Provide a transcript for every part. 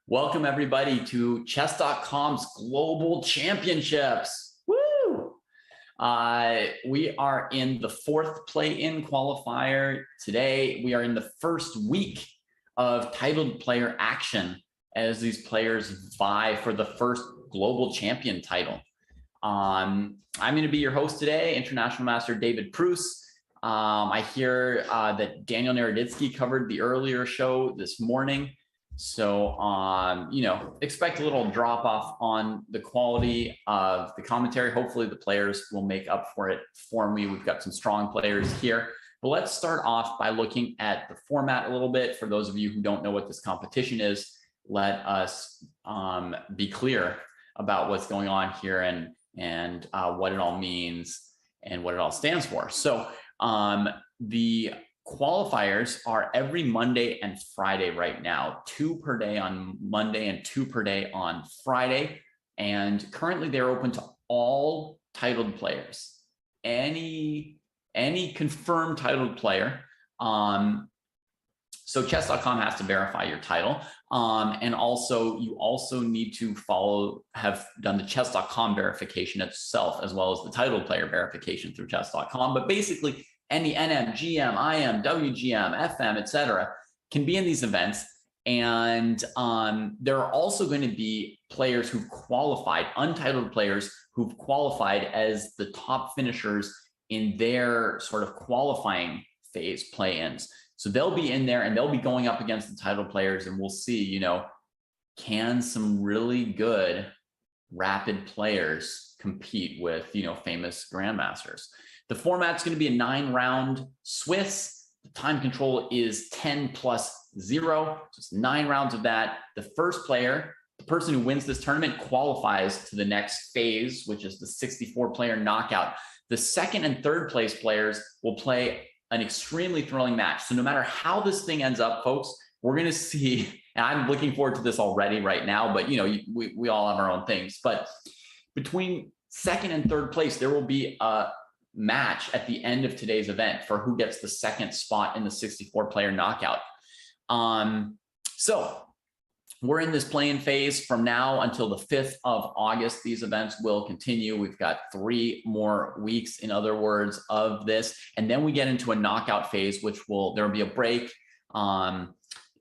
Welcome everybody to Chess.com's Global Championships. Woo! We are in the fourth play-in qualifier today. We are in the first week of titled player action as these players vie for the first global champion title. I'm going to be your host today, International Master David Pruce. I hear that Daniel Naroditsky covered the earlier show this morning. So, expect a little drop off on the quality of the commentary. Hopefully the players will make up for it for me. We've got some strong players here. But let's start off by looking at the format a little bit. For those of you who don't know what this competition is, let us be clear about what's going on here and what it all means and what it all stands for. So the qualifiers are every Monday and Friday right now, 2 per day on Monday and 2 per day on Friday. And currently they're open to all titled players, any confirmed titled player. So chess.com has to verify your title. And also you also need to have done the chess.com verification itself, as well as the title player verification through chess.com. But basically any NM, GM, IM, WGM, FM, etc. can be in these events. And there are also going to be players who've qualified, untitled players who've qualified as the top finishers in their sort of qualifying phase play-ins. So they'll be in there and they'll be going up against the title players, and we'll see, can some really good rapid players compete with, famous grandmasters. The format's going to be a 9-round Swiss. The time control is 10 plus 0. So it's 9 rounds of that. The first player, the person who wins this tournament, qualifies to the next phase, which is the 64-player knockout. The second and third place players will play an extremely thrilling match. So no matter how this thing ends up, folks, we're going to see, and I'm looking forward to this already right now, but we all have our own things. But between second and third place, there will be a match at the end of today's event for who gets the second spot in the 64-player knockout. So we're in this play-in phase from now until the 5th of August. These events will continue. We've got 3 more weeks, in other words, of this. And then we get into a knockout phase, there will be a break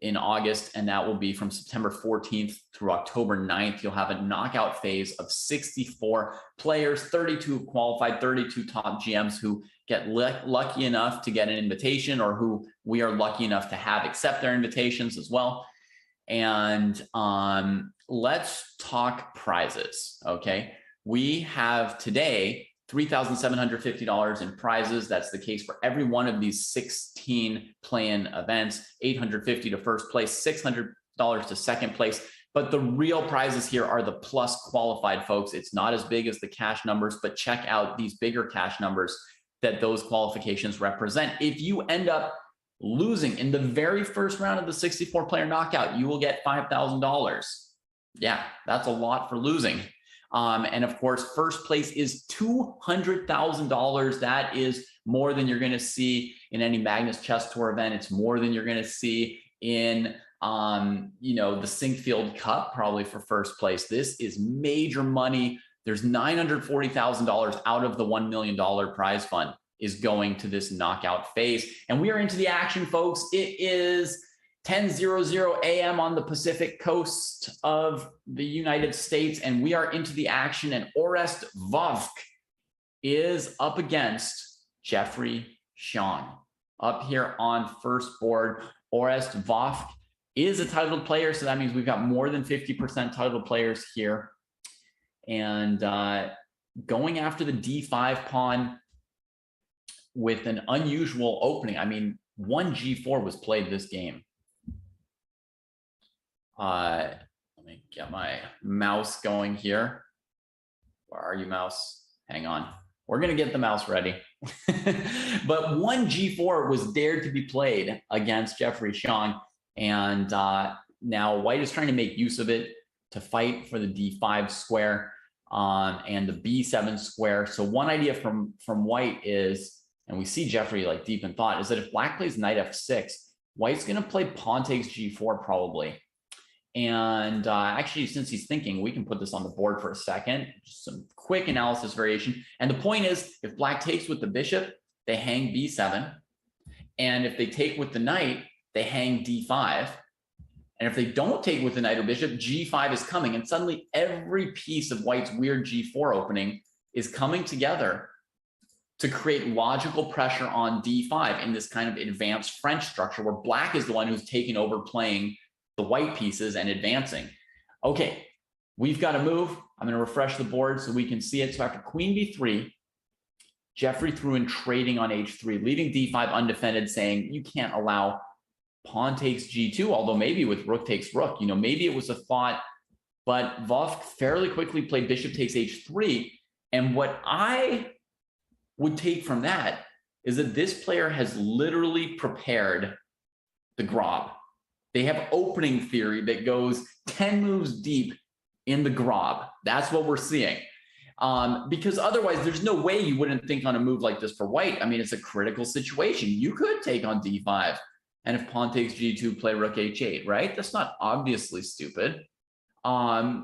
in August, and that will be from September 14th through October 9th. You'll have a knockout phase of 64 players, 32 qualified, 32 top GMs who get lucky enough to get an invitation, or who we are lucky enough to have accept their invitations as well. And let's talk prizes, okay? We have today $3,750 in prizes. That's the case for every one of these 16 play-in events. $850 to first place, $600 to second place. But the real prizes here are the plus qualified, folks. It's not as big as the cash numbers, but check out these bigger cash numbers that those qualifications represent. If you end up losing in the very first round of the 64-player knockout, you will get $5,000. Yeah, that's a lot for losing. And of course, first place is $200,000. That is more than you're going to see in any Magnus Chess Tour event. It's more than you're going to see in, the Sinkfield Cup, probably, for first place. This is major money. There's $940,000 out of the $1 million prize fund is going to this knockout phase. And we are into the action, folks. It is 10:00 a.m. on the Pacific coast of the United States, and we are into the action, and Orest Vovk is up against Jeffrey Xiong. Up here on first board, Orest Vovk is a titled player, so that means we've got more than 50% titled players here. And going after the d5 pawn with an unusual opening. I mean, 1g4 was played this game. Let me get my mouse going here. Where are you, mouse? Hang on. We're going to get the mouse ready. But 1g4 was dared to be played against Jeffrey Xiong. And now white is trying to make use of it to fight for the d5 square and the b7 square. So one idea from white is, and we see Jeffrey like deep in thought, is that if black plays knight f6, white's going to play pawn takes g4 probably. And actually, since he's thinking, we can put this on the board for a second. Just some quick analysis variation. And the point is, if black takes with the bishop, they hang b7. And if they take with the knight, they hang d5. And if they don't take with the knight or bishop, g5 is coming. And suddenly every piece of white's weird g4 opening is coming together to create logical pressure on d5 in this kind of advanced French structure where black is the one who's taken over playing the white pieces and advancing. Okay, we've got to move. I'm going to refresh the board so we can see it. So after queen b3, Jeffrey threw in trading on h3, leaving d5 undefended, saying you can't allow pawn takes g2, although maybe with rook takes rook, you know, maybe it was a thought, but Vovk fairly quickly played bishop takes h3. And what I would take from that is that this player has literally prepared the grob. They have opening theory that goes 10 moves deep in the grob. That's what we're seeing. Because otherwise, there's no way you wouldn't think on a move like this for white. I mean, it's a critical situation. You could take on d5. And if pawn takes g2, play rook h8, right? That's not obviously stupid. I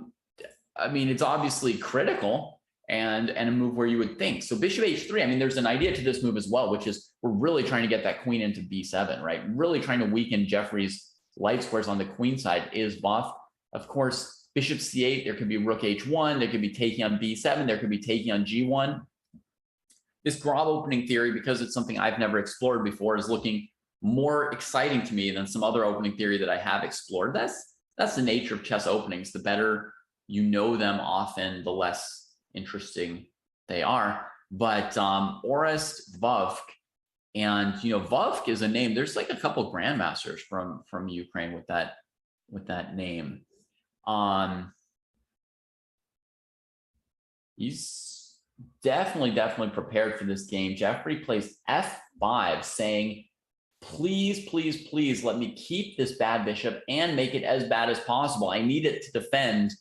mean, it's obviously critical and a move where you would think. So bishop h3, I mean, there's an idea to this move as well, which is we're really trying to get that queen into b7, right? Really trying to weaken Jeffrey's light squares on the queen side is Vovk. Of course, bishop c8, there could be rook h1, there could be taking on b7, there could be taking on g1. This grob opening theory, because it's something I've never explored before, is looking more exciting to me than some other opening theory that I have explored. That's the nature of chess openings. The better you know them often, the less interesting they are. But Orest Vovk, and you know, Vovk is a name. There's like a couple grandmasters from Ukraine with that name. He's definitely prepared for this game. Jeffrey plays f5, saying, please, please, please let me keep this bad bishop and make it as bad as possible. I need it to defend,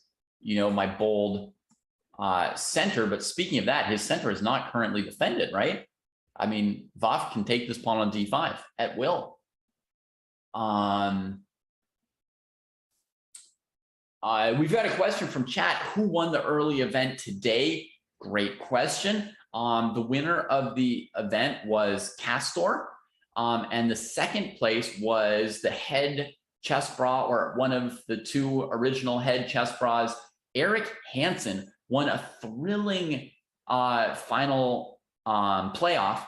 you know, my bold center. But speaking of that, his center is not currently defended, right? I mean, Vovk can take this pawn on d5 at will. We've got a question from chat. Who won the early event today? Great question. The winner of the event was Castor. And the second place was the head chess bra, or one of the two original head chess bras, Eric Hansen, won a thrilling final playoff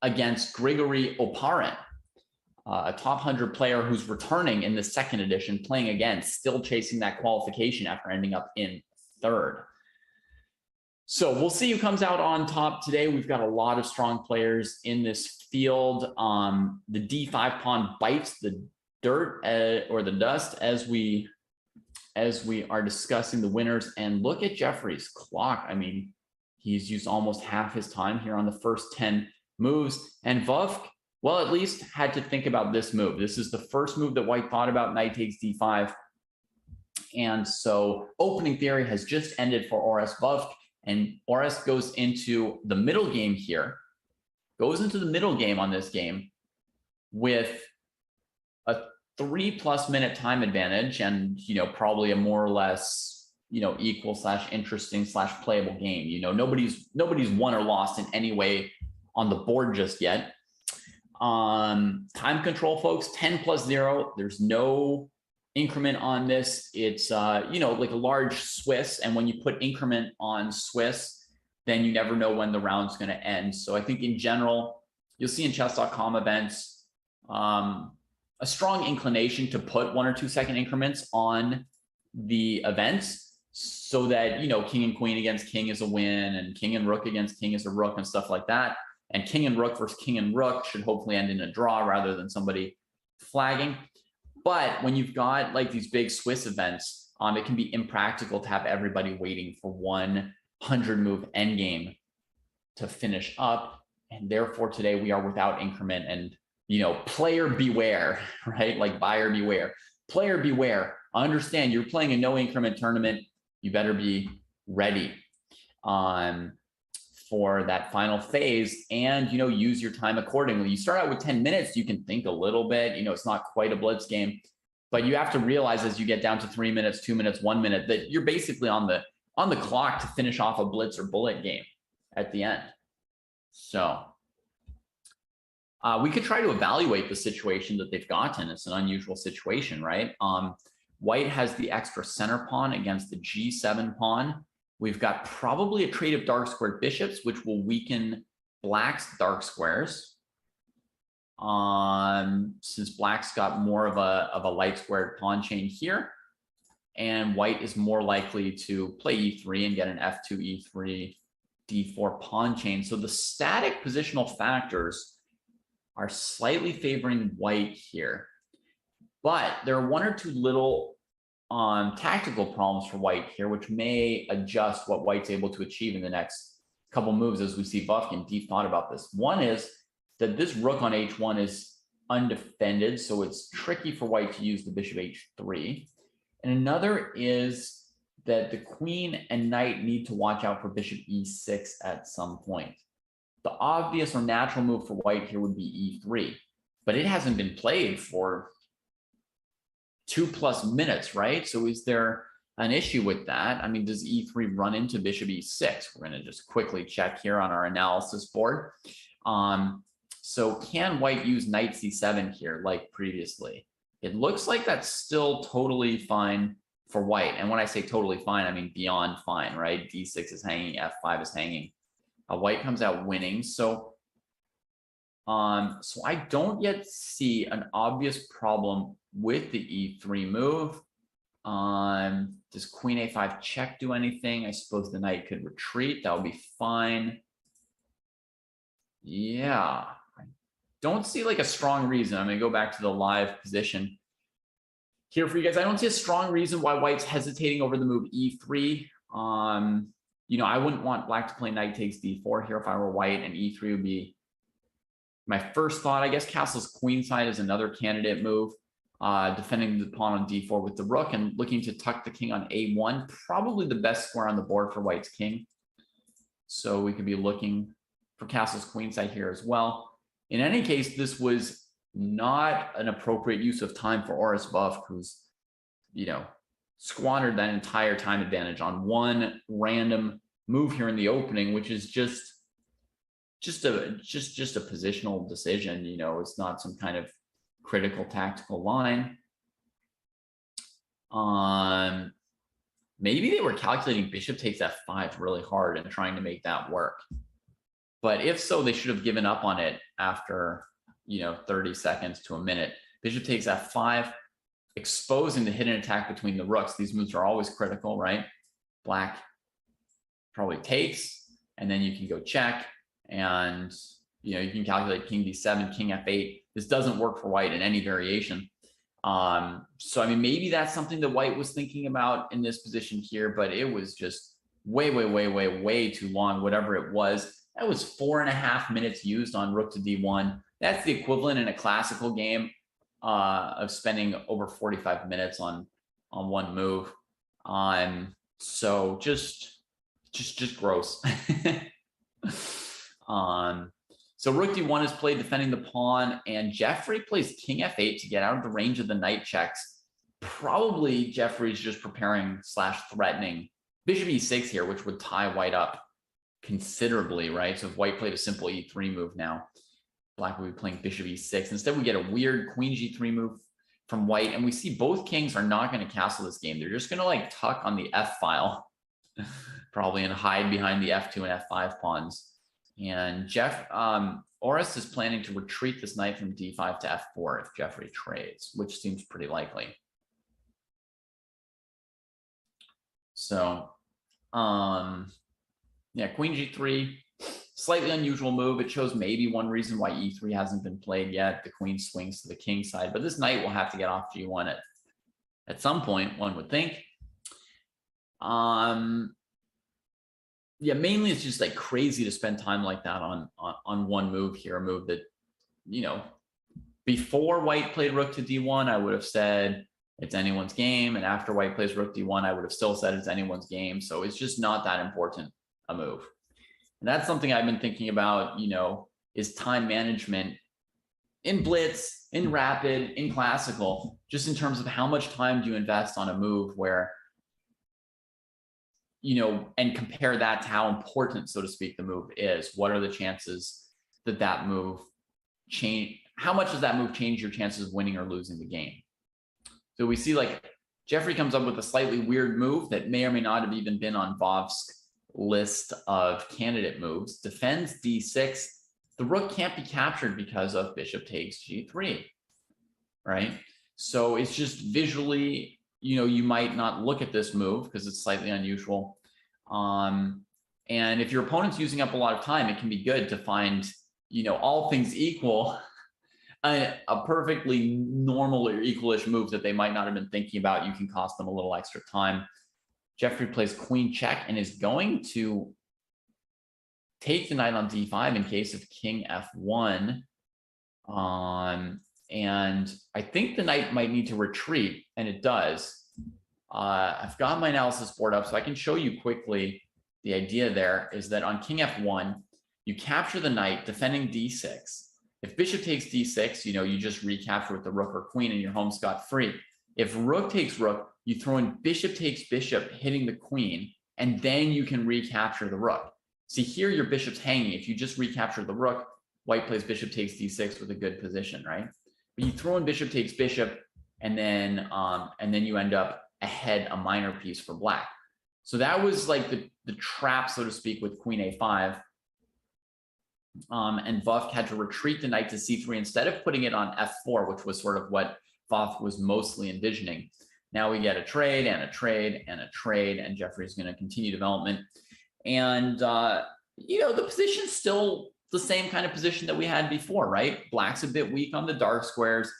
against Grigory Oparin, a top 100 player who's returning in the second edition, playing again, still chasing that qualification after ending up in third. So we'll see who comes out on top today. We've got a lot of strong players in this field. The d5 pawn bites the dirt or the dust as we are discussing the winners. And look at Jeffrey's clock. I mean, he's used almost half his time here on the first 10 moves. And Vovk, well, at least had to think about this move. This is the first move that white thought about, knight takes d5. And so opening theory has just ended for Orest Vovk. And Orest goes into the middle game here, goes into the middle game on this game with a 3+ minute time advantage and, you know, probably a more or less, you know, equal / interesting / playable game. You know, nobody's won or lost in any way on the board just yet. Time control, folks, 10+0. There's no increment on this. It's you know, like a large Swiss, and when you put increment on Swiss, then you never know when the round's going to end. So I think in general, you'll see in chess.com events a strong inclination to put 1 or 2 second increments on the events, so that, you know, king and queen against king is a win, and king and rook against king is a rook, and stuff like that. And king and rook versus king and rook should hopefully end in a draw rather than somebody flagging. But when you've got like these big Swiss events, it can be impractical to have everybody waiting for 100 move endgame to finish up. And therefore today we are without increment, and, you know, player beware, right? Like buyer beware, player beware. Understand you're playing a no increment tournament. You better be ready for that final phase, and, you know, use your time accordingly. You start out with 10 minutes, you can think a little bit, you know, it's not quite a blitz game, But you have to realize as you get down to 3 minutes, 2 minutes, 1 minute, that you're basically on the clock to finish off a blitz or bullet game at the end. So we could try to evaluate the situation that they've gotten. It's an unusual situation, right? White has the extra center pawn against the G7 pawn. We've got probably a trade of dark squared bishops, which will weaken Black's dark squares. Since Black's got more of a light squared pawn chain here, and White is more likely to play E3 and get an F2, E3, D4 pawn chain. So the static positional factors are slightly favoring White here, but there are 1 or 2 little tactical problems for White here, which may adjust what White's able to achieve in the next couple moves, as we see Vufkin deep thought about this. One is that this rook on H1 is undefended, so it's tricky for White to use the bishop H3. And another is that the queen and knight need to watch out for bishop E6 at some point. The obvious or natural move for White here would be E3, but it hasn't been played for 2+ minutes, right? So is there an issue with that? I mean, does E3 run into bishop E6? We're going to just quickly check here on our analysis board. So can White use knight C7 here like previously? It looks like that's still totally fine for White. And when I say totally fine, I mean beyond fine, right? D6 is hanging, F5 is hanging. White comes out winning. So I don't yet see an obvious problem with the E3 move. Does queen A5 check do anything? I suppose the knight could retreat. That would be fine. Yeah, I don't see like a strong reason. I'm going to go back to the live position here for you guys. I don't see a strong reason why White's hesitating over the move E3. You know, I wouldn't want Black to play knight takes D4 here if I were White, and E3 would be my first thought. I guess castle's queenside is another candidate move, defending the pawn on D4 with the rook and looking to tuck the king on A1, probably the best square on the board for White's king. So we could be looking for castle's queenside here as well. In any case, this was not an appropriate use of time for Oris Buff, who's, you know, squandered that entire time advantage on one random move here in the opening, which is just a positional decision. You know, it's not some kind of critical tactical line. Maybe they were calculating bishop takes F5 really hard and trying to make that work. But if so, they should have given up on it after, you know, 30 seconds to a minute. Bishop takes F5, exposing the hidden attack between the rooks. These moves are always critical, right? Black probably takes, and then you can go check, and you know, you can calculate king D7, king F8. This doesn't work for White in any variation. So I mean, maybe that's something that White was thinking about in this position here, but it was just way too long. Whatever it was, that was 4.5 minutes used on rook to D1. That's the equivalent in a classical game of spending over 45 minutes on one move. So just gross. So rook D1 is played defending the pawn, and Jeffrey plays king F8 to get out of the range of the knight checks. Probably Jeffrey's just preparing / threatening bishop E6 here, which would tie White up considerably, right? So if White played a simple E3 move now, Black would be playing bishop E6. Instead, we get a weird queen G3 move from White, and we see both kings are not going to castle this game. They're just going to like tuck on the F file, probably, and hide behind the F2 and F5 pawns. And Oris is planning to retreat this knight from D5 to F4 if Jeffrey trades, which seems pretty likely. So, yeah, queen G3, slightly unusual move. It shows maybe one reason why E3 hasn't been played yet. The queen swings to the king side, but this knight will have to get off G1 at some point, one would think. Yeah, mainly it's just like crazy to spend time like that on one move here, a move that, you know, before White played rook to D1, I would have said it's anyone's game. And after White plays rook D1, I would have still said it's anyone's game. So it's just not that important a move. And that's something I've been thinking about, you know, is time management in blitz, in rapid, in classical, just in terms of how much time do you invest on a move where, you know, and compare that to how important, so to speak, the move is. What are the chances that that move change? How much does that move change your chances of winning or losing the game? So we see like Jeffrey comes up with a slightly weird move that may or may not have even been on Vov's list of candidate moves. Defends d6. The rook can't be captured because of bishop takes g3, right? So it's just visually, you know, you might not look at this move because it's slightly unusual. And if your opponent's using up a lot of time, it can be good to find, you know, all things equal, a perfectly normal or equalish move that they might not have been thinking about. You can cost them a little extra time. Jeffrey plays queen check and is going to take the knight on d5 in case of king f1. And I think the knight might need to retreat, and it does. I've got my analysis board up, so I can show you quickly. The idea there is that on king f1, you capture the knight defending d6. If bishop takes d6, you know, you just recapture with the rook or queen and you're home scot-free. If rook takes rook, you throw in bishop takes bishop, hitting the queen, and then you can recapture the rook. See, here your bishop's hanging. If you just recapture the rook, white plays bishop takes d6 with a good position, right? But you throw in bishop takes bishop, and then you end up ahead a minor piece for black. So that was like the trap, so to speak, with queen a5. And Vov had to retreat the knight to c3 instead of putting it on f4, which was sort of what Vov was mostly envisioning. Now we get a trade and a trade and a trade, and Jeffrey's going to continue development. And, you know, the position's still the same kind of position that we had before, right? Black's a bit weak on the dark squares.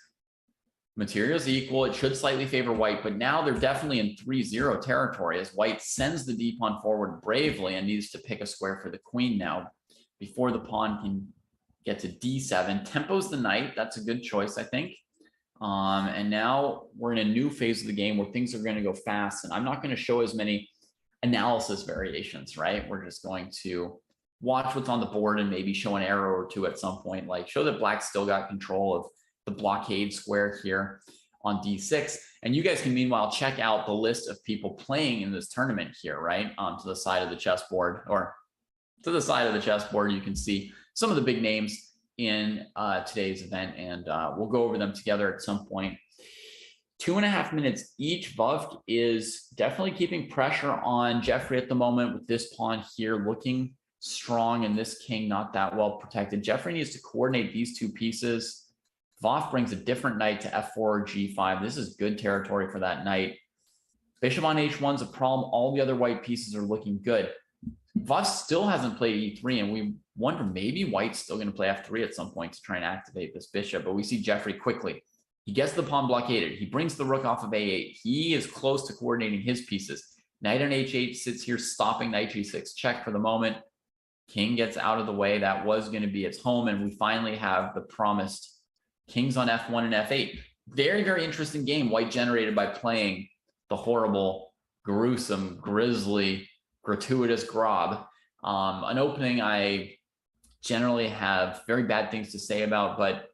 Material's equal. It should slightly favor white, but now they're definitely in 3-0 territory as white sends the d pawn forward bravely and needs to pick a square for the queen now before the pawn can get to d7. Tempos the knight. That's a good choice, I think. And now we're in a new phase of the game where things are going to go fast, and I'm not going to show as many analysis variations, right? We're just going to watch what's on the board and maybe show an arrow or two at some point, like show that black still got control of the blockade square here on d6. And you guys can meanwhile check out the list of people playing in this tournament here, right? To the side of the chessboard, or to the side of the chessboard, you can see some of the big names in today's event, and we'll go over them together at some point. 2.5 minutes each. Vov is definitely keeping pressure on Jeffrey at the moment with this pawn here looking strong and this king not that well protected. Jeffrey needs to coordinate these two pieces. Vov brings a different knight to f4 or g5. This is good territory for that knight. Bishop on h1 is a problem. All the other white pieces are looking good. Vov still hasn't played e3, and we wonder maybe white's still going to play f3 at some point to try and activate this bishop, but we see Jeffrey quickly. He gets the pawn blockaded. He brings the rook off of a8. He is close to coordinating his pieces. Knight on h8 sits here stopping knight g6 check for the moment. King gets out of the way. That was going to be its home, and we finally have the promised kings on f1 and f8. Very, very interesting game white generated by playing the horrible, gruesome, grisly, gratuitous Grob. An opening I generally have very bad things to say about, but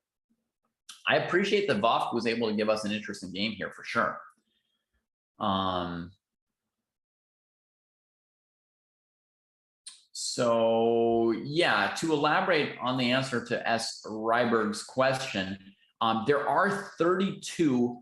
I appreciate that Vov was able to give us an interesting game here for sure. So yeah, to elaborate on the answer to S. Ryberg's question, there are 32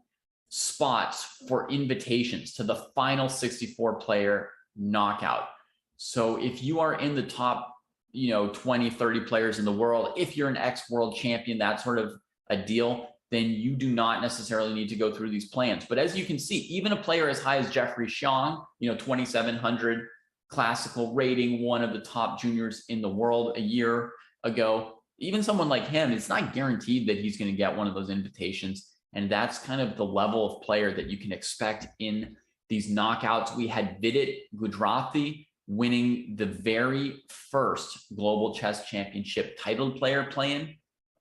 spots for invitations to the final 64 player knockout. So if you are in the top, 20, 30 players in the world, if you're an ex-world champion, that sort of a deal, then you do not necessarily need to go through these plans. But as you can see, even a player as high as Jeffrey Xiong, 2,700 classical rating, one of the top juniors in the world a year ago, even someone like him, it's not guaranteed that he's going to get one of those invitations. And that's kind of the level of player that you can expect in these knockouts. We had Vidit Gujarati winning the very first Global Chess Championship titled player playing,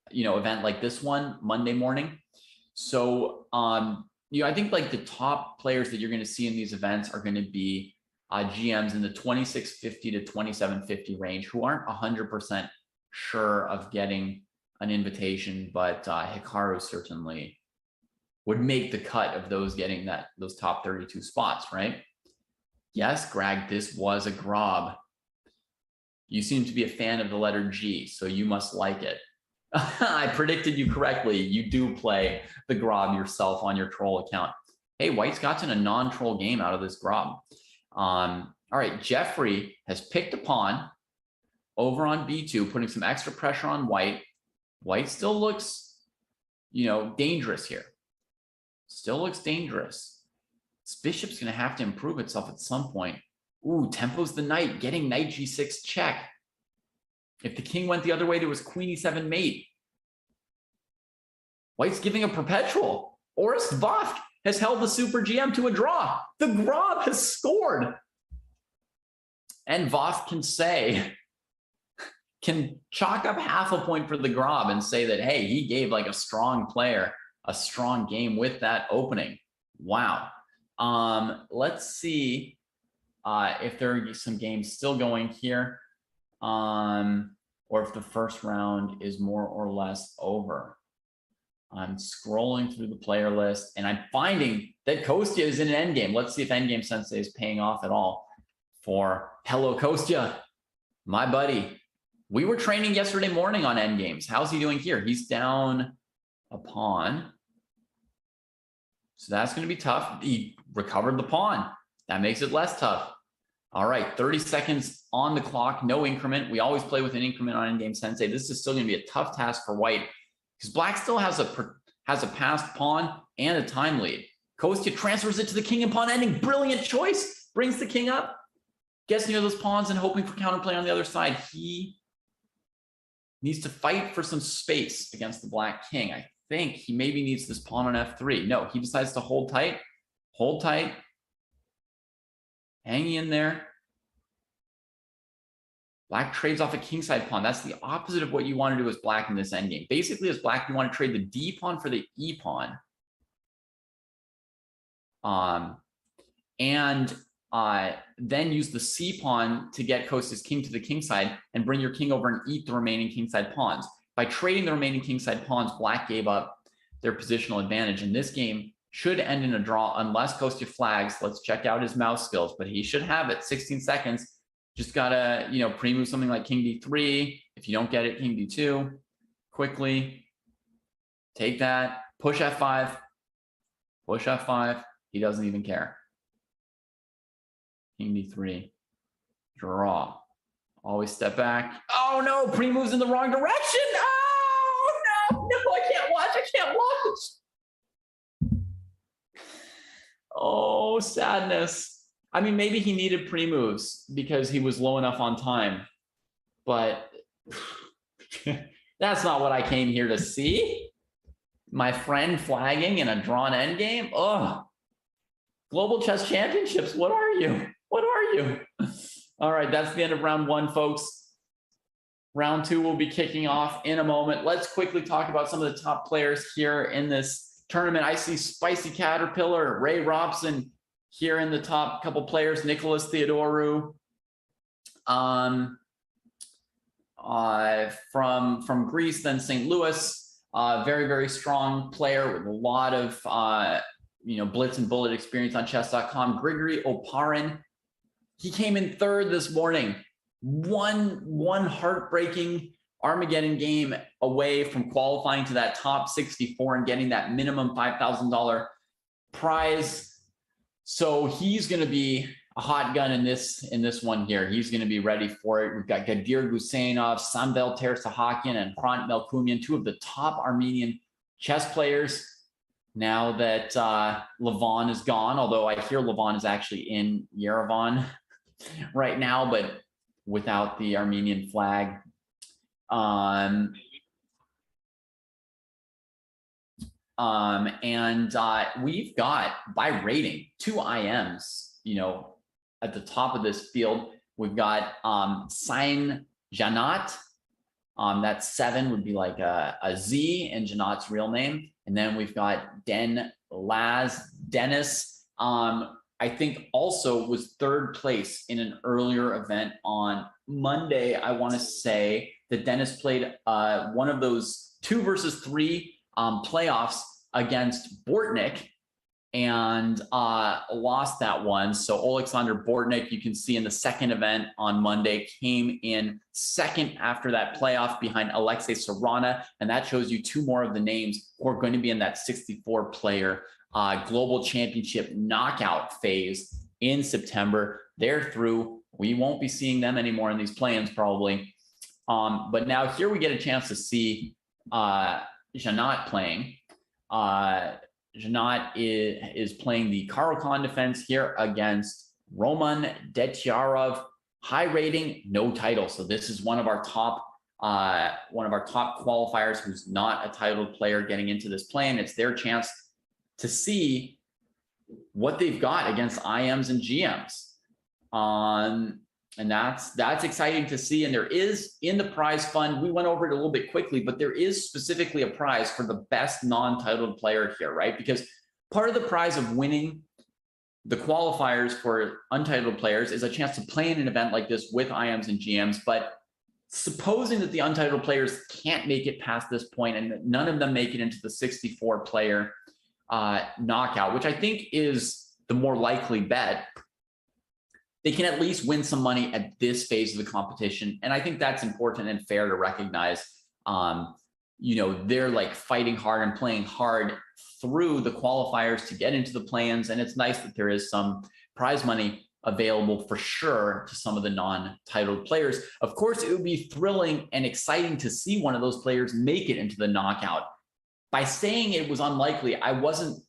event like this one Monday morning. So, I think like the top players that you're going to see in these events are going to be GMs in the 2650 to 2750 range who aren't 100% sure of getting an invitation, but Hikaru certainly would make the cut of those getting those top 32 spots, right? Yes, Greg, this was a grob. You seem to be a fan of the letter G, so you must like it. I predicted you correctly. You do play the grob yourself on your troll account. Hey, White's gotten a non-troll game out of this grob. All right, Jeffrey has picked a pawn over on B2, putting some extra pressure on White. White still looks, dangerous here. Still looks dangerous. This bishop's going to have to improve itself at some point. Ooh, tempo's the knight, getting knight G6 check. If the king went the other way, there was queen E7 mate. White's giving a perpetual. Orest Voth has held the super GM to a draw. The grob has scored. And Voth can chalk up half a point for the grob and say that, hey, he gave like a strong player a strong game with that opening. Wow. Let's see if there are some games still going here, or if the first round is more or less over. I'm scrolling through the player list and I'm finding that Kostya is in an endgame. Let's see if Endgame Sensei is paying off at all for hello Kostya, my buddy. We were training yesterday morning on endgames. How's he doing here? He's down a pawn. So that's going to be tough. He recovered the pawn. That makes it less tough. All right, 30 seconds on the clock, no increment. We always play with an increment on Endgame Sensei. This is still going to be a tough task for White because Black still has a passed pawn and a time lead. Kostya transfers it to the king and pawn ending. Brilliant choice. Brings the king up. Gets near those pawns and hoping for counterplay on the other side. He needs to fight for some space against the black king. I think he maybe needs this pawn on F3. No, he decides to hold tight, hang in there. Black trades off a kingside pawn. That's the opposite of what you want to do as Black in this endgame. Basically, as Black, you want to trade the D pawn for the E pawn. Then use the C pawn to get Kostya's king to the kingside and bring your king over and eat the remaining kingside pawns. By trading the remaining kingside pawns, Black gave up their positional advantage. And this game should end in a draw unless Kostya flags. Let's check out his mouse skills, but he should have it. 16 seconds. Just gotta, pre-move something like king D3. If you don't get it, king D2. Quickly take that. Push F5. Push F5. He doesn't even care. King D3. Draw. Always step back. Oh no, pre-moves in the wrong direction. Oh no, I can't watch. Oh, sadness. I mean, maybe he needed pre-moves because he was low enough on time, but that's not what I came here to see. My friend flagging in a drawn endgame. Oh, Global Chess Championships. What are you? What are you? All right, that's the end of round one, folks. Round two will be kicking off in a moment. Let's quickly talk about some of the top players here in this tournament. I see Spicy Caterpillar, Ray Robson here in the top couple players, Nicholas Theodorou from Greece, then St. Louis, very, very strong player with a lot of blitz and bullet experience on chess.com. Grigory Oparin, he came in third this morning, one heartbreaking Armageddon game away from qualifying to that top 64 and getting that minimum $5,000 prize. So he's going to be a hot gun in this one here. He's going to be ready for it. We've got Gadir Gusainov, Samvel Tersahakian, and Hrant Melkumian, two of the top Armenian chess players. Now that Levon is gone, although I hear Levon is actually in Yerevan right now, but without the Armenian flag. We've got, by rating, two IMs, at the top of this field. We've got Sain Janat. That's 7 would be like a Z in Janat's real name. And then we've got Dennis. I think also was third place in an earlier event on Monday, I want to say, that Dennis played one of those 2 versus 3 playoffs against Bortnick and lost that one. So Alexander Bortnick, you can see in the second event on Monday, came in second after that playoff behind Alexei Serrana. And that shows you 2 more of the names who are going to be in that 64-player global championship knockout phase in September. They're through. We won't be seeing them anymore in these play-ins probably. But now here we get a chance to see Janat playing. Janat is playing the Caro-Kann defense here against Roman Detyarov. High rating, no title. So this is one of our top qualifiers who's not a titled player getting into this play-in. It's their chance to see what they've got against IMs and GMs. And that's exciting to see. And there is in the prize fund, we went over it a little bit quickly, but there is specifically a prize for the best non-titled player here, right? Because part of the prize of winning the qualifiers for untitled players is a chance to play in an event like this with IMs and GMs. But supposing that the untitled players can't make it past this point and that none of them make it into the 64-player knockout, which I think is the more likely bet, they can at least win some money at this phase of the competition. And I think that's important and fair to recognize. They're like fighting hard and playing hard through the qualifiers to get into the play-ins. And it's nice that there is some prize money available for sure to some of the non-titled players. Of course, it would be thrilling and exciting to see one of those players make it into the knockout. By saying it was unlikely, I wasn't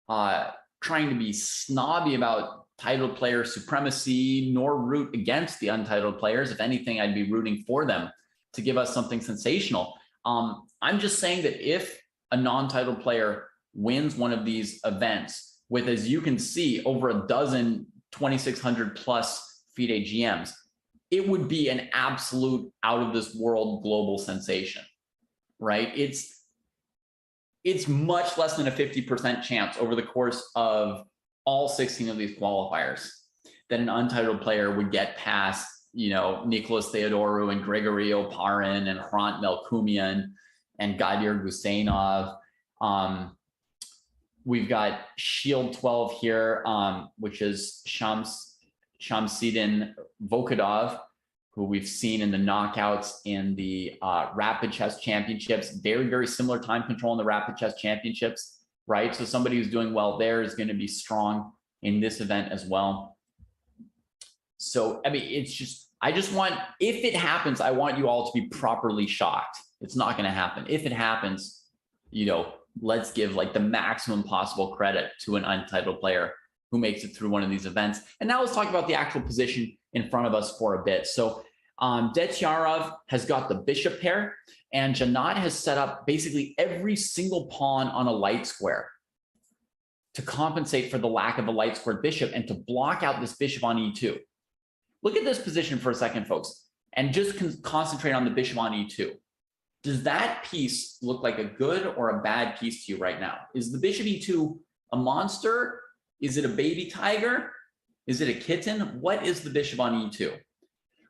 trying to be snobby about titled player supremacy, nor root against the untitled players. If anything, I'd be rooting for them to give us something sensational. I'm just saying that if a non-titled player wins one of these events with, as you can see, over a dozen 2,600 plus FIDE GMs, it would be an absolute out of this world global sensation, right? It's much less than a 50% chance over the course of all 16 of these qualifiers that an untitled player would get past, Nicholas Theodorou and Grigory Oparin and Hrant Melkumian and Gadir Gusainov. We've got Shield 12 here, which is Shamsidin Vokadov, who we've seen in the knockouts in the Rapid Chess Championships. Very, very similar time control in the Rapid Chess Championships, right? So somebody who's doing well there is going to be strong in this event as well. So, I mean, I just want, if it happens, I want you all to be properly shocked. It's not going to happen. If it happens, let's give like the maximum possible credit to an untitled player who makes it through one of these events. And now let's talk about the actual position in front of us for a bit. So Detyarov has got the bishop pair, and Janat has set up basically every single pawn on a light square to compensate for the lack of a light squared bishop and to block out this bishop on e2. Look at this position for a second, folks, and just concentrate on the bishop on e2. Does that piece look like a good or a bad piece to you right now? Is the bishop e2 a monster? Is it a baby tiger? Is it a kitten? What is the bishop on e2?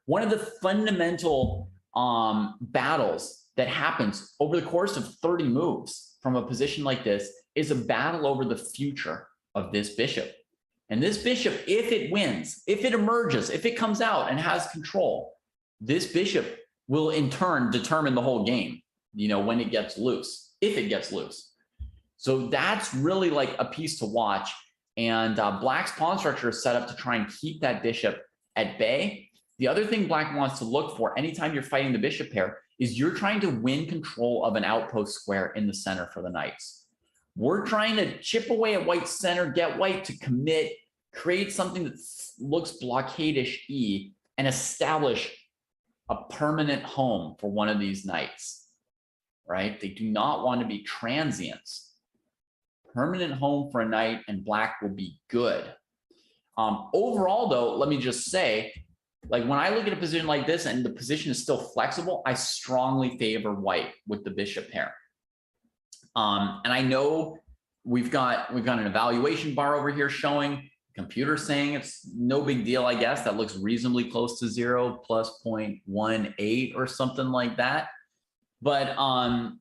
One of the fundamental battles that happens over the course of 30 moves from a position like this is a battle over the future of this bishop. And this bishop, if it wins, if it emerges, if it comes out and has control, this bishop will in turn determine the whole game, when it gets loose, if it gets loose. So that's really like a piece to watch. And Black's pawn structure is set up to try and keep that bishop at bay. The other thing Black wants to look for anytime you're fighting the bishop pair is you're trying to win control of an outpost square in the center for the knights. We're trying to chip away at White's center, get White to commit, create something that looks blockade-ish E, and establish a permanent home for one of these knights, right? They do not want to be transients. Permanent home for a knight, and Black will be good. Overall, though, let me just say, like when I look at a position like this and the position is still flexible, I strongly favor White with the bishop pair. And I know we've got an evaluation bar over here showing computer saying it's no big deal, I guess. That looks reasonably close to 0, plus 0.18 or something like that. But I,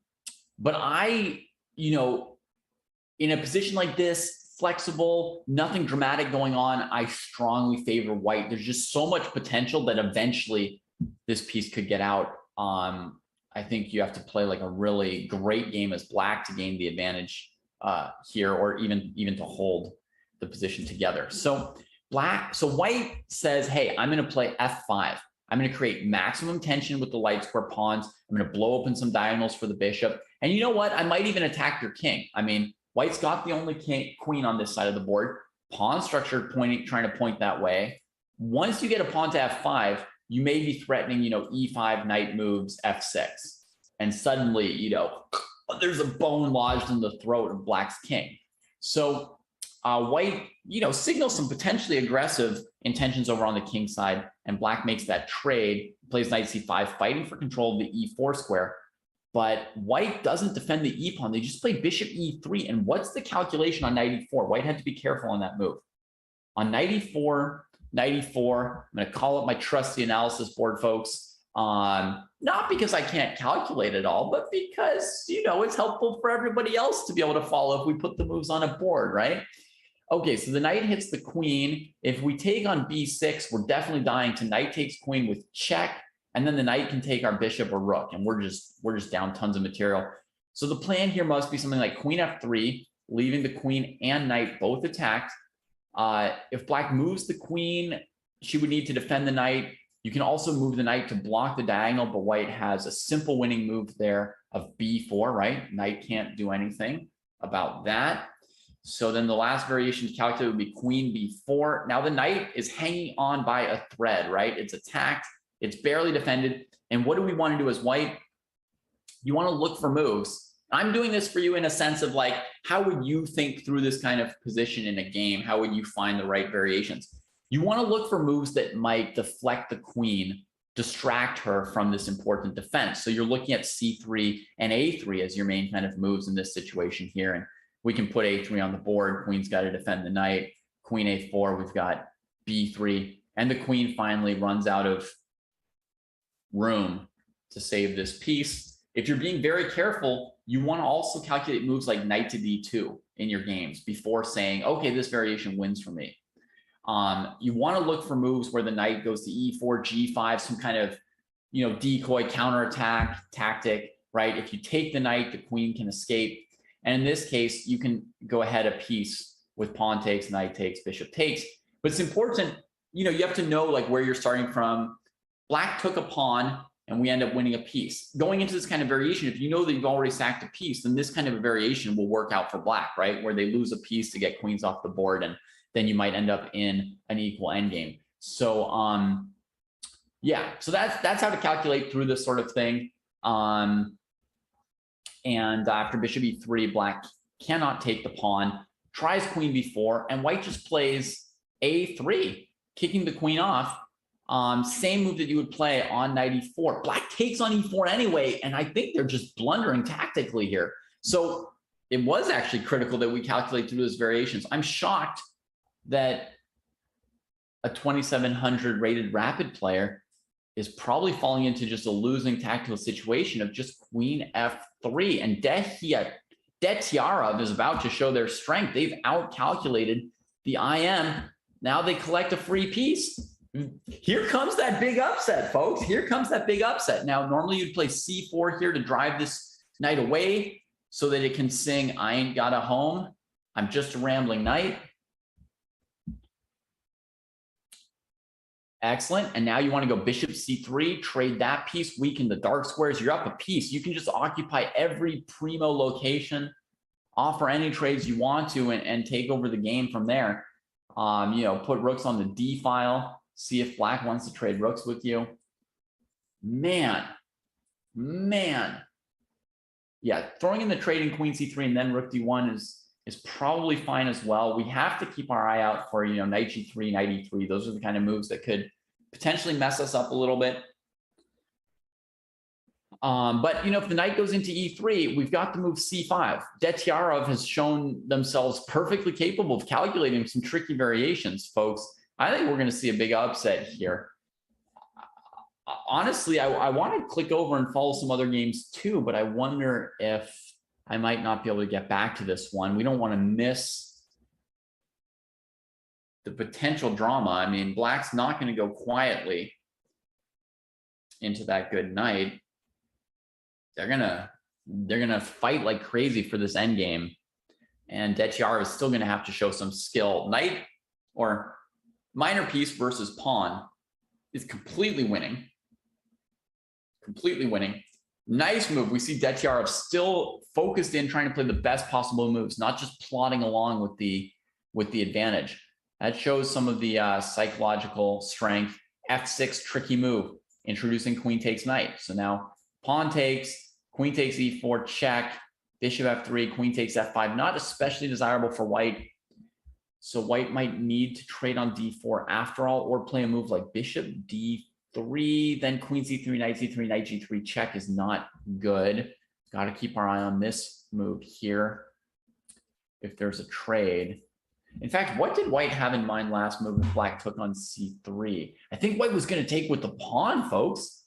in a position like this, flexible, nothing dramatic going on, I strongly favor white. There's just so much potential that eventually this piece could get out. I think you have to play like a really great game as black to gain the advantage here, or even to hold the position together. So white says, hey, I'm going to play f5. I'm going to create maximum tension with the light square pawns. I'm going to blow open some diagonals for the bishop. And you know what? I might even attack your king. I mean, white's got the only queen on this side of the board. Pawn structure trying to point that way. Once you get a pawn to f5, you may be threatening, e5, knight moves, f6. And suddenly, there's a bone lodged in the throat of black's king. So white, signals some potentially aggressive intentions over on the king side, and black makes that trade, plays knight c5, fighting for control of the e4 square. But white doesn't defend the e pawn. They just play bishop e3. And what's the calculation on knight e4? White had to be careful on that move. On knight e4, I'm going to call up my trusty analysis board, folks. Not because I can't calculate it all, but because, it's helpful for everybody else to be able to follow if we put the moves on a board, right? Okay, so the knight hits the queen. If we take on b6, we're definitely dying to knight takes queen with check, and then the knight can take our bishop or rook, and we're just down tons of material. So the plan here must be something like queen f3, leaving the queen and knight both attacked. If black moves the queen, she would need to defend the knight. You can also move the knight to block the diagonal, but white has a simple winning move there of b4, right? Knight can't do anything about that. So then the last variation to calculate would be queen b4. Now the knight is hanging on by a thread, right? It's attacked, it's barely defended. And what do we want to do as white? You want to look for moves. I'm doing this for you in a sense of like, how would you think through this kind of position in a game? How would you find the right variations? You want to look for moves that might deflect the queen, distract her from this important defense. So you're looking at c3 and a3 as your main kind of moves in this situation here. And we can put a3 on the board. Queen's got to defend the knight. Queen a4, we've got b3. And the queen finally runs out of room to save this piece. If you're being very careful, you want to also calculate moves like knight to d2 in your games before saying, okay, this variation wins for me. You want to look for moves where the knight goes to e4, g5, some kind of, decoy counterattack tactic, right? If you take the knight, the queen can escape. And in this case, you can go ahead a piece with pawn takes, knight takes, bishop takes. But it's important, you have to know like where you're starting from. Black took a pawn and we end up winning a piece. Going into this kind of variation, if you know that you've already sacked a piece, then this kind of a variation will work out for black, right? Where they lose a piece to get queens off the board, and then you might end up in an equal endgame. So yeah, so that's how to calculate through this sort of thing. And after bishop e3, black cannot take the pawn, tries queen b4, and white just plays a3, kicking the queen off. Same move that you would play on knight e4. Black takes on e4 anyway, and I think they're just blundering tactically here. So it was actually critical that we calculate through those variations. I'm shocked that a 2700 rated rapid player is probably falling into just a losing tactical situation of just queen f3. And Detiarov is about to show their strength. They've outcalculated the IM. Now they collect a free piece. Here comes that big upset, folks. Here comes that big upset. Now, normally you'd play c4 here to drive this knight away so that it can sing, I ain't got a home, I'm just a rambling knight. Excellent. And now you want to go bishop c3, trade that piece, weaken the dark squares. You're up a piece. You can just occupy every primo location, offer any trades you want to, and take over the game from there. Put rooks on the d file, see if black wants to trade rooks with you. Man. Yeah, throwing in the trading queen c3 and then rook d1 is probably fine as well. We have to keep our eye out for, knight g3, knight e3. Those are the kind of moves that could potentially mess us up a little bit. But, you know, if the knight goes into e3, we've got the move c5. Detiarov has shown themselves perfectly capable of calculating some tricky variations, folks. I think we're going to see a big upset here. Honestly, I want to click over and follow some other games too, but I wonder if I might not be able to get back to this one. We don't want to miss the potential drama. I mean, Black's not going to go quietly into that good knight. They're gonna fight like crazy for this endgame, and Detiarov is still gonna have to show some skill. Knight or minor piece versus pawn is completely winning. Completely winning. Nice move. We see Detiarov still focused in trying to play the best possible moves, not just plodding along with the advantage. That shows some of the psychological strength. F6 tricky move, introducing queen takes knight. So now pawn takes, queen takes e4, check, bishop f3, queen takes f5, not especially desirable for white. So white might need to trade on d4 after all, or play a move like bishop d3, then queen c3, knight c3, knight g3, check is not good. Got to keep our eye on this move here if there's a trade. In fact, what did white have in mind last move if black took on c3? I think white was going to take with the pawn, folks,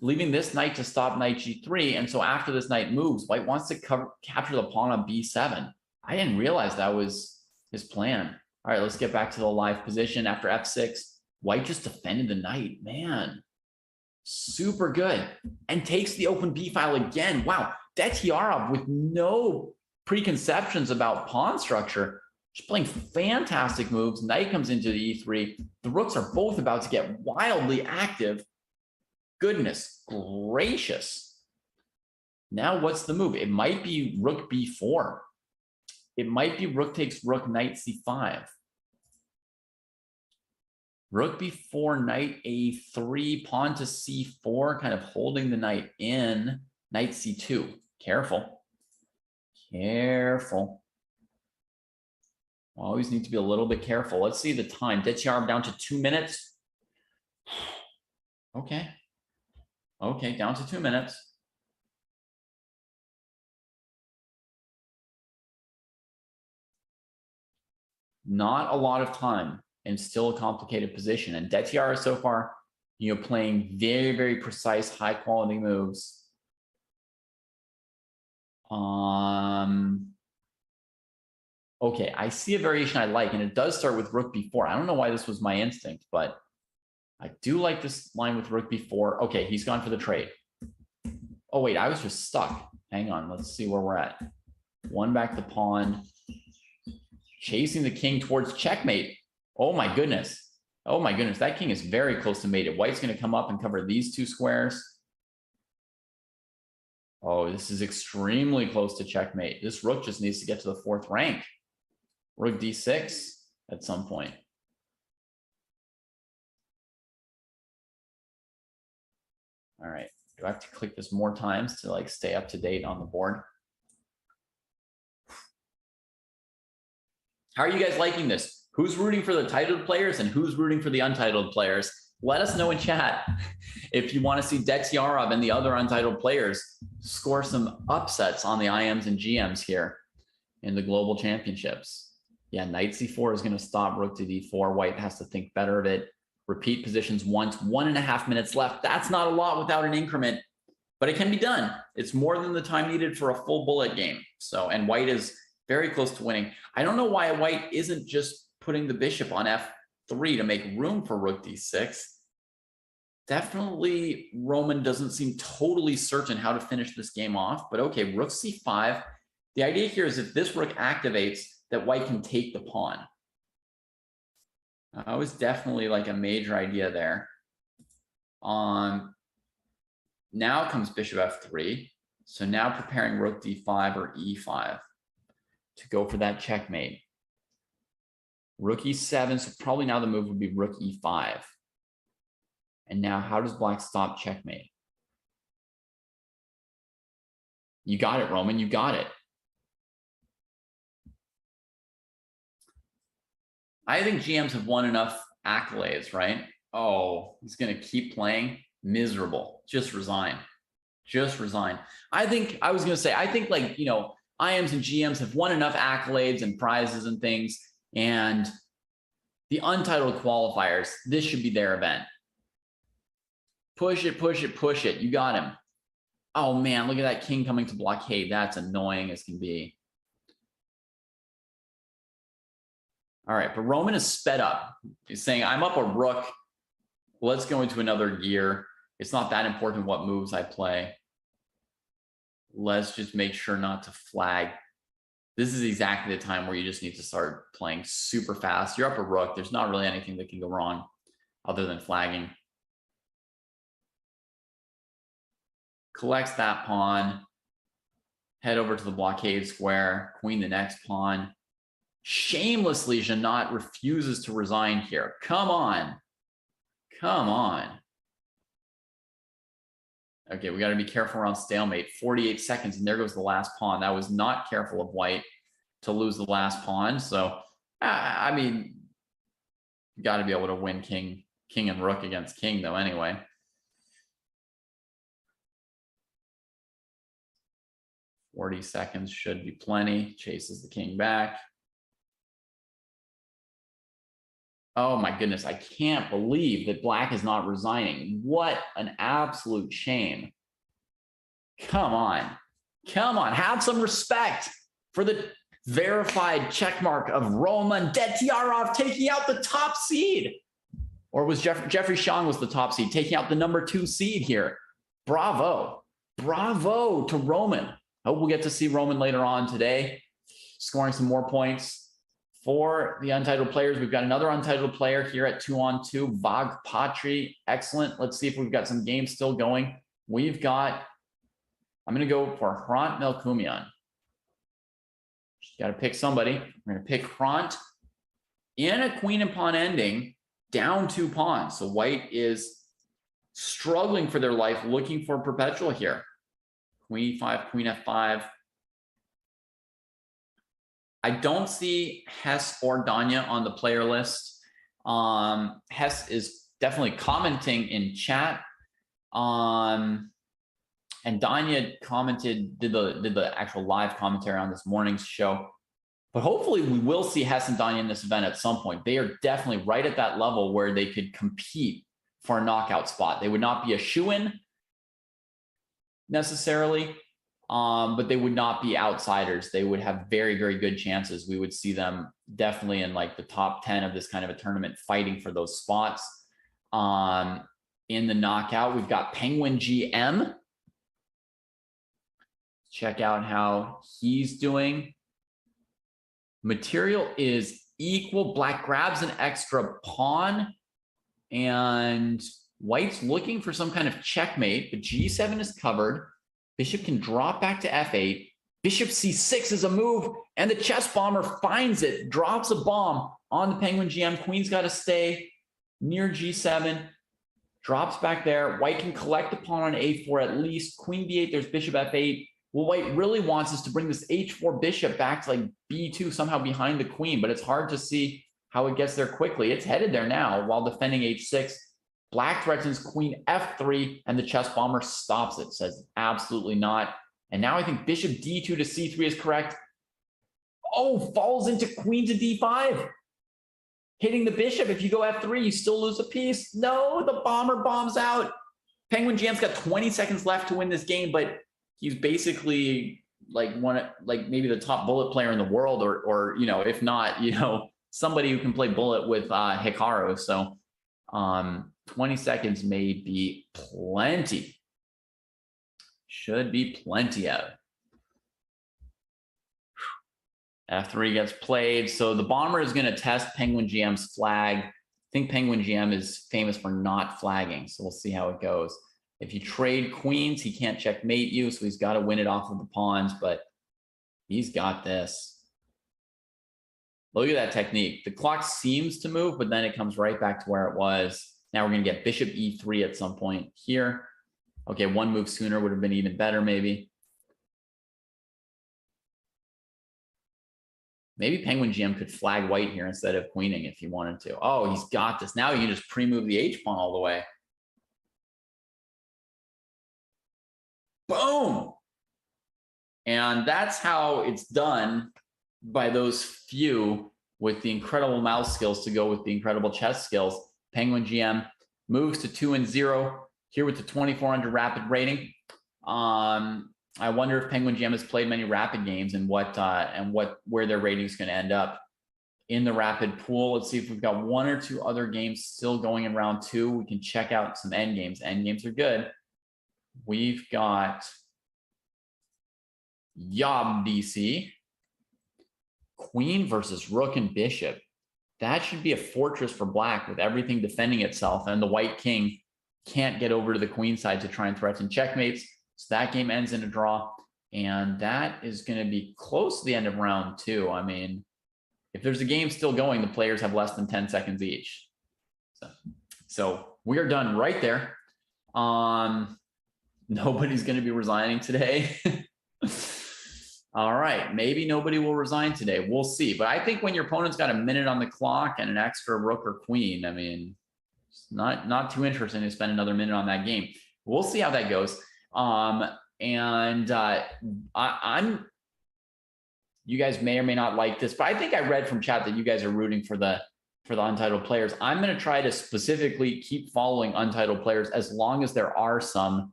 leaving this knight to stop knight g3. And so after this knight moves, white wants to capture the pawn on b7. I didn't realize that was his plan. All right, let's get back to the live position. After f6, white just defended the knight. Man, super good. And takes the open b file again. Wow, Detiarov with no preconceptions about pawn structure, just playing fantastic moves. Knight comes into the e3. The rooks are both about to get wildly active. Goodness gracious. Now what's the move? It might be rook b4. It might be rook takes rook, knight c5. Rook b4, knight a3, pawn to c4, kind of holding the knight in. Knight c2. Careful. Careful. Always need to be a little bit careful. Let's see the time. Detiarov down to 2 minutes. Okay. Okay, down to 2 minutes. Not a lot of time and still a complicated position. And Detiarov so far, you know, playing very, very precise, high quality moves. Okay, I see a variation I like, and it does start with rook b4. I don't know why this was my instinct, but I do like this line with rook b4. Okay, he's gone for the trade. Oh, wait, I was just stuck. Hang on, let's see where we're at. One back the pawn. Chasing the king towards checkmate. Oh, my goodness. Oh, my goodness. That king is very close to mated. White's going to come up and cover these two squares. Oh, this is extremely close to checkmate. This rook just needs to get to the 4th rank. Rook d6 at some point. All right. Do I have to click this more times to like stay up to date on the board? How are you guys liking this? Who's rooting for the titled players and who's rooting for the untitled players? Let us know in chat if you want to see Detiarov and the other untitled players score some upsets on the IMs and GMs here in the global championships. Yeah, knight c4 is going to stop rook to d4. White has to think better of it. Repeat positions once, 1.5 minutes left. That's not a lot without an increment, but it can be done. It's more than the time needed for a full bullet game. So, and white is very close to winning. I don't know why white isn't just putting the bishop on f3 to make room for rook d6. Definitely Roman doesn't seem totally certain how to finish this game off, but okay, rook c5. The idea here is if this rook activates, that white can take the pawn. That was definitely like a major idea there. Now comes bishop f3. So now preparing rook d5 or e5 to go for that checkmate. Rook e7, so probably now the move would be rook e5. And now how does black stop checkmate? You got it, Roman, you got it. I think GMs have won enough accolades, right? Oh, he's going to keep playing. Miserable. Just resign. Just resign. I think I was going to say, I think like, you know, IMs and GMs have won enough accolades and prizes and things. And the untitled qualifiers, this should be their event. Push it, push it, push it. You got him. Oh man, look at that king coming to blockade. That's annoying as can be. All right, but Roman is sped up. He's saying, I'm up a rook. Let's go into another gear. It's not that important what moves I play. Let's just make sure not to flag. This is exactly the time where you just need to start playing super fast. You're up a rook. There's not really anything that can go wrong other than flagging. Collects that pawn. Head over to the blockade square. Queen the next pawn. Shamelessly, Janot refuses to resign here. Come on. Come on. Okay, we got to be careful around stalemate. 48 seconds, and there goes the last pawn. That was not careful of white to lose the last pawn. So, I mean, you got to be able to win king and rook against king, though, anyway. $40 seconds should be plenty. Chases the king back. Oh my goodness, I can't believe that black is not resigning. What an absolute shame. Come on. Come on, have some respect for the verified checkmark of Roman Detiarov taking out the top seed. Or was Jeffrey Shang was the top seed, taking out the #2 seed here. Bravo. Bravo to Roman. Hope we'll get to see Roman later on today, scoring some more points. For the untitled players, we've got another untitled player here at 2-on-2, Vag Patri. Excellent. Let's see if we've got some games still going. We've got, I'm going to go for Hrant Melkumian. Just got to pick somebody. We're going to pick Hrant in a queen and pawn ending, down 2 pawns. So white is struggling for their life, looking for perpetual here. Queen e5, queen f5. I don't see Hess or Danya on the player list. Hess is definitely commenting in chat. And Danya commented, did the actual live commentary on this morning's show. But hopefully we will see Hess and Danya in this event at some point. They are definitely right at that level where they could compete for a knockout spot. They would not be a shoo-in necessarily. But they would not be outsiders. They would have very, very good chances. We would see them definitely in like the top 10 of this kind of a tournament fighting for those spots. In the knockout, we've got Penguin GM. Check out how he's doing. Material is equal. Black grabs an extra pawn. And white's looking for some kind of checkmate. But G7 is covered. Bishop can drop back to f8. Bishop c6 is a move, and the chess bomber finds it, drops a bomb on the Penguin GM. Queen's got to stay near g7, drops back there. White can collect the pawn on a4 at least. Queen b8, there's bishop f8. What white really wants is to bring this h4 bishop back to like b2, somehow behind the queen, but it's hard to see how it gets there quickly. It's headed there now while defending h6. Black threatens queen f3, and the chess bomber stops it, says absolutely not. And now I think bishop d2 to c3 is correct. Oh, falls into queen to d5. Hitting the bishop. If you go f3, you still lose a piece. No, the bomber bombs out. Penguin GM's got 20 seconds left to win this game, but he's basically like maybe the top bullet player in the world, or you know, if not, you know, somebody who can play bullet with Hikaru. So 20 seconds may be plenty. Should be plenty of. F3 gets played. So the bomber is going to test Penguin GM's flag. I think Penguin GM is famous for not flagging. So we'll see how it goes. If you trade queens, he can't checkmate you. So he's got to win it off of the pawns, but he's got this. Look at that technique. The clock seems to move, but then it comes right back to where it was. Now we're going to get bishop e3 at some point here. Okay, one move sooner would have been even better, maybe. Maybe Penguin GM could flag white here instead of queening if he wanted to. Oh, he's got this. Now you can just pre-move the h-pawn all the way. Boom. And that's how it's done by those few with the incredible mouse skills to go with the incredible chess skills. Penguin GM moves to 2-0 here with the 2400 rapid rating. I wonder if Penguin GM has played many rapid games and where their rating is going to end up in the rapid pool. Let's see if we've got one or two other games still going in round 2. We can check out some end games. End games are good. We've got Yob DC, Queen versus Rook and Bishop. That should be a fortress for Black with everything defending itself, and the White King can't get over to the Queen side to try and threaten checkmates. So that game ends in a draw, and that is going to be close to the end of round 2. I mean, if there's a game still going, the players have less than 10 seconds each. So we are done right there. Nobody's going to be resigning today. All right, maybe nobody will resign today. We'll see. But I think when your opponent's got a minute on the clock and an extra rook or queen, I mean, it's not too interesting to spend another minute on that game. We'll see how that goes. You guys may or may not like this, but I think I read from chat that you guys are rooting for the untitled players. I'm going to try to specifically keep following untitled players as long as there are some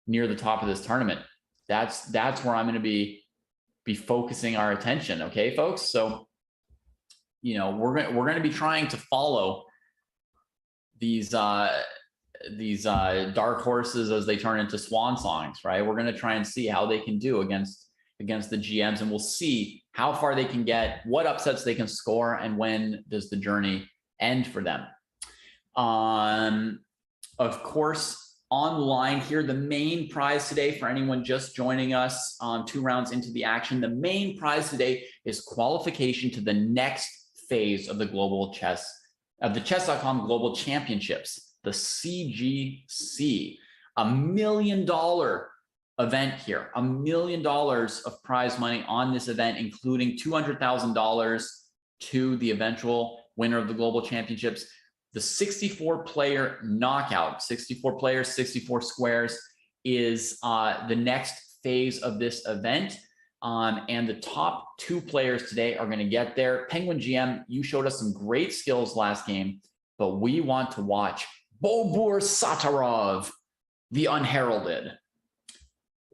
near the top of this tournament. That's where I'm going to be focusing our attention. Okay, folks. So, you know, we're going to be trying to follow these dark horses as they turn into swan songs, right? We're going to try and see how they can do against the GMs, and we'll see how far they can get, what upsets they can score, and when does the journey end for them. Of course, on the line here, the main prize today for anyone just joining us 2 rounds into the action, the main prize today is qualification to the next phase of the Chess.com Global Championships, the CGC, $1 million event here, $1 million of prize money on this event, including $200,000 to the eventual winner of the Global Championships. The 64-player knockout, 64 players, 64 squares, is the next phase of this event. And the top 2 players today are going to get there. Penguin GM, you showed us some great skills last game, but we want to watch Bobur Satarov, the unheralded.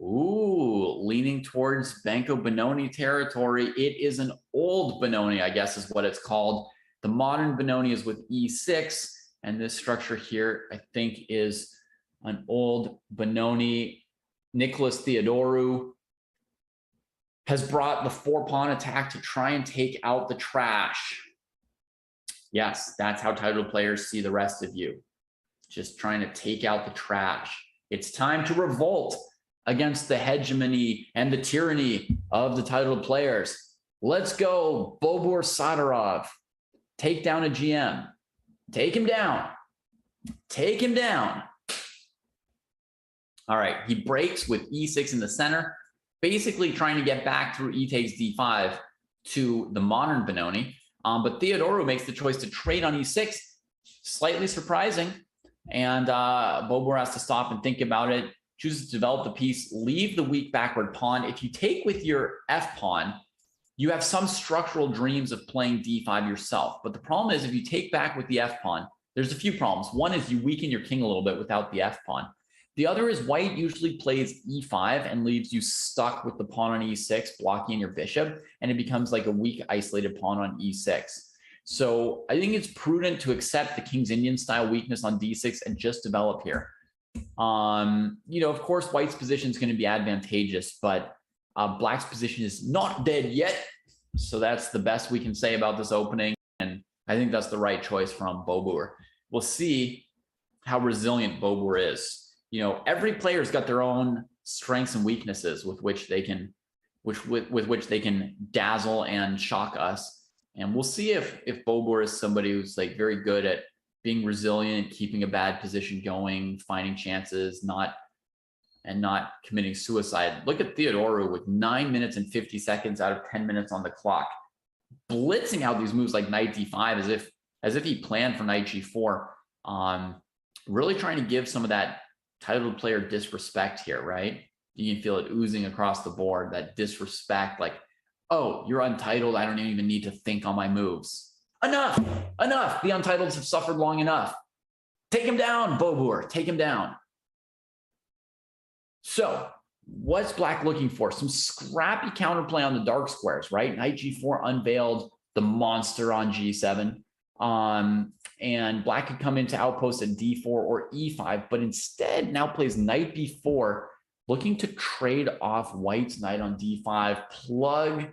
Ooh, leaning towards Banco Benoni territory. It is an old Benoni, I guess is what it's called. The modern Benoni is with E6, and this structure here, I think, is an old Benoni. Nicholas Theodorou has brought the 4-pawn attack to try and take out the trash. Yes, that's how titled players see the rest of you. Just trying to take out the trash. It's time to revolt against the hegemony and the tyranny of the titled players. Let's go, Bobur Satarov. Take down a GM. Take him down. Take him down. All right, he breaks with E6 in the center, basically trying to get back through E takes D5 to the modern Benoni. But Theodorou makes the choice to trade on E6. Slightly surprising. And Bobur has to stop and think about it, chooses to develop the piece, leave the weak backward pawn. If you take with your F pawn, you have some structural dreams of playing D5 yourself. But the problem is if you take back with the F pawn, there's a few problems. One is you weaken your king a little bit without the F pawn. The other is white usually plays E5 and leaves you stuck with the pawn on E6, blocking your bishop, and it becomes like a weak isolated pawn on E6. So I think it's prudent to accept the King's Indian style weakness on D6 and just develop here. You know, of course, white's position is going to be advantageous, but Black's position is not dead yet. So that's the best we can say about this opening. And I think that's the right choice from Bobur. We'll see how resilient Bobur is. You know, every player's got their own strengths and weaknesses with which they can, with which they can dazzle and shock us. And we'll see if Bobur is somebody who's like very good at being resilient, keeping a bad position going, finding chances, not committing suicide. Look at Theodorou with 9 minutes and 50 seconds out of 10 minutes on the clock, blitzing out these moves like knight d5 as if he planned for knight g4. Really trying to give some of that titled player disrespect here, right? You can feel it oozing across the board, that disrespect, like, oh, you're untitled. I don't even need to think on my moves. Enough, enough. The untitles have suffered long enough. Take him down, Bobur, take him down. So what's black looking for? Some scrappy counterplay on the dark squares, right? Knight G4 unveiled the monster on G7. And black could come into outpost at D4 or E5, but instead now plays Knight B4, looking to trade off white's knight on D5, plug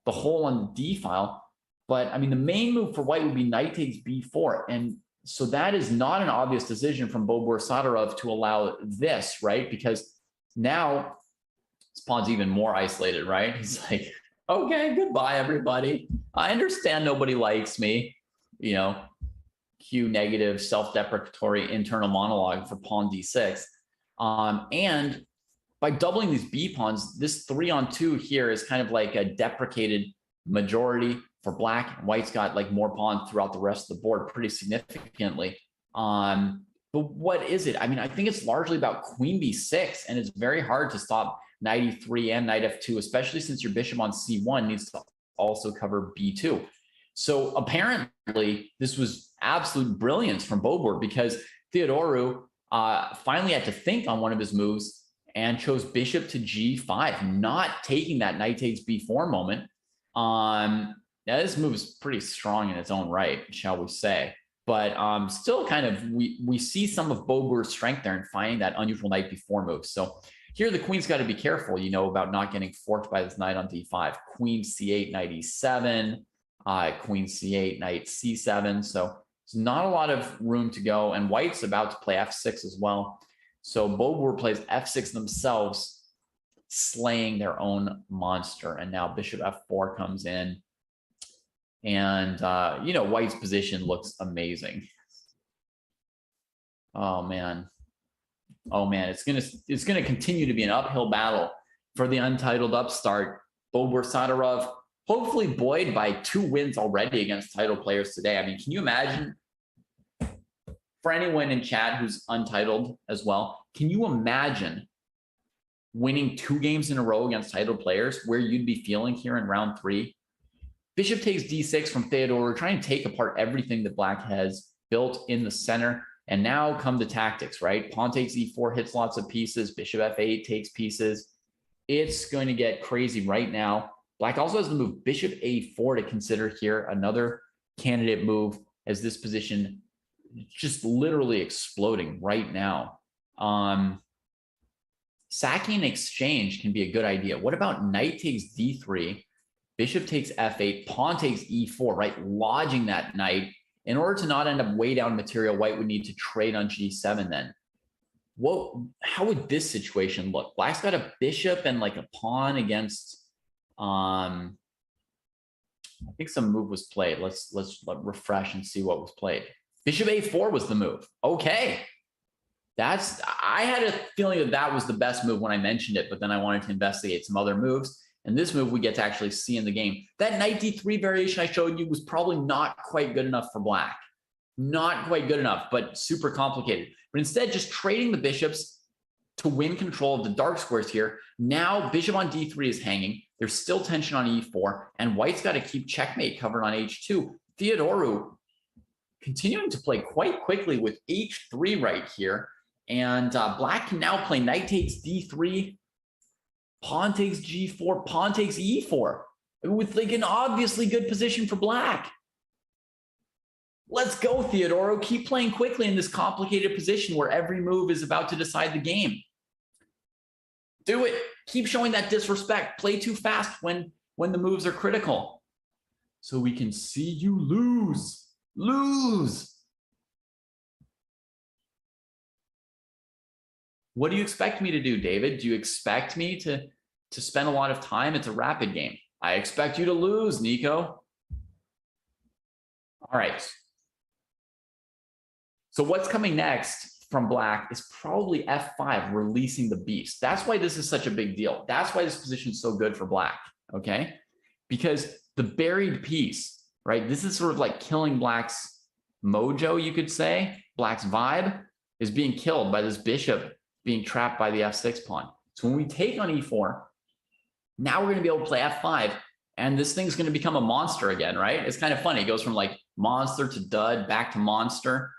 the hole on the D file. But I mean, the main move for white would be knight takes B4. And so that is not an obvious decision from Bobur Sadarov to allow this, right? Because now this pawn's even more isolated, right? He's like, okay, goodbye, everybody. I understand nobody likes me. You know, cue negative self-deprecatory internal monologue for pawn D6. And by doubling these B pawns, this 3-on-2 here is kind of like a deprecated majority for black. White's got like more pawns throughout the rest of the board pretty significantly. But what is it? I mean, I think it's largely about queen B6, and it's very hard to stop knight E3 and knight F2, especially since your bishop on C1 needs to also cover B2. So apparently this was absolute brilliance from Bobur, because Theodoru finally had to think on one of his moves and chose bishop to G5, not taking that knight takes B4 moment. Now this move is pretty strong in its own right, shall we say. But still kind of, we see some of Bobur's strength there in finding that unusual knight B4 move. So here the queen's got to be careful, you know, about not getting forked by this knight on D5. Queen C8, knight E7, queen C8, knight C7. So there's not a lot of room to go. And white's about to play F6 as well. So Bobur plays F6 themselves, slaying their own monster. And now bishop F4 comes in. And, you know, white's position looks amazing. Oh, man. Oh, man. It's gonna continue to be an uphill battle for the untitled upstart. Bobur Sadarov, hopefully buoyed by 2 wins already against title players today. I mean, can you imagine, for anyone in chat who's untitled as well, can you imagine winning 2 games in a row against title players, where you'd be feeling here in round 3? Bishop takes D6 from Theodore, trying to take apart everything that black has built in the center. And now come the tactics, right? Pawn takes E4, hits lots of pieces. Bishop F8 takes pieces. It's going to get crazy right now. Black also has the move bishop A4 to consider here. Another candidate move, as this position just literally exploding right now. Sacking exchange can be a good idea. What about knight takes D3, bishop takes F8, pawn takes E4, right? Lodging that knight. In order to not end up way down material, white would need to trade on G7 then. How would this situation look? Black's got a bishop and like a pawn against, I think some move was played. Let's refresh and see what was played. Bishop A4 was the move. Okay. I had a feeling that was the best move when I mentioned it, but then I wanted to investigate some other moves. And this move we get to actually see in the game. That knight D3 variation I showed you was probably not quite good enough for black. Not quite good enough, but super complicated. But instead, just trading the bishops to win control of the dark squares here. Now bishop on D3 is hanging. There's still tension on E4, and white's got to keep checkmate covered on H2. Theodoru continuing to play quite quickly with H3 right here. And black can now play knight takes D3, pawn takes G4, pawn takes E4, with like an obviously good position for black. Let's go, Theodoro. Keep playing quickly in this complicated position where every move is about to decide the game. Do it. Keep showing that disrespect. Play too fast when the moves are critical. So we can see you lose. Lose. What do you expect me to do, David? Do you expect me to spend a lot of time? It's a rapid game. I expect you to lose, Nico. All right. So what's coming next from black is probably F5, releasing the beast. That's why this is such a big deal. That's why this position is so good for black, okay? Because the buried piece, right? This is sort of like killing black's mojo, you could say. Black's vibe is being killed by this bishop being trapped by the F6 pawn. So when we take on e4, now we're going to be able to play f5. And this thing's going to become a monster again, right? It's kind of funny. It goes from like monster to dud, back to monster.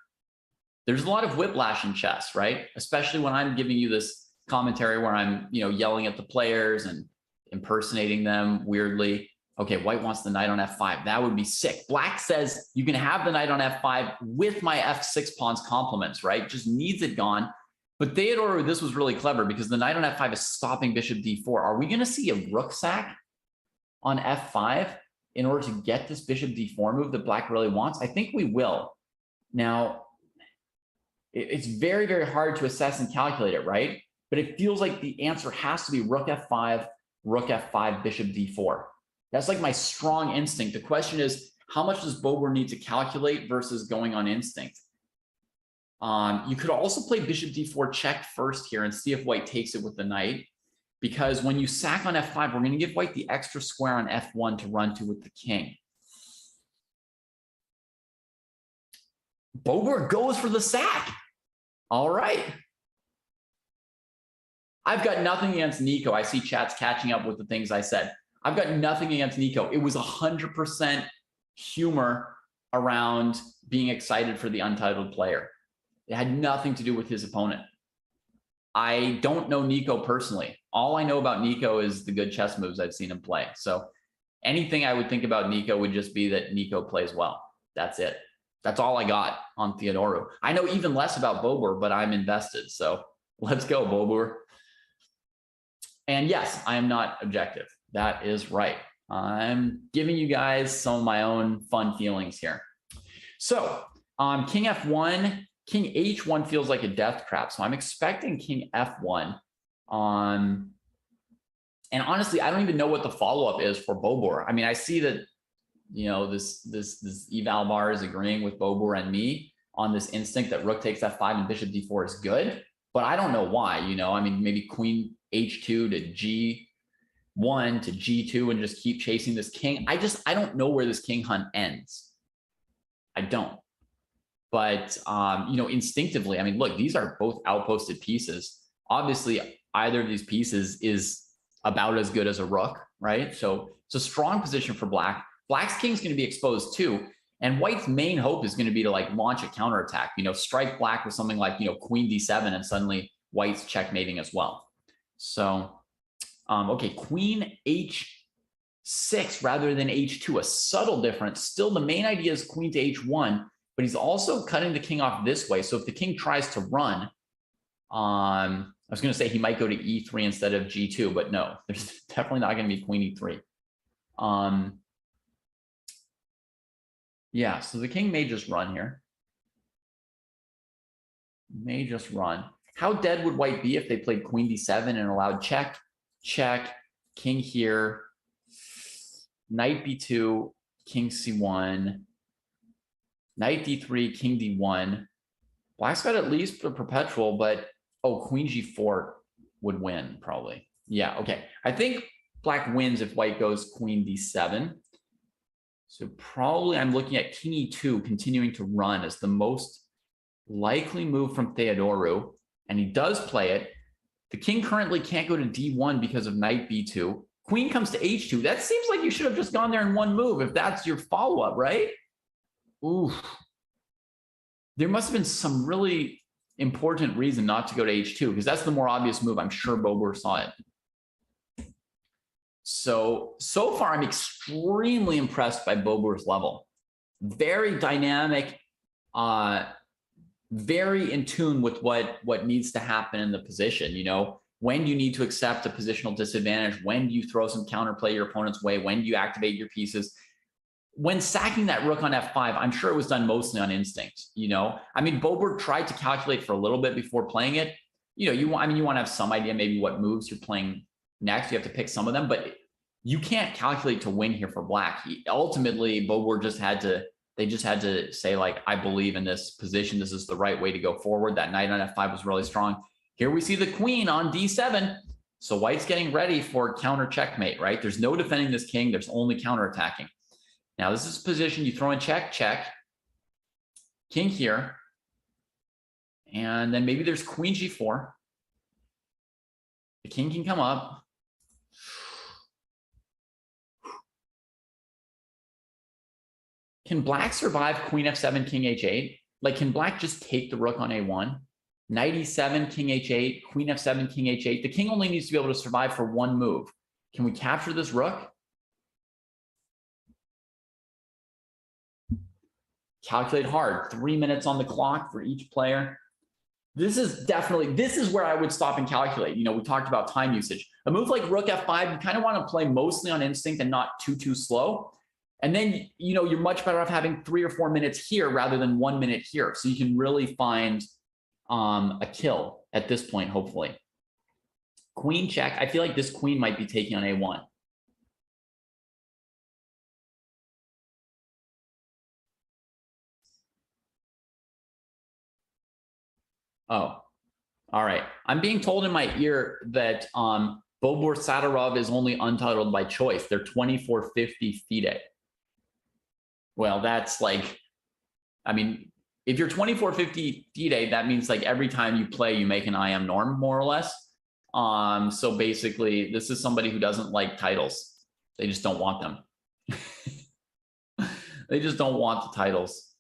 There's a lot of whiplash in chess, right? Especially when I'm giving you this commentary where I'm, yelling at the players and impersonating them weirdly. Okay, white wants the knight on f5. That would be sick. Black says you can have the knight on f5 with my f6 pawn's complements, right? Just needs it gone. But Theodore, this was really clever because the knight on f5 is stopping bishop d4. Are we going to see a rook sack on f5 in order to get this bishop d4 move that black really wants? I think we will. Now, it's very, very hard to assess and calculate it, right? But it feels like the answer has to be rook f5, bishop d4. That's like my strong instinct. The question is, how much does Bober need to calculate versus going on instinct? You could also play bishop d4 check first here and see if white takes it with the knight. Because when you sack on f5, we're going to give white the extra square on f1 to run to with the king. Bober goes for the sack. All right. I've got nothing against Nico. I see chat's catching up with the things I said. I've got nothing against Nico. It was 100% humor around being excited for the untitled player. It had nothing to do with his opponent. I don't know Nico personally. All I know about Nico is the good chess moves I've seen him play. So anything I would think about Nico would just be that Nico plays well. That's it. That's all I got on Theodoro. I know even less about Bober, but I'm invested. So let's go, Bober. And yes, I am not objective. That is right. I'm giving you guys some of my own fun feelings here. So king f1, king h1 feels like a death trap. So I'm expecting king f1. And honestly, I don't even know what the follow-up is for Bober. I mean, I see that, this eval bar is agreeing with Bober and me on this instinct that rook takes f5 and bishop d4 is good, but I don't know why, I mean, maybe queen h2 to g1 to g2 and just keep chasing this king. I don't know where this king hunt ends. I don't. But, instinctively, I mean, look, these are both outposted pieces. Obviously, either of these pieces is about as good as a rook, right? So it's a strong position for black. Black's king is going to be exposed too. And white's main hope is going to be to like launch a counterattack, strike black with something like, queen d7 and suddenly white's checkmating as well. So, okay, queen h6 rather than h2, a subtle difference. Still, the main idea is queen to h1, but he's also cutting the king off this way. So if the king tries to run, I was going to say he might go to e3 instead of g2, but no, there's definitely not going to be queen e3. Yeah, so the king may just run here. May just run. How dead would white be if they played queen d7 and allowed check, check, king here, knight b2, king c1, knight d3, king d1. Black's got at least a perpetual, but queen g4 would win probably. Yeah, okay. I think black wins if white goes queen d7. So probably I'm looking at king e2 continuing to run as the most likely move from Theodoro, and he does play it. The king currently can't go to d1 because of knight b2. Queen comes to h2. That seems like you should have just gone there in one move if that's your follow-up, right? Ooh. There must have been some really important reason not to go to h2 because that's the more obvious move. I'm sure Bober saw it. So far, I'm extremely impressed by Bober's level. Very dynamic, very in tune with what needs to happen in the position. When you need to accept a positional disadvantage, when do you throw some counterplay your opponent's way, when do you activate your pieces. When sacking that rook on f5, I'm sure it was done mostly on instinct. I mean, Bober tried to calculate for a little bit before playing it. You want to have some idea maybe what moves you're playing next. You have to pick some of them, but you can't calculate to win here for black. Ultimately, Bober they just had to say, like, I believe in this position. This is the right way to go forward. That knight on f5 was really strong. Here we see the queen on d7. So white's getting ready for counter checkmate, right? There's no defending this king. There's only counterattacking. Now, this is a position you throw in check, check, king here. And then maybe there's queen g4. The king can come up. Can black survive queen f7, king h8? Like, can black just take the rook on a1? Knight e7, king h8, queen f7, king h8. The king only needs to be able to survive for one move. Can we capture this rook? Calculate hard. 3 minutes on the clock for each player. This is where I would stop and calculate. You know, we talked about time usage. A move like rook f5, you kind of want to play mostly on instinct and not too slow. And then, you know, you're much better off having 3 or 4 minutes here rather than 1 minute here. So you can really find a kill at this point, hopefully. Queen check. I feel like this queen might be taking on a1. Oh, all right. I'm being told in my ear that Bobur Satarov is only untitled by choice. They're 2450 FIDE. Well, that's like, I mean, if you're 2450 FIDE, that means like every time you play, you make an IM norm, more or less. So basically, this is somebody who doesn't like titles. They just don't want them. They just don't want the titles.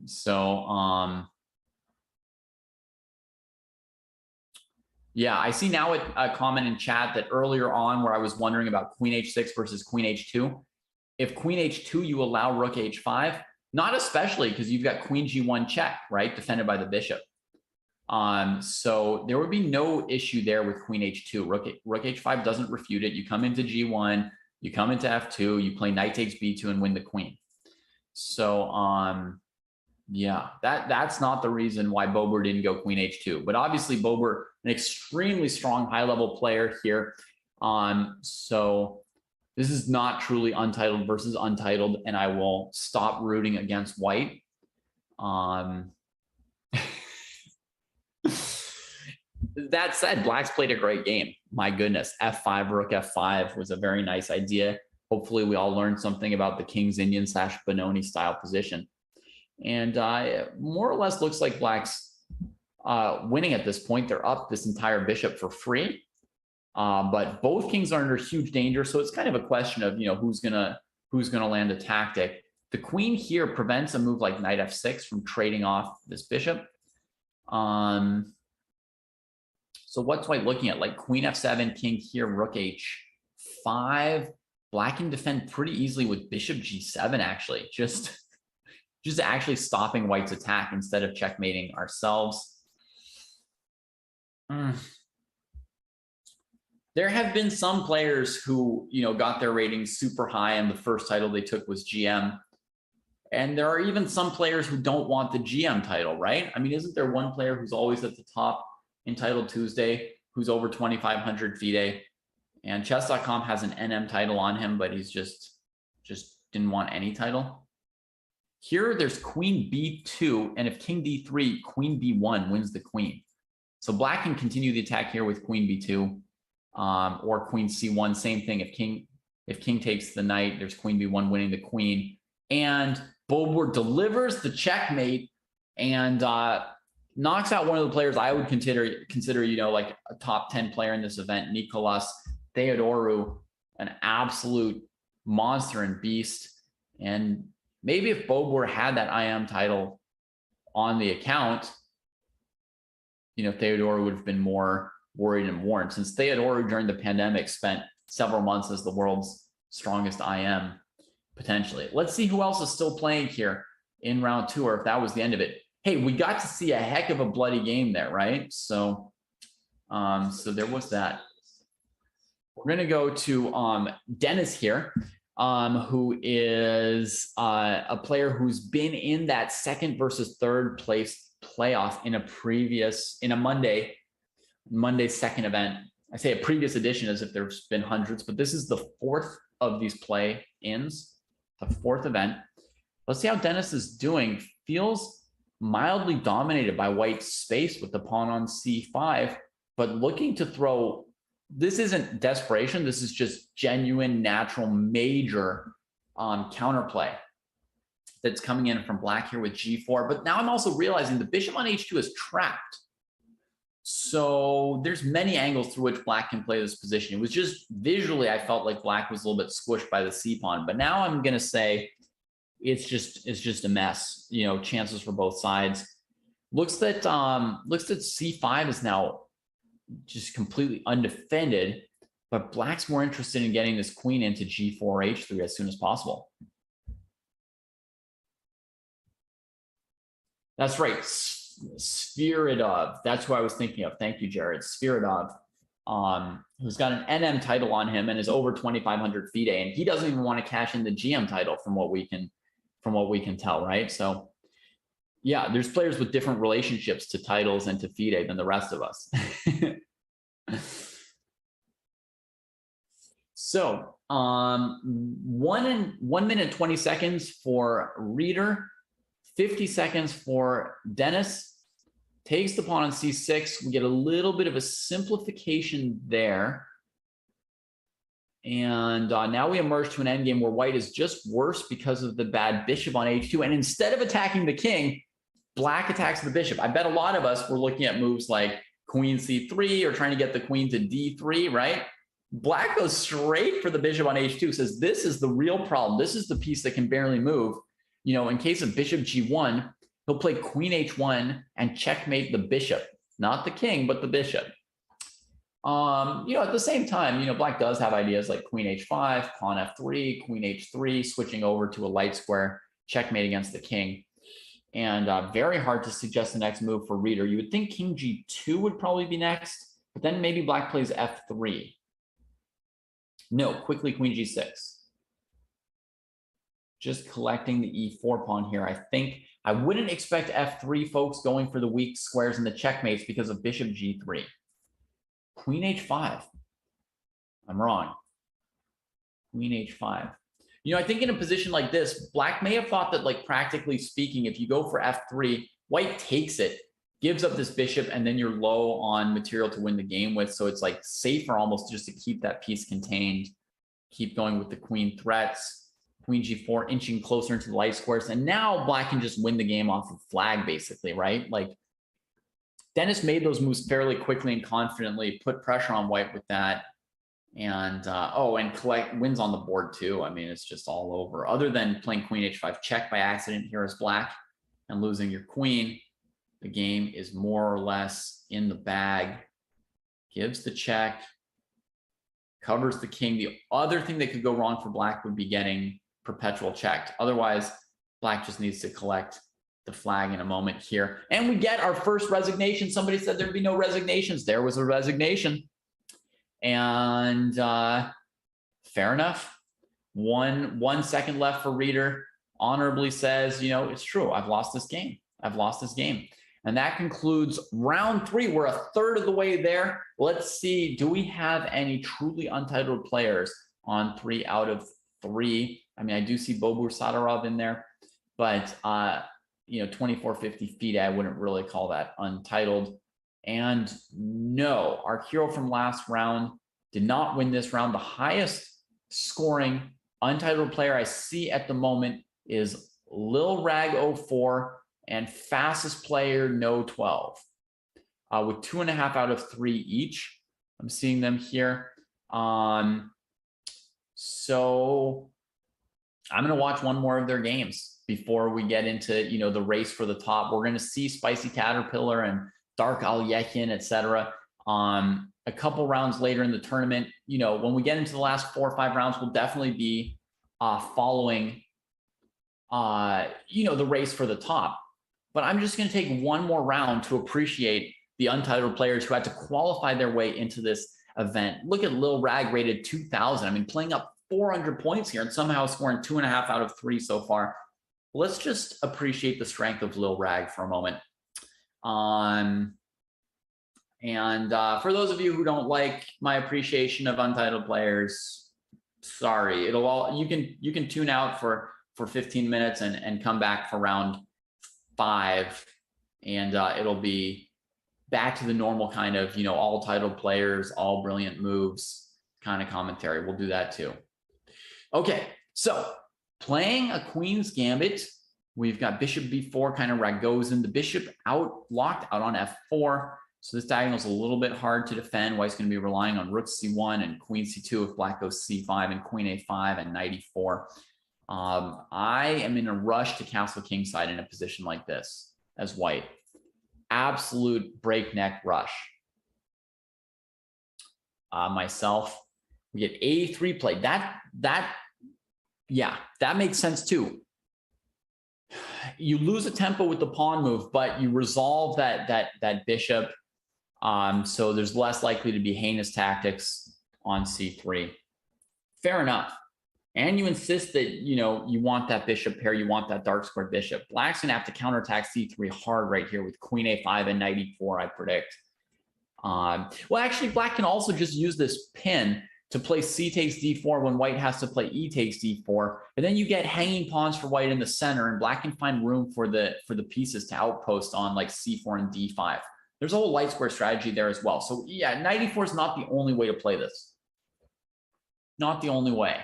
So, yeah, I see now a comment in chat that earlier on where I was wondering about queen h6 versus queen h2. If queen h2, you allow rook h5, not especially because you've got queen g1 check, right? Defended by the bishop. So there would be no issue there with queen h2. Rook h5 doesn't refute it. You come into g1, you come into f2, you play knight takes b2 and win the queen. So, yeah, that's not the reason why Bobur didn't go queen h2. But obviously Bobur, an extremely strong high-level player here. So this is not truly untitled versus untitled, and I will stop rooting against white. That said, black's played a great game. My goodness, f5, rook f5 was a very nice idea. Hopefully we all learned something about the King's Indian / Benoni style position. And it more or less looks like black's winning at this point. They're up this entire bishop for free. But both kings are under huge danger. So it's kind of a question of, you know, who's gonna land a tactic. The queen here prevents a move like knight f6 from trading off this bishop. So what's white looking at? Like queen f7, king here, rook h5. Black can defend pretty easily with bishop g7, actually. Just actually stopping white's attack instead of checkmating ourselves. There have been some players who, you know, got their ratings super high and the first title they took was GM. And there are even some players who don't want the GM title, right? I mean, isn't there one player who's always at the top in Title Tuesday who's over 2,500 FIDE? And Chess.com has an NM title on him, but he's just didn't want any title. Here, there's queen b2, and if king d3, queen b1 wins the queen. So black can continue the attack here with queen b2, or queen c1. Same thing. If king takes the knight, there's queen b1 winning the queen. And Bobur delivers the checkmate and knocks out one of the players I would consider, you know, like a top 10 player in this event, Nicolas Theodoru, an absolute monster and beast. And maybe if Bobur had that IM title on the account, you know, Theodoru would have been more worried and warned, since Theodoru during the pandemic spent several months as the world's strongest IM, potentially. Let's see who else is still playing here in round 2, or if that was the end of it. Hey, we got to see a heck of a bloody game there, right? So, so there was that. We're going to go to Dennis here, who is a player who's been in that second versus third place playoff in a Monday second event. I say a previous edition as if there's been hundreds, but this is the 4th of these play-ins, the 4th event. Let's see how Dennis is doing. Feels mildly dominated by white's space with the pawn on c5, but looking to throw. This isn't desperation. This is just genuine, natural, major counterplay that's coming in from black here with g4. But now I'm also realizing the bishop on h2 is trapped. So there's many angles through which black can play this position. It was just visually, I felt like black was a little bit squished by the C pawn, but now I'm going to say it's just a mess, you know, chances for both sides. Looks that C5 is now just completely undefended, but black's more interested in getting this queen into G4 or H3 as soon as possible. That's right. Sviridov. That's who I was thinking of. Thank you, Jared. Sviridov, who's got an NM title on him and is over 2,500 FIDE, and he doesn't even want to cash in the GM title from what we can tell, right? So, yeah, there's players with different relationships to titles and to FIDE than the rest of us. So, 1 minute 20 seconds for Reader. 50 seconds for Dennis. Takes the pawn on C6. We get a little bit of a simplification there. And now we emerge to an endgame where white is just worse because of the bad bishop on H2. And instead of attacking the king, black attacks the bishop. I bet a lot of us were looking at moves like queen C3 or trying to get the queen to D3, right? Black goes straight for the bishop on H2, says this is the real problem. This is the piece that can barely move. You know, in case of bishop G1, he'll play queen H1 and checkmate the bishop, not the king, but the bishop. You know, at the same time, you know, black does have ideas like queen H5, pawn F3, queen H3, switching over to a light square, checkmate against the king. And very hard to suggest the next move for Reader. You would think king G2 would probably be next, but then maybe black plays F3. No, quickly queen G6. Just collecting the E4 pawn here. I think I wouldn't expect F3 folks going for the weak squares and the checkmates because of bishop G3. Queen H5. I'm wrong. Queen H5. You know, I think in a position like this, black may have thought that, like, practically speaking, if you go for F3, white takes it, gives up this bishop, and then you're low on material to win the game with. So it's like safer almost just to keep that piece contained. Keep going with the queen threats. Queen G4 inching closer into the light squares. And now black can just win the game off of flag, basically, right? Like, Dennis made those moves fairly quickly and confidently, put pressure on white with that. And, and collect wins on the board too. I mean, it's just all over. Other than playing queen H5 check by accident here as black and losing your queen, the game is more or less in the bag. Gives the check, covers the king. The other thing that could go wrong for black would be getting perpetual checked. Otherwise, black just needs to collect the flag in a moment here. And we get our first resignation. Somebody said there'd be no resignations. There was a resignation. And fair enough. One second left for Reader. Honorably says, you know, it's true. I've lost this game. I've lost this game. And that concludes round 3. We're a third of the way there. Let's see. Do we have any truly untitled players on 3 out of 3? I mean, I do see Bobur Sadarov in there, but, you know, 2450 FIDE, I wouldn't really call that untitled. And no, our hero from last round did not win this round. The highest scoring untitled player I see at the moment is Lil Rag 04 and fastest player No 12 with 2.5 out of 3 each. I'm seeing them here. So I'm going to watch one more of their games before we get into, you know, the race for the top. We're going to see Spicy Caterpillar and Dark Alyekin, etc. A couple rounds later in the tournament. You know, when we get into the last 4 or 5 rounds, we'll definitely be following, you know, the race for the top. But I'm just going to take one more round to appreciate the untitled players who had to qualify their way into this event. Look at Lil Rag rated 2000. I mean, playing up 400 points here and somehow scoring 2.5 out of 3 so far. Let's just appreciate the strength of Lil Rag for a moment. For those of you who don't like my appreciation of untitled players, sorry. It'll all you can tune out for 15 minutes and come back for round 5, and it'll be back to the normal kind of, you know, all titled players, all brilliant moves kind of commentary. We'll do that too. Okay, so playing a Queen's Gambit, we've got bishop b4, kind of Ragozin, the bishop locked out on f4. So this diagonal is a little bit hard to defend. White's going to be relying on rook c1 and queen c2 if black goes c5 and queen a5 and knight e4. I am in a rush to castle kingside in a position like this as white. Absolute breakneck rush. Myself, we get a3 play. Yeah, that makes sense too. You lose a tempo with the pawn move, but you resolve that bishop. So there's less likely to be heinous tactics on c3. Fair enough. And you insist that, you know, you want that bishop pair, you want that dark squared bishop. Black's gonna have to counterattack c3 hard right here with queen a5 and knight e4, I predict. Well, actually, black can also just use this pin to play c takes d4 when white has to play e takes d4, and then you get hanging pawns for white in the center, and black can find room for the pieces to outpost on like c4 and d5. There's a whole light square strategy there as well. So yeah, knight e4 is not the only way to play this. Not the only way.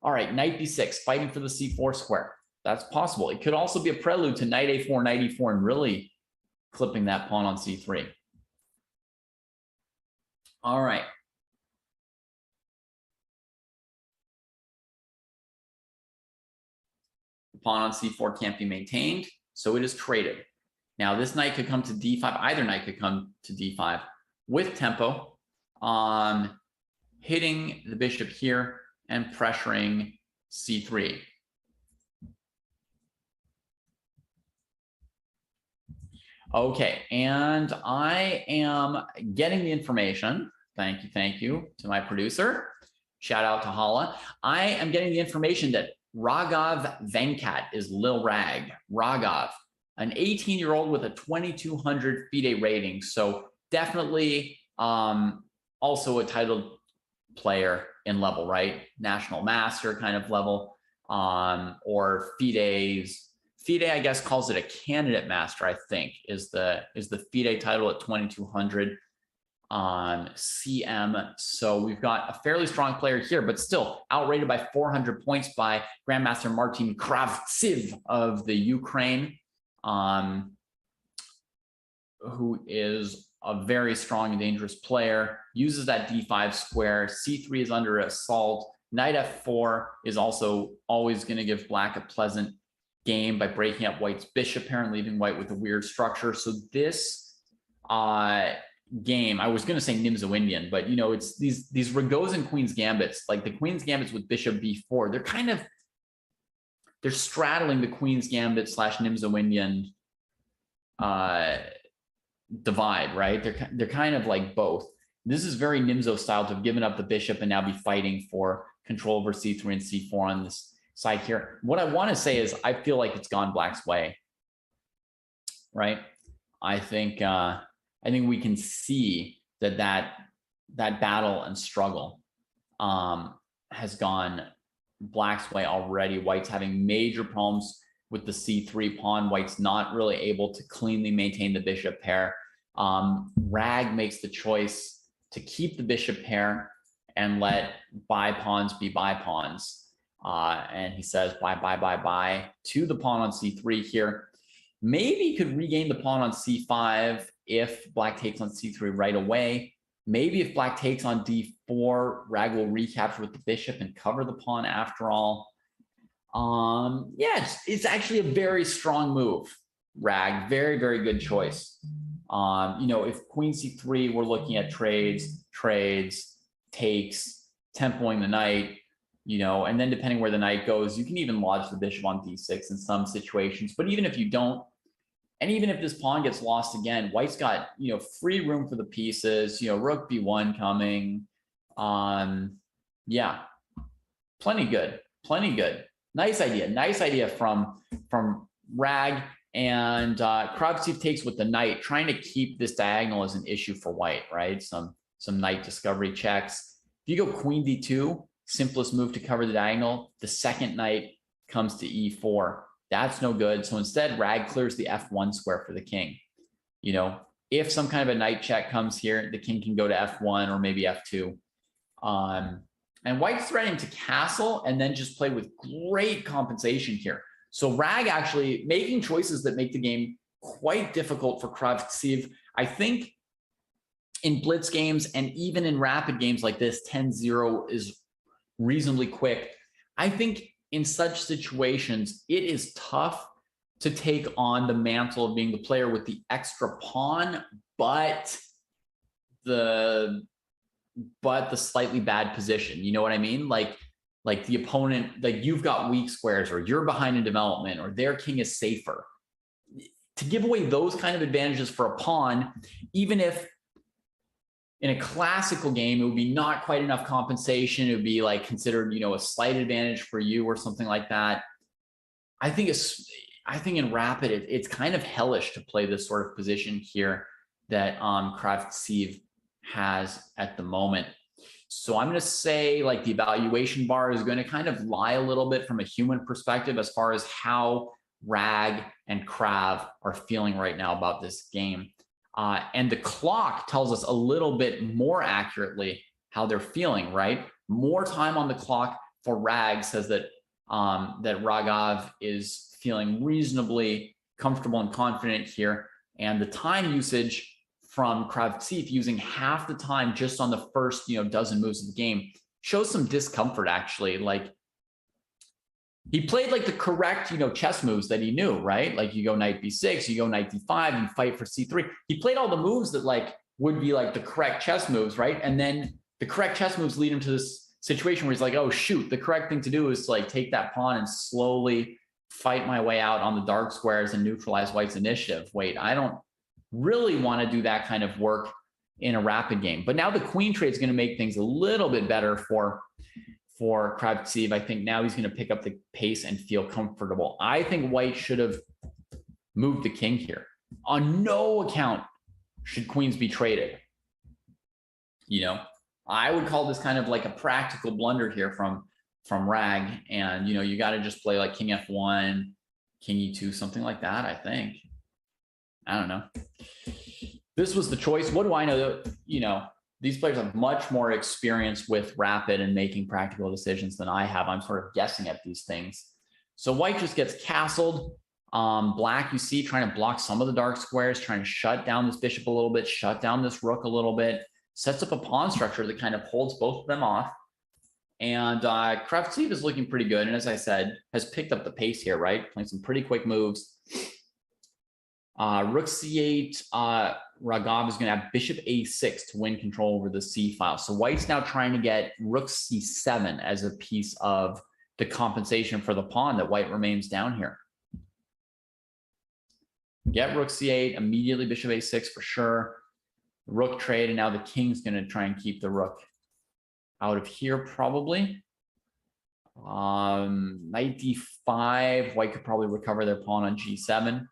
All right, knight b6, fighting for the c4 square. That's possible. It could also be a prelude to knight a4, knight e4, and really clipping that pawn on c3. All right. The pawn on c4 can't be maintained, so it is traded. Now, this knight could come to d5. Either knight could come to d5 with tempo, hitting the bishop here and pressuring c3. Okay, and I am getting the information. Thank you to my producer. Shout out to Hala. I am getting the information that Raghav Venkat is Lil Rag. Raghav, an 18-year-old with a 2200 FIDE rating. So definitely also a titled player in level, right? National master kind of level, or FIDE's. FIDE, I guess, calls it a candidate master, I think, is the FIDE title at 2200 on CM. So we've got a fairly strong player here, but still outrated by 400 points by Grandmaster Martin Kravtsev of the Ukraine, who is a very strong and dangerous player, uses that d5 square. c3 is under assault. Knight f4 is also always going to give black a pleasant game by breaking up white's bishop pair and leaving white with a weird structure. So this game, I was going to say Nimzo-Indian, but you know, it's these Rogozin Queen's Gambits, like the Queen's Gambits with bishop b4. They're straddling the Queen's Gambit / Nimzo-Indian divide, right? They're kind of like both. This is very Nimzo style to have given up the bishop and now be fighting for control over c3 and c4 on this side here. What I want to say is I feel like it's gone black's way, right? I think we can see that battle and struggle has gone black's way already. White's having major problems with the c3 pawn. White's not really able to cleanly maintain the bishop pair. Rag makes the choice to keep the bishop pair and let bye pawns be bye pawns. And he says bye to the pawn on c3 here. Maybe he could regain the pawn on c5 if black takes on c3 right away. Maybe if black takes on d4, Rag will recapture with the bishop and cover the pawn after all. Yeah, it's actually a very strong move, Rag. Very, very good choice. You know, if queen c3, we're looking at trades, takes, tempoing the knight, you know, and then depending where the knight goes, you can even lodge the bishop on d6 in some situations. But even if you don't, and even if this pawn gets lost again, white's got, you know, free room for the pieces, you know, rook b1 coming. Yeah, plenty good. Nice idea from Rag. And Kravtsev takes with the knight, trying to keep this diagonal as an issue for white, right? Some knight discovery checks. If you go queen d2, simplest move to cover the diagonal, the second knight comes to e4. That's no good. So instead, Rag clears the f1 square for the king. You know, if some kind of a knight check comes here, the king can go to f1 or maybe f2. And white's threatening to castle and then just play with great compensation here. So Rag actually making choices that make the game quite difficult for Kravtsev. I think in blitz games and even in rapid games like this, 10-0 is reasonably quick. I think in such situations, it is tough to take on the mantle of being the player with the extra pawn, but the slightly bad position. You know what I mean? Like the opponent, like you've got weak squares, or you're behind in development, or their king is safer. To give away those kind of advantages for a pawn, even if in a classical game, it would be not quite enough compensation. It would be like considered, a slight advantage for you or something like that. I think in rapid, it's kind of hellish to play this sort of position here that Kravtsev has at the moment. So I'm going to say like the evaluation bar is going to kind of lie a little bit from a human perspective as far as how Rag and Krav are feeling right now about this game. And the clock tells us a little bit more accurately how they're feeling, right? More time on the clock for Rag says that Raghav is feeling reasonably comfortable and confident here. And the time usage from Kravtsev using half the time just on the first, dozen moves of the game shows some discomfort, actually. Like he played like the correct, chess moves that he knew, right? Like you go knight b6, you go knight d5, you fight for c3. He played all the moves that like would be like the correct chess moves, right? And then the correct chess moves lead him to this situation where he's like, oh shoot, the correct thing to do is to like take that pawn and slowly fight my way out on the dark squares and neutralize white's initiative. Wait, I don't really want to do that kind of work in a rapid game. But now the queen trade is going to make things a little bit better for Kravtsev. I think now he's going to pick up the pace and feel comfortable. I think white should have moved the king here. On no account should queens be traded. I would call this kind of like a practical blunder here from Rag. And, you got to just play like king f1, king e2, something like that, I think. I don't know. This was the choice. What do I know? These players have much more experience with rapid and making practical decisions than I have. I'm sort of guessing at these things. So white just gets castled. Black, you see, trying to block some of the dark squares, trying to shut down this bishop a little bit, shut down this rook a little bit, sets up a pawn structure that kind of holds both of them off. And Kravtsev is looking pretty good. And as I said, has picked up the pace here, right? Playing some pretty quick moves. Rook c8, Raghav is going to have bishop a6 to win control over the c file. So white's now trying to get rook c7 as a piece of the compensation for the pawn that white remains down here. Get rook c8, immediately bishop a6 for sure. Rook trade, and now the king's going to try and keep the rook out of here probably. Knight d5, white could probably recover their pawn on g7.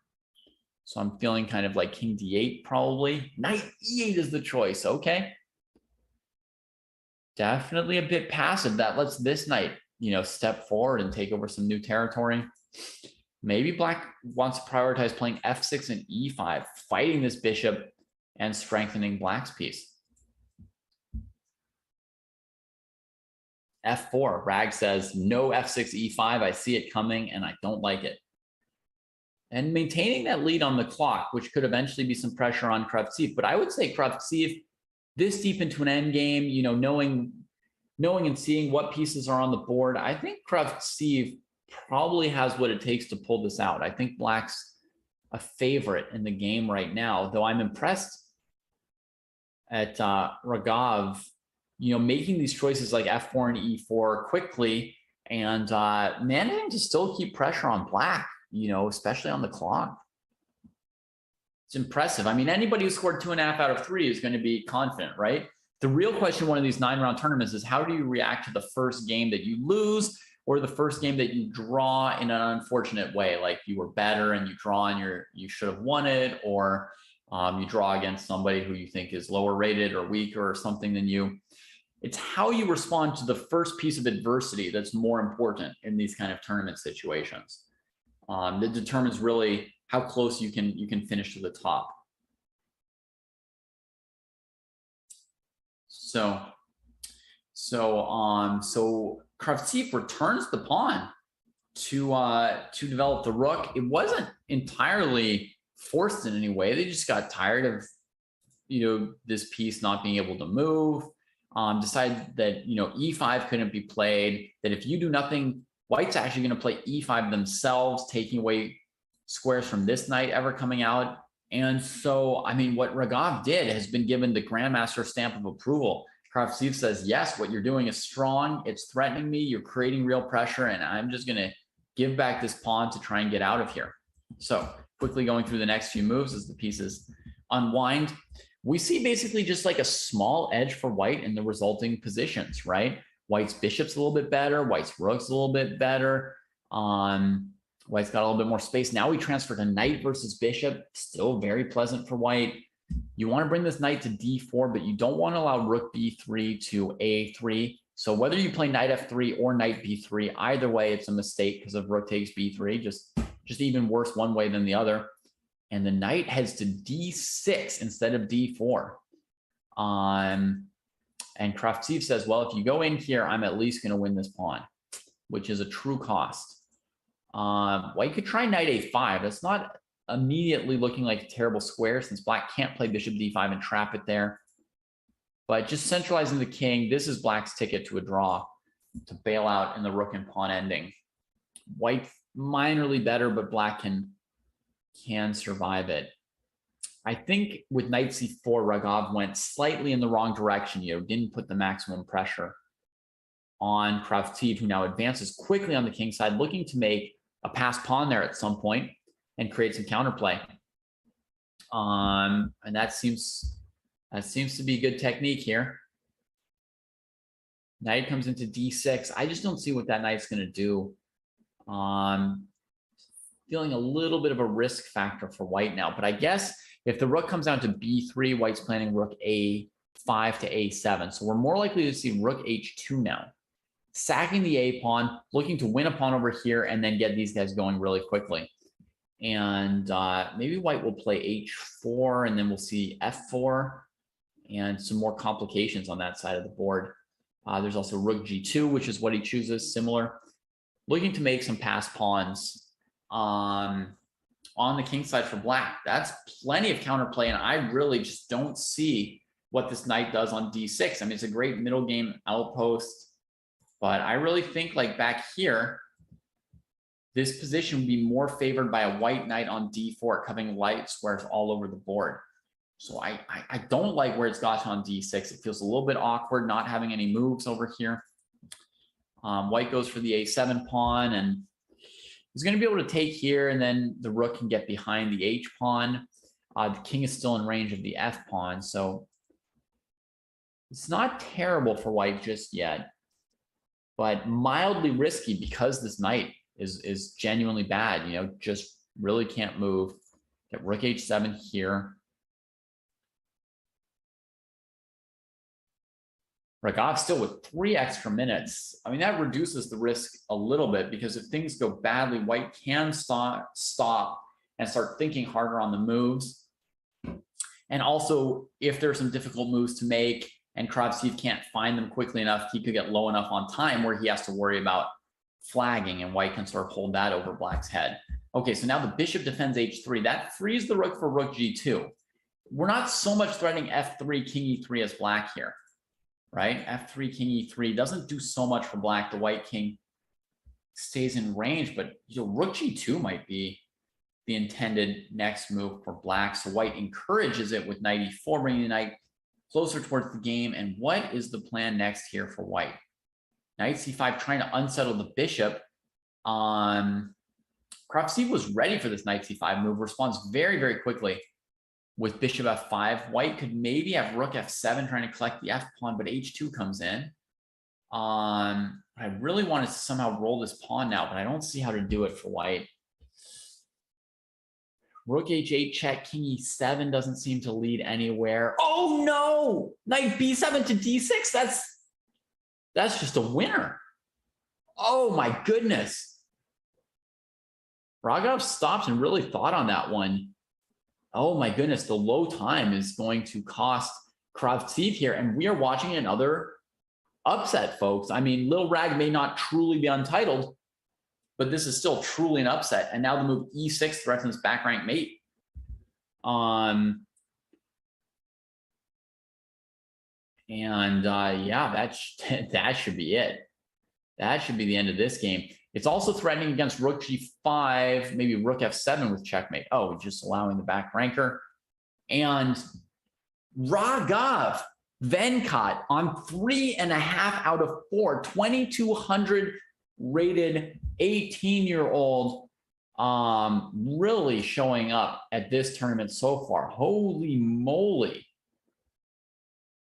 So I'm feeling kind of like king d8 probably. Knight e8 is the choice. Okay. Definitely a bit passive. That lets this knight, step forward and take over some new territory. Maybe black wants to prioritize playing f6 and e5, fighting this bishop and strengthening black's piece. f4, Rag says, no f6, e5. I see it coming and I don't like it. And maintaining that lead on the clock, which could eventually be some pressure on Kravtsev. But I would say Kravtsev, this deep into an end game, knowing and seeing what pieces are on the board, I think Kravtsev probably has what it takes to pull this out. I think black's a favorite in the game right now, though I'm impressed at Raghav, making these choices like f4 and e4 quickly and managing to still keep pressure on black. Especially on the clock. It's impressive. I mean, anybody who scored 2.5 out of 3 is going to be confident, right? The real question in one of these 9-round tournaments is how do you react to the first game that you lose or the first game that you draw in an unfortunate way? Like you were better and you draw and you should have won it, or you draw against somebody who you think is lower rated or weaker or something than you. It's how you respond to the first piece of adversity that's more important in these kind of tournament situations. That determines really how close you can finish to the top. So Kravtsev returns the pawn to develop the rook. It wasn't entirely forced in any way. They just got tired of this piece not being able to move. Decide that, e5 couldn't be played, that if you do nothing, white's actually going to play e5 themselves, taking away squares from this knight ever coming out. And so, I mean, what Raghav did has been given the grandmaster stamp of approval. Kravtsev says, yes, what you're doing is strong. It's threatening me. You're creating real pressure, and I'm just going to give back this pawn to try and get out of here. So quickly going through the next few moves as the pieces unwind. We see basically just like a small edge for white in the resulting positions, right? White's bishop's a little bit better. White's rook's a little bit better. White's got a little bit more space. Now we transfer to knight versus bishop. Still very pleasant for white. You want to bring this knight to d4, but you don't want to allow rook b3 to a3. So whether you play knight f3 or knight b3, either way, it's a mistake because of rook takes b3. Just even worse one way than the other. And the knight heads to d6 instead of d4. And Kravtsev says, well, if you go in here, I'm at least going to win this pawn, which is a true cost. White could try knight a5. That's not immediately looking like a terrible square since black can't play bishop d5 and trap it there. But just centralizing the king, this is black's ticket to a draw, to bail out in the rook and pawn ending. White minorly better, but black can survive it. I think with knight c4, Raghav went slightly in the wrong direction. Didn't put the maximum pressure on Kravtsev, who now advances quickly on the king side, looking to make a passed pawn there at some point and create some counterplay. And that seems to be good technique here. Knight comes into d6. I just don't see what that knight's going to do. Feeling a little bit of a risk factor for white now. But I guess if the rook comes down to b3, white's planning rook a5 to a7. So we're more likely to see rook h2 now. Sacking the a pawn, looking to win a pawn over here, and then get these guys going really quickly. And maybe white will play h4, and then we'll see f4 and some more complications on that side of the board. There's also rook g2, which is what he chooses, similar. Looking to make some passed pawns on the king side for black. That's plenty of counterplay, and I really just don't see what this knight does on d6. I mean, it's a great middle game outpost, but I really think like back here, this position would be more favored by a white knight on d4, covering light squares all over the board. So I don't like where it's got on d6. It feels a little bit awkward not having any moves over here. White goes for the a7 pawn, and he's going to be able to take here, and then the rook can get behind the h pawn. The king is still in range of the f pawn, so it's not terrible for white just yet, but mildly risky because this knight is genuinely bad. Just really can't move. Get rook h7 here. Raghav still with 3 extra minutes. I mean, that reduces the risk a little bit, because if things go badly, white can stop and start thinking harder on the moves. And also, if there's some difficult moves to make and Kravtsev can't find them quickly enough, he could get low enough on time where he has to worry about flagging, and white can sort of hold that over black's head. Okay, so now the bishop defends h3. That frees the rook for rook g2. We're not so much threatening f3, king e3 as black here. Right? f3, king e3 doesn't do so much for black. The white king stays in range, but rook g2 might be the intended next move for black. So white encourages it with knight e4, bringing the knight closer towards the game. And what is the plan next here for white? Knight c5, trying to unsettle the bishop. Kravtsev was ready for this knight c5 move, responds very, very quickly with bishop f5. White could maybe have rook f7 trying to collect the f pawn, but h2 comes in. I really want to somehow roll this pawn now, but I don't see how to do it for white. Rook h8 check, king e7 doesn't seem to lead anywhere. Oh no! Knight b7 to d6. That's just a winner. Oh my goodness. Raghav stopped and really thought on that one. Oh my goodness, the low time is going to cost Kravtsev here, and we are watching another upset, folks. I mean, Lil Rag may not truly be untitled, but this is still truly an upset. And now the move e6 threatens back rank mate. And yeah, that should be it. That should be the end of this game. It's also threatening against rook g5, maybe rook f7 with checkmate. Oh, just allowing the back ranker. And Raghav Venkat on 3.5 out of 4, 2,200 rated 18-year-old, really showing up at this tournament so far. Holy moly.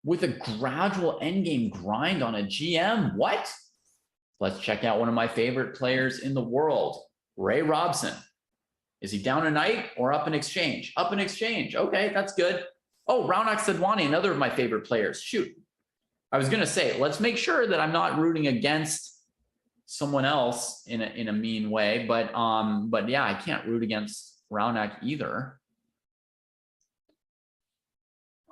With a gradual endgame grind on a GM. What? Let's check out one of my favorite players in the world, Ray Robson. Is he down a knight or up in exchange? Up in exchange. Okay, that's good. Oh, Raunak Sadhwani, another of my favorite players. Shoot. I was going to say, let's make sure that I'm not rooting against someone else in a mean way, but yeah, I can't root against Raunak either.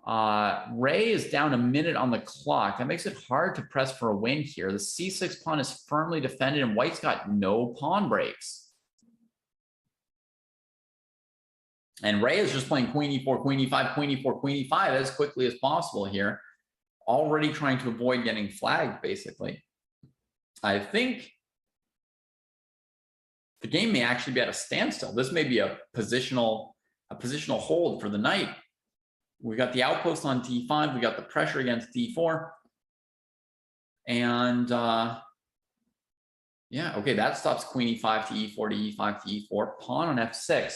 Ray is down a minute on the clock. That makes it hard to press for a win here. The c6 pawn is firmly defended and white's got no pawn breaks. And Ray is just playing queen e4, queen e5, queen e4, queen e5 as quickly as possible here. Already trying to avoid getting flagged, basically. I think the game may actually be at a standstill. This may be a positional hold for the knight. We got the outpost on d5. We got the pressure against d4. And yeah, okay, that stops queen e5 to e4 to e5 to e4. Pawn on f6.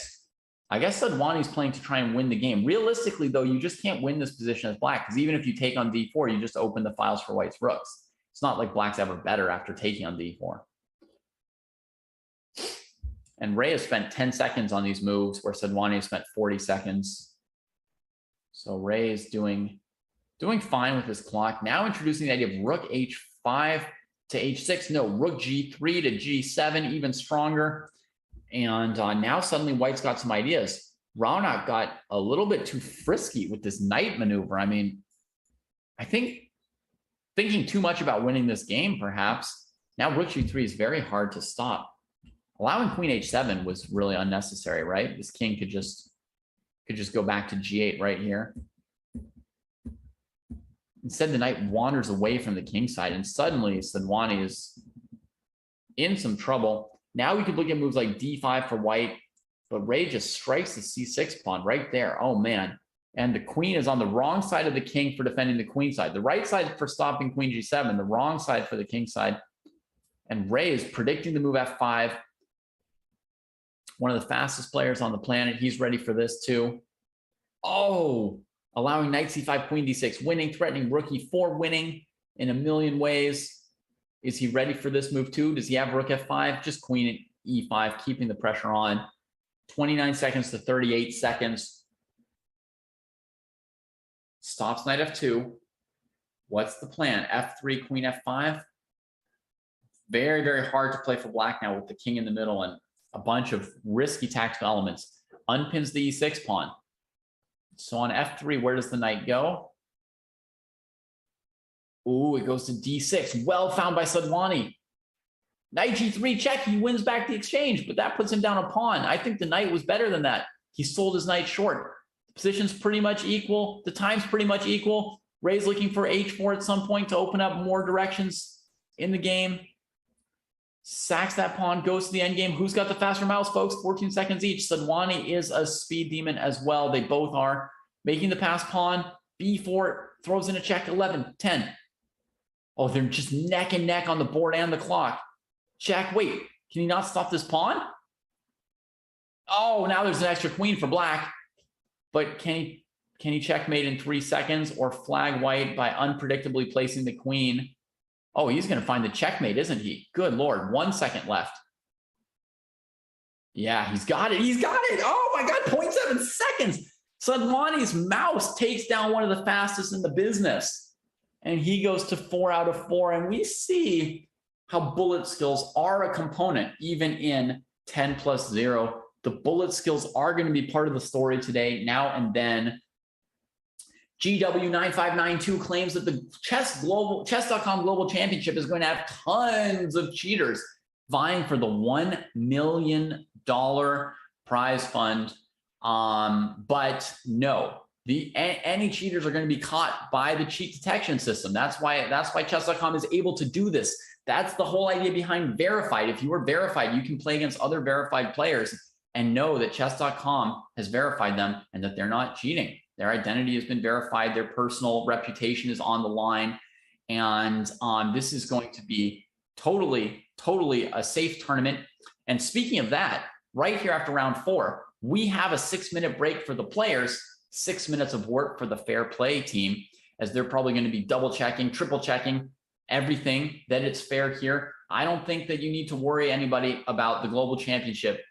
I guess Sadhwani's playing to try and win the game. Realistically, though, you just can't win this position as black, because even if you take on d4, you just open the files for white's rooks. It's not like black's ever better after taking on d4. And Ray has spent 10 seconds on these moves, where Sadhwani has spent 40 seconds. So Ray is doing fine with his clock. Now introducing the idea of rook h5 to h6. No, rook g3 to g7, even stronger. And now suddenly white's got some ideas. Raunak got a little bit too frisky with this knight maneuver. I mean, I think thinking too much about winning this game, perhaps. Now rook g3 is very hard to stop. Allowing queen h7 was really unnecessary, right? This king could just go back to g8 right here. Instead, the knight wanders away from the king side, and suddenly Sadhwani is in some trouble. Now we could look at moves like d5 for white, but Ray just strikes the c6 pawn right there. Oh, man. And the queen is on the wrong side of the king for defending the queen side. The right side for stopping queen g7, the wrong side for the king side. And Ray is predicting the move f5. One of the fastest players on the planet. He's ready for this too. Oh, allowing knight c5, queen d6, winning, threatening rook e4, winning in a million ways. Is he ready for this move too? Does he have rook f5? Just queen e5, keeping the pressure on. 29 seconds to 38 seconds. Stops knight f2. What's the plan? f3, queen f5. Very, very hard to play for black now with the king in the middle and a bunch of risky tactical elements. Unpins the e6 pawn. So on f3, where does the knight go? Ooh, it goes to d6. Well found by Sadhwani. Knight g3 check. He wins back the exchange, but that puts him down a pawn. I think the knight was better than that. He sold his knight short. The position's pretty much equal. The time's pretty much equal. Ray's looking for h4 at some point to open up more directions in the game. Sacks that pawn, goes to the endgame. Who's got the faster mouse, folks? 14 seconds each. Sadhwani is a speed demon as well. They both are. Making the pass pawn. b4 throws in a check. 11, 10. Oh, they're just neck and neck on the board and the clock. Check. Wait, can he not stop this pawn? Oh, now there's an extra queen for black. But can he checkmate in 3 seconds or flag white by unpredictably placing the queen? Oh, he's going to find the checkmate, isn't he? Good Lord. 1 second left. Yeah, he's got it. He's got it. Oh, my God. 0.7 seconds. Sadhwani's mouse takes down one of the fastest in the business. And he goes to 4 out of 4. And we see how bullet skills are a component, even in 10+0. The bullet skills are going to be part of the story today, now and then. GW9592 claims that the Chess.com Global Championship is going to have tons of cheaters vying for the $1 million prize fund. But no, any cheaters are going to be caught by the cheat detection system. That's why Chess.com is able to do this. That's the whole idea behind verified. If you are verified, you can play against other verified players and know that Chess.com has verified them and that they're not cheating. Their identity has been verified. Their personal reputation is on the line. And this is going to be totally a safe tournament. And speaking of that, right here after round 4, we have a 6-minute break for the players, 6 minutes of work for the fair play team, as they're probably going to be double checking, triple checking everything that it's fair here. I don't think that you need to worry anybody about the global championship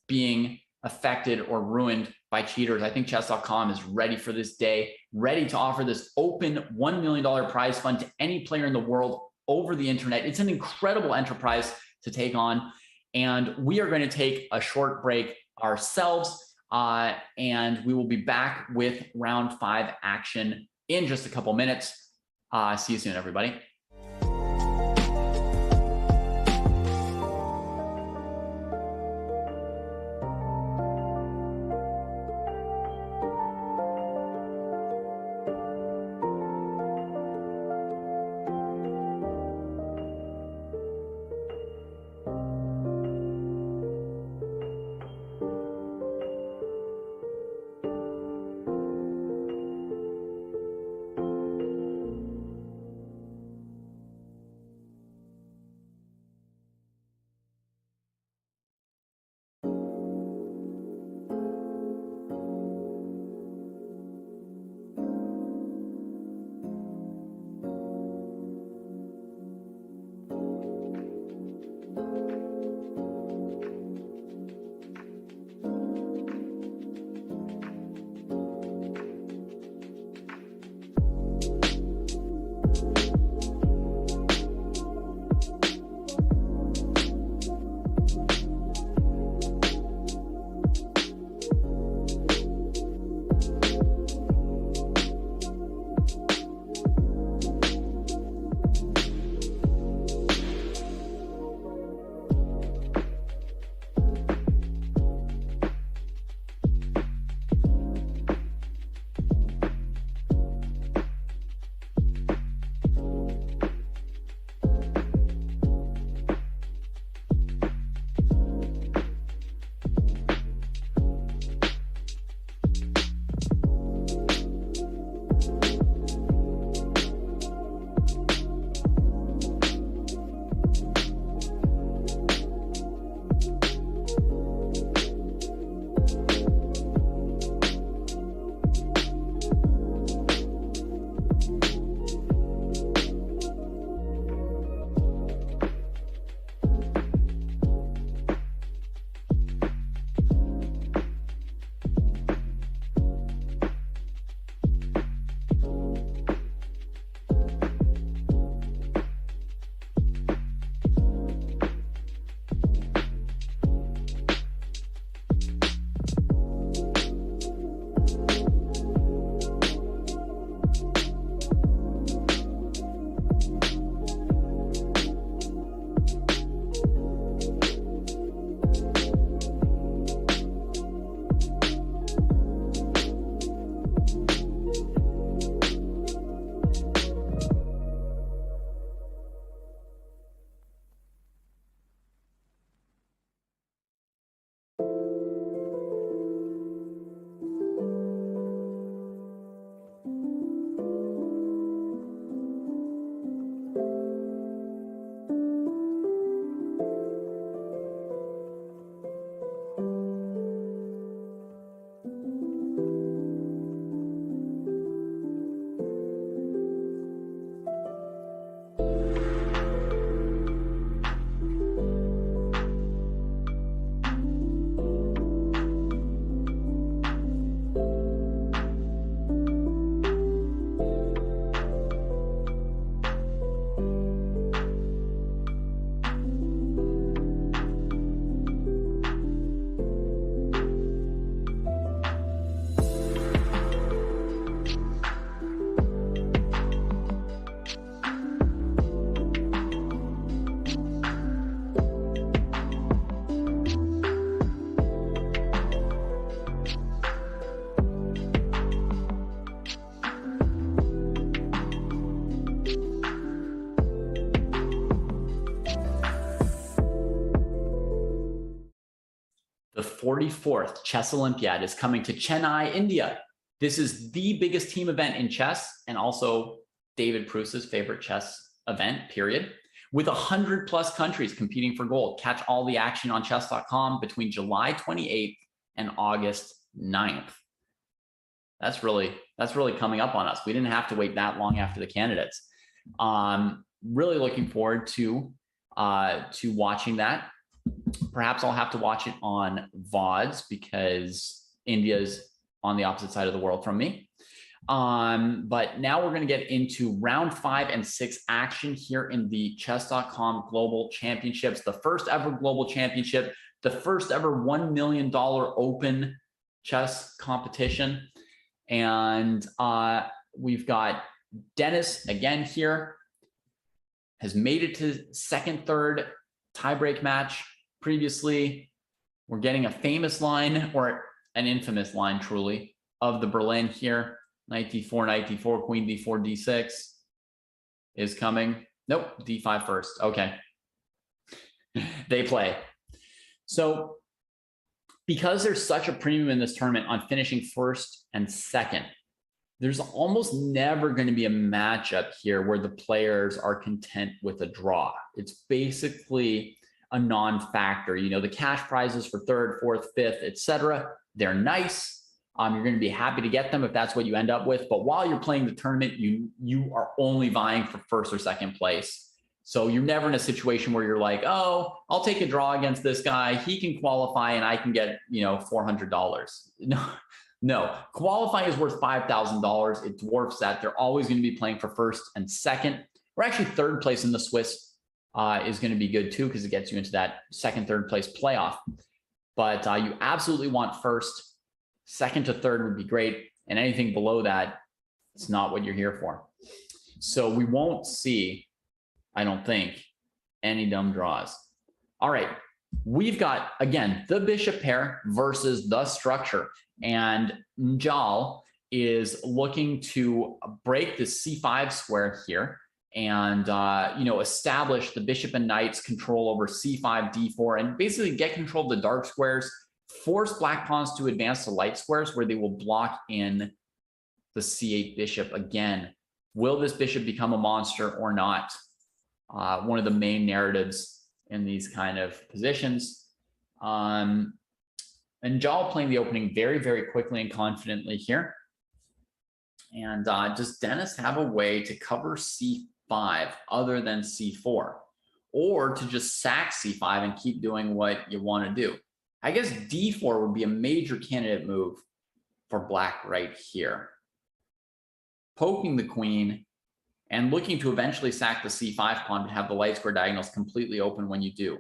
being affected or ruined by cheaters. I think Chess.com is ready for this day, ready to offer this open $1 million prize fund to any player in the world over the internet. It's an incredible enterprise to take on. And we are going to take a short break ourselves. And we will be back with round 5 action in just a couple minutes. See you soon, everybody. 44th Chess Olympiad is coming to Chennai, India. This is the biggest team event in chess and also David Pruse's favorite chess event, period, with 100+ countries competing for gold. Catch all the action on chess.com between July 28th and August 9th. That's really coming up on us. We didn't have to wait that long after the candidates. Really looking forward to watching that. Perhaps I'll have to watch it on VODs because India's on the opposite side of the world from me. But now we're going to get into round 5 and 6 action here in the Chess.com Global Championships, the first ever global championship, the first ever $1 million open chess competition. And we've got Dennis again here, has made it to second, third tiebreak match previously. We're getting a famous line, or an infamous line truly, of the Berlin here. Knight d4, knight d4, queen d4, d6 is coming. Nope, d5 first. Okay. They play. So because there's such a premium in this tournament on finishing first and second, there's almost never going to be a matchup here where the players are content with a draw. It's basically a non-factor. You know, the cash prizes for third, fourth, fifth, etc., they're nice. You're going to be happy to get them if that's what you end up with. But while you're playing the tournament, you are only vying for first or second place. So you're never in a situation where you're like, oh, I'll take a draw against this guy. He can qualify and I can get, $400. No, qualifying is worth $5,000. It dwarfs that. They're always going to be playing for first and second. Or actually third place in the Swiss is going to be good too, because it gets you into that second, third place playoff. But you absolutely want first. Second to third would be great. And anything below that, it's not what you're here for. So we won't see, I don't think, any dumb draws. All right. We've got, again, the bishop pair versus the structure. And Njal is looking to break the c5 square here and, establish the bishop and knight's control over c5, d4, and basically get control of the dark squares, force black pawns to advance to light squares where they will block in the c8 bishop again. Will this bishop become a monster or not? One of the main narratives in these kind of positions. And Njal playing the opening very, very quickly and confidently here. And does Dennis have a way to cover c5 other than c4? Or to just sack c5 and keep doing what you want to do? I guess d4 would be a major candidate move for black right here. Poking the queen and looking to eventually sack the c5 pawn, but have the light square diagonals completely open when you do.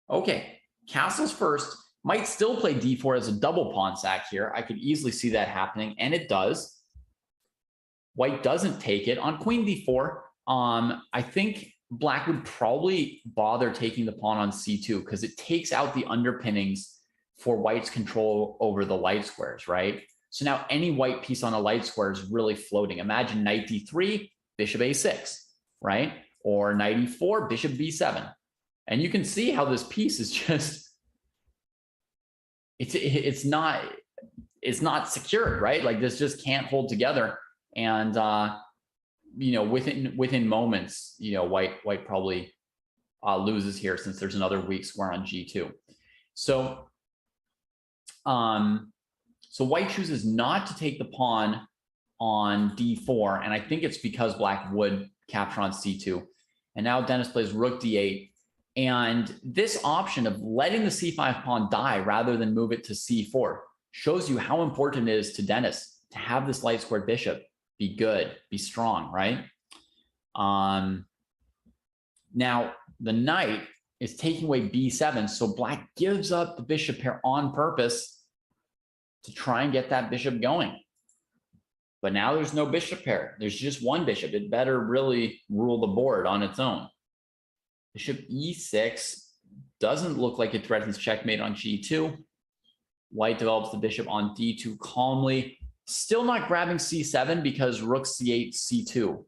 Okay, castles first. Might still play d4 as a double pawn sack here. I could easily see that happening, and it does. White doesn't take it. On queen d4, I think black would probably bother taking the pawn on c2 because it takes out the underpinnings for white's control over the light squares, right? So now any white piece on a light square is really floating. Imagine knight d3, bishop a6, right? Or knight e4, bishop b7. And you can see how this piece is just, it's not secured, right? Like this just can't hold together. And within moments, white probably loses here since there's another weak square on g2. So white chooses not to take the pawn on d4, and I think it's because black would capture on c2. And now Dennis plays rook d8, and this option of letting the c5 pawn die rather than move it to c4 shows you how important it is to Dennis to have this light squared bishop be good, be strong, right? Now the knight is taking away b7, so black gives up the bishop pair on purpose to try and get that bishop going. But now there's no bishop pair. There's just one bishop. It better really rule the board on its own. Bishop e6 doesn't look like it threatens checkmate on g2. White develops the bishop on d2 calmly. Still not grabbing c7 because rook c8, c2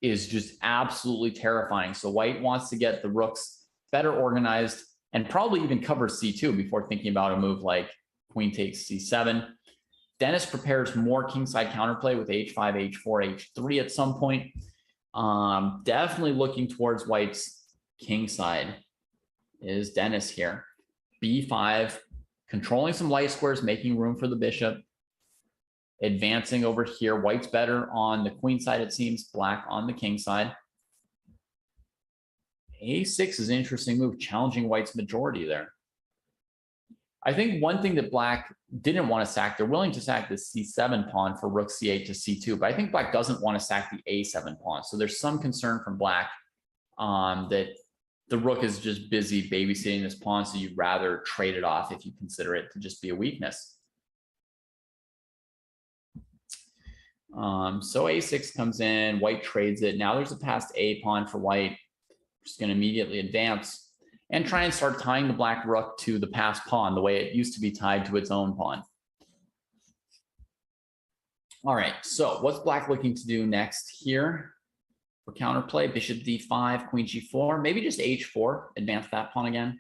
is just absolutely terrifying. So white wants to get the rooks better organized and probably even cover c2 before thinking about a move like queen takes c7. Dennis prepares more kingside counterplay with h5, h4, h3 at some point. Definitely looking towards white's kingside is Dennis here. b5, controlling some light squares, making room for the bishop. Advancing over here. White's better on the queen side, it seems. Black on the king side. a6 is an interesting move, challenging white's majority there. I think one thing that black didn't want to sack, they're willing to sack the c7 pawn for rook c8 to c2, but I think black doesn't want to sack the a7 pawn. So there's some concern from black that the rook is just busy babysitting this pawn, so you'd rather trade it off if you consider it to just be a weakness. So a6 comes in, white trades it. Now there's a passed a pawn for white. Just going to immediately advance and try and start tying the black rook to the passed pawn the way it used to be tied to its own pawn. All right, so what's black looking to do next here for counterplay? Bishop d5, queen g4, maybe just h4, advance that pawn again.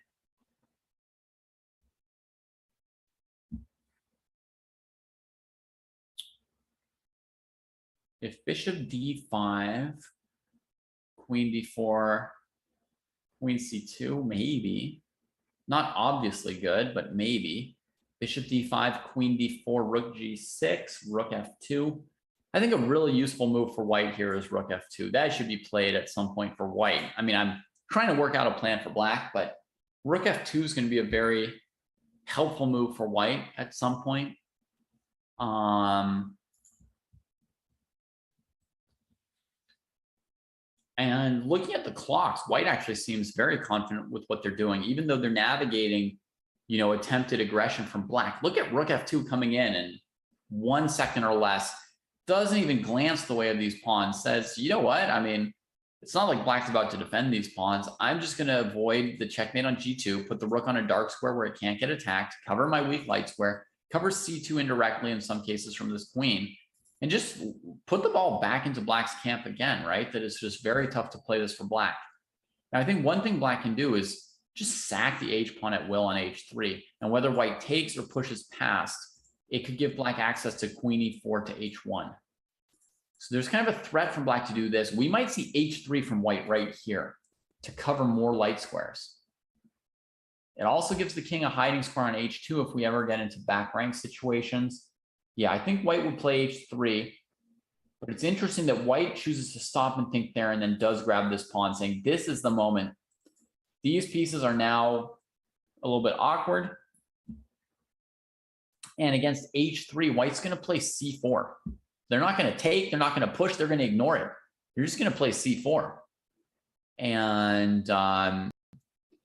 If bishop d5, queen d4, queen c2, maybe. Not obviously good, but maybe. Bishop d5, queen d4, rook g6, rook f2. I think a really useful move for white here is rook f2. That should be played at some point for white. I mean, I'm trying to work out a plan for black, but rook f2 is going to be a very helpful move for white at some point. And looking at the clocks, white actually seems very confident with what they're doing, even though they're navigating, you know, attempted aggression from black. Look at rook f2 coming in 1 second or less. Doesn't even glance the way of these pawns. Says, you know what? I mean, it's not like black's about to defend these pawns. I'm just going to avoid the checkmate on g2, put the rook on a dark square where it can't get attacked, cover my weak light square, cover c2 indirectly in some cases from this queen, and just put the ball back into black's camp again, right? That it's just very tough to play this for black. Now, I think one thing black can do is just sack the h pawn at will on h3. And whether white takes or pushes past, it could give black access to queen e4 to h1. So there's kind of a threat from black to do this. We might see h3 from white right here to cover more light squares. It also gives the king a hiding square on h2 if we ever get into back rank situations. Yeah, I think white would play h3, but it's interesting that white chooses to stop and think there and then does grab this pawn, saying this is the moment. These pieces are now a little bit awkward. And against h3, white's going to play c4. They're not going to take, they're not going to push, they're going to ignore it. You're just going to play c4. And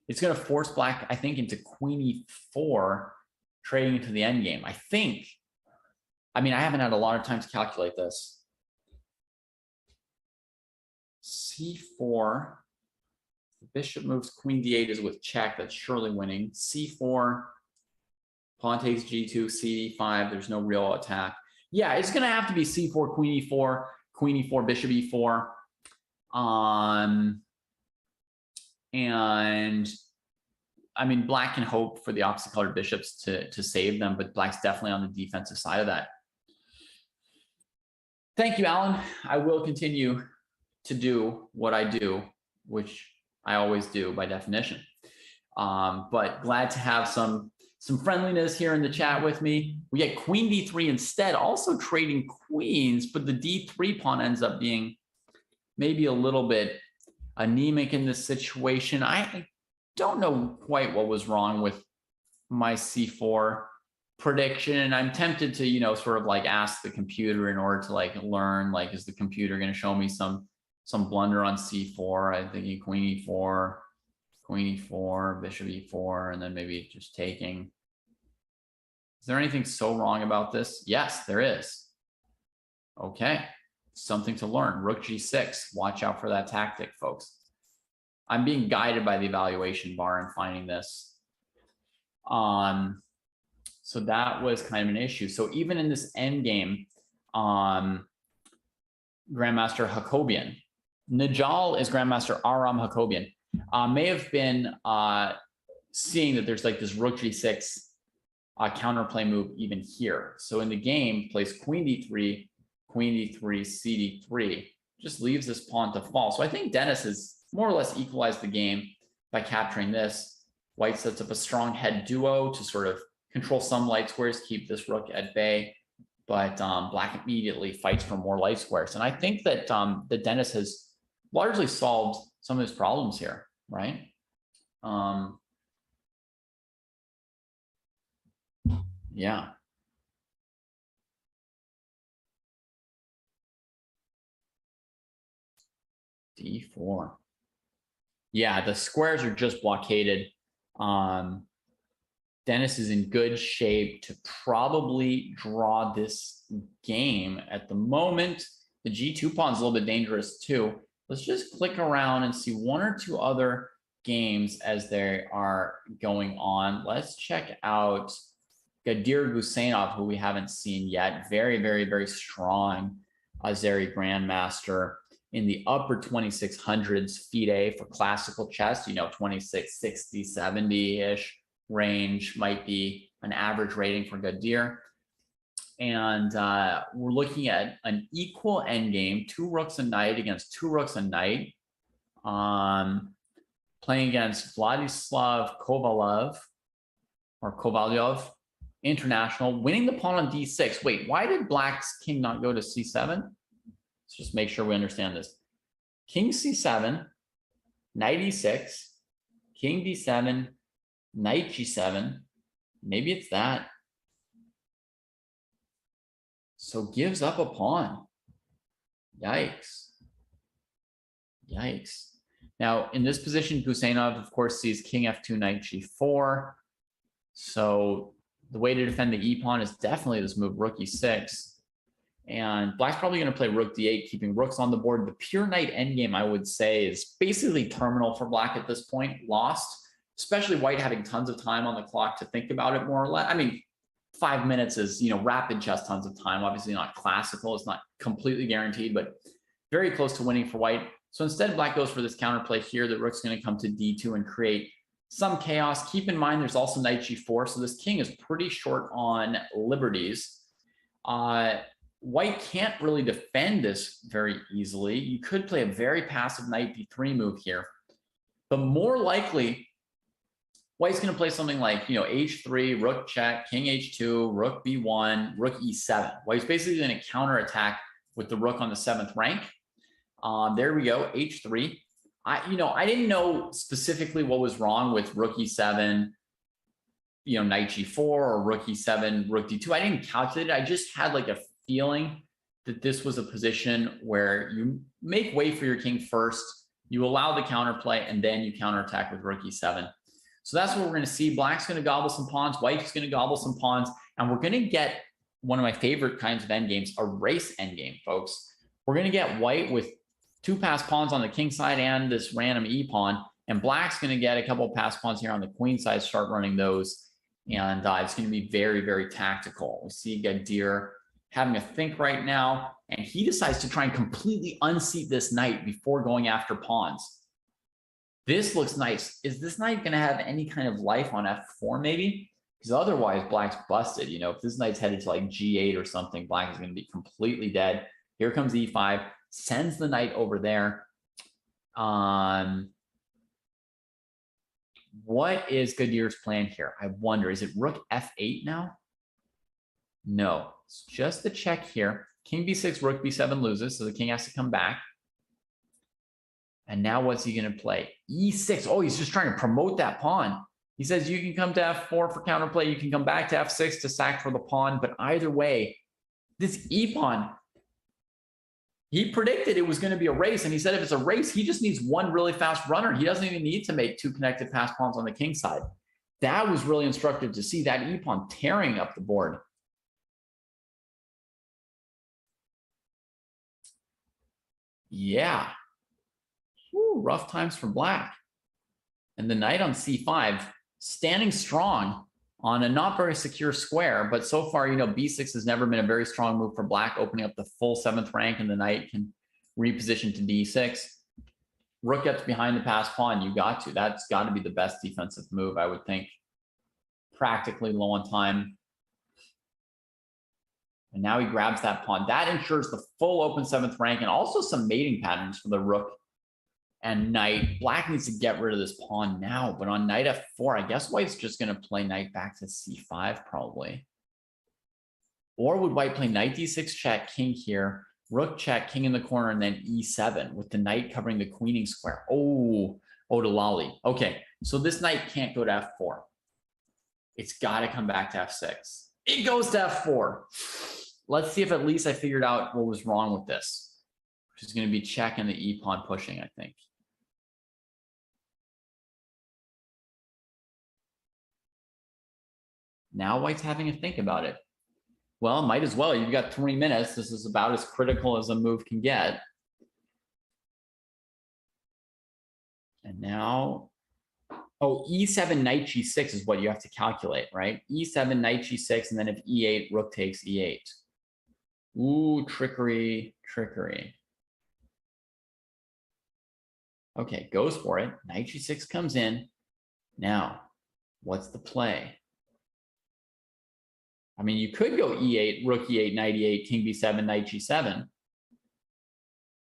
it's going to force black, I think, into queen e4, trading into the endgame. I mean, I haven't had a lot of time to calculate this. c4, the bishop moves, queen d8 is with check, that's surely winning. c4, pawn takes g2, c5, there's no real attack. Yeah, it's going to have to be c4, queen e4, bishop e4. And I mean, black can hope for the opposite colored bishops to save them, but black's definitely on the defensive side of that. Thank you, Alan. I will continue to do what I do, which I always do by definition. But glad to have some friendliness here in the chat with me. We get queen d3 instead, also trading queens, but the d3 pawn ends up being maybe a little bit anemic in this situation. I don't know quite what was wrong with my c4 prediction. I'm tempted to, you know, sort of like ask the computer in order to like learn, like, is the computer going to show me some blunder on c4? I'm thinking queen e4, bishop e4, and then maybe just taking. Is there anything so wrong about this? Yes, there is. Okay, something to learn. Rook g6. Watch out for that tactic, folks. I'm being guided by the evaluation bar and finding this. So that was kind of an issue. So even in this endgame, Grandmaster Hakobian, Najal is Grandmaster Aram Hakobian, may have been seeing that there's like this rook g6 counterplay move even here. So in the game, plays queen d3, cd3, just leaves this pawn to fall. So I think Dennis has more or less equalized the game by capturing this. White sets up a strong head duo to sort of control some light squares, keep this rook at bay. But Black immediately fights for more light squares. And I think that that Dennis has largely solved some of his problems here, right? Yeah. D4. Yeah, the squares are just blockaded. Dennis is in good shape to probably draw this game at the moment. The G2 pawn is a little bit dangerous too. Let's just click around and see one or two other games as they are going on. Let's check out Gadir Gusenov, who we haven't seen yet. Very, very, very strong Azeri Grandmaster in the upper 2600s FIDE for classical chess, you know, 26, 60, 70-ish range might be an average rating for Gadir. And we're looking at an equal endgame, 2 rooks a knight against 2 rooks a knight. Playing against Vladislav Kovalyov International, winning the pawn on d6. Wait, why did Black's king not go to c7? Let's just make sure we understand this. King c7, knight e6, king d7, knight g7. Maybe it's that. So gives up a pawn. Yikes. Yikes. Now, in this position, Gusenov, of course, sees king f2, knight g4. So the way to defend the e-pawn is definitely this move, rook e6. And Black's probably going to play rook d8, keeping rooks on the board. The pure knight endgame, I would say, is basically terminal for Black at this point, lost, especially White having tons of time on the clock to think about it more or less. I mean, 5 minutes is, you know, rapid chess, tons of time, obviously not classical. It's not completely guaranteed, but very close to winning for White. So instead, Black goes for this counterplay here. The rook's going to come to d2 and create some chaos. Keep in mind, there's also knight g4. So this king is pretty short on liberties. White can't really defend this very easily. You could play a very passive knight d3 move here, but more likely, White's going to play something like, you know, h3, rook check, king h2, rook b1, rook e7. White's basically going to counterattack with the rook on the 7th rank. There we go, h3. I didn't know specifically what was wrong with rook e7, you know, knight g4 or rook e7, rook d2. I didn't calculate it. I just had like a feeling that this was a position where you make way for your king first, you allow the counterplay, and then you counterattack with rook e7. So that's what we're going to see. Black's going to gobble some pawns, White's going to gobble some pawns, and we're going to get one of my favorite kinds of endgames, a race endgame, folks. We're going to get White with 2 passed pawns on the king side and this random e-pawn, and Black's going to get a couple of passed pawns here on the queen side, start running those, and it's going to be very, very tactical. We see Gadir having a think right now, and he decides to try and completely unseat this knight before going after pawns. This looks nice. Is this knight going to have any kind of life on f4 maybe? Because otherwise Black's busted. You know, if this knight's headed to like g8 or something, Black is going to be completely dead. Here comes e5, sends the knight over there. What is Gadir's plan here? I wonder, is it rook f8 now? No, it's just the check here. King b6, rook b7 loses, so the king has to come back. And now what's he going to play? e6. Oh, he's just trying to promote that pawn. He says you can come to f4 for counterplay. You can come back to f6 to sack for the pawn. But either way, this e-pawn, he predicted it was going to be a race. And he said if it's a race, he just needs one really fast runner. He doesn't even need to make 2 connected passed pawns on the king side. That was really instructive to see that e-pawn tearing up the board. Yeah. Whew, rough times for Black. And the knight on c5, standing strong on a not very secure square, but so far, you know, b6 has never been a very strong move for Black, opening up the full 7th rank, and the knight can reposition to d6. rook gets behind the passed pawn, you got to. That's got to be the best defensive move, I would think. Practically low on time. And now he grabs that pawn. That ensures the full open 7th rank and also some mating patterns for the rook and knight. Black needs to get rid of this pawn now, but on knight f4, I guess white's just going to play knight back to c5 probably. Or would white play knight d6 check, king here, rook check, king in the corner, and then e7 with the knight covering the queening square. Oh, to lolly. Okay, so this knight can't go to f4. It's got to come back to f6. It goes to f4. Let's see if at least I figured out what was wrong with this, which is going to be check and the e pawn pushing, I think. Now white's having a think about it. Well, might as well. You've got 3 minutes. This is about as critical as a move can get. And now, oh, e7 knight g6 is what you have to calculate, right? e7 knight g6, and then if e8, rook takes e8. Ooh, trickery, trickery. Okay, goes for it. Knight g6 comes in. Now, what's the play? I mean, you could go e8, rook e8, knight e8, king b7, knight g7.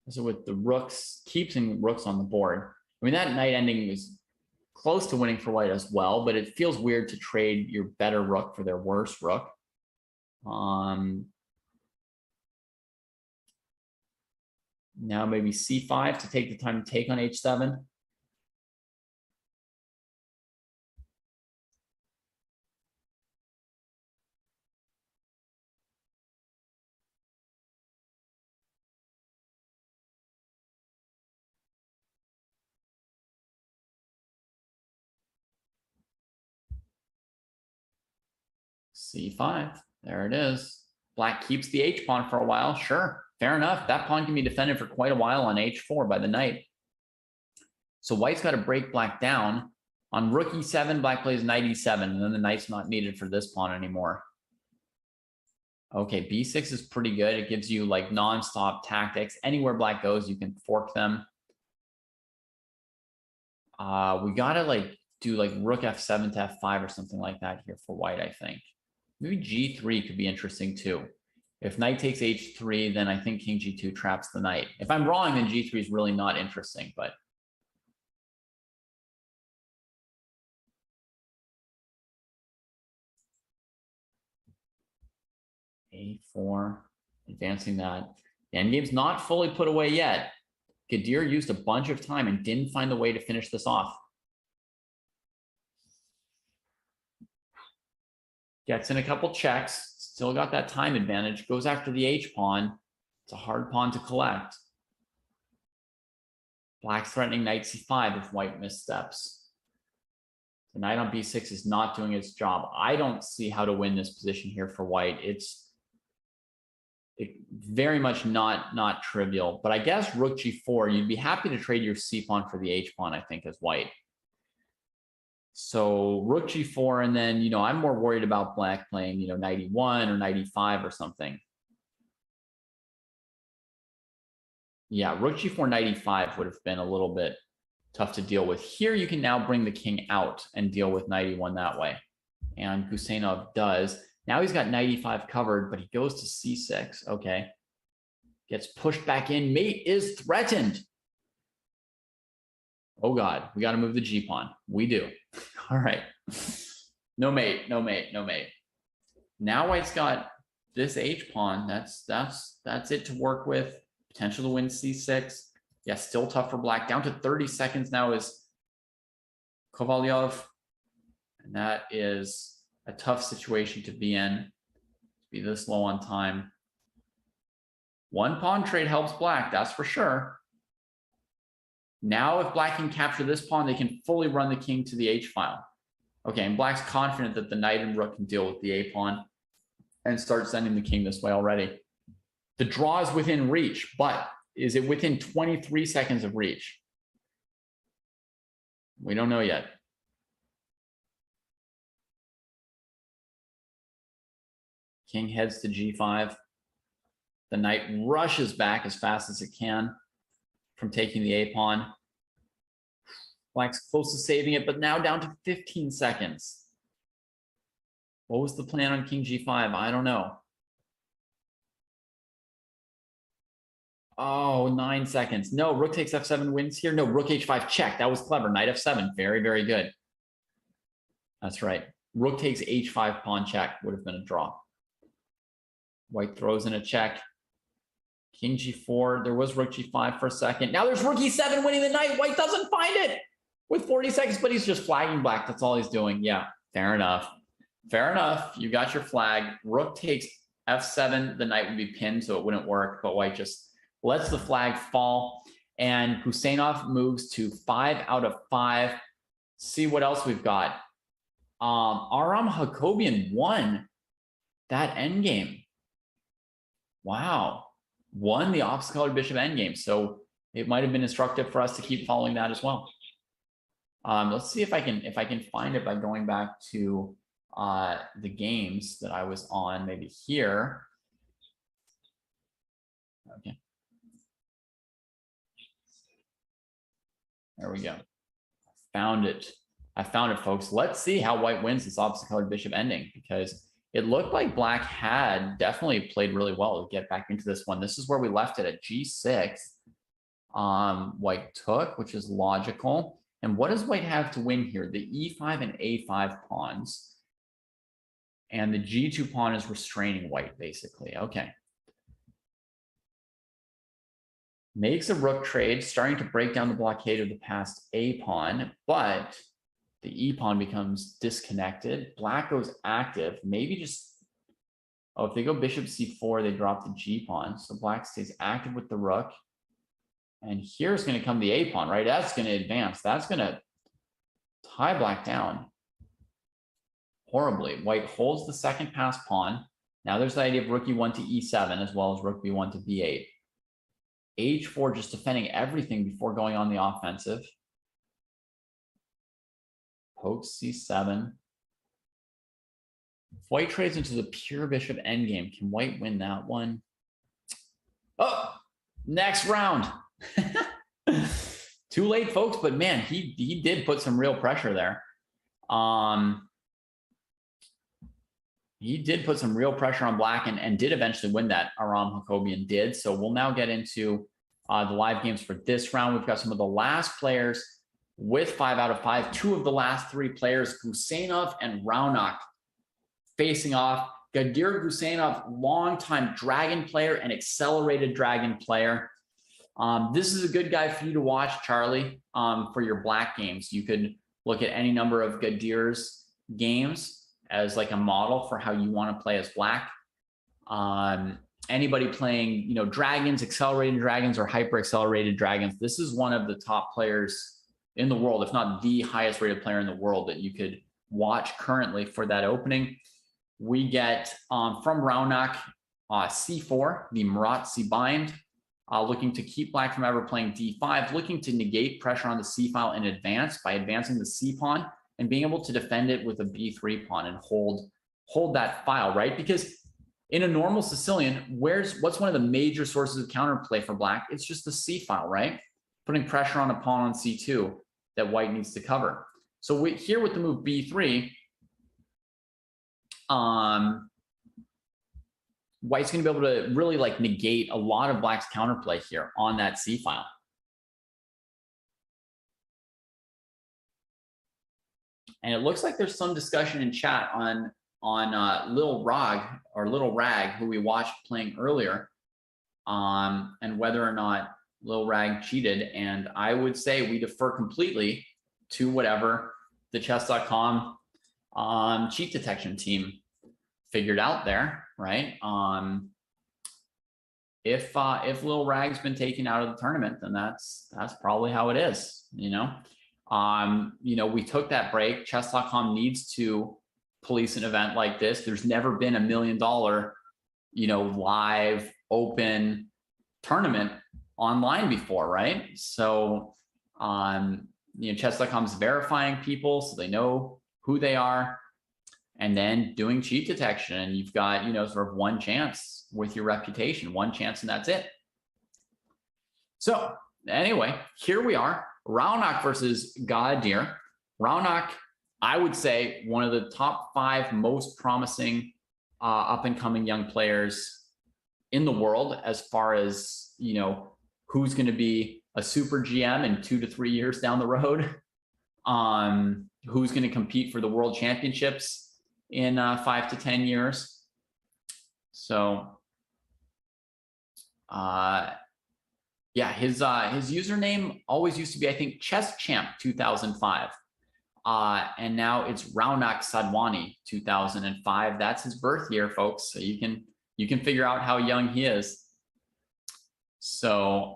So with the rooks, keeping rooks on the board. I mean, that knight ending was close to winning for white as well, but it feels weird to trade your better rook for their worse rook. Now maybe c5 to take the time to take on h7. c5, there it is. Black keeps the h pawn for a while. Sure, fair enough. That pawn can be defended for quite a while on h4 by the knight. So white's got to break black down. On rook e7, black plays knight e7, and then the knight's not needed for this pawn anymore. Okay, b6 is pretty good. It gives you like non-stop tactics. Anywhere black goes, you can fork them. We gotta like do like rook f7 to f5 or something like that here for white, I think. Maybe g3 could be interesting too. If knight takes h3, then I think king g2 traps the knight. If I'm wrong, then g3 is really not interesting, but a4, advancing that. The endgame's not fully put away yet. Gadir used a bunch of time and didn't find the way to finish this off. Gets in a couple checks, still got that time advantage, goes after the h pawn. It's a hard pawn to collect. Black's threatening knight c5 if white missteps. The knight on b6 is not doing its job. I don't see how to win this position here for white. It's very much not trivial, but I guess rook g4, you'd be happy to trade your c pawn for the h pawn, I think, as white. So rook g4, and then, I'm more worried about black playing, knight e1 or knight e5 or something. Yeah, rook g4, knight e5 would have been a little bit tough to deal with. Here, you can now bring the king out and deal with knight e1 that way. And Gusenov does. Now he's got knight e5 covered, but he goes to c6. Okay. Gets pushed back in. Mate is threatened. Oh, God. We got to move the g pawn. We do. All right. No mate, no mate, no mate. Now white's got this h pawn. That's it to work with. Potential to win c6. Yeah, still tough for black. Down to 30 seconds now is Kovalyov. And that is a tough situation to be in, to be this low on time. One pawn trade helps black, that's for sure. Now, if black can capture this pawn, they can fully run the king to the h file. Okay, and black's confident that the knight and rook can deal with the a pawn and start sending the king this way already. The draw is within reach, but is it within 23 seconds of reach? We don't know yet. King heads to g5. The knight rushes back as fast as it can from taking the a pawn. Black's close to saving it, but now down to 15 seconds. What was the plan on King G5? I don't know. Oh, 9 seconds. No, Rook takes F7 wins here. No, Rook H5 check. That was clever. Knight F7. Very, very good. That's right. Rook takes H5 pawn check. Would have been a draw. White throws in a check. King G4. There was Rook G5 for a second. Now there's Rook E7 winning the knight. White doesn't find it with 40 seconds, but he's just flagging Black. That's all he's doing. Yeah, fair enough. Fair enough. You got your flag. Rook takes F7. The knight would be pinned, so it wouldn't work, but White just lets the flag fall. And Huseynov moves to 5 out of 5. See what else we've got. Aram Hakobian won that endgame. Wow. Won the opposite-colored bishop endgame. So it might have been instructive for us to keep following that as well. Let's see if I can find it by going back to the games that I was on, maybe here. Okay. There we go. Found it. I found it, folks. Let's see how White wins this opposite-colored bishop ending, because it looked like Black had definitely played really well to get back into this one. This is where we left it at G6. White took, which is logical. And what does White have to win here? The E5 and A5 pawns. And the G2 pawn is restraining White, basically. Okay. Makes a rook trade, starting to break down the blockade of the past A pawn, but the E pawn becomes disconnected. Black goes active. Maybe just, oh, if they go bishop C4, they drop the G pawn. So Black stays active with the rook. And here's going to come the A pawn, right? That's going to advance. That's going to tie Black down horribly. White holds the second pass pawn. Now there's the idea of rook E1 to E7, as well as rook B1 to B8. H4 just defending everything before going on the offensive. Poke C7. If White trades into the pure bishop endgame, can White win that one? Oh, next round. Too late, folks, but man, he did put some real pressure there. He did put some real pressure on Black and did eventually win that. Aram Hakobian did. So we'll now get into the live games for this round. We've got some of the last players with 5 out of 5. 2 of the last 3 players, Huseynov and Raunak, facing off. Gadir Huseynov, longtime dragon player and accelerated dragon player. This is a good guy for you to watch, Charlie, for your Black games. You could look at any number of Gadir's games as like a model for how you want to play as Black. Anybody playing, dragons, accelerated dragons, or hyper accelerated dragons, this is one of the top players in the world, if not the highest rated player in the world, that you could watch currently for that opening. We get from Raunak C4, the Murat C bind, looking to keep Black from ever playing D5, looking to negate pressure on the C file in advance by advancing the C pawn and being able to defend it with a B3 pawn and hold that file, right? Because in a normal Sicilian, what's one of the major sources of counterplay for Black? It's just the C file, right? Putting pressure on a pawn on C2 that White needs to cover. So here with the move B3, White's going to be able to really like negate a lot of Black's counterplay here on that C file. And it looks like there's some discussion in chat on Little Rag, who we watched playing earlier, and whether or not Lil Rag cheated. And I would say we defer completely to whatever the chess.com cheat detection team figured out there, right? If Lil Rag's been taken out of the tournament, then that's probably how it is, we took that break. Chess.com needs to police an event like this. There's never been $1 million, live open tournament online before, right? So, Chess.com's verifying people so they know who they are, and then doing cheat detection. And you've got, sort of one chance with your reputation, one chance, and that's it. So anyway, here we are. Raunak versus Gadir. Raunak, I would say, one of the top 5 most promising up-and-coming young players in the world as far as, you know, who's going to be a super GM in 2 to 3 years down the road, who's going to compete for the world championships in 5 to 10 years. So, yeah, his username always used to be, I think, ChessChamp 2005. And now it's Raunak Sadwani 2005. That's his birth year, folks. So you can figure out how young he is. So,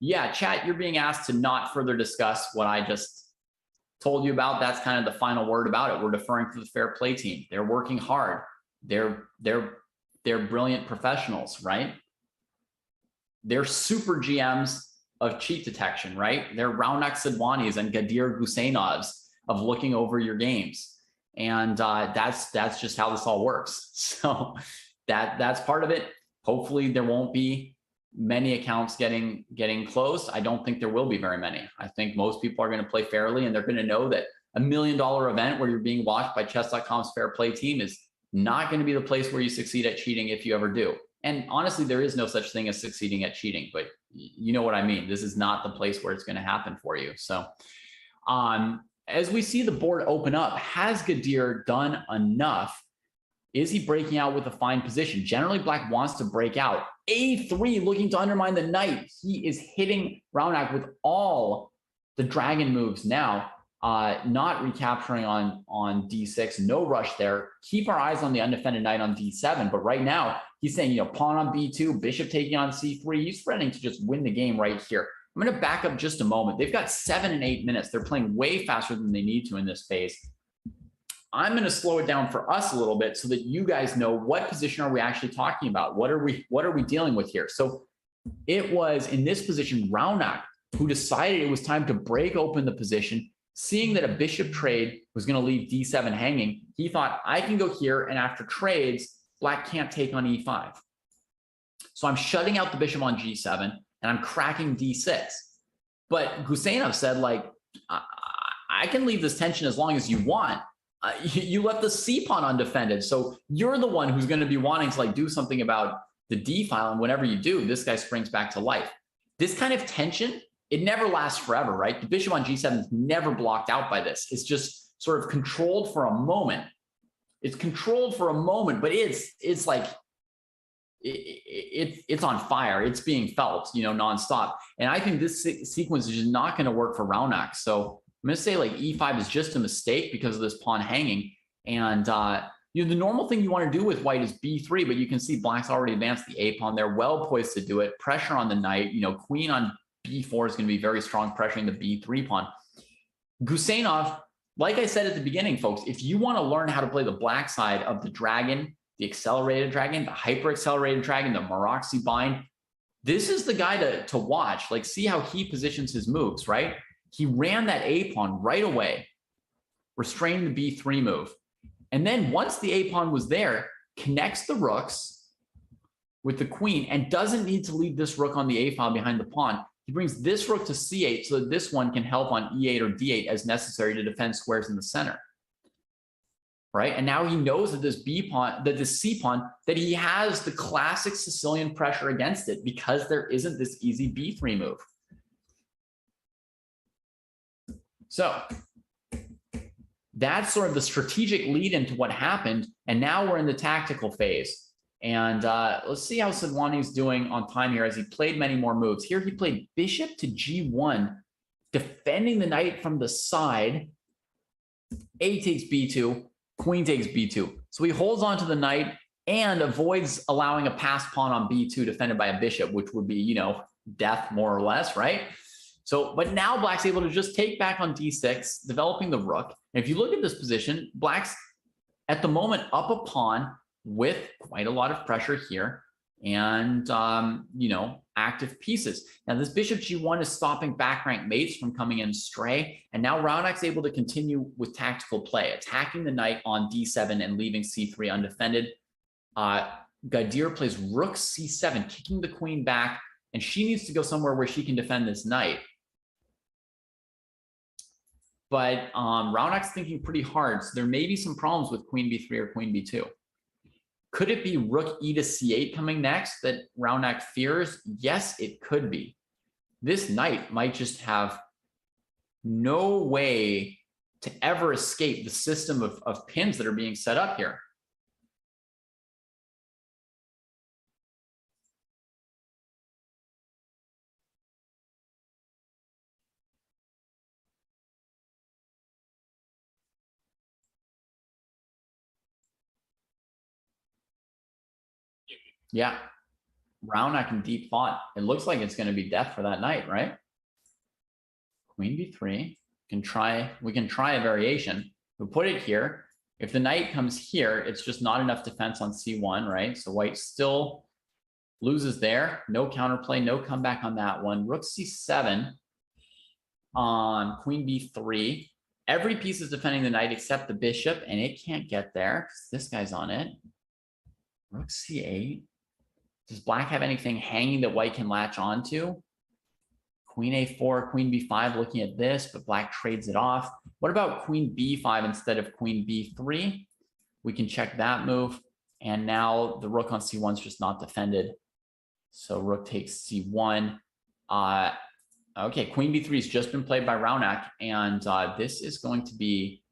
yeah, chat, you're being asked to not further discuss what I just told you about. That's kind of the final word about it. We're deferring to the fair play team. They're working hard. They're brilliant professionals, right? They're super GMs of cheat detection, right? They're Raunak Sadwanis and Gadir Guseinovs of looking over your games. And that's just how this all works. So that's part of it. Hopefully there won't be many accounts getting closed. I don't think there will be very many. I think most people are going to play fairly, and they're going to know that $1 million event where you're being watched by Chess.com's fair play team is not going to be the place where you succeed at cheating if you ever do. And honestly, there is no such thing as succeeding at cheating, but you know what I mean. This is not the place where it's going to happen for you. So as we see the board open up, has Gadir done enough? Is he breaking out with a fine position? Generally, Black wants to break out. A3 looking to undermine the knight. He is hitting Raunak with all the dragon moves now. Not recapturing on D6, no rush there. Keep our eyes on the undefended knight on D7, but right now he's saying, you know, pawn on B2, bishop taking on C3. He's threatening to just win the game right here. I'm going to back up just a moment. They've got 7 and 8 minutes. They're playing way faster than they need to in this phase. I'm going to slow it down for us a little bit so that you guys know what position are we actually talking about. What are we dealing with here? So it was in this position Raunak who decided it was time to break open the position. Seeing that a bishop trade was going to leave D7 hanging, he thought, I can go here, and after trades, Black can't take on E5. So I'm shutting out the bishop on G7, and I'm cracking D6. But Guseinov said, like, I can leave this tension as long as you want. You left the C pawn undefended, so you're the one who's going to be wanting to like do something about the D file, and whenever you do, this guy springs back to life. This kind of tension, it never lasts forever, right? The bishop on G7 is never blocked out by this. It's just sort of controlled for a moment. It's controlled for a moment, but it's like it's on fire. It's being felt, you know, nonstop. And I think this sequence is just not going to work for Raunak. So I'm going to say like E5 is just a mistake because of this pawn hanging. And you know, the normal thing you want to do with white is B3, but you can see Black's already advanced the A pawn. They're well poised to do it. Pressure on the knight. You know, queen on B4 is going to be very strong, pressuring the B3 pawn. Guseinov, like I said at the beginning, folks, if you want to learn how to play the black side of the dragon, the accelerated dragon, the hyper accelerated dragon, the Maroczy bind, this is the guy to watch. Like, see how he positions his moves, right? He ran that A pawn right away, restrained the B3 move. And then once the A pawn was there, connects the rooks with the queen and doesn't need to leave this rook on the A file behind the pawn. He brings this rook to C8 so that this one can help on E8 or D8 as necessary to defend squares in the center. Right? And now he knows that this B pawn, that this C pawn, that he has the classic Sicilian pressure against it because there isn't this easy B3 move. So that's sort of the strategic lead into what happened. And now we're in the tactical phase. And let's see how Sadwani's doing on time here as he played many more moves. Here he played bishop to G1, defending the knight from the side. A takes B2, queen takes B2. So he holds on to the knight and avoids allowing a passed pawn on B2 defended by a bishop, which would be, you know, death more or less, right? So, but now Black's able to just take back on D6, developing the rook. And if you look at this position, Black's at the moment up a pawn with quite a lot of pressure here and, you know, active pieces. Now this bishop G1 is stopping back rank mates from coming in stray. And now Raunak's able to continue with tactical play, attacking the knight on D7 and leaving C3 undefended. Gadir plays rook C7, kicking the queen back. And she needs to go somewhere where she can defend this knight. But Raunak's thinking pretty hard. So there may be some problems with queen b3 or queen b2. Could it be rook e to c8 coming next that Raunak fears? Yes, it could be. This knight might just have no way to ever escape the system of pins that are being set up here. Yeah, Raunak in deep thought. It looks like it's going to be death for that knight, right? Queen b3. We can try a variation. We put it here. If the knight comes here, it's just not enough defense on c1, right? So white still loses there. No counterplay, no comeback on that one. Rook c7 on queen b3. Every piece is defending the knight except the bishop, and it can't get there because this guy's on it. Rook c8. Does black have anything hanging that white can latch onto? Queen a4, queen b5, looking at this, but black trades it off. What about queen b5 instead of queen b3? We can check that move. And now the rook on c1 is just not defended. So rook takes c1. Okay, queen b3 has just been played by Raunak, and this is going to be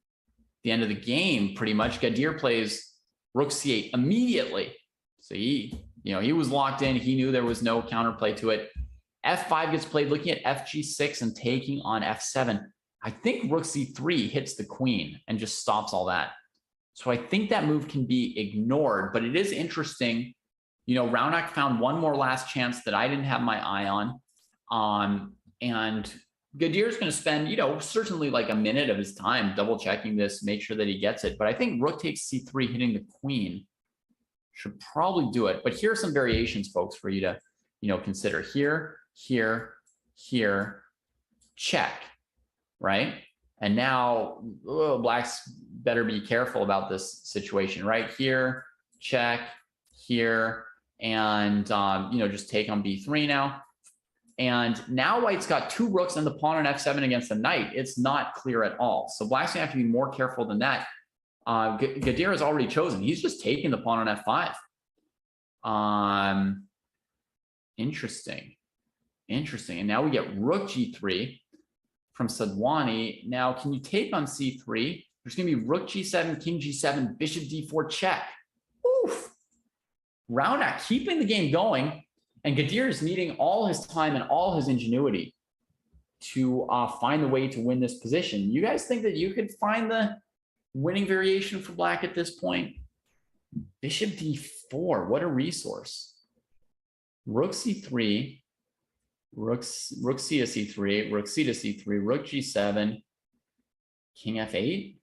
the end of the game, pretty much. Gadir plays rook c8 immediately. So he was locked in. He knew there was no counterplay to it. f5 gets played, looking at fg6 and taking on f7. I think rook c3 hits the queen and just stops all that. So I think that move can be ignored, but it is interesting. Raunak found one more last chance that I didn't have my eye on. And Gadir's going to spend, certainly like a minute of his time double checking this, make sure that he gets it. But I think rook takes c3 hitting the queen should probably do it. But here are some variations, folks, for you to, consider. Here, check, right? And now black's better be careful about this situation, right? Here, check, here, and, just take on b3 now. And now white's got two rooks and the pawn on f7 against the knight. It's not clear at all. So black's gonna have to be more careful than that. Gadir has already chosen. He's just taking the pawn on f5. Interesting. And now we get rook g3 from Sadwani. Now, can you take on c3? There's going to be rook g7, king g7, bishop d4 check. Oof. Raunak keeping the game going, and Gadir is needing all his time and all his ingenuity to find the way to win this position. You guys think that you could find the winning variation for black at this point? Bishop d4, what a resource. Rook c3, rook c to c3, rook c to c3, rook g7, king f8.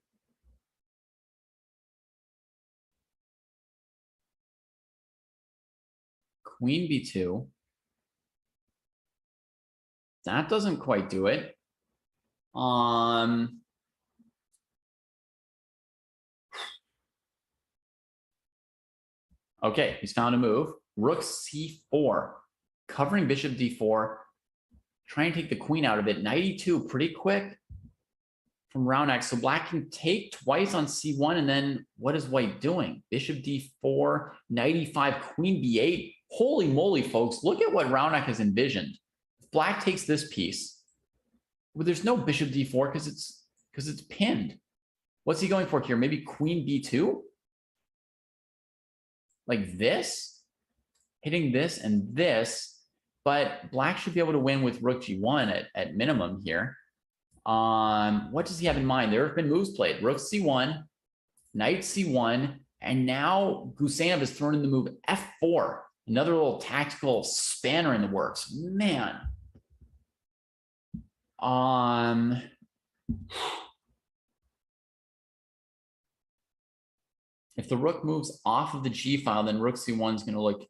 Queen b2. That doesn't quite do it. Okay, he's found a move. Rook c4, covering bishop d4, trying to take the queen out of it. Knight e2, pretty quick from Raunak. So black can take twice on c1, and then what is white doing? Bishop d4, knight e5, queen b8. Holy moly, folks, look at what Raunak has envisioned. If black takes this piece, well, there's no bishop d4 because it's pinned. What's he going for here? Maybe queen b2? Like this? Hitting this and this, but black should be able to win with rook g1 at minimum here. What does he have in mind? There have been moves played. Rook c1, knight c1, and now Guseynov has thrown in the move f4. Another little tactical spanner in the works. Man. If the rook moves off of the g file, then rook c1 is going to look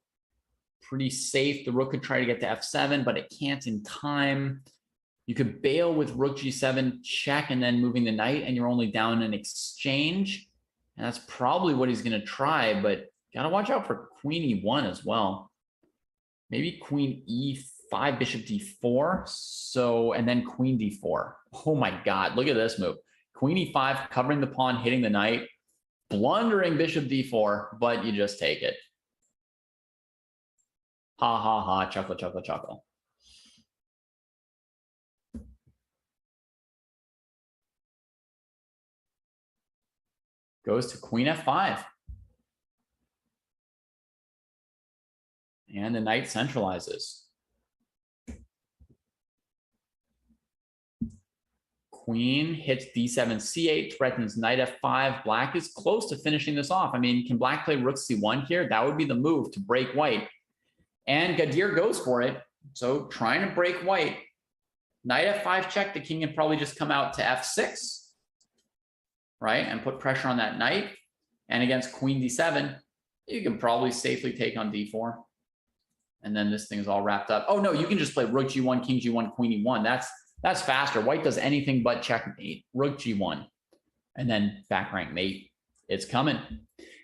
pretty safe. The rook could try to get to f7, but it can't in time. You could bail with rook g7, check, and then moving the knight, and you're only down an exchange. And that's probably what he's going to try, but got to watch out for queen e1 as well. Maybe queen 5 bishop d4. So, and then queen d4. Oh my God, look at this move. Queen e5, covering the pawn, hitting the knight, blundering bishop d4, but you just take it. Ha ha ha, chuckle, chuckle, chuckle. Goes to queen f5. And the knight centralizes. Queen hits d7, c8, threatens knight f5. Black is close to finishing this off. I mean, can black play rook c1 here? That would be the move to break white. And Gadir goes for it. So trying to break white. Knight f5 check. The king can probably just come out to f6, right? And put pressure on that knight. And against queen d7, you can probably safely take on d4. And then this thing is all wrapped up. Oh no, you can just play rook g1, king g1, queen e1. That's faster. White does anything but checkmate. Rook g1. And then back rank mate. It's coming.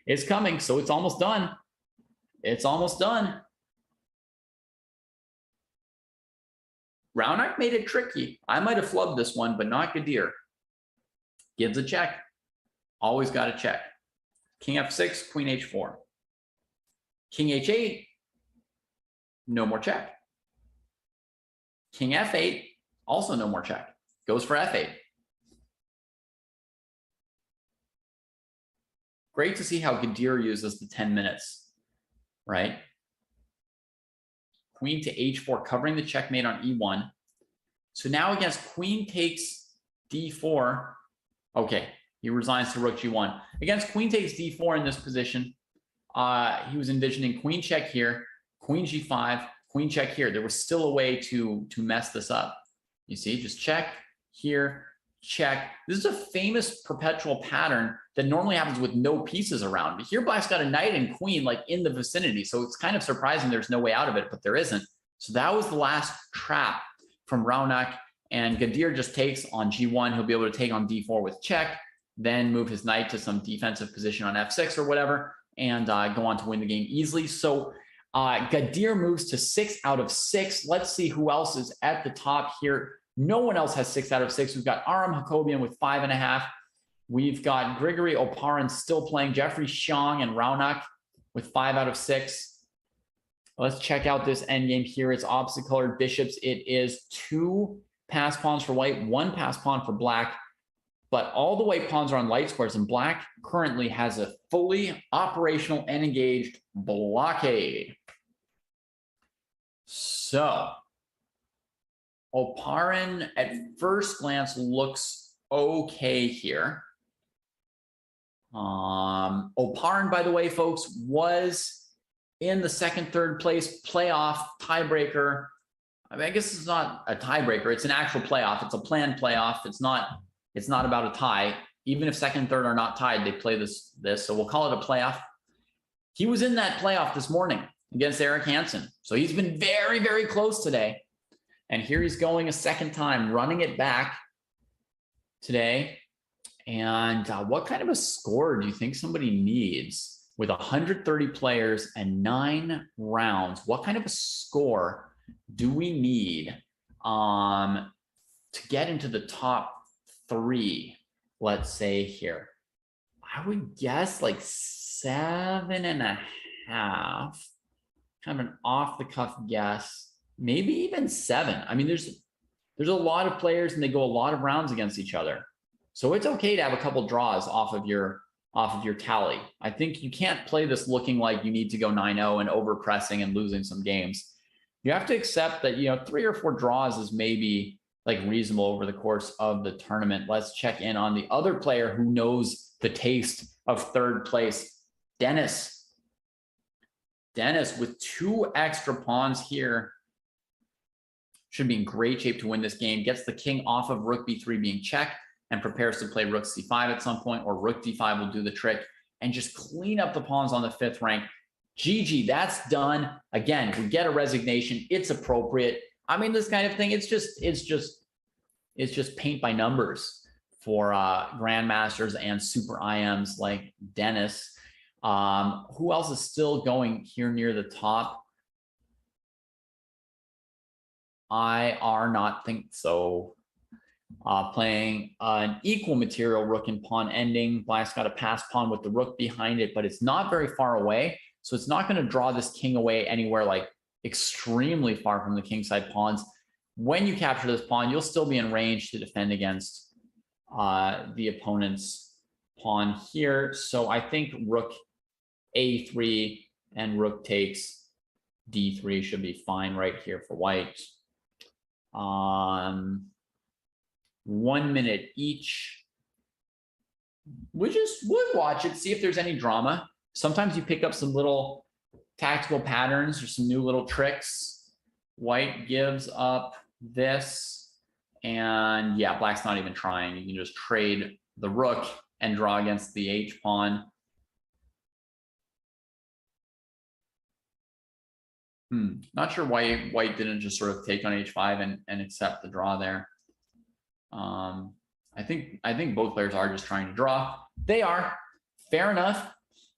It's coming. So it's almost done. It's almost done. Raunak made it tricky. I might have flubbed this one, but not Gadir. Gives a check. Always got to check. King f6, queen h4. King h8. No more check. King f8. Also no more check. Goes for f8. Great to see how Gadir uses the 10 minutes, right? Queen to h4, covering the checkmate on e1. So now against queen takes d4. Okay, he resigns to rook g1. Against queen takes d4 in this position, he was envisioning queen check here, queen g5, queen check here. There was still a way to mess this up. You see, just check here, check. This is a famous perpetual pattern that normally happens with no pieces around. But here black's got a knight and queen like in the vicinity. So it's kind of surprising there's no way out of it, but there isn't. So that was the last trap from Raunak. And Gadir just takes on g1. He'll be able to take on d4 with check, then move his knight to some defensive position on f6 or whatever, and go on to win the game easily. So Gadir moves to 6 out of 6. Let's see who else is at the top here. No one else has 6 out of 6. We've got Aram Hakobian with 5.5. We've got Grigory Oparin still playing, Jeffrey Xiong and Raunak with 5 out of 6. Let's check out this endgame here. It's opposite colored bishops. It is 2 pass pawns for white, 1 pass pawn for black, but all the white pawns are on light squares, and black currently has a fully operational and engaged blockade. So Oparin at first glance looks okay here. Oparin, by the way, folks, was in the second, third place playoff tiebreaker. I mean, I guess it's not a tiebreaker. It's an actual playoff. It's a planned playoff. It's not about a tie. Even if second and third are not tied, they play this. So we'll call it a playoff. He was in that playoff this morning against Eric Hansen. So he's been very, very close today. And here he's going a second time, running it back today. And what kind of a score do you think somebody needs with 130 players and 9 rounds? What kind of a score do we need to get into the top 3, let's say here? I would guess like 7.5, kind of an off the cuff guess. Maybe even 7. I mean, there's a lot of players and they go a lot of rounds against each other. So it's okay to have a couple draws off of your tally. I think you can't play this looking like you need to go 9-0 and over pressing and losing some games. You have to accept that, 3 or 4 draws is maybe like reasonable over the course of the tournament. Let's check in on the other player who knows the taste of third place, Dennis. Dennis with 2 extra pawns here. Should be in great shape to win this game. Gets the king off of rook b3 being checked and prepares to play rook c5 at some point, or rook d5 will do the trick and just clean up the pawns on the 5th rank. GG, that's done. Again, we get a resignation. It's appropriate. I mean, this kind of thing, it's just paint by numbers for grandmasters and super IMs like Dennis. Who else is still going here near the top? I are not think so. Playing an equal material rook and pawn ending. Black's got a pass pawn with the rook behind it, but it's not very far away. So it's not going to draw this king away anywhere like extremely far from the kingside pawns. When you capture this pawn, you'll still be in range to defend against the opponent's pawn here. So I think rook a3 and rook takes d3 should be fine right here for white. 1 minute each. Would watch it, see if there's any drama. Sometimes you pick up some little tactical patterns or some new little tricks. White gives up this, and yeah, black's not even trying. You can just trade the rook and draw against the h pawn. Not sure why white didn't just sort of take on h5 and accept the draw there. I think both players are just trying to draw. They are. Fair enough.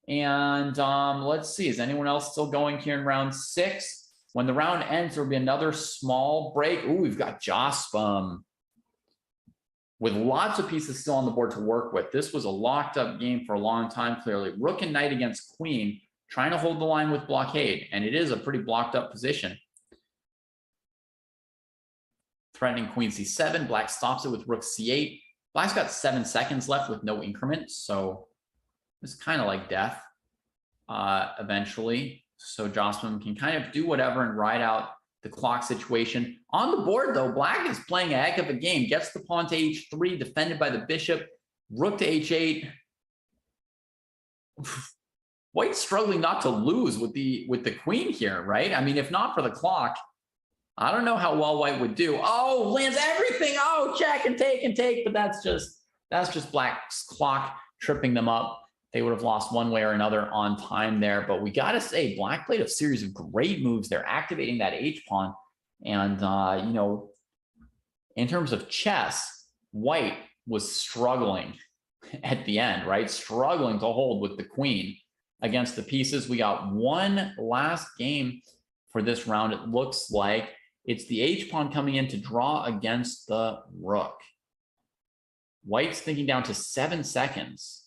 And let's see, is anyone else still going here in round 6? When the round ends, there'll be another small break. Ooh, we've got Chesscom with lots of pieces still on the board to work with. This was a locked up game for a long time, clearly. Rook and knight against queen, trying to hold the line with blockade. And it is a pretty blocked up position. Threatening queen c7, black stops it with rook c8. Black's got 7 seconds left with no increment, so it's kind of like death eventually. So Chesscom can kind of do whatever and ride out the clock situation. On the board, though, black is playing a heck of a game. Gets the pawn to h3, defended by the bishop. Rook to h8. White's struggling not to lose with the queen here, right? I mean, if not for the clock, I don't know how well white would do. Oh, lands everything. Oh, check and take, but that's just black's clock tripping them up. They would have lost one way or another on time there, but we got to say black played a series of great moves. They're activating that h pawn, and you know, in terms of chess, white was struggling at the end, right? Struggling to hold with the queen against the pieces. We got one last game for this round. It looks like it's the h pawn coming in to draw against the rook. White's thinking down to 7 seconds.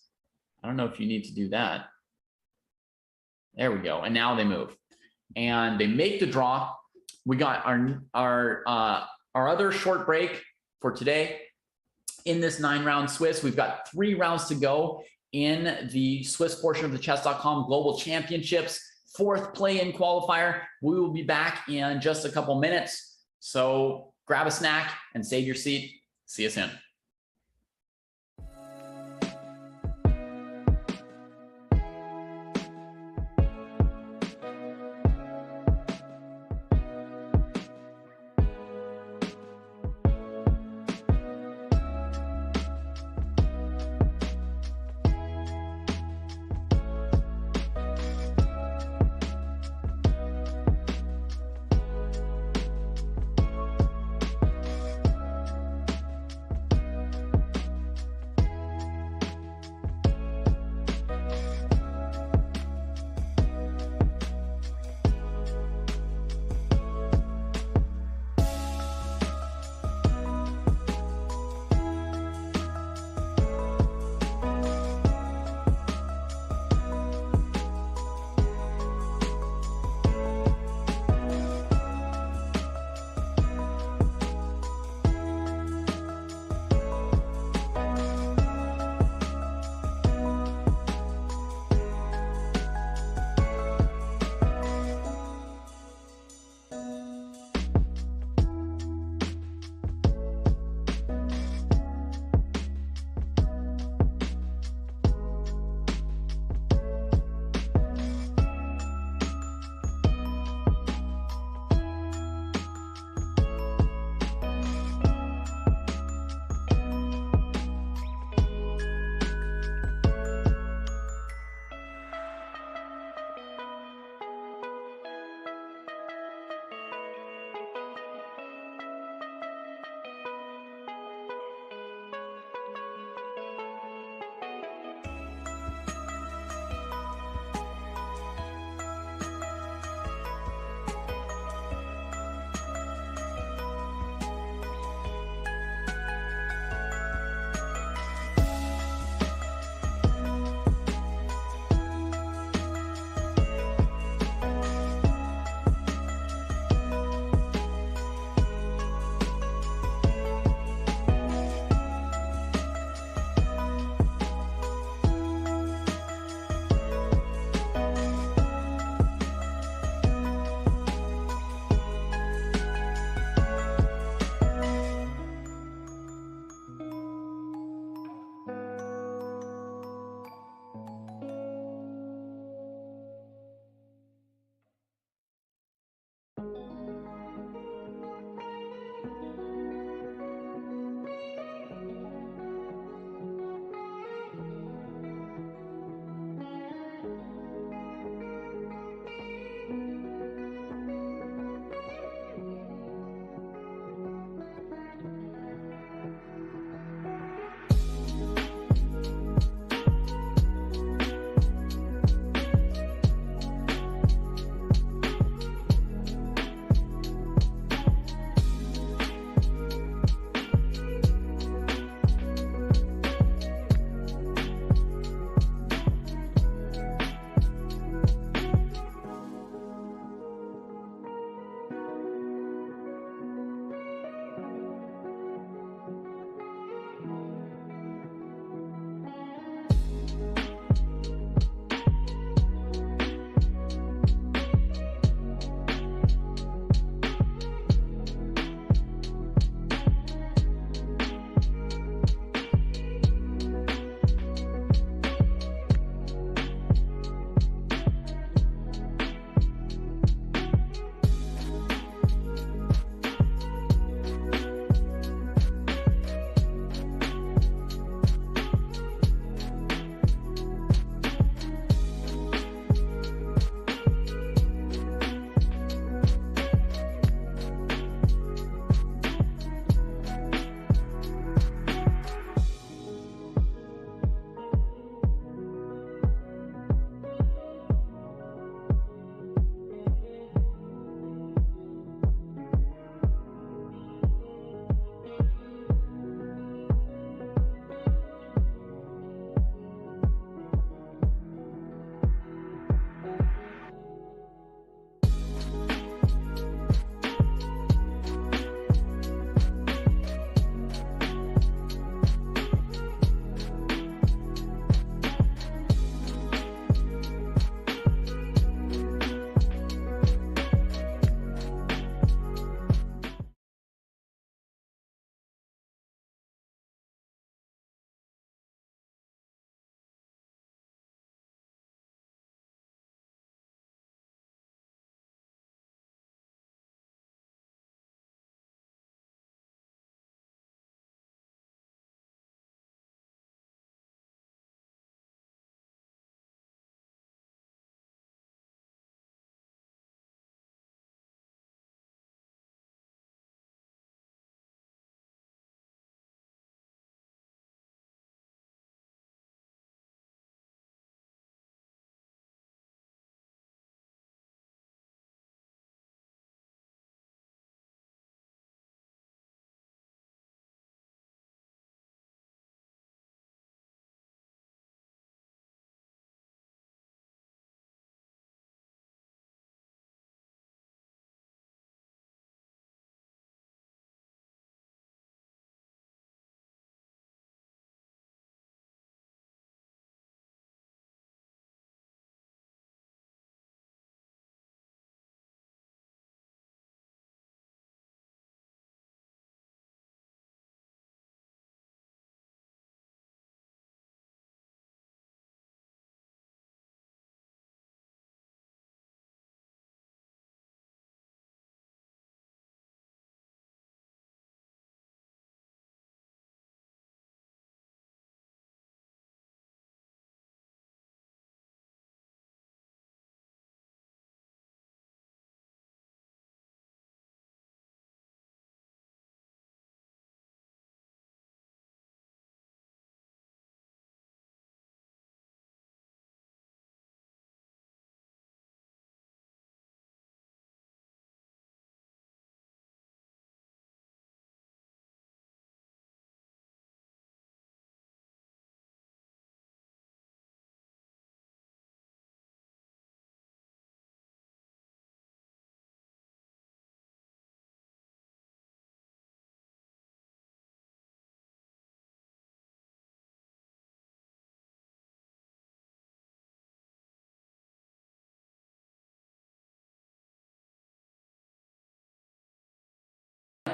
I don't know if you need to do that. There we go. And now they move and they make the draw. We got our other short break for today in this 9-round Swiss. We've got 3 rounds to go in the Swiss portion of the Chess.com Global Championships. 4th play-in qualifier. We will be back in just a couple minutes. So grab a snack and save your seat. See you soon.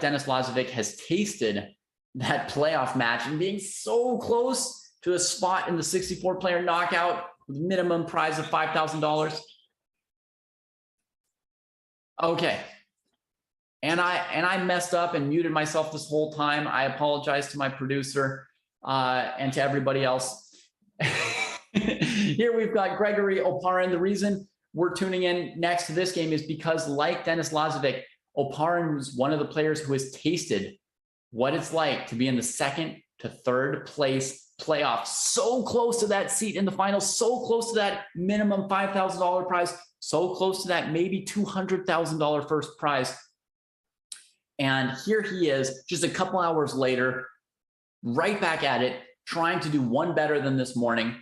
Denis Lazovic has tasted that playoff match and being so close to a spot in the 64-player knockout with minimum prize of $5,000. Okay, And I messed up and muted myself this whole time. I apologize to my producer and to everybody else. Here we've got Gregory Oparin. The reason we're tuning in next to this game is because, like Denis Lazovic, Oparin was one of the players who has tasted what it's like to be in the second to third place playoff, so close to that seat in the final, so close to that minimum $5,000 prize, so close to that maybe $200,000 first prize. And here he is just a couple hours later, right back at it, trying to do one better than this morning.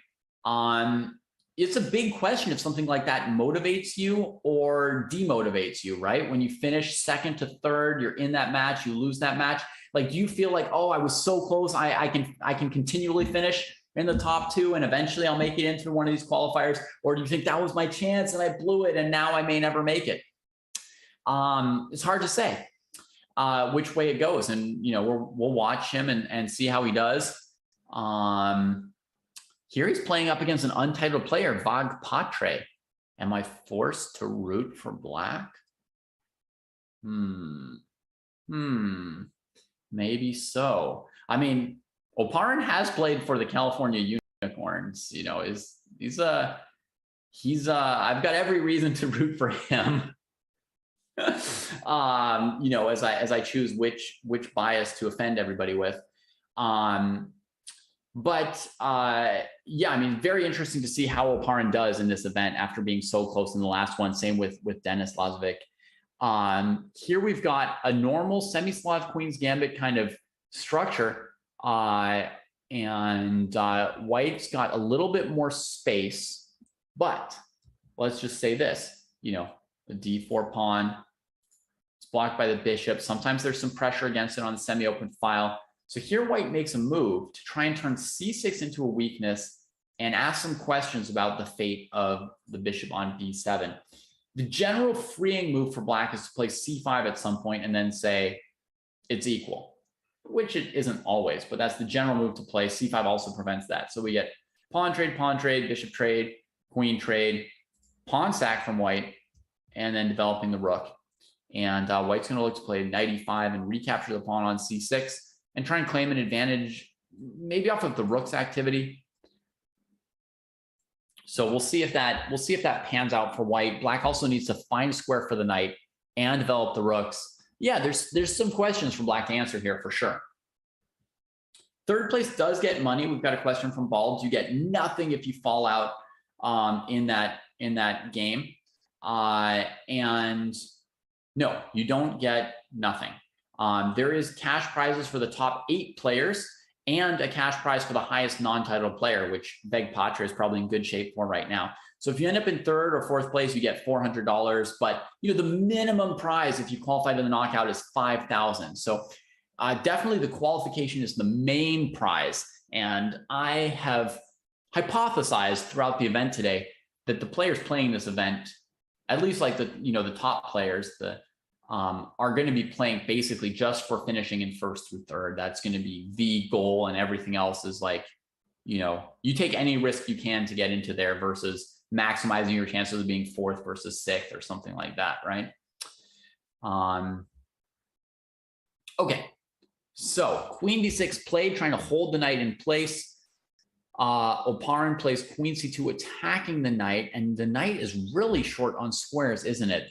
It's a big question if something like that motivates you or demotivates you, right? When you finish second to third, you're in that match, you lose that match. Like, do you feel like, oh, I was so close, I can continually finish in the top two and eventually I'll make it into one of these qualifiers? Or do you think that was my chance and I blew it and now I may never make it? It's hard to say which way it goes. And, you know, we'll watch him and see how he does. Here he's playing up against an untitled player, Vag Patre. Am I forced to root for black? Maybe so. I mean, Oparin has played for the California Unicorns. You know, he's I've got every reason to root for him. You know, as I choose which bias to offend everybody with. Yeah, I mean, very interesting to see how Oparin does in this event after being so close in the last one. Same with Denis Lazovic. Here we've got a normal semi-Slav Queen's Gambit kind of structure. And White's got a little bit more space, but let's just say this, you know, the D4 pawn, it's blocked by the bishop. Sometimes there's some pressure against it on the semi-open file. So here White makes a move to try and turn C6 into a weakness and ask some questions about the fate of the bishop on B7. The general freeing move for black is to play C5 at some point and then say it's equal, which it isn't always, but that's the general move to play. C5 also prevents that. So we get pawn trade, bishop trade, queen trade, pawn sack from White, and then developing the rook. And White's going to look to play knight e5 and recapture the pawn on C6 and try and claim an advantage, maybe off of the rook's activity. So we'll see if that pans out for White. Black also needs to find a square for the knight and develop the rooks. Yeah, there's some questions for Black to answer here for sure. Third place does get money. We've got a question from Bald. You get nothing if you fall out in that game. And no, you don't get nothing. There is cash prizes for the top 8 players and a cash prize for the highest non-titled player, which Vag Patre is probably in good shape for right now. So if you end up in 3rd or 4th place, you get $400. But you know, the minimum prize if you qualify to the knockout is $5,000. So definitely the qualification is the main prize. And I have hypothesized throughout the event today that the players playing this event, at least like the top players, are going to be playing basically just for finishing in 1st through 3rd. That's going to be the goal, and everything else is like, you know, you take any risk you can to get into there versus maximizing your chances of being 4th versus 6th or something like that, right? Okay, so queen d6 played, trying to hold the knight in place. Oparin plays queen c2, attacking the knight, and the knight is really short on squares, isn't it?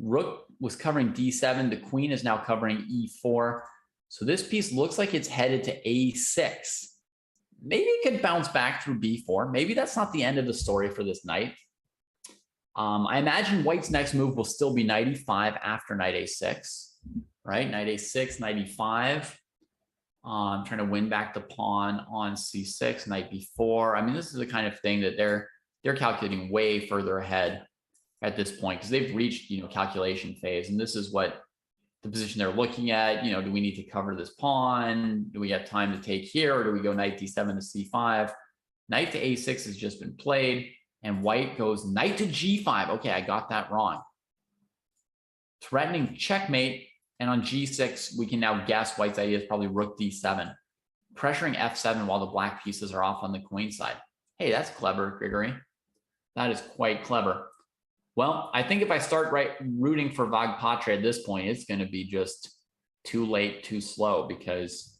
Rook was covering d7. The queen is now covering e4. So this piece looks like it's headed to a6. Maybe it could bounce back through b4. Maybe that's not the end of the story for this knight. I imagine White's next move will still be knight e5 after knight a6, right? Knight a6, knight e5. Trying to win back the pawn on c6, knight b4. I mean, this is the kind of thing that they're calculating way further ahead at this point, because they've reached, you know, calculation phase, and this is what the position they're looking at. You know, do we need to cover this pawn? Do we have time to take here, or do we go knight d7 to c5? Knight to a6 has just been played, and White goes knight to g5. Okay, I got that wrong. Threatening checkmate, and on g6 we can now guess White's idea is probably rook d7, pressuring f7 while the black pieces are off on the queen side. Hey, that's clever, Grigory. That is quite clever. Well, I think if I start rooting for Vagpatre at this point, it's going to be just too late, too slow, because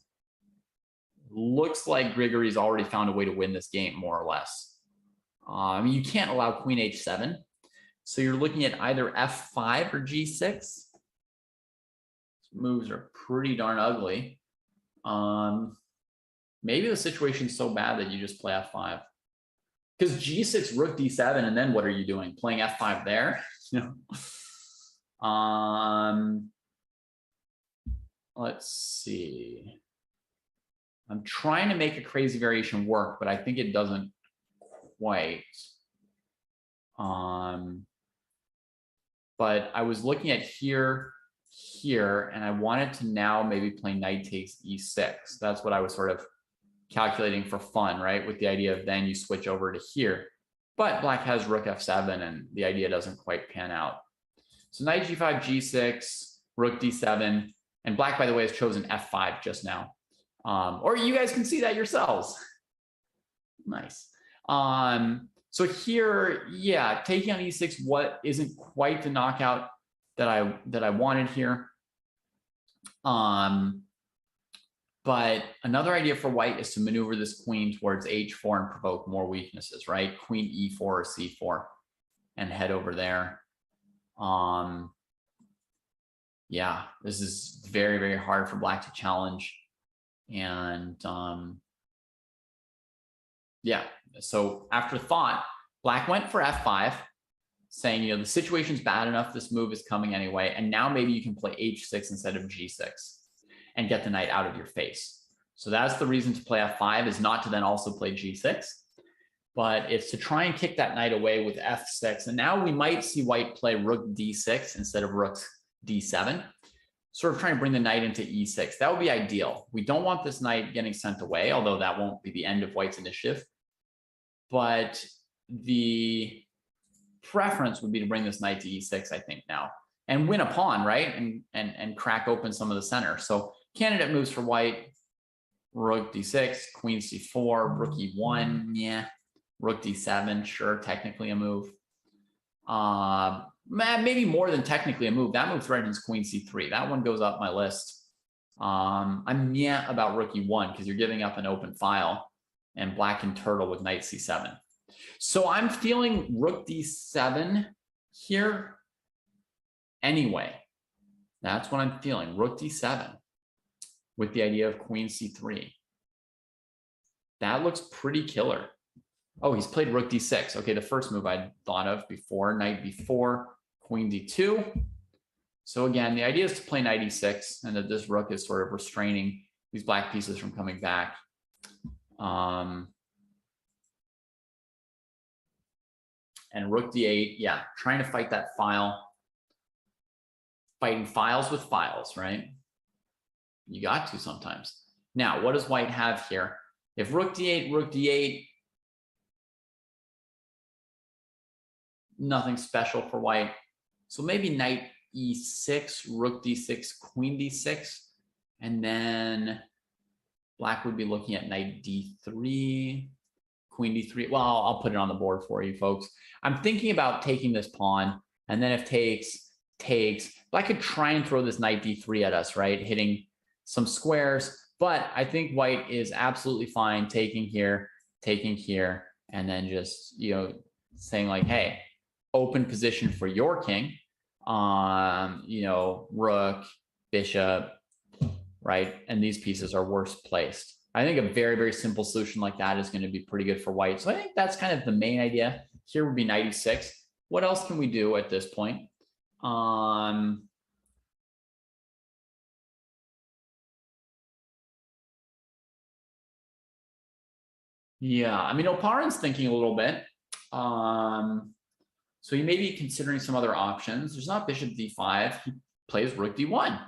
looks like Grigory's already found a way to win this game, more or less. I mean, you can't allow Queen H7. So you're looking at either F5 or G6. Moves are pretty darn ugly. Maybe the situation's so bad that you just play F5. Because G6, Rook D7, and then what are you doing? Playing F5 there? Let's see. I'm trying to make a crazy variation work, but I think it doesn't quite. But I was looking at here, and I wanted to now maybe play knight takes E6. That's what I was sort of calculating for fun, right? With the idea of then you switch over to here. But black has Rook F7, and the idea doesn't quite pan out. So knight G5, G6, Rook D7, and black, by the way, has chosen F5 just now. Or you guys can see that yourselves. Nice. So here, yeah, taking on E6, what isn't quite the knockout that I wanted here. But another idea for white is to maneuver this queen towards H4 and provoke more weaknesses, right? Queen E4 or C4 and head over there. Yeah, this is very, very hard for black to challenge. And yeah, so after thought, black went for F5, saying, you know, the situation's bad enough, this move is coming anyway, and now maybe you can play H6 instead of G6 and get the knight out of your face. So that's the reason to play F5, is not to then also play G6, but it's to try and kick that knight away with F6. And now we might see white play Rook D6 instead of Rook D7, sort of trying to bring the knight into E6. That would be ideal. We don't want this knight getting sent away, although that won't be the end of white's initiative. But the preference would be to bring this knight to E6, I think, now, and win a pawn, right? And crack open some of the center. So candidate moves for white: Rook D6, Queen C4, Rook E1, yeah, Rook D7, sure, technically a move. Maybe more than technically a move. That move threatens Queen C3. That one goes up my list. I'm about Rook E1 because you're giving up an open file, and black can turtle with Knight C7. So I'm feeling Rook D7 here anyway. That's what I'm feeling. Rook D7 with the idea of Queen C3. That looks pretty killer. Oh, he's played Rook D6. Okay, the first move I thought of before, Knight B4, Queen D2. So again, the idea is to play Knight E6, and that this Rook is sort of restraining these black pieces from coming back. And Rook D8, yeah, trying to fight that file. Fighting files with files, right? You got to sometimes. Now, what does white have here? If Rook D8, nothing special for white. So maybe Knight E6, Rook D6, Queen D6, and then black would be looking at Knight D3, Queen D3. Well, I'll put it on the board for you folks. I'm thinking about taking this pawn, and then if takes, black could try and throw this Knight D3 at us, right? Hitting some squares, but I think white is absolutely fine taking here, and then just, you know, saying like, hey, open position for your king. You know, Rook, Bishop, right? And these pieces are worse placed. I think a very, very simple solution like that is going to be pretty good for white. So I think that's kind of the main idea. Here would be Knight E6. What else can we do at this point? Yeah, I mean, Oparin's thinking a little bit. So he may be considering some other options. There's not Bishop D5. He plays Rook D1.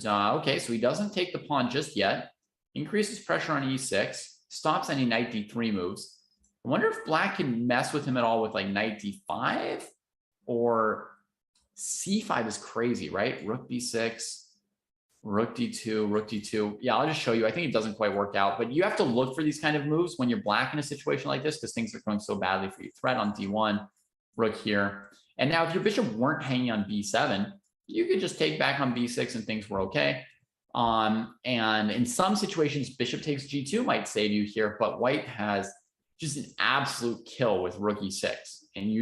Okay, so he doesn't take the pawn just yet. Increases pressure on E6. Stops any Knight D3 moves. I wonder if black can mess with him at all with like Knight D5, or C5 is crazy, right? Rook B6, Rook d2, rook d2. Yeah, I'll just show you. I think it doesn't quite work out, but you have to look for these kind of moves when you're black in a situation like this because things are going so badly for you. Threat on d1, rook here. And now if your bishop weren't hanging on b7, you could just take back on b6 and things were okay. And in some situations, bishop takes g2 might save you here, but white has just an absolute kill with rook e6. And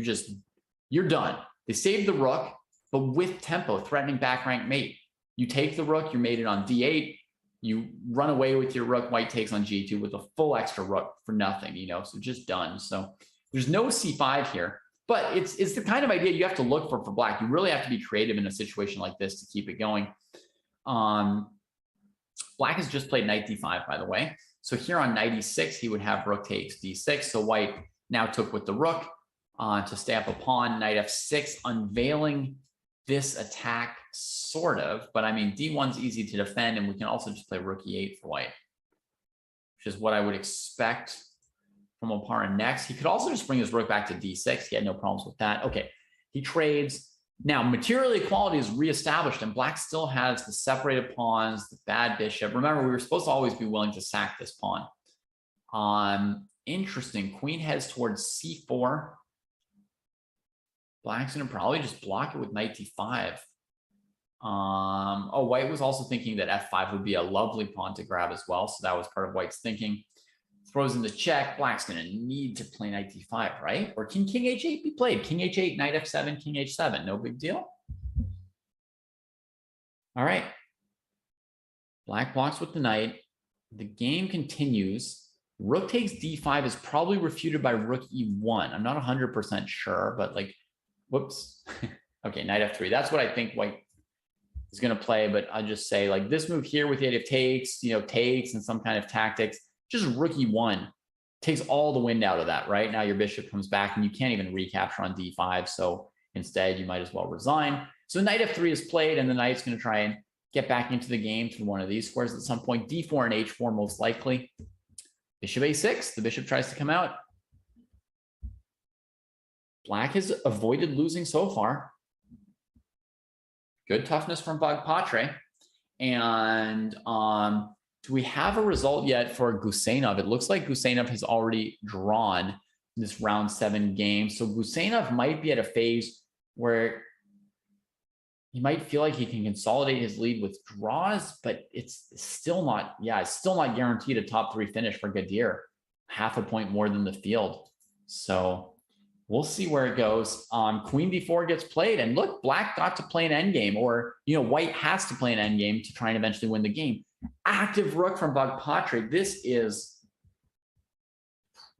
you're done. They saved the rook, but with tempo, threatening back rank mate. You take the rook, you're mated on d8, you run away with your rook, white takes on g2 with a full extra rook for nothing, so just done. So there's no c5 here, but it's the kind of idea you have to look for black. You really have to be creative in a situation like this to keep it going. Black has just played knight d5, by the way. So here on knight e6, he would have rook takes d6. So white now took with the rook to stay up a pawn, knight f6, unveiling this attack, sort of, but I mean, d1's easy to defend, and we can also just play rook e8 for white, which is what I would expect from Opara next. He could also just bring his rook back to d6. He had no problems with that. Okay, he trades. Now, material equality is reestablished, and black still has the separated pawns, the bad bishop. Remember, we were supposed to always be willing to sack this pawn. Interesting. Queen heads towards c4. Black's going to probably just block it with knight d5. Oh, white was also thinking that f5 would be a lovely pawn to grab as well. So that was part of white's thinking. Throws in the check. Black's going to need to play knight d5, right? Or can king h8 be played? King h8, knight f7, king h7. No big deal. All right. Black blocks with the knight. The game continues. Rook takes d5 is probably refuted by rook e1. I'm not 100% sure, but like, whoops. Okay, knight f3. That's what I think white is going to play, but I'll just say like this move here with the idea of takes, takes and some kind of tactics, just rook e1 takes all the wind out of that, right? Now your bishop comes back and you can't even recapture on d5. So instead you might as well resign. So knight f3 is played and the knight's going to try and get back into the game through one of these squares at some point. d4 and h4 most likely. Bishop a6, the bishop tries to come out. Black has avoided losing so far. Good toughness from Bagpatre. And do we have a result yet for Guseynov? It looks like Guseynov has already drawn this round 7 game. So Guseynov might be at a phase where he might feel like he can consolidate his lead with draws, but it's still not, it's still not guaranteed a top 3 finish for Gadir. Half a point more than the field. So we'll see where it goes. Queen d4 gets played, and look, black got to play an endgame, or white has to play an endgame to try and eventually win the game. Active rook from Bagpatre. This is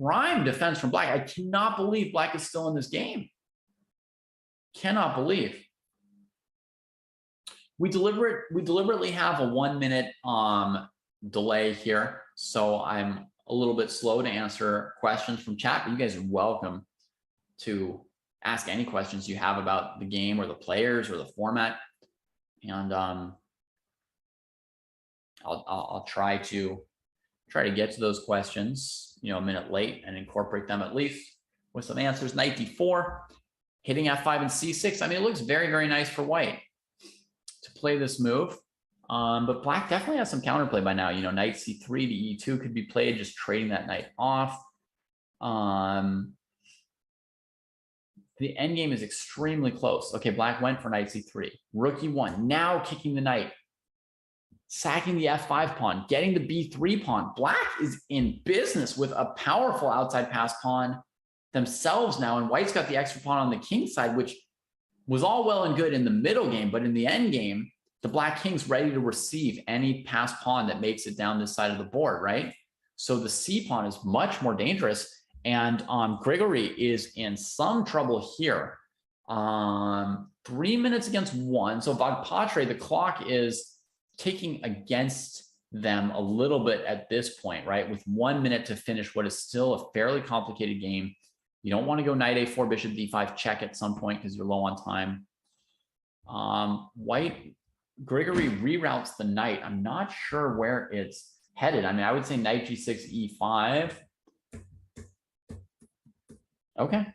prime defense from black. I cannot believe black is still in this game. Cannot believe. We deliberately have a 1 minute delay here, so I'm a little bit slow to answer questions from chat, but you guys are welcome to ask any questions you have about the game or the players or the format. And I'll try to get to those questions, a minute late and incorporate them at least with some answers. Knight d4, hitting f5 and c6. I mean, it looks very, very nice for white to play this move. But black definitely has some counterplay by now. Knight c3 to e2 could be played, just trading that knight off. The endgame is extremely close. Okay, black went for knight c3. Rook e1, now kicking the knight. Sacking the f5 pawn, getting the b3 pawn. Black is in business with a powerful outside pass pawn themselves now, and white's got the extra pawn on the king side, which was all well and good in the middle game, but in the end game, the black king's ready to receive any pass pawn that makes it down this side of the board, right? So the c pawn is much more dangerous, and Grigory is in some trouble here. 3 minutes against 1, so Bagpatre, the clock is ticking against them a little bit at this point, right? With 1 minute to finish what is still a fairly complicated game. You don't want to go knight a4, bishop d5 check at some point because you're low on time. White, Grigory reroutes the knight. I'm not sure where it's headed. I mean, I would say knight g6, e5. Okay.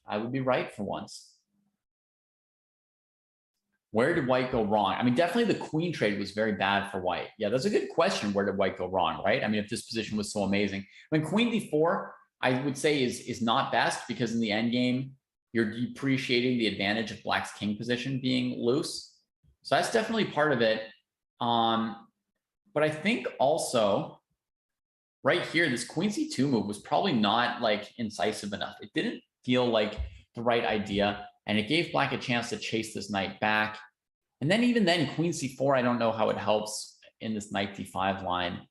I would be right for once. Where did white go wrong? I mean, definitely the queen trade was very bad for white. Yeah, that's a good question. Where did white go wrong, right? I mean, if this position was so amazing. When queen d4, I would say is not best, because in the end game, you're depreciating the advantage of black's king position being loose. So that's definitely part of it. But I think also right here, this queen c2 move was probably not like incisive enough. It didn't feel like the right idea, and it gave black a chance to chase this knight back. And then even then, queen c4, I don't know how it helps in this knight d5 line.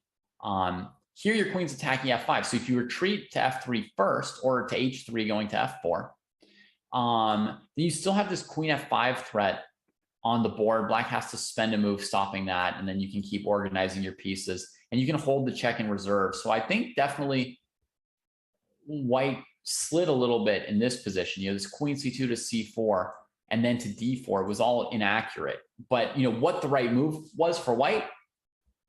Here your queen's attacking f5. So if you retreat to f3 first, or to h3 going to f4, then you still have this queen f5 threat on the board. Black has to spend a move stopping that, and then you can keep organizing your pieces, and you can hold the check in reserve. So I think definitely white slid a little bit in this position. You know, this queen c2 to c4 and then to d4 was all inaccurate. But, you know, what the right move was for white,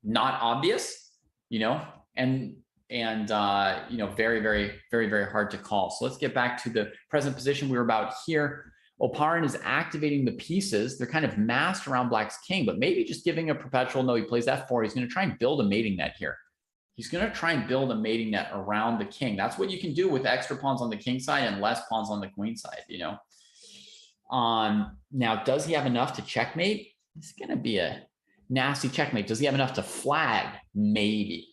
not obvious, you know, and you know, very, very, very, very hard to call. So let's get back to the present position we were about here. Oparin is activating the pieces. They're kind of massed around black's king, but maybe just giving a perpetual. No, he plays f4. He's going to try and build a mating net here. He's going to try and build a mating net around the king. That's what you can do with extra pawns on the king side and less pawns on the queen side, you know. Now, does he have enough to checkmate? It's going to be a nasty checkmate. Does he have enough to flag? Maybe.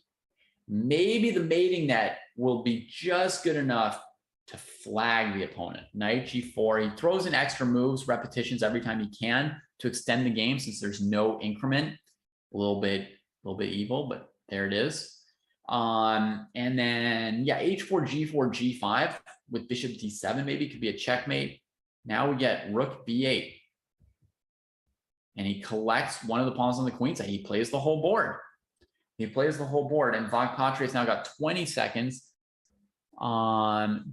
Maybe the mating net will be just good enough to flag the opponent. Knight g4. He throws in extra moves, repetitions every time he can to extend the game, since there's no increment. A little bit evil, but there it is. And then, yeah, h4, g4, g5 with bishop d7 maybe could be a checkmate. Now we get rook b8. And he collects one of the pawns on the queen side. He plays the whole board. He plays the whole board, and Vagpatre's now got 20 seconds.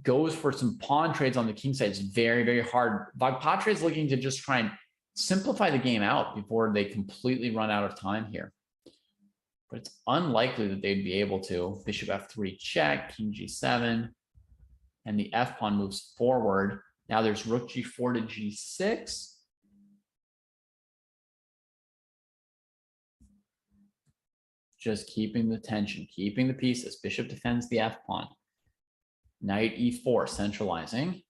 Goes for some pawn trades on the king side. It's very, very hard. Vagpatre is looking to just try and simplify the game out before they completely run out of time here. But it's unlikely that they'd be able to. Bishop f3 check, king g7, and the f pawn moves forward. Now there's rook g4 to g6. Just keeping the tension, keeping the pieces. Bishop defends the f pawn. Knight e4, centralizing,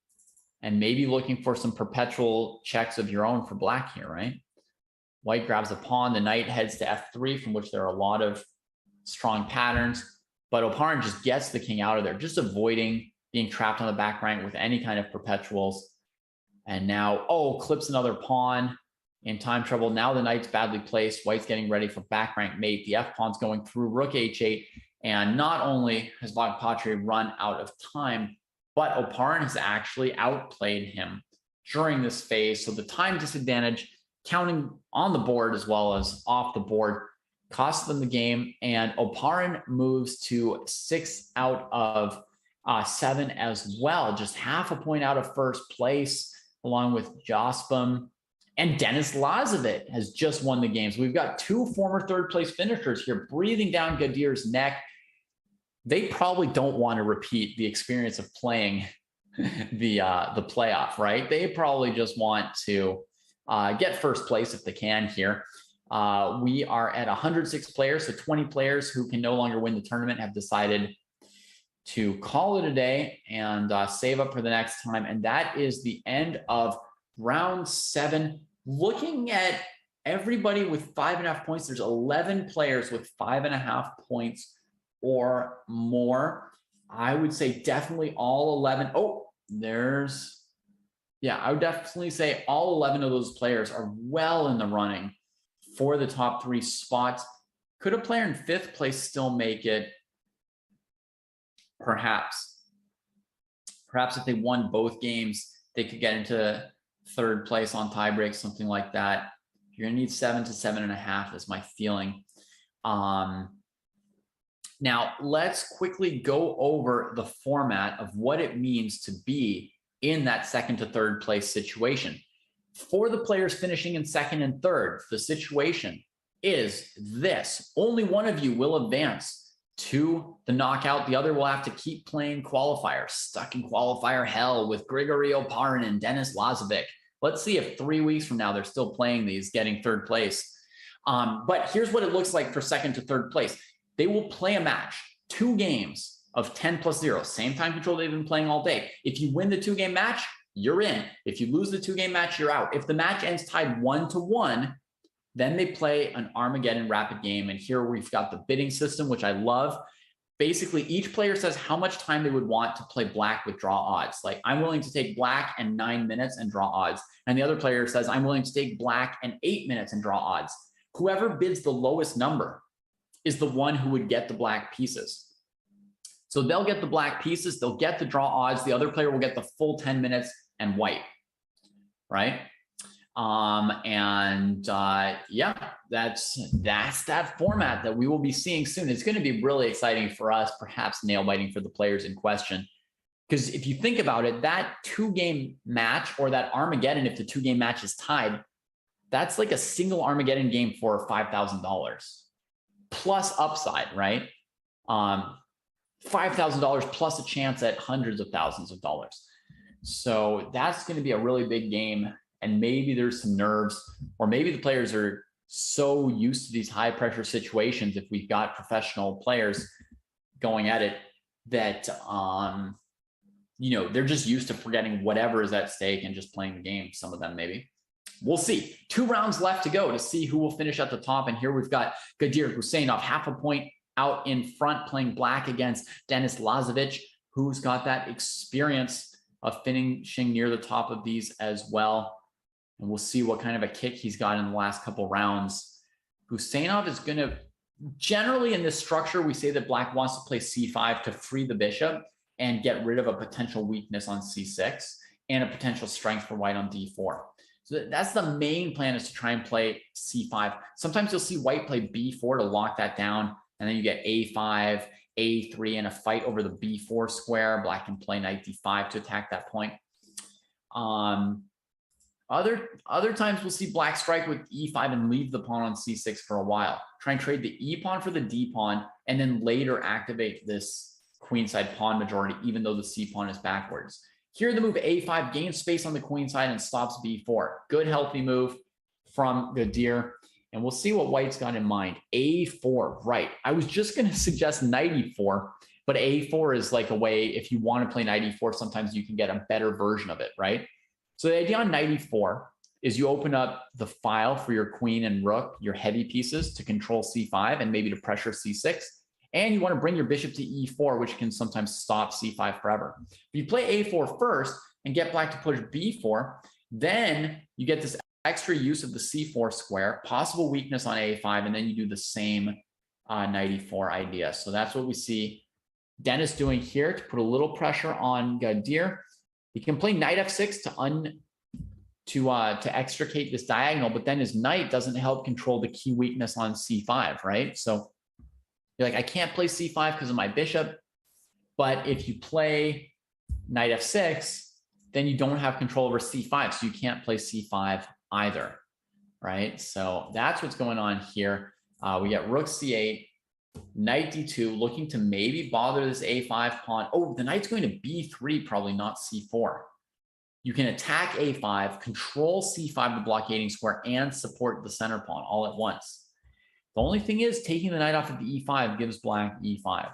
and maybe looking for some perpetual checks of your own for black here, right? White grabs a pawn, the knight heads to f3, from which there are a lot of strong patterns, but Oparin just gets the king out of there, just avoiding being trapped on the back rank with any kind of perpetuals. And now, oh, clips another pawn in time trouble. Now the knight's badly placed. White's getting ready for back rank mate. The f pawn's going through, rook h8. And not only has Vagpatre run out of time, but Oparin has actually outplayed him during this phase. So the time disadvantage, counting on the board as well as off the board, costs them the game. And Oparin moves to 6 out of 7 as well, just half a point out of first place, along with Jospin. And Denis Lazovic has just won the games. We've got 2 former third place finishers here breathing down Gadir's neck. They probably don't want to repeat the experience of playing the playoff, right? They probably just want to get first place if they can here. We are at 106 players, so 20 players who can no longer win the tournament have decided to call it a day and save up for the next time. And that is the end of round 7. Looking at everybody with 5.5 points, there's 11 players with 5.5 points or more. I would say definitely all 11. Oh, there's, yeah, I would definitely say all 11 of those players are well in the running for the top 3 spots. Could a player in 5th place still make it? Perhaps. Perhaps if they won both games, they could get into 3rd place on tie break, something like that. You're gonna need 7 to 7.5 is my feeling. Now let's quickly go over the format of what it means to be in that 2nd to 3rd place situation. For the players finishing in 2nd and 3rd, the situation is this: only one of you will advance to the knockout. The other will have to keep playing qualifier, stuck in qualifier hell with Grigory Oparin and Denis Lazovic Let's see if 3 weeks from now they're still playing these, getting third place. But here's what it looks like for second to third place. They will play a match, 2 games of 10+0, same time control they've been playing all day. If you win the 2-game match, you're in. If you lose the 2-game match, you're out. If the match ends tied 1-1, then they play an Armageddon rapid game. And here we've got the bidding system, which I love. Basically, each player says how much time they would want to play black with draw odds. Like, I'm willing to take black and 9 minutes and draw odds. And the other player says, I'm willing to take black and 8 minutes and draw odds. Whoever bids the lowest number is the one who would get the black pieces. So they'll get the black pieces, they'll get the draw odds. The other player will get the full 10 minutes and white, right? Yeah, that's that format that we will be seeing soon. It's going to be really exciting for us, perhaps nail biting for the players in question. Because if you think about it, that 2-game match or that Armageddon, if the 2-game match is tied, that's like a single Armageddon game for $5,000 plus upside, right? $5,000 plus a chance at hundreds of thousands of dollars. So that's going to be a really big game. And maybe there's some nerves, or maybe the players are so used to these high pressure situations, if we've got professional players going at it, that they're just used to forgetting whatever is at stake and just playing the game. Some of them, maybe. We'll see. 2 rounds left to go to see who will finish at the top. And here we've got Gadir Huseynov, half a point out in front, playing black against Denis Lazovic, who's got that experience of finishing near the top of these as well. And we'll see what kind of a kick he's got in the last couple rounds. Huseynov is going to, generally in this structure, we say that black wants to play c5 to free the bishop and get rid of a potential weakness on c6 and a potential strength for white on d4. So that's the main plan, is to try and play c5. Sometimes you'll see white play b4 to lock that down, and then you get a5, a3, and a fight over the b4 square. Black can play knight d5 to attack that point. Other times we'll see black strike with e5 and leave the pawn on c6 for a while. Try and trade the e pawn for the d pawn, and then later activate this queenside pawn majority, even though the c pawn is backwards. Here, the move a5 gains space on the queen side and stops b4. Good, healthy move from Gadir. And we'll see what white's got in mind. a4, right. I was just going to suggest knight e4, but a4 is like a way, if you want to play knight e4, sometimes you can get a better version of it, right? So the idea on knight e4 is you open up the file for your queen and rook, your heavy pieces, to control c5 and maybe to pressure c6. And you want to bring your bishop to e4, which can sometimes stop c5 forever. If you play a4 first and get black to push b4, then you get this extra use of the c4 square, possible weakness on a5, and then you do the same knight e4 idea. So that's what we see Denis doing here to put a little pressure on Gadir. He can play knight f6 to extricate this diagonal, but then his knight doesn't help control the key weakness on c5, right? So you're like, I can't play c5 because of my bishop, but if you play knight f6, then you don't have control over c5, so you can't play c5 either, right? So that's what's going on here. We get rook c8, knight d2, looking to maybe bother this a5 pawn. Oh, the knight's going to b3, probably not c4. You can attack a5, control c5, the blockading square, and support the center pawn all at once. The only thing is, taking the knight off of the e5 gives black e5.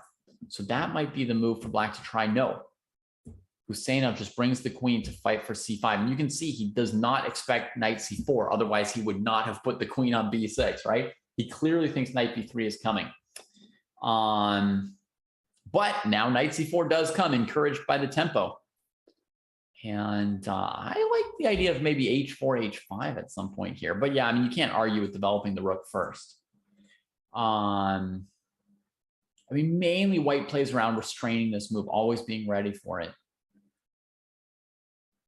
So that might be the move for black to try. No. Huseynov just brings the queen to fight for c5. And you can see he does not expect knight c4. Otherwise, he would not have put the queen on b6, right? He clearly thinks knight b3 is coming. But now knight c4 does come, encouraged by the tempo. And I like the idea of maybe h4, h5 at some point here. But yeah, I mean, you can't argue with developing the rook first. I mean, mainly white plays around restraining this move, always being ready for it.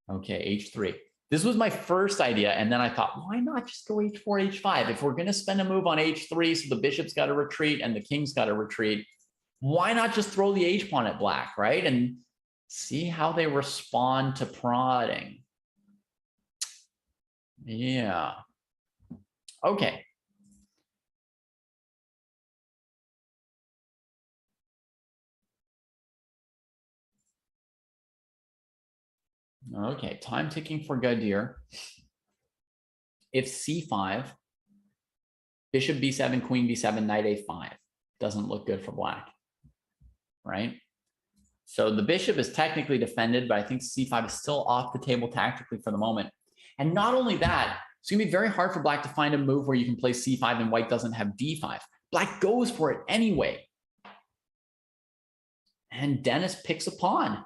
Okay, h3. This was my first idea, and then I thought, why not just go h4, h5? If we're going to spend a move on h3, so the bishop's got to retreat and the king's got to retreat, why not just throw the h-pawn at black, right? And see how they respond to prodding. Yeah. Okay. Okay, time ticking for Gadir. If c5, bishop b7, queen b7, knight a5. Doesn't look good for black, right? So the bishop is technically defended, but I think c5 is still off the table tactically for the moment. And not only that, it's going to be very hard for black to find a move where you can play c5 and white doesn't have d5. Black goes for it anyway. And Dennis picks a pawn.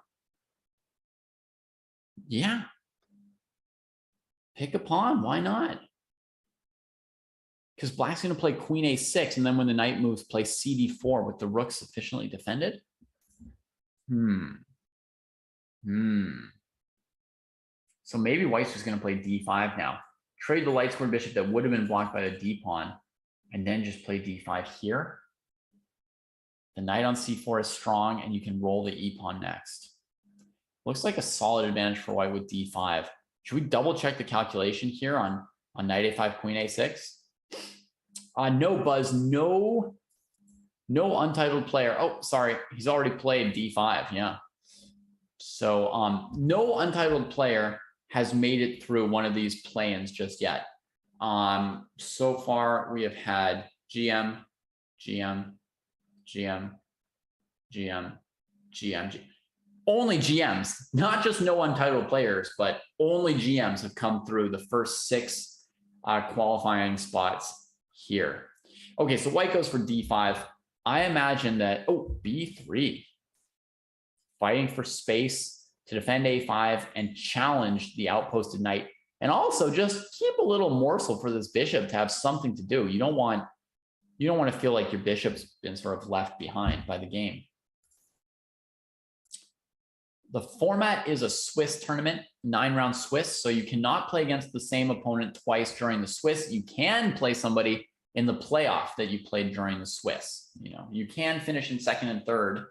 Yeah. Pick a pawn. Why not? Because black's going to play queen a6, and then when the knight moves, play cd4 with the rook sufficiently defended. So maybe white's just going to play d5 now. Trade the light square bishop that would have been blocked by the d pawn, and then just play d5 here. The knight on c4 is strong, and you can roll the e pawn next. Looks like a solid advantage for white with d5. Should we double check the calculation here on knight a5, queen a6? No, Buzz, no untitled player. Oh, sorry, he's already played d5. Yeah. So no untitled player has made it through one of these play-ins just yet. So far we have had GM, only GMs, not just no untitled players, but only GMs have come through the first 6 qualifying spots here. Okay, so white goes for d5. I imagine that, b3, fighting for space to defend a5 and challenge the outposted knight, and also just keep a little morsel for this bishop to have something to do. You don't want to feel like your bishop's been sort of left behind by the game. The format is a Swiss tournament, 9-round Swiss, so you cannot play against the same opponent twice during the Swiss. You can play somebody in the playoff that you played during the Swiss. You can finish in second and third,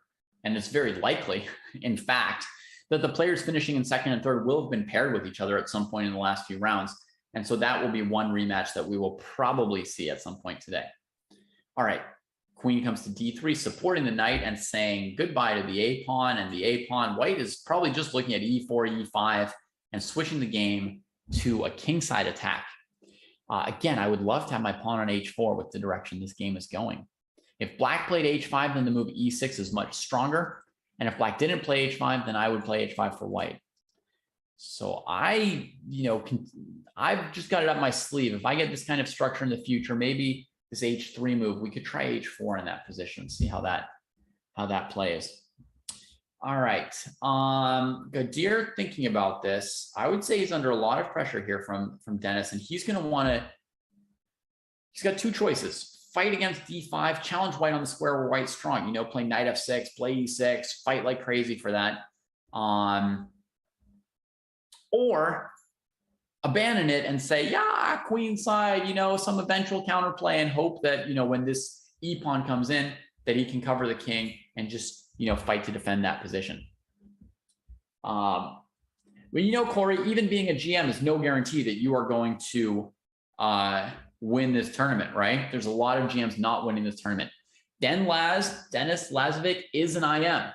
and it's very likely, in fact, that the players finishing in second and third will have been paired with each other at some point in the last few rounds. And so that will be one rematch that we will probably see at some point today. All right, queen comes to d3, supporting the knight and saying goodbye to the a pawn and the a pawn. White is probably just looking at e4, e5, and switching the game to a kingside attack. Again, I would love to have my pawn on h4 with the direction this game is going. If black played h5, then the move e6 is much stronger. And if black didn't play h5, then I would play h5 for white. So I've just got it up my sleeve. If I get this kind of structure in the future, maybe this h3 move, we could try h4 in that position, see how that plays. All right, Gadir thinking about this. I would say he's under a lot of pressure here from Dennis, and he's going to want to. He's got 2 choices. Fight against d5, challenge white on the square where white's strong. Play knight f6, play e6, fight like crazy for that. Or abandon it and say, yeah, queenside, some eventual counterplay, and hope that, when this e pawn comes in, that he can cover the king and just, fight to defend that position. Well, Corey, even being a GM is no guarantee that you are going to win this tournament, right? There's a lot of GMs not winning this tournament. Dennis Lazovic is an IM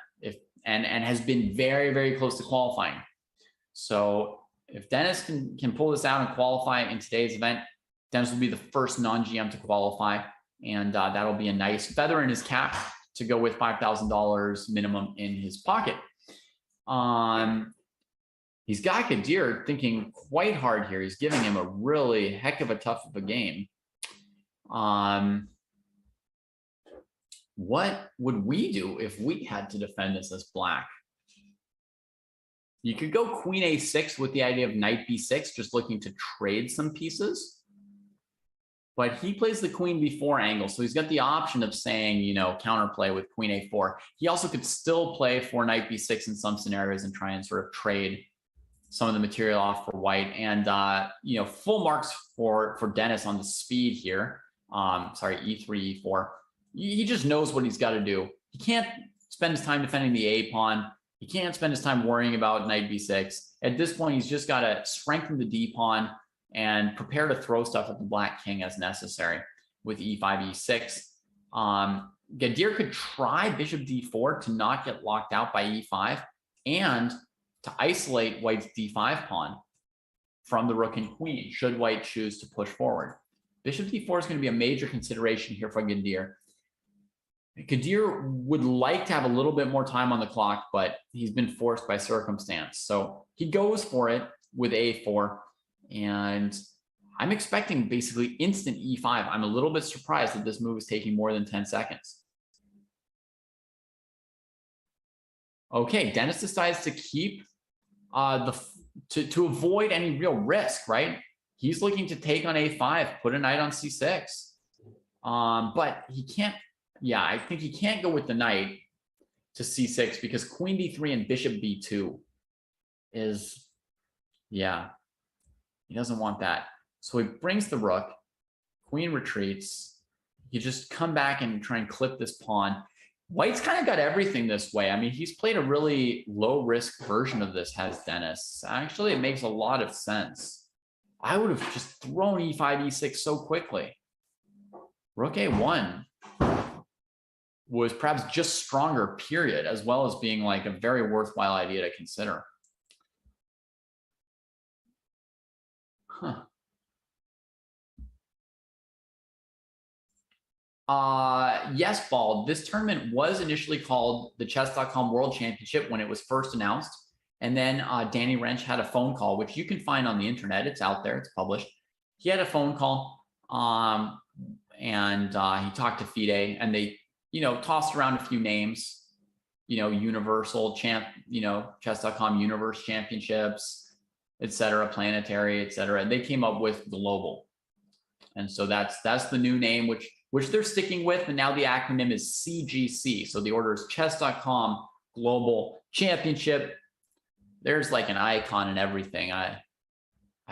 and has been very, very close to qualifying. So if Dennis can pull this out and qualify in today's event, Dennis will be the first non-GM to qualify, and that'll be a nice feather in his cap to go with $5,000 minimum in his pocket. He's got Gadir thinking quite hard here. He's giving him a really heck of a tough of a game. What would we do if we had to defend this as black? You could go queen a6 with the idea of knight b6, just looking to trade some pieces. But he plays the queen b4 angle, so he's got the option of saying, counterplay with queen a4. He also could still play for knight b6 in some scenarios and try and sort of trade some of the material off for white. And, full marks for Dennis on the speed here. Sorry, e3, e4. He just knows what he's got to do. He can't spend his time defending the a pawn. He can't spend his time worrying about knight b6. At this point, he's just got to strengthen the d pawn and prepare to throw stuff at the black king as necessary with e5, e6. Gadir could try bishop d4 to not get locked out by e5 and to isolate White's d5 pawn from the rook and queen, should White choose to push forward. Bishop d4 is going to be a major consideration here for Gadir. Gadir would like to have a little bit more time on the clock, but he's been forced by circumstance. So he goes for it with a4, and I'm expecting basically instant e5. I'm a little bit surprised that this move is taking more than 10 seconds. Okay, Dennis decides to keep to avoid any real risk, right? He's looking to take on a5, put a knight on c6. But he can't, yeah, I think he can't go with the knight to c6 because queen d3 and bishop b2 is, yeah, he doesn't want that. So he brings the rook, queen retreats. You just come back and try and clip this pawn. White's kind of got everything this way. I mean, he's played a really low risk version of this, has Dennis. Actually, it makes a lot of sense. I would have just thrown e5, e6 so quickly. Rook a1 was perhaps just stronger, period, as well as being like a very worthwhile idea to consider. Huh. Yes, Bald. This tournament was initially called the Chess.com World Championship when it was first announced. And then Danny Wrench had a phone call, which you can find on the internet. It's out there. It's published. He had a phone call and he talked to FIDE, and they, you know, tossed around a few names, you know, Universal Champ, you know, Chess.com Universe Championships, etc., Planetary, etc. And they came up with Global. And so that's the new name, which they're sticking with. And now the acronym is CGC. So the order is Chess.com Global Championship. There's like an icon and everything. I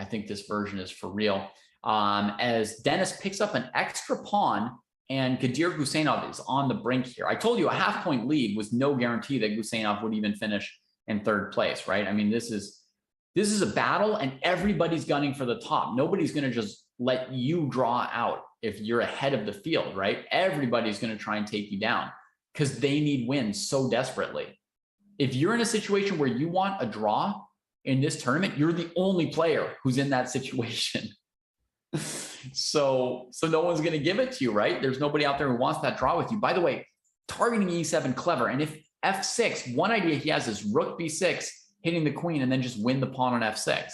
think this version is for real. As Dennis picks up an extra pawn and Gadir Guseynov is on the brink here. I told you a half-point lead was no guarantee that Guseynov would even finish in third place, right? I mean, this is a battle and everybody's gunning for the top. Nobody's going to just let you draw out if you're ahead of the field, right? Everybody's going to try and take you down because they need wins so desperately. If you're in a situation where you want a draw in this tournament, you're the only player who's in that situation. So no one's going to give it to you, right? There's nobody out there who wants that draw with you. By the way, targeting e7, clever. And if f6, one idea he has is rook b6, hitting the queen, and then just win the pawn on f6.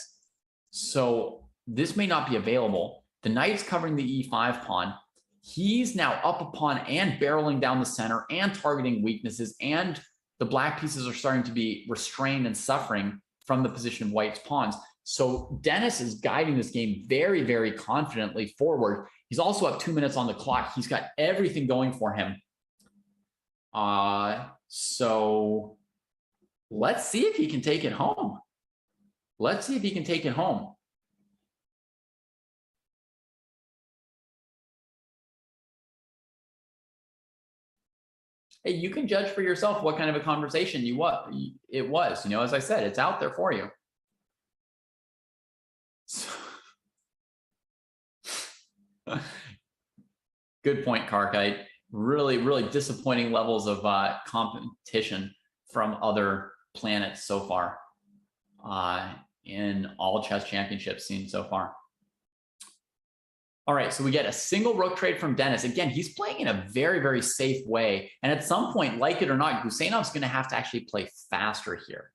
So this may not be available. The knight's covering the e5 pawn. He's now up a pawn and barreling down the center and targeting weaknesses, and the black pieces are starting to be restrained and suffering from the position of White's pawns. So Dennis is guiding this game very, very confidently forward. He's also up 2 minutes on the clock. He's got everything going for him. So let's see if he can take it home. Let's see if he can take it home. Hey, you can judge for yourself what kind of a conversation it was. You know, as I said, it's out there for you. Good point, Karkite. Really, really disappointing levels of competition from other planets so far in all chess championships seen so far. All right, so we get a single rook trade from Dennis. Again, he's playing in a very, very safe way. And at some point, like it or not, Guseynov's going to have to actually play faster here,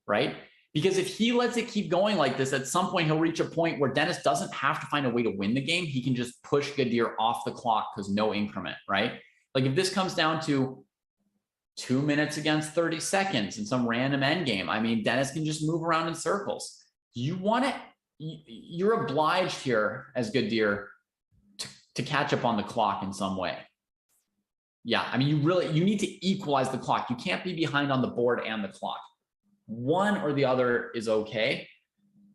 right? Because if he lets it keep going like this, at some point, he'll reach a point where Dennis doesn't have to find a way to win the game. He can just push Gadir off the clock because no increment, right? Like if this comes down to 2 minutes against 30 seconds in some random endgame, I mean, Dennis can just move around in circles. You want to... You're obliged here as Gadir to catch up on the clock in some way. Yeah, I mean, you need to equalize the clock. You can't be behind on the board and the clock. One or the other is okay,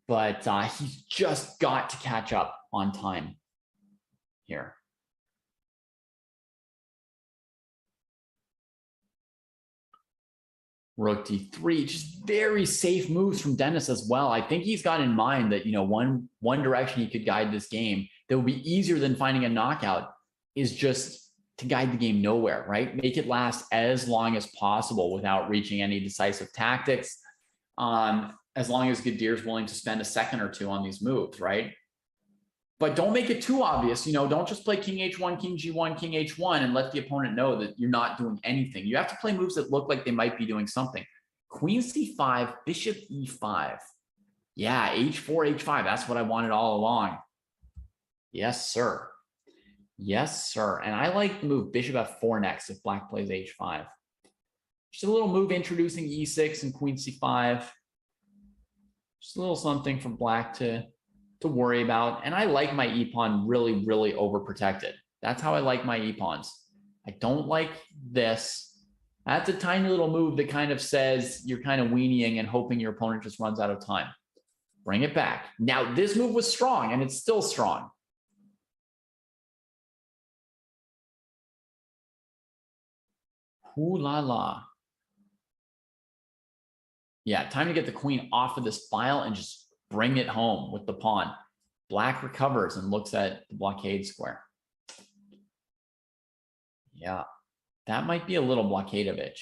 but he's just got to catch up on time here. Rook d3, just very safe moves from Dennis as well. I think he's got in mind that, you know, one direction he could guide this game that would be easier than finding a knockout is just to guide the game nowhere, right? Make it last as long as possible without reaching any decisive tactics. as long as Gadir is willing to spend a second or two on these moves, right? But don't make it too obvious. You know, don't just play king h1, king g1, king h1 and let the opponent know that you're not doing anything. You have to play moves that look like they might be doing something. Queen c5, bishop e5. Yeah, h4, h5. That's what I wanted all along. Yes, sir. Yes, sir. And I like the move bishop f4 next if black plays h5. Just a little move introducing e6 and queen c5. Just a little something for black to worry about. And I like my e-pawn really, really overprotected. That's how I like my e-pawns. I don't like this. That's a tiny little move that kind of says you're kind of weenieing and hoping your opponent just runs out of time. Bring it back. Now, this move was strong, and it's still strong. Ooh la la. Yeah, time to get the queen off of this file and just bring it home with the pawn. Black recovers and looks at the blockade square. Yeah, that might be a little Blockadovich.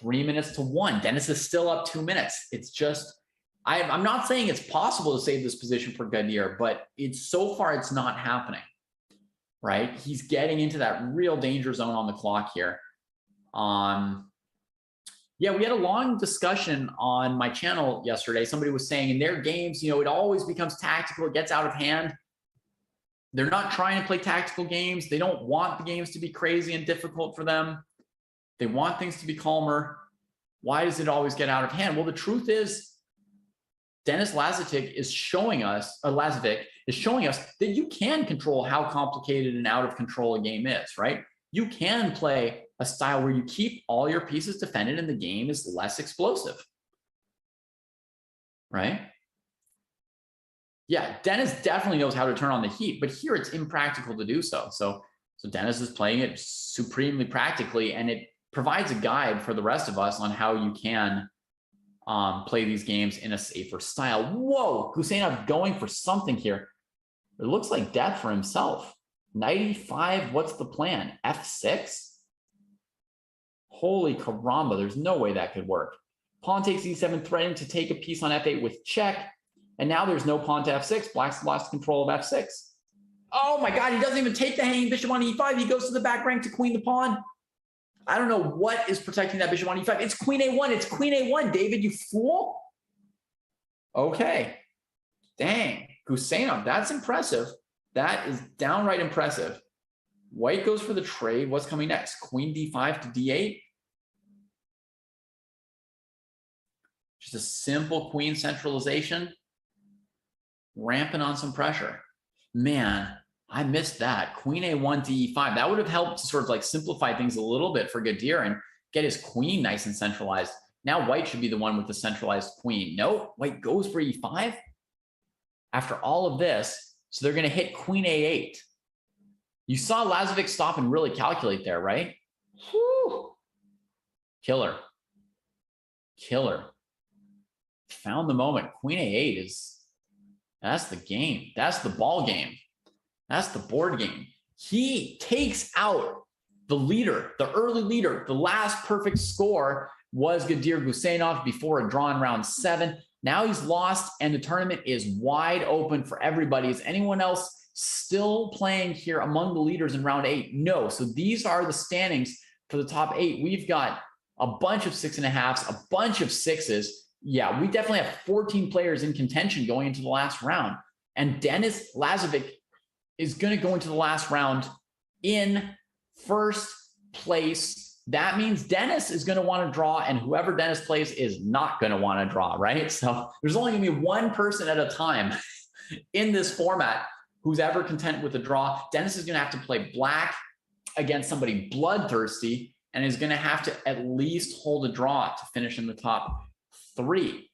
3 minutes to 1. Dennis is still up 2 minutes. It's just, I'm not saying it's possible to save this position for Gadir, but so far it's not happening, right? He's getting into that real danger zone on the clock here. Yeah, we had a long discussion on my channel yesterday. Somebody was saying in their games, you know, it always becomes tactical. It gets out of hand. They're not trying to play tactical games. They don't want the games to be crazy and difficult for them. They want things to be calmer. Why does it always get out of hand? Well, the truth is, Denis Lazovic is showing us, that you can control how complicated and out of control a game is, right? You can play a style where you keep all your pieces defended and the game is less explosive, right? Yeah, Dennis definitely knows how to turn on the heat, but here it's impractical to do so. So Dennis is playing it supremely practically, and it provides a guide for the rest of us on how you can play these games in a safer style. Whoa, Guseynov going for something here. It looks like death for himself. Knight e5, what's the plan? f6? Holy caramba, there's no way that could work. Pawn takes e7, threatening to take a piece on f8 with check. And now there's no pawn to f6. Black's lost control of f6. Oh my God, he doesn't even take the hanging bishop on e5. He goes to the back rank to queen the pawn. I don't know what is protecting that bishop on e5. It's queen a1. It's queen a1, David, you fool. Okay. Dang. Guseynov, that's impressive. That is downright impressive. White goes for the trade. What's coming next? Queen d5 to d8. Just a simple queen centralization. Ramping on some pressure. Man, I missed that. Queen a1 to e5. That would have helped to sort of like simplify things a little bit for Gadir and get his queen nice and centralized. Now white should be the one with the centralized queen. No, white goes for e5. After all of this, so they're going to hit queen a8. You saw Lazovic stop and really calculate there, right? Whew. Killer. Killer. Found the moment. Queen a8 that's the game. That's the ball game. That's the board game. He takes out the leader, the early leader. The last perfect score was Gadir Guseynov before a draw in round 7. Now he's lost and the tournament is wide open for everybody. Is anyone else still playing here among the leaders in round 8? No. So these are the standings for the top 8. We've got a bunch of 6.5s, a bunch of 6s. Yeah, we definitely have 14 players in contention going into the last round. And Denis Lazovic is going to go into the last round in first place. That means Dennis is going to want to draw, and whoever Dennis plays is not going to want to draw, right? So there's only going to be one person at a time in this format who's ever content with a draw. Dennis is going to have to play black against somebody bloodthirsty and is going to have to at least hold a draw to finish in the top 3.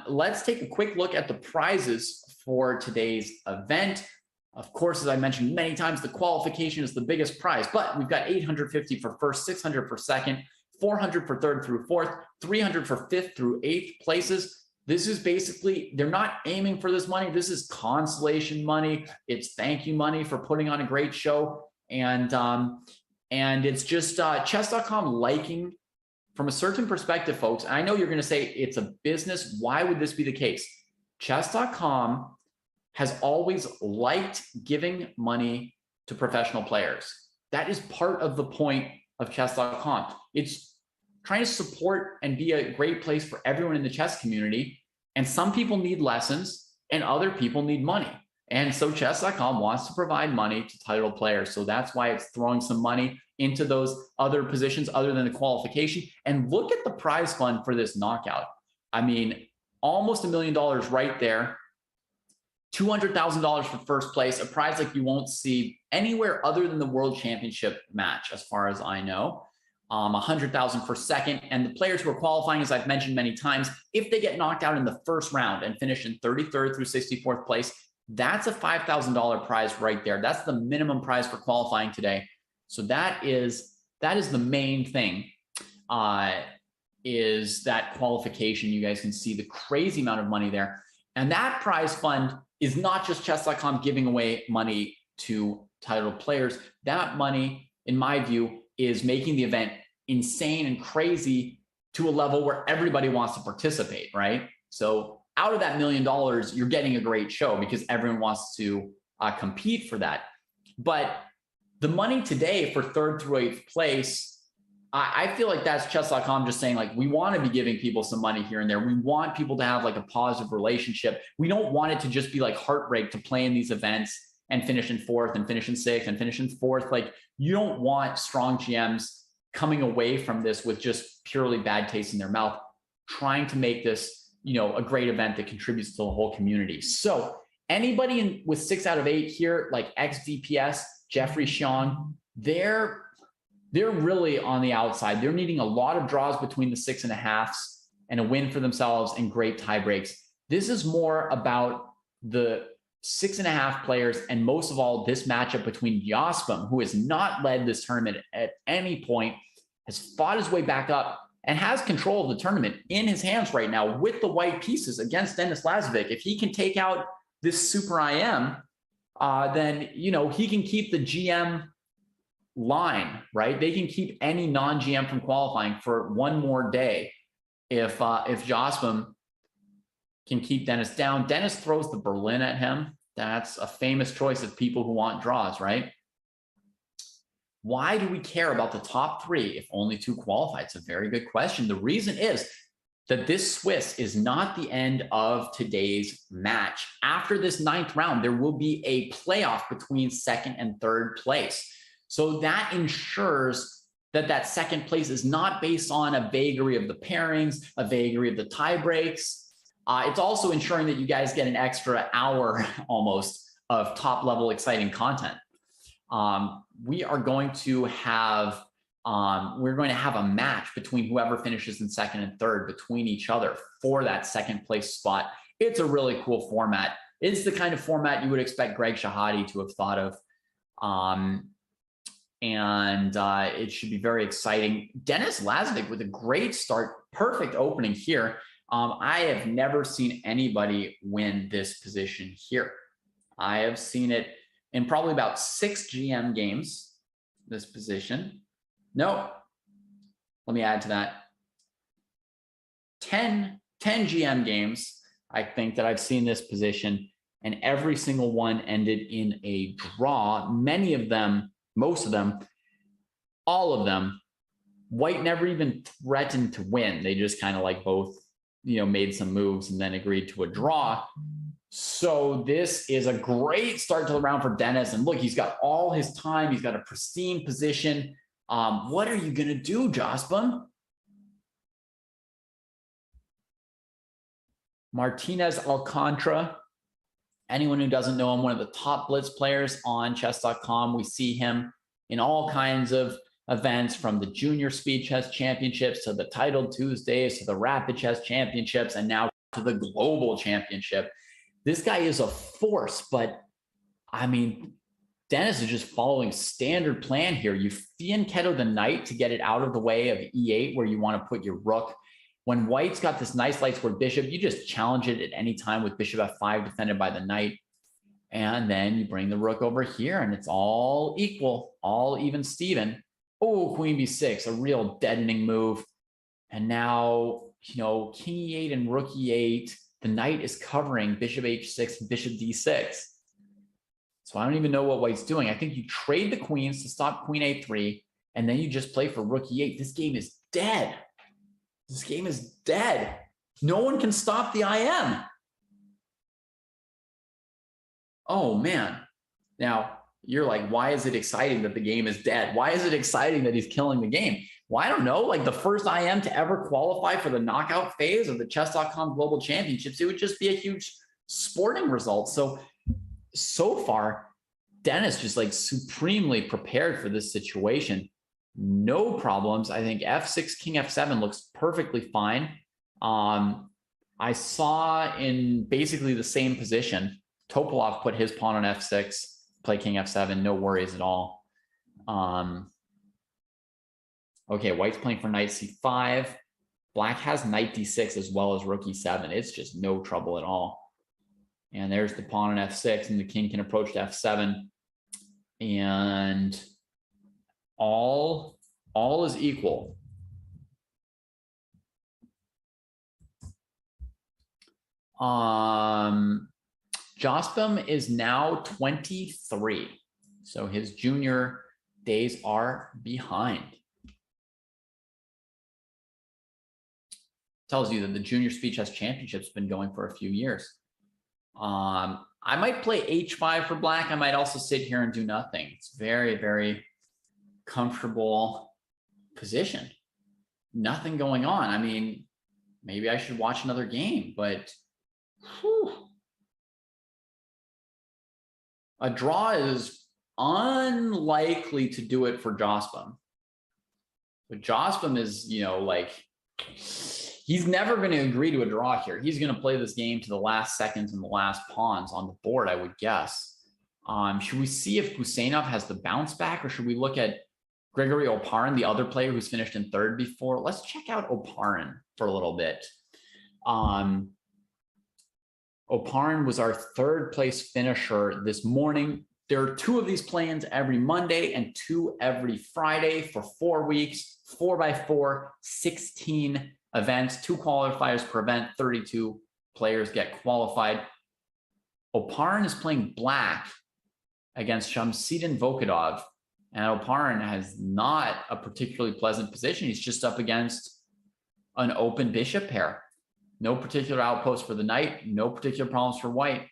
Let's take a quick look at the prizes for today's event. Of course, as I mentioned many times, the qualification is the biggest prize, but we've got 850 for first, 600 for second, 400 for third through fourth, 300 for fifth through eighth places. This is basically, they're not aiming for this money. This is consolation money. It's thank you money for putting on a great show. And it's just chess.com liking from a certain perspective, folks, I know you're going to say it's a business. Why would this be the case? Chess.com has always liked giving money to professional players. That is part of the point of chess.com. It's trying to support and be a great place for everyone in the chess community. And some people need lessons and other people need money. And so chess.com wants to provide money to title players. So that's why it's throwing some money into those other positions other than the qualification. And look at the prize fund for this knockout. I mean, almost $1 million right there. $200,000 for first place, a prize like you won't see anywhere other than the World Championship match, as far as I know. 100,000 for second. And the players who are qualifying, as I've mentioned many times, if they get knocked out in the first round and finish in 33rd through 64th place, that's a $5,000 prize right there. That's the minimum prize for qualifying today. So that is the main thing, is that qualification. You guys can see the crazy amount of money there. And that prize fund is not just chess.com giving away money to title players. That money, in my view, is making the event insane and crazy to a level where everybody wants to participate, right? So out of that $1 million, you're getting a great show because everyone wants to compete for that. But the money today for 3rd through 8th place, I feel like that's chess.com just saying, like, we want to be giving people some money here and there. We want people to have like a positive relationship. We don't want it to just be like heartbreak to play in these events and finish in 4th and finish in 6th and finish in 4th. Like, you don't want strong GMs coming away from this with just purely bad taste in their mouth, trying to make this, you know, a great event that contributes to the whole community. So anybody with 6 out of 8 here, like XVPS, Jeffrey Xiong, they're really on the outside. They're needing a lot of draws between the 6.5s and a win for themselves and great tie breaks. This is more about the 6.5 players, and most of all, this matchup between Chesscom, who has not led this tournament at any point, has fought his way back up and has control of the tournament in his hands right now with the white pieces against Denis Lazovic. If he can take out this super IM, then, you know, he can keep the GM line, right? They can keep any non-GM from qualifying for one more day if Chesscom can keep Denis down. Denis throws the Berlin at him. That's a famous choice of people who want draws, right? Why do we care about the top 3 if only 2 qualify? It's a very good question. The reason is that this Swiss is not the end of today's match. After this 9th round, there will be a playoff between 2nd and 3rd place. So that ensures that that 2nd place is not based on a vagary of the pairings, a vagary of the tie breaks. It's also ensuring that you guys get an extra hour almost of top level exciting content. We are going to have a match between whoever finishes in 2nd and 3rd between each other for that 2nd place spot. It's a really cool format. It's the kind of format you would expect Greg Shahade to have thought of. It should be very exciting. Denis Lazovic with a great start, perfect opening here. I have never seen anybody win this position here. I have seen it in probably about 6 GM games, this position. No, let me add to that. 10 GM games, I think, that I've seen this position, and every single one ended in a draw. Many of them, most of them, all of them, white never even threatened to win. They just kind of like both, you know, made some moves and then agreed to a draw. So this is a great start to the round for Denis. And look, he's got all his time. He's got a pristine position. What are you going to do, Chesscom? Martinez Alcantara. Anyone who doesn't know him, one of the top blitz players on chess.com. We see him in all kinds of events, from the Junior Speed Chess Championships to the Titled Tuesdays to the Rapid Chess Championships and now to the Global Championship. This guy is a force, but I mean, Denis is just following standard plan here. You fianchetto the knight to get it out of the way of E8 where you want to put your rook. When white's got this nice light square bishop, you just challenge it at any time with bishop f5 defended by the knight. And then you bring the rook over here and it's all equal, all even Steven. Oh, queen b6, a real deadening move. And now, you know, king e8 and rook e8, the knight is covering bishop h6 and bishop d6. So I don't even know what white's doing. I think you trade the queens to stop queen a3, and then you just play for rook e8. This game is dead. This game is dead. No one can stop the IM. Oh, man. Now, you're like, why is it exciting that the game is dead? Why is it exciting that he's killing the game? Well, I don't know. Like the first IM to ever qualify for the knockout phase of the Chess.com Global Championships, it would just be a huge sporting result. So far, Dennis just like supremely prepared for this situation. No problems. I think f6, king f7 looks perfectly fine. I saw in basically the same position, Topalov put his pawn on f6, play king f7, no worries at all. Okay, white's playing for knight c5. Black has knight d6 as well as rook e7. It's just no trouble at all. And there's the pawn on f6, and the king can approach to f7. And all is equal. Chesscom is now 23. So his junior days are behind. Tells you that the Junior Speed Chess Championship's been going for a few years. I might play h5 for black. I might also sit here and do nothing. It's very, very comfortable position. Nothing going on. I mean, maybe I should watch another game, but whew. A draw is unlikely to do it for Chesscom. But Chesscom is, you know, like, he's never going to agree to a draw here. He's going to play this game to the last seconds and the last pawns on the board, I would guess. Should we see if Gusenov has the bounce back, or should we look at Gregory Oparin, the other player who's finished in third before? Let's check out Oparin for a little bit. Oparin was our third place finisher this morning. There are 2 of these play-ins every Monday and 2 every Friday for 4 weeks, 4x4, 16 events, 2 qualifiers per event, 32 players get qualified. Oparin is playing black against Shamsidin Vokadov, and Oparin has not a particularly pleasant position. He's just up against an open bishop pair. No particular outpost for the knight, no particular problems for white.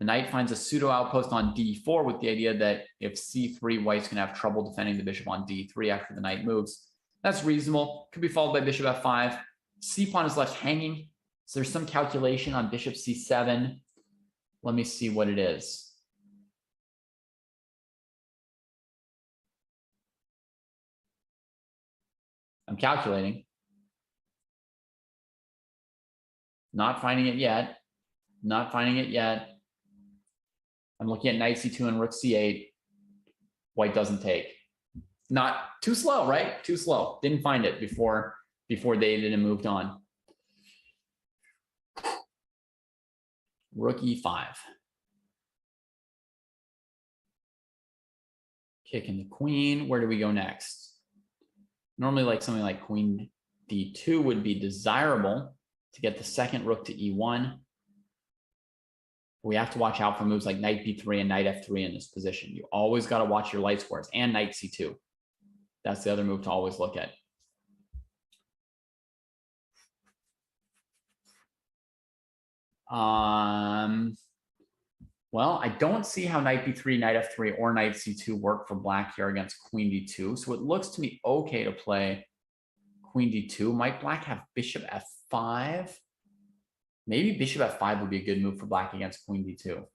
The knight finds a pseudo outpost on d4 with the idea that if c3, white's going to have trouble defending the bishop on d3 after the knight moves. That's reasonable. Could be followed by bishop f5. C-pawn is left hanging. So there's some calculation on bishop c7. Let me see what it is. I'm calculating. Not finding it yet. Not finding it yet. I'm looking at knight c2 and rook c8. White doesn't take. Not too slow, right? Too slow. Didn't find it before they did and moved on. Rook e5. Kicking the queen. Where do we go next? Normally, like something like queen d2 would be desirable to get the second rook to e1. We have to watch out for moves like knight b3 and knight f3 in this position. You always got to watch your light squares, and knight c2. That's the other move to always look at. Well, I don't see how knight b3, knight f3, or knight c2 work for black here against queen d2. So it looks to me okay to play queen d2. Might black have bishop f5? Maybe bishop f5 would be a good move for black against queen d2. Let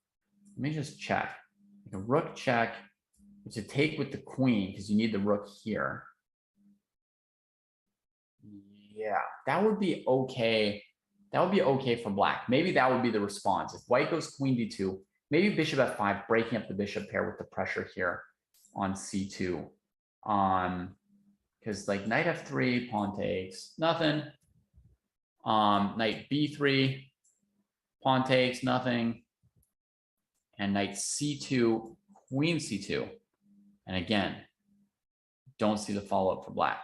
me just check. Like a rook check, which is a take with the queen because you need the rook here. Yeah, that would be okay. That would be okay for black. Maybe that would be the response. If white goes queen d2, maybe bishop f5, breaking up the bishop pair with the pressure here on c2. Because like knight f3, pawn takes, nothing. Knight b3, pawn takes, nothing. And knight c2, queen c2. And again, don't see the follow-up for black.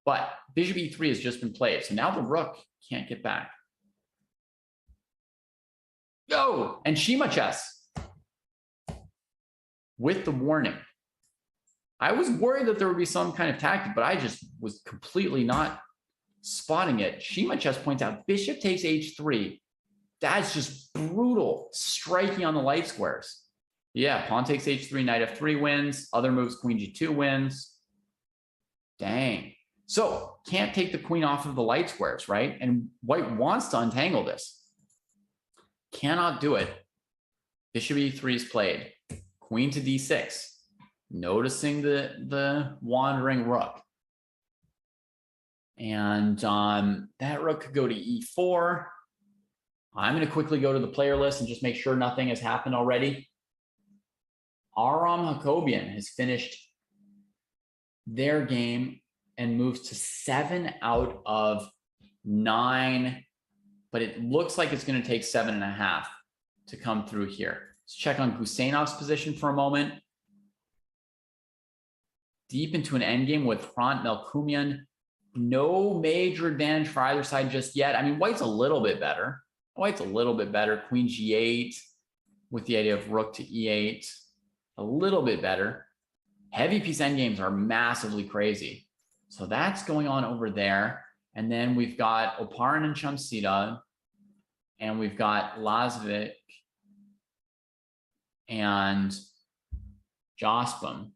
But bishop e3 has just been played. So now the rook can't get back. Go! And Shima chess with the warning. I was worried that there would be some kind of tactic, but I just was completely not spotting it. Shima chess points out bishop takes h3. That's just brutal, striking on the light squares. Yeah, pawn takes h3, knight f3 wins. Other moves, queen g2 wins. Dang. So can't take the queen off of the light squares, right? And white wants to untangle this. Cannot do it. Bishop e3 is played. Queen to d6. Noticing the wandering rook. And that rook could go to e4. I'm going to quickly go to the player list and just make sure nothing has happened already. Aram Hakobian has finished their game and moves to 7 out of 9. But it looks like it's going to take 7.5 to come through here. Let's check on Guseinov's position for a moment. Deep into an endgame with Hrant Melkumian. No major advantage for either side just yet. I mean, white's a little bit better. White's a little bit better. Queen g8 with the idea of rook to e8. A little bit better. Heavy piece endgames are massively crazy. So that's going on over there. And then we've got Oparin and Shamsida. And we've got Lazovic and Jospin.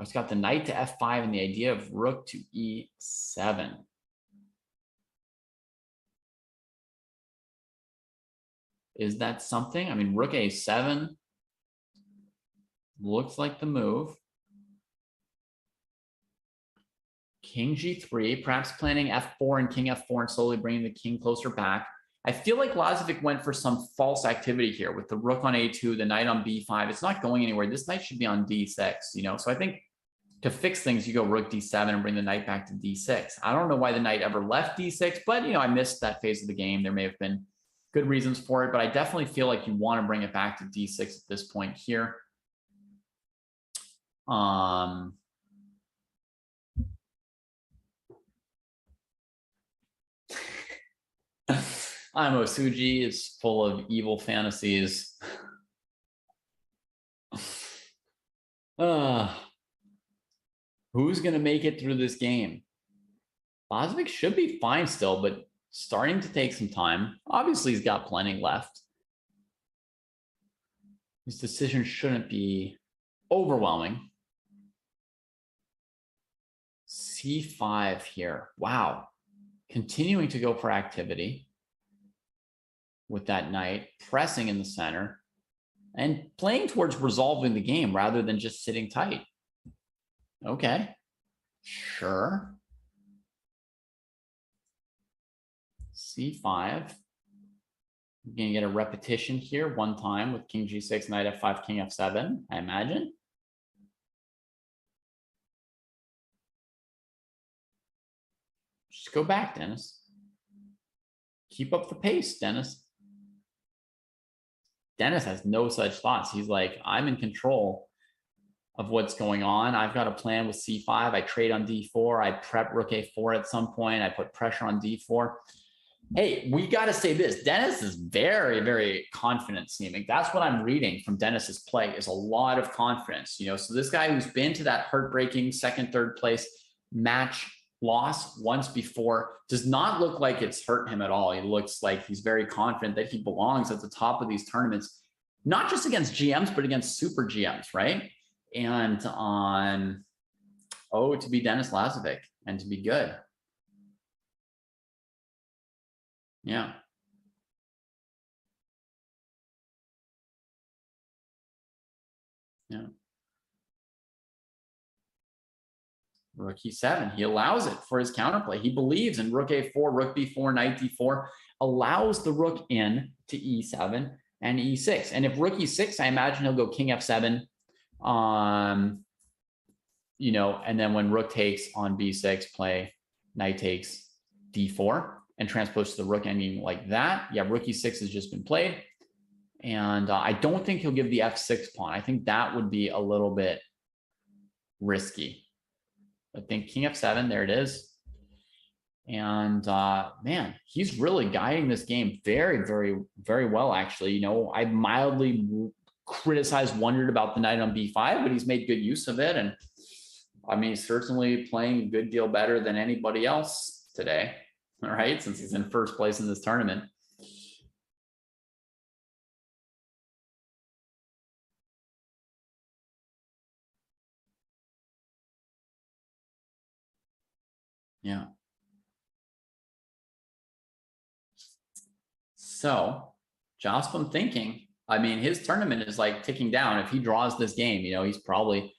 It's got the knight to f5 and the idea of rook to e7. Is that something? I mean, rook a7 looks like the move. King g3, perhaps planning f4 and king f4 and slowly bringing the king closer back. I feel like Lazovic went for some false activity here with the rook on a2, the knight on b5. It's not going anywhere. This knight should be on d6, you know? So I think to fix things, you go rook d7 and bring the knight back to d6. I don't know why the knight ever left d6, but, you know, I missed that phase of the game. There may have been good reasons for it, but I definitely feel like you want to bring it back to d6 at this point here. Imo Suji is full of evil fantasies. Who's going to make it through this game? Lazovic should be fine still, but starting to take some time. Obviously, he's got plenty left. His decision shouldn't be overwhelming. C5 here. Wow. Continuing to go for activity with that knight, pressing in the center, and playing towards resolving the game rather than just sitting tight. Okay, sure. C5. You're going to get a repetition here one time with king g6, knight f5, king f7, I imagine. Just go back, Dennis. Keep up the pace, Dennis. Dennis has no such thoughts. He's like, I'm in control of what's going on. I've got a plan with c5. I trade on d4. I prep rook a4 at some point. I put pressure on d4. Hey, we got to say this. Dennis is very, very confident seeming. That's what I'm reading from Dennis's play is a lot of confidence. You know, so this guy who's been to that heartbreaking second, third place match loss once before does not look like it's hurt him at all. He looks like he's very confident that he belongs at the top of these tournaments, not just against GMs, but against super GMs, right? And to be Denis Lazovic and to be good. Yeah. Yeah. Rook e7, he allows it for his counterplay. He believes in rook a4, rook b4, knight d4, allows the rook in to e7 and e6. And if rook e6, I imagine he'll go king f7, you know, and then when rook takes on b6, play knight takes d4 and transpose to the rook ending like that. Yeah, rook e6 has just been played. And I don't think he'll give the f6 pawn. I think that would be a little bit risky. I think king f7, there it is. And man, he's really guiding this game very, very, very well, actually. You know, I mildly criticized, wondered about the knight on b5, but he's made good use of it. And I mean, he's certainly playing a good deal better than anybody else today, all right, since he's in first place in this tournament. Yeah. So, Chesscom thinking, I mean, his tournament is like ticking down. If he draws this game, you know, he's probably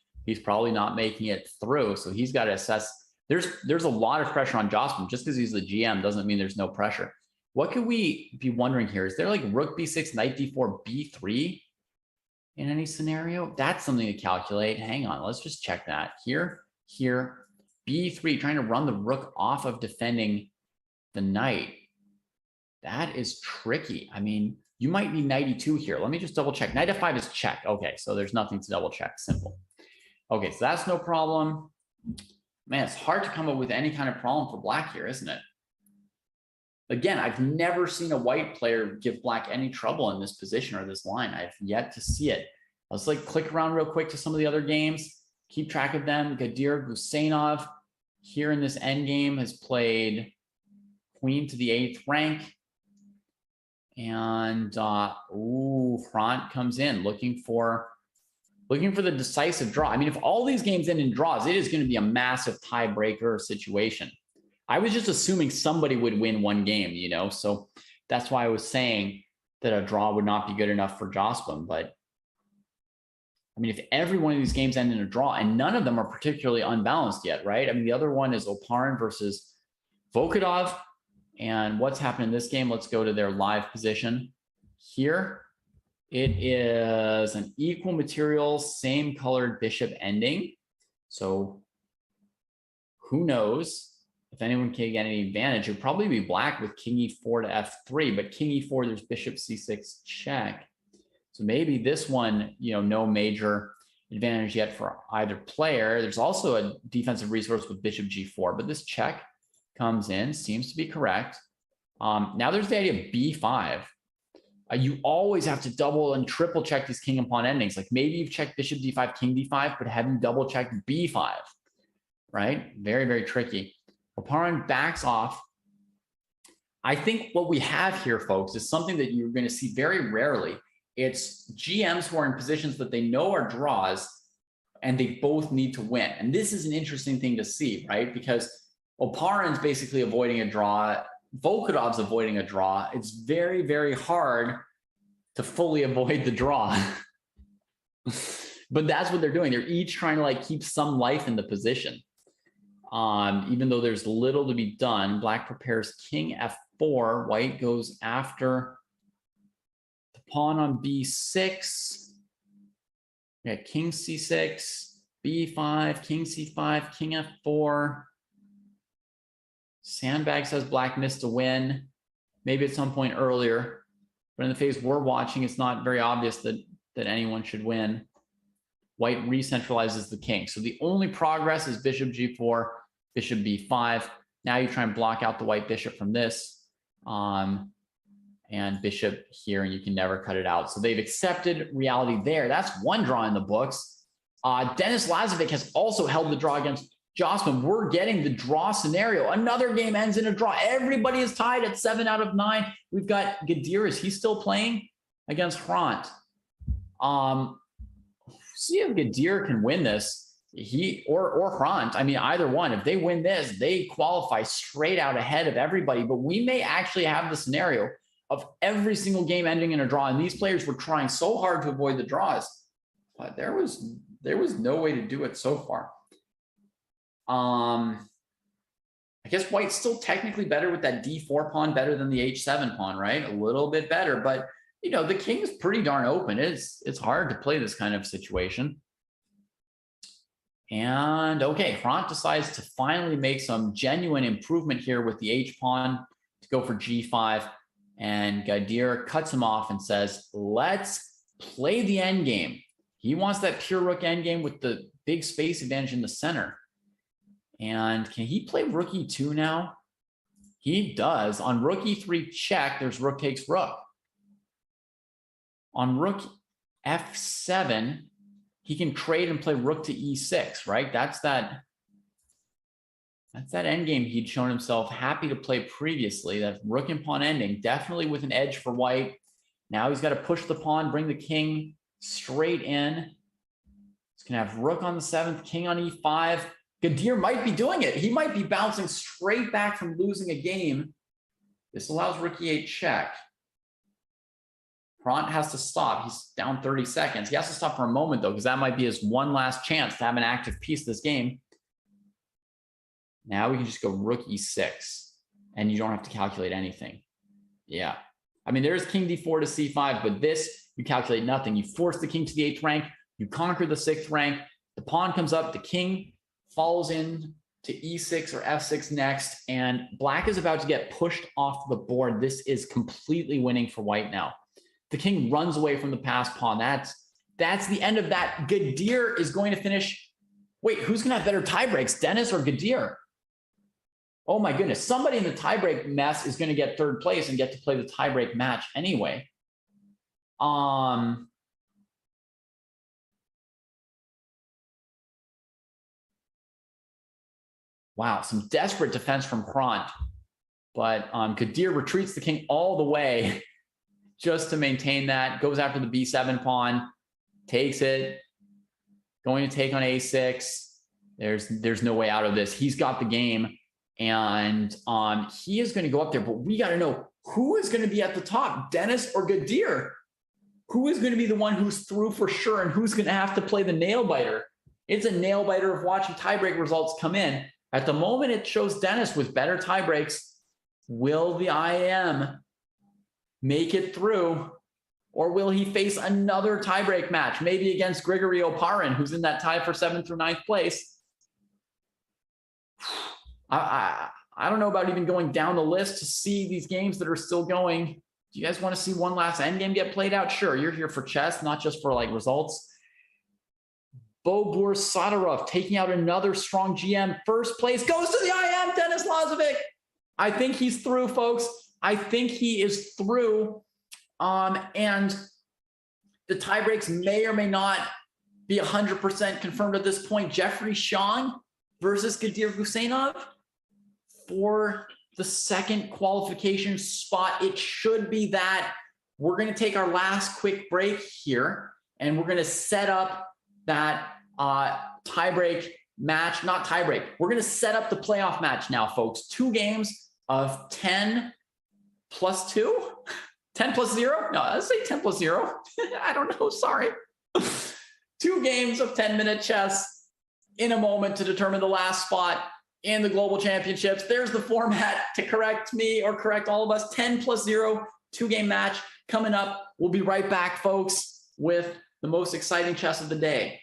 not making it through. So he's got to assess. There's a lot of pressure on Chesscom. Just because he's the GM doesn't mean there's no pressure. What could we be wondering here? Is there like rook b6, knight d4, b3 in any scenario? That's something to calculate. Hang on, let's just check that. Here, b3, trying to run the rook off of defending the knight. That is tricky. I mean, you might need knight e2 here. Let me just double check. Knight f5 is check. Okay, so there's nothing to double check. Simple. Okay, so that's no problem. Man, it's hard to come up with any kind of problem for black here, isn't it? Again, I've never seen a white player give black any trouble in this position or this line. I've yet to see it. Let's like click around real quick to some of the other games. Keep track of them. Gadir Gusenov here in this endgame has played queen to the 8th rank. And Hrant comes in looking for the decisive draw. I mean, if all these games end in draws, it is going to be a massive tiebreaker situation. I was just assuming somebody would win one game, you know, so that's why I was saying that a draw would not be good enough for Chesscom. But I mean, if every one of these games end in a draw, and none of them are particularly unbalanced yet, right? I mean, the other one is Oparin versus Volkodov. And what's happened in this game? Let's go to their live position here. It is an equal material, same colored bishop ending. So who knows if anyone can get any advantage? It would probably be black with king e4 to f3, but king e4, there's bishop c6 check. So maybe this one, you know, no major advantage yet for either player. There's also a defensive resource with bishop g4, but this check comes in, seems to be correct. Now there's the idea of b5. You always have to double and triple check these king and pawn endings. Like maybe you've checked bishop d5, king d5, but haven't double checked b5, right? Very, very tricky. Oparin backs off. I think what we have here, folks, is something that you're going to see very rarely. It's GMs who are in positions that they know are draws and they both need to win. And this is an interesting thing to see, right? Because Oparin's basically avoiding a draw. Volkodov's avoiding a draw. It's very, very hard to fully avoid the draw. But that's what they're doing. They're each trying to like keep some life in the position. Even though there's little to be done. Black prepares king f4. White goes after the pawn on b6. Yeah, king c6, b5, king c5, king f4. Sandbag says black missed a win, maybe at some point earlier, but in the phase we're watching, it's not very obvious that anyone should win. White re-centralizes the king. So the only progress is bishop g4, bishop b5. Now you try and block out the white bishop from this, and bishop here, and you can never cut it out. So they've accepted reality there. That's one draw in the books. Denis Lazovic has also held the draw against Chesscom. We're getting the draw scenario. Another game ends in a draw. Everybody is tied at 7 out of 9. We've got Gadir. Is he still playing against Hrant? See if Gadir can win this. He or Hrant. I mean, either one. If they win this, they qualify straight out ahead of everybody. But we may actually have the scenario of every single game ending in a draw. And these players were trying so hard to avoid the draws, but there was no way to do it so far. I guess white's still technically better with that d4 pawn, better than the h7 pawn, right? A little bit better, but you know, the king's pretty darn open. It's hard to play this kind of situation. And okay, Hrant decides to finally make some genuine improvement here with the h pawn to go for g5, and Gadir cuts him off and says, let's play the endgame. He wants that pure rook endgame with the big space advantage in the center. And can he play rook e2 now? He does. On rook e3 check, there's rook takes rook. On rook f7, he can trade and play rook to e6, right? That's that endgame he'd shown himself happy to play previously, that rook and pawn ending, definitely with an edge for white. Now he's got to push the pawn, bring the king straight in. He's going to have rook on the 7th, king on e5. Gadir might be doing it. He might be bouncing straight back from losing a game. This allows rook e8 check. Pront has to stop. He's down 30 seconds. He has to stop for a moment, though, because that might be his one last chance to have an active piece this game. Now we can just go rook e6, and you don't have to calculate anything. Yeah. I mean, there's king d4 to c5, but this, you calculate nothing. You force the king to the 8th rank. You conquer the 6th rank. The pawn comes up. The king falls in to e6 or f6 next, and black is about to get pushed off the board. This is completely winning for white now. The king runs away from the passed pawn. That's the end of that. Gadir is going to finish. Wait, who's going to have better tie breaks, Dennis or Gadir? Oh my goodness. Somebody in the tiebreak mess is going to get 3rd place and get to play the tiebreak match anyway. Wow, some desperate defense from Pront. But Gadir retreats the king all the way just to maintain that. Goes after the b7 pawn, takes it, going to take on a6. There's no way out of this. He's got the game. And he is going to go up there, but we got to know who is going to be at the top, Dennis or Gadir. Who is going to be the one who's through for sure, and who's going to have to play the nail biter? It's a nail biter of watching tiebreak results come in. At the moment, it shows Dennis with better tiebreaks. Will the IM make it through, or will he face another tiebreak match, maybe against Grigory Oparin, who's in that tie for 7th through 9th place? I don't know about even going down the list to see these games that are still going. Do you guys want to see one last endgame get played out? Sure, you're here for chess, not just for like results. Bobur Sadarov taking out another strong GM. First place goes to the IM, Denis Lazovic. I think he's through, folks. I think he is through. And the tiebreaks may or may not be 100% confirmed at this point. Jeffrey Sean versus Gadir Huseynov for the 2nd qualification spot. It should be that. We're going to take our last quick break here, and we're going to set up that tiebreak match, not tiebreak. We're going to set up the playoff match now, folks. 2 games of 10 plus 2, 10 plus 0. No, let's say 10 plus 0. I don't know. Sorry. 2 games of 10-minute chess in a moment to determine the last spot in the global championships. There's the format to correct me or correct all of us. 10 plus 0, 2-game match coming up. We'll be right back, folks, with the most exciting chess of the day.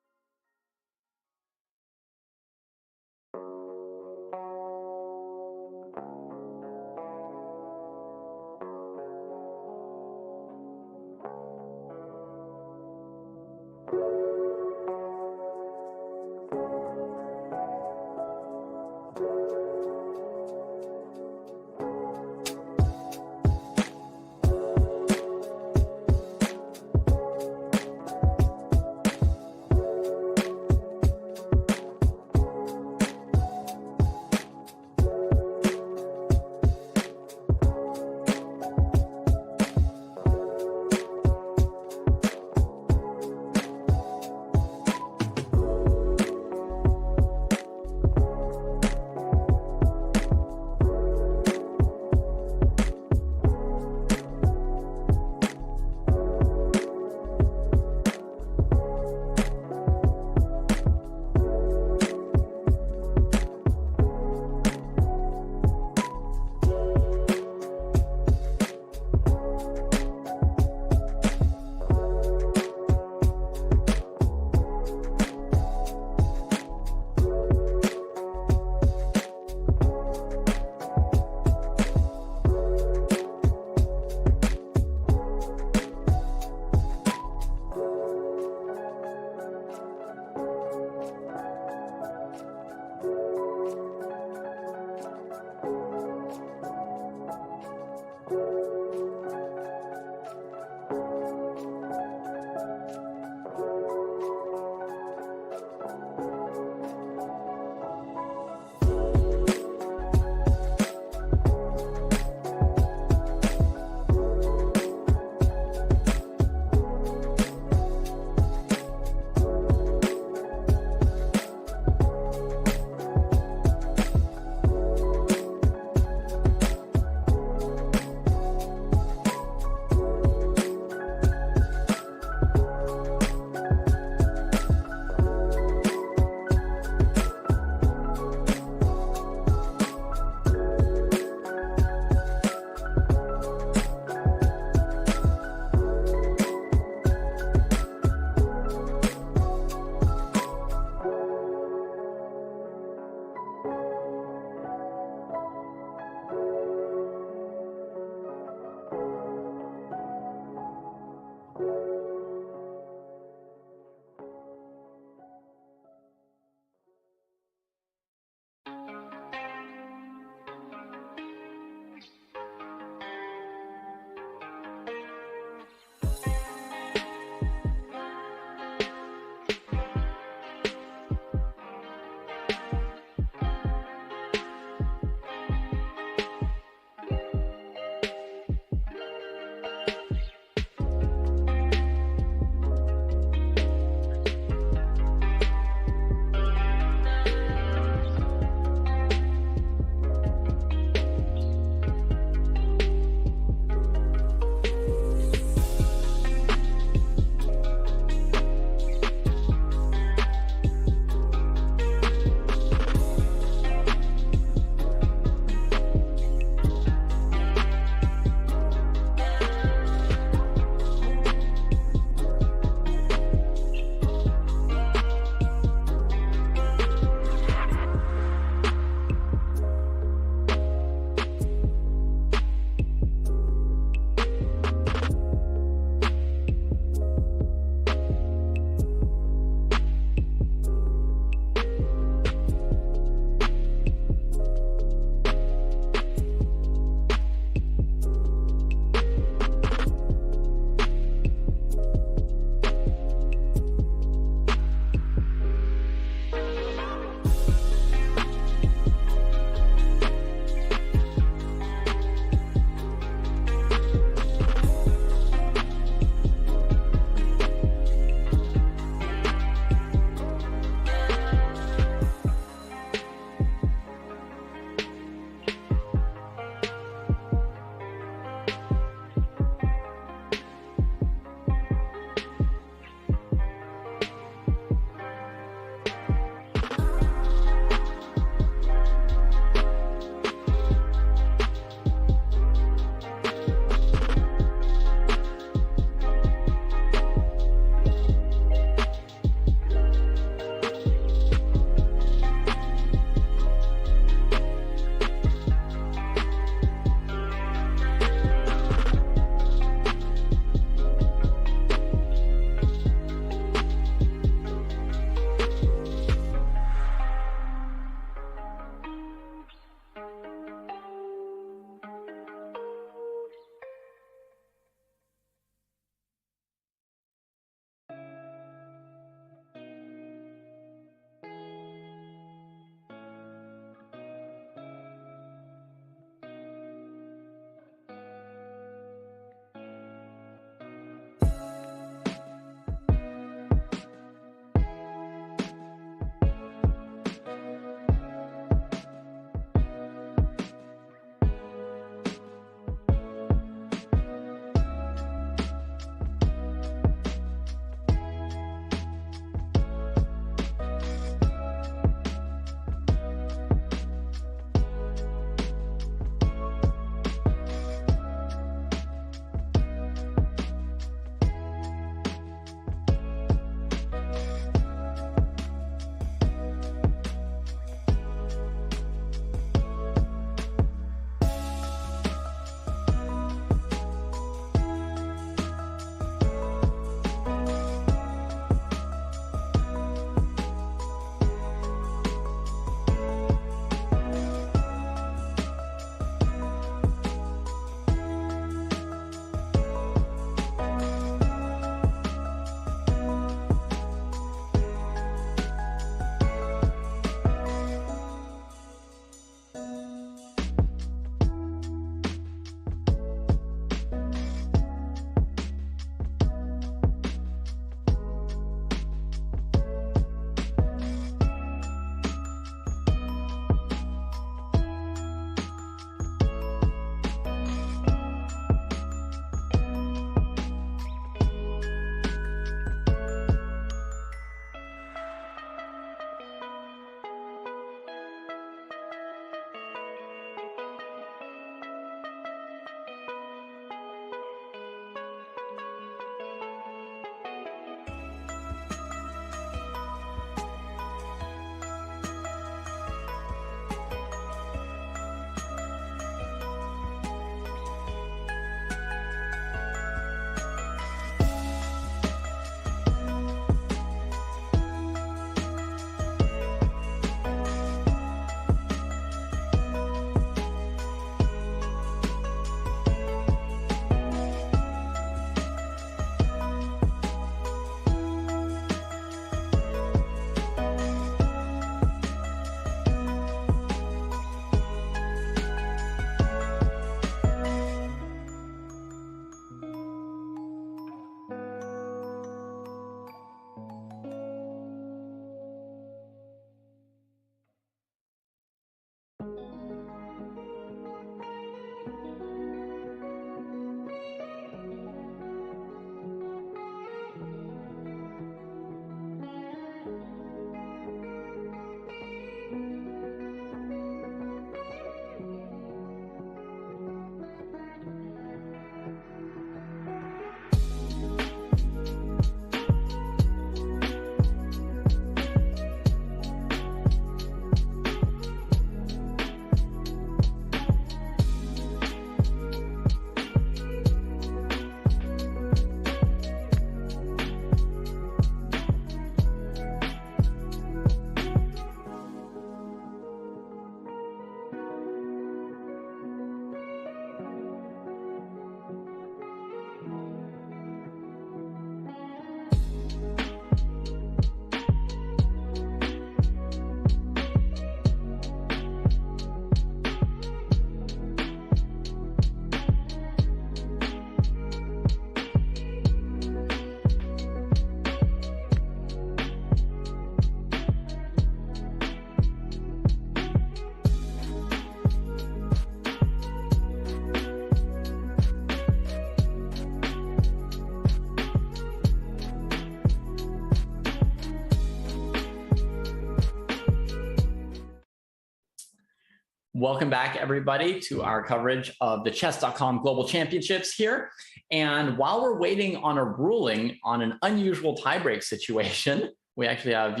Welcome back, everybody, to our coverage of the Chess.com Global Championships here. And while we're waiting on a ruling on an unusual tiebreak situation, we actually have,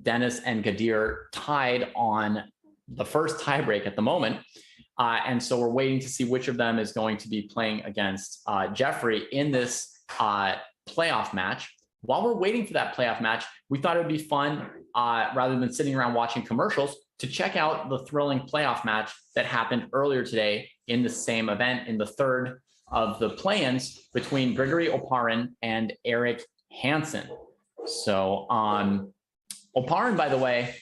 Dennis and Gadir tied on the first tiebreak at the moment. And so we're waiting to see which of them is going to be playing against Jeffrey in this playoff match. While we're waiting for that playoff match, we thought it would be fun, rather than sitting around watching commercials, to check out the thrilling playoff match that happened earlier today in the same event, in the third of the play-ins between Grigory Oparin and Eric Hansen. So Oparin, by the way,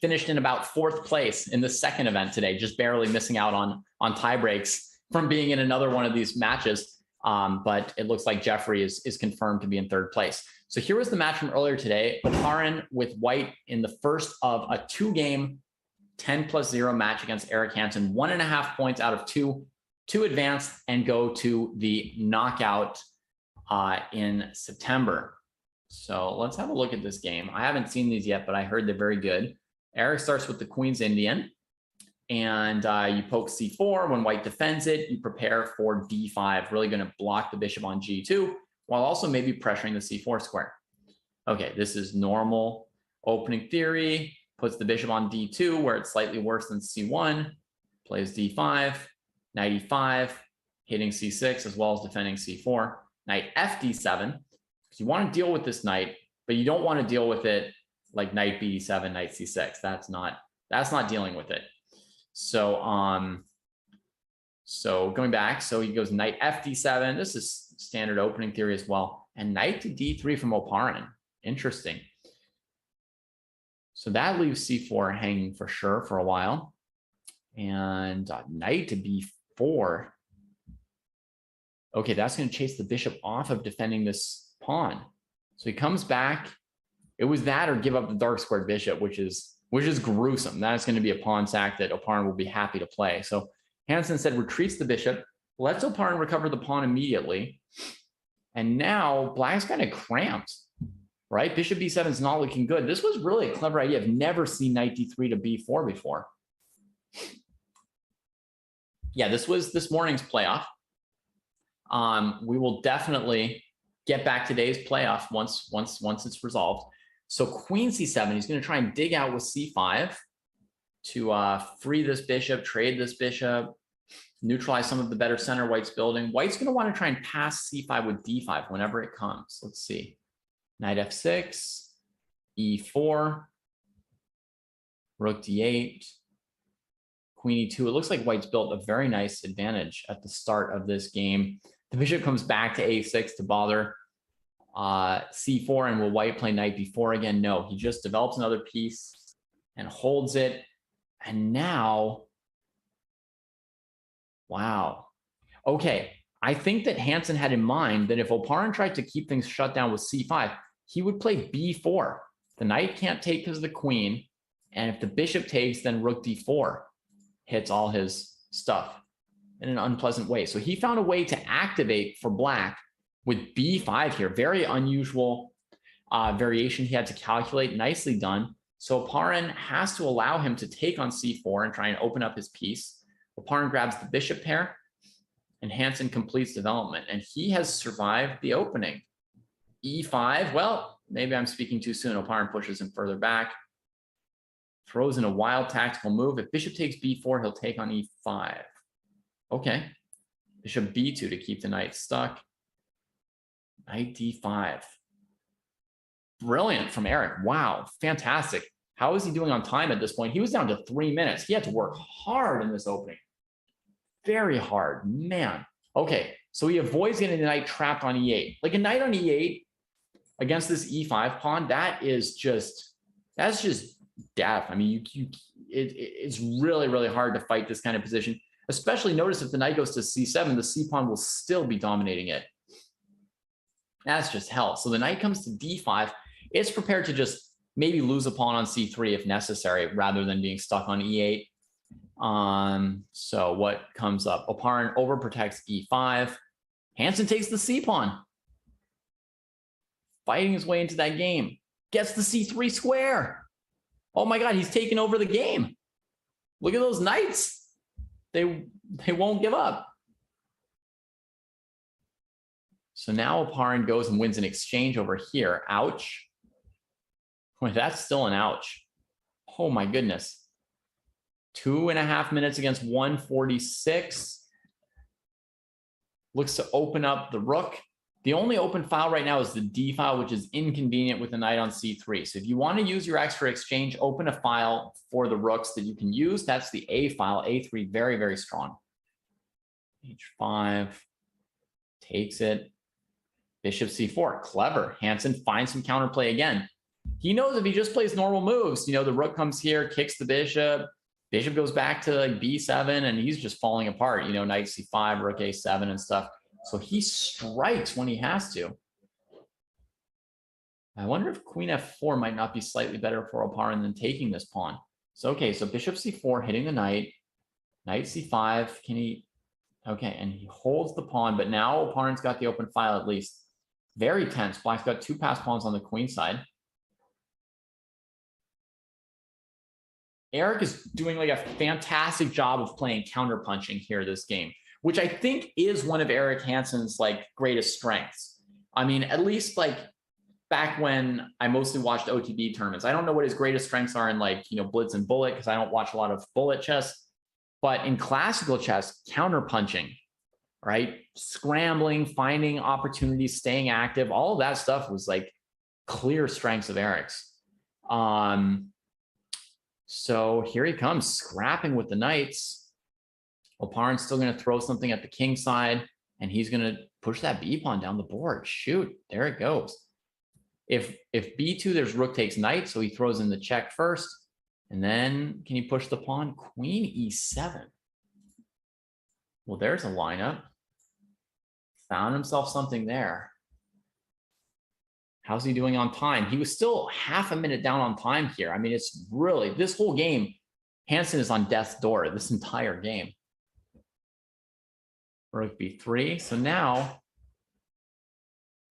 finished in about 4th place in the second event today, just barely missing out on tie breaks from being in another one of these matches. But it looks like Jeffrey is confirmed to be in 3rd place. So here was the match from earlier today. Oparin with white in the first of a 2-game 10+0 match against Eric Hansen, 1.5 points out of 2 to advance and go to the knockout in September. So let's have a look at this game. I haven't seen these yet, but I heard they're very good. Eric starts with the Queen's Indian, and you poke c4. When white defends it, you prepare for d5, really going to block the bishop on g2, while also maybe pressuring the c4 square. Okay, this is normal opening theory, puts the bishop on d2, where it's slightly worse than c1, plays d5, knight e5, hitting c6, as well as defending c4, knight fd7, because you want to deal with this knight, but you don't want to deal with it like knight bd7, knight c6. That's not dealing with it. So, so going back, so he goes knight fd7. This is standard opening theory as well. And knight to d3 from Oparin. Interesting. So that leaves c4 hanging for sure for a while. And knight to b4. Okay, that's going to chase the bishop off of defending this pawn. So he comes back. It was that or give up the dark squared bishop, which is gruesome. That's going to be a pawn sack that Oparin will be happy to play. So Hansen said retreats the bishop, lets Oparin recover the pawn immediately. And now black's kind of cramped, right? Bishop b7 is not looking good. This was really a clever idea. I've never seen knight d3 to b4 before. Yeah, this was this morning's playoff. We will definitely get back today's playoff once it's resolved. So queen c7, he's going to try and dig out with c5 to free this bishop, trade this bishop, neutralize some of the better center white's building. White's going to want to try and pass c5 with d5 whenever it comes. Let's see. Knight f6, e4, rook d8, queen e2. It looks like white's built a very nice advantage at the start of this game. The bishop comes back to a6 to bother c4, and will white play knight b4 again? No, he just develops another piece and holds it. And now, wow. Okay, I think that Hansen had in mind that if Oparin tried to keep things shut down with c5, he would play b4. The knight can't take because of the queen, and if the bishop takes, then rook d4 hits all his stuff in an unpleasant way. So he found a way to activate for black with b5 here. Very unusual variation he had to calculate. Nicely done. So Oparin has to allow him to take on c4 and try and open up his piece. Oparin grabs the bishop pair, and Hansen completes development. And he has survived the opening. e5, well, maybe I'm speaking too soon. Oparin pushes him further back. Throws in a wild tactical move. If bishop takes b4, he'll take on e5. Okay. Bishop b2 to keep the knight stuck. Knight d5. Brilliant from Eric. Wow, fantastic. How is he doing on time at this point? He was down to 3 minutes. He had to work hard in this opening. Very hard, man. Okay, so he avoids getting the knight trapped on e8. Like a knight on e8 against this e5 pawn, that's just death. I mean, it's really, really hard to fight this kind of position. Especially notice if the knight goes to c7, the c pawn will still be dominating it. That's just hell. So the knight comes to d5. It's prepared to just maybe lose a pawn on c3 if necessary, rather than being stuck on e8. So what comes up? Oparin overprotects e5. Hansen takes the c pawn. Fighting his way into that game. Gets the c3 square. Oh my God, he's taken over the game. Look at those knights. They won't give up. So now Oparin goes and wins an exchange over here. Ouch. Boy, that's still an ouch. Oh my goodness. 2.5 minutes against 146. Looks to open up the rook. The only open file right now is the D file, which is inconvenient with the knight on C3. So if you want to use your extra exchange, open a file for the rooks that you can use. That's the A file. A3, very, very strong. H5 takes it. Bishop C4, clever. Hansen finds some counterplay again. He knows if he just plays normal moves, you know, the rook comes here, kicks the bishop. Bishop goes back to like B7, and he's just falling apart. You know, knight C5, rook A7 and stuff. So he strikes when he has to. I wonder if queen F4 might not be slightly better for Oparin than taking this pawn. So, okay, so bishop C4 hitting the knight. Knight C5, can he? Okay, and he holds the pawn, but now Oparin's got the open file at least. Very tense. Black's got 2 passed pawns on the queen side. Eric is doing like a fantastic job of playing counterpunching here this game, which I think is one of Eric Hansen's like greatest strengths. I mean, at least like back when I mostly watched OTB tournaments. I don't know what his greatest strengths are in like, you know, blitz and bullet, because I don't watch a lot of bullet chess. But in classical chess, counterpunching, right? Scrambling, finding opportunities, staying active, all of that stuff was like clear strengths of Eric's. So here he comes, scrapping with the knights. Oparin's still going to throw something at the king side, and he's going to push that b pawn down the board. Shoot, there it goes. If b2, there's rook takes knight, so he throws in the check first, and then can he push the pawn? Queen e7. Well, there's a lineup. Found himself something there. How's he doing on time? He was still half a minute down on time here. I mean, it's really, this whole game, Hansen is on death's door this entire game. Rook b3. So now,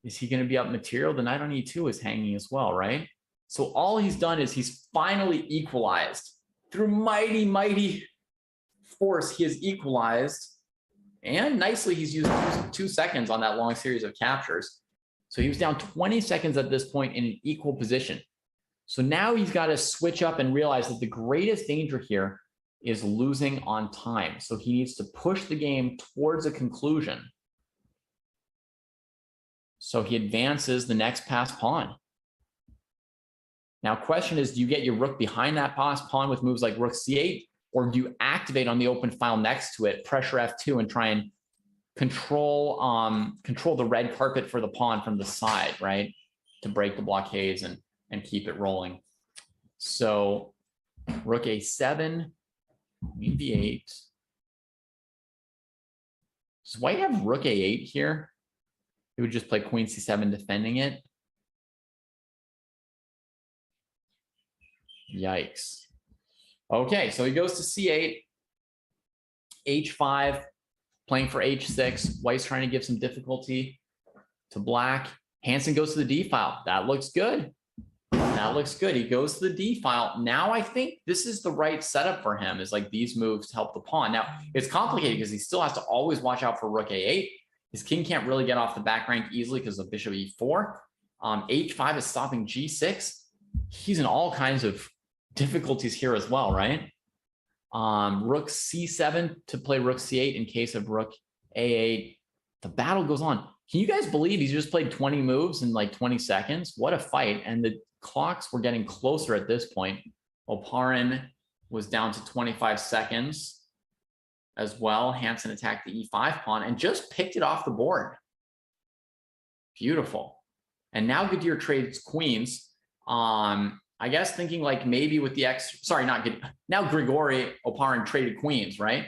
is he going to be up material? The knight on e2 is hanging as well, right? So all he's done is he's finally equalized. Through mighty, mighty force, he has equalized. And nicely, he's used 2 seconds on that long series of captures. So he was down 20 seconds at this point in an equal position. So now he's got to switch up and realize that the greatest danger here is losing on time. So he needs to push the game towards a conclusion. So he advances the next passed pawn. Now, question is, do you get your rook behind that passed pawn with moves like rook c8, or do you activate on the open file next to it, pressure f2, and try and control the red carpet for the pawn from the side, right? To break the blockades and keep it rolling. So rook a7, queen b8. Does white have rook a8 here? He would just play queen c7 defending it. Yikes. Okay, so he goes to c8, h5, playing for h6. White's trying to give some difficulty to black. Hansen goes to the d file. That looks good. That looks good. He goes to the d file. Now I think this is the right setup for him, is like these moves to help the pawn. Now it's complicated because he still has to always watch out for rook a8. His king can't really get off the back rank easily because of bishop e4. H5 is stopping g6. He's in all kinds of difficulties here as well, right? Rook c7 to play rook c8 in case of rook a8. The battle goes on. Can you guys believe he's just played 20 moves in like 20 seconds? What a fight. And the clocks were getting closer at this point. Oparin was down to 25 seconds as well. Hansen attacked the e5 pawn and just picked it off the board. Beautiful. And now Gadir trades queens. I guess thinking like maybe with the sorry, not good. Now Grigori Oparin traded queens, right?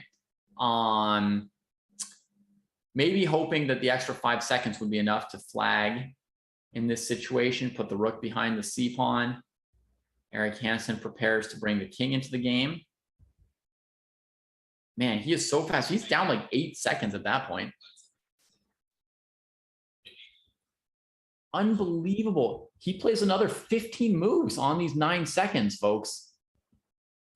Maybe hoping that the extra 5 seconds would be enough to flag in this situation, put the rook behind the c pawn. Eric Hansen prepares to bring the king into the game. Man, he is so fast. He's down like 8 seconds at that point. Unbelievable. He plays another 15 moves on these 9 seconds, folks.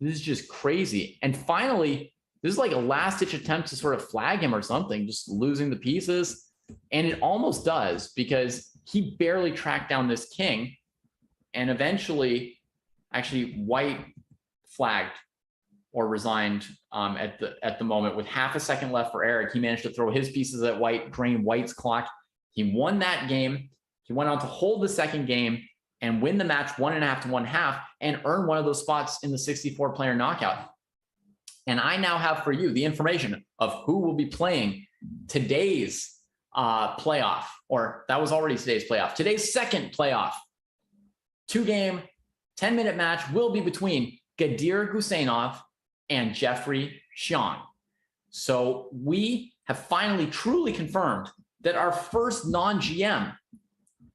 This is just crazy. And finally, this is like a last-ditch attempt to sort of flag him or something, just losing the pieces. And it almost does, because he barely tracked down this king. And eventually, actually, white flagged or resigned at the moment with half a second left for Eric. He managed to throw his pieces at white, drain white's clock. He won that game. He went on to hold the second game and win the match 1.5 to 1/2 and earn one of those spots in the 64-player knockout. And I now have for you the information of who will be playing today's playoff, or that was already today's playoff. Today's second playoff. 2-game, 10-minute match will be between Gadir Gusainov and Jeffrey Xiong. So we have finally truly confirmed that our first non-GM,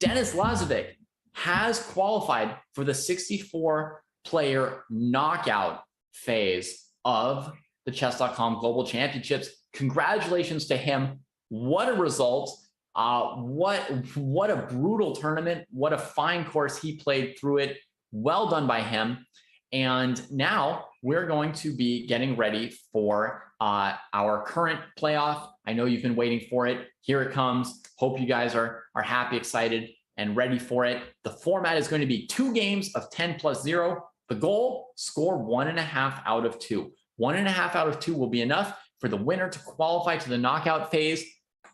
Denis Lazovic, has qualified for the 64-player knockout phase of the Chess.com Global Championships. Congratulations to him. What a result. What a brutal tournament. What a fine course he played through it. Well done by him. And now we're going to be getting ready for our current playoff. I know you've been waiting for it. Here it comes. Hope you guys are happy, excited, and ready for it. The format is going to be 2 games of 10+0. The goal, score 1.5 out of 2. 1.5 out of 2 will be enough for the winner to qualify to the knockout phase.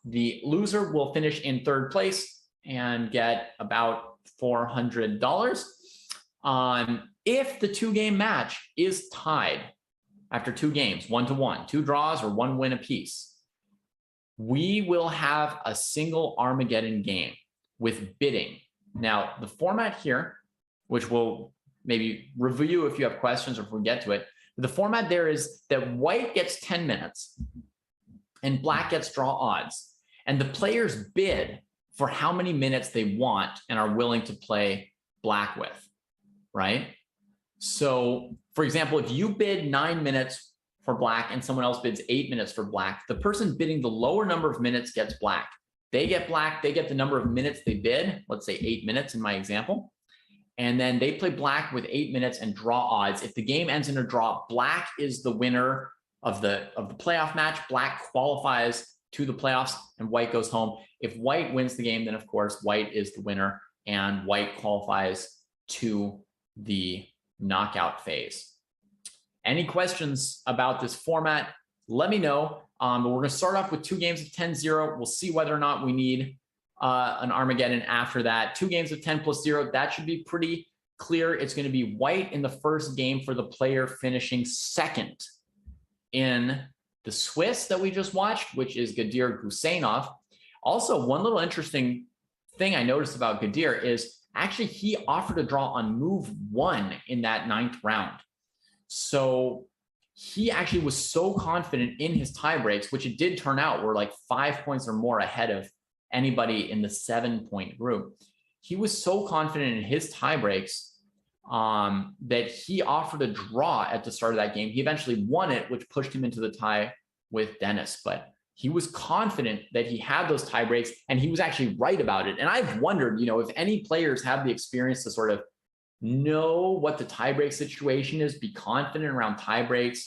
The loser will finish in 3rd place and get about $400. If the 2-game match is tied after 2 games, 1-1, 2 draws or 1 win apiece, we will have a single Armageddon game with bidding. Now, the format here, which we'll maybe review if you have questions or if we get to it, the format there is that white gets 10 minutes and black gets draw odds. And the players bid for how many minutes they want and are willing to play black with, right? So, for example, if you bid 9 minutes for black and someone else bids 8 minutes for black, the person bidding the lower number of minutes gets black. They get black, they get the number of minutes they bid, let's say 8 minutes in my example. And then they play black with 8 minutes and draw odds. If the game ends in a draw, black is the winner of the playoff match. Black qualifies to the playoffs and white goes home. If white wins the game, then of course white is the winner and white qualifies to the knockout phase. Any questions about this format? Let me know. But we're going to start off with 2 games of 10-0. We'll see whether or not we need an Armageddon after that. 2 games of 10+0. That should be pretty clear. It's going to be white in the first game for the player finishing 2nd in the Swiss that we just watched, which is Gadir Gusainov. Also, one little interesting thing I noticed about Gadir is actually he offered a draw on move 1 in that 9th round. So he actually was so confident in his tie breaks, which it did turn out were like 5 points or more ahead of anybody in the 7-point group. He was so confident in his tie breaks that he offered a draw at the start of that game. He eventually won it, which pushed him into the tie with Denis. But he was confident that he had those tie breaks, and he was actually right about it. And I've wondered, if any players have the experience to sort of know what the tiebreak situation is, be confident around tiebreaks,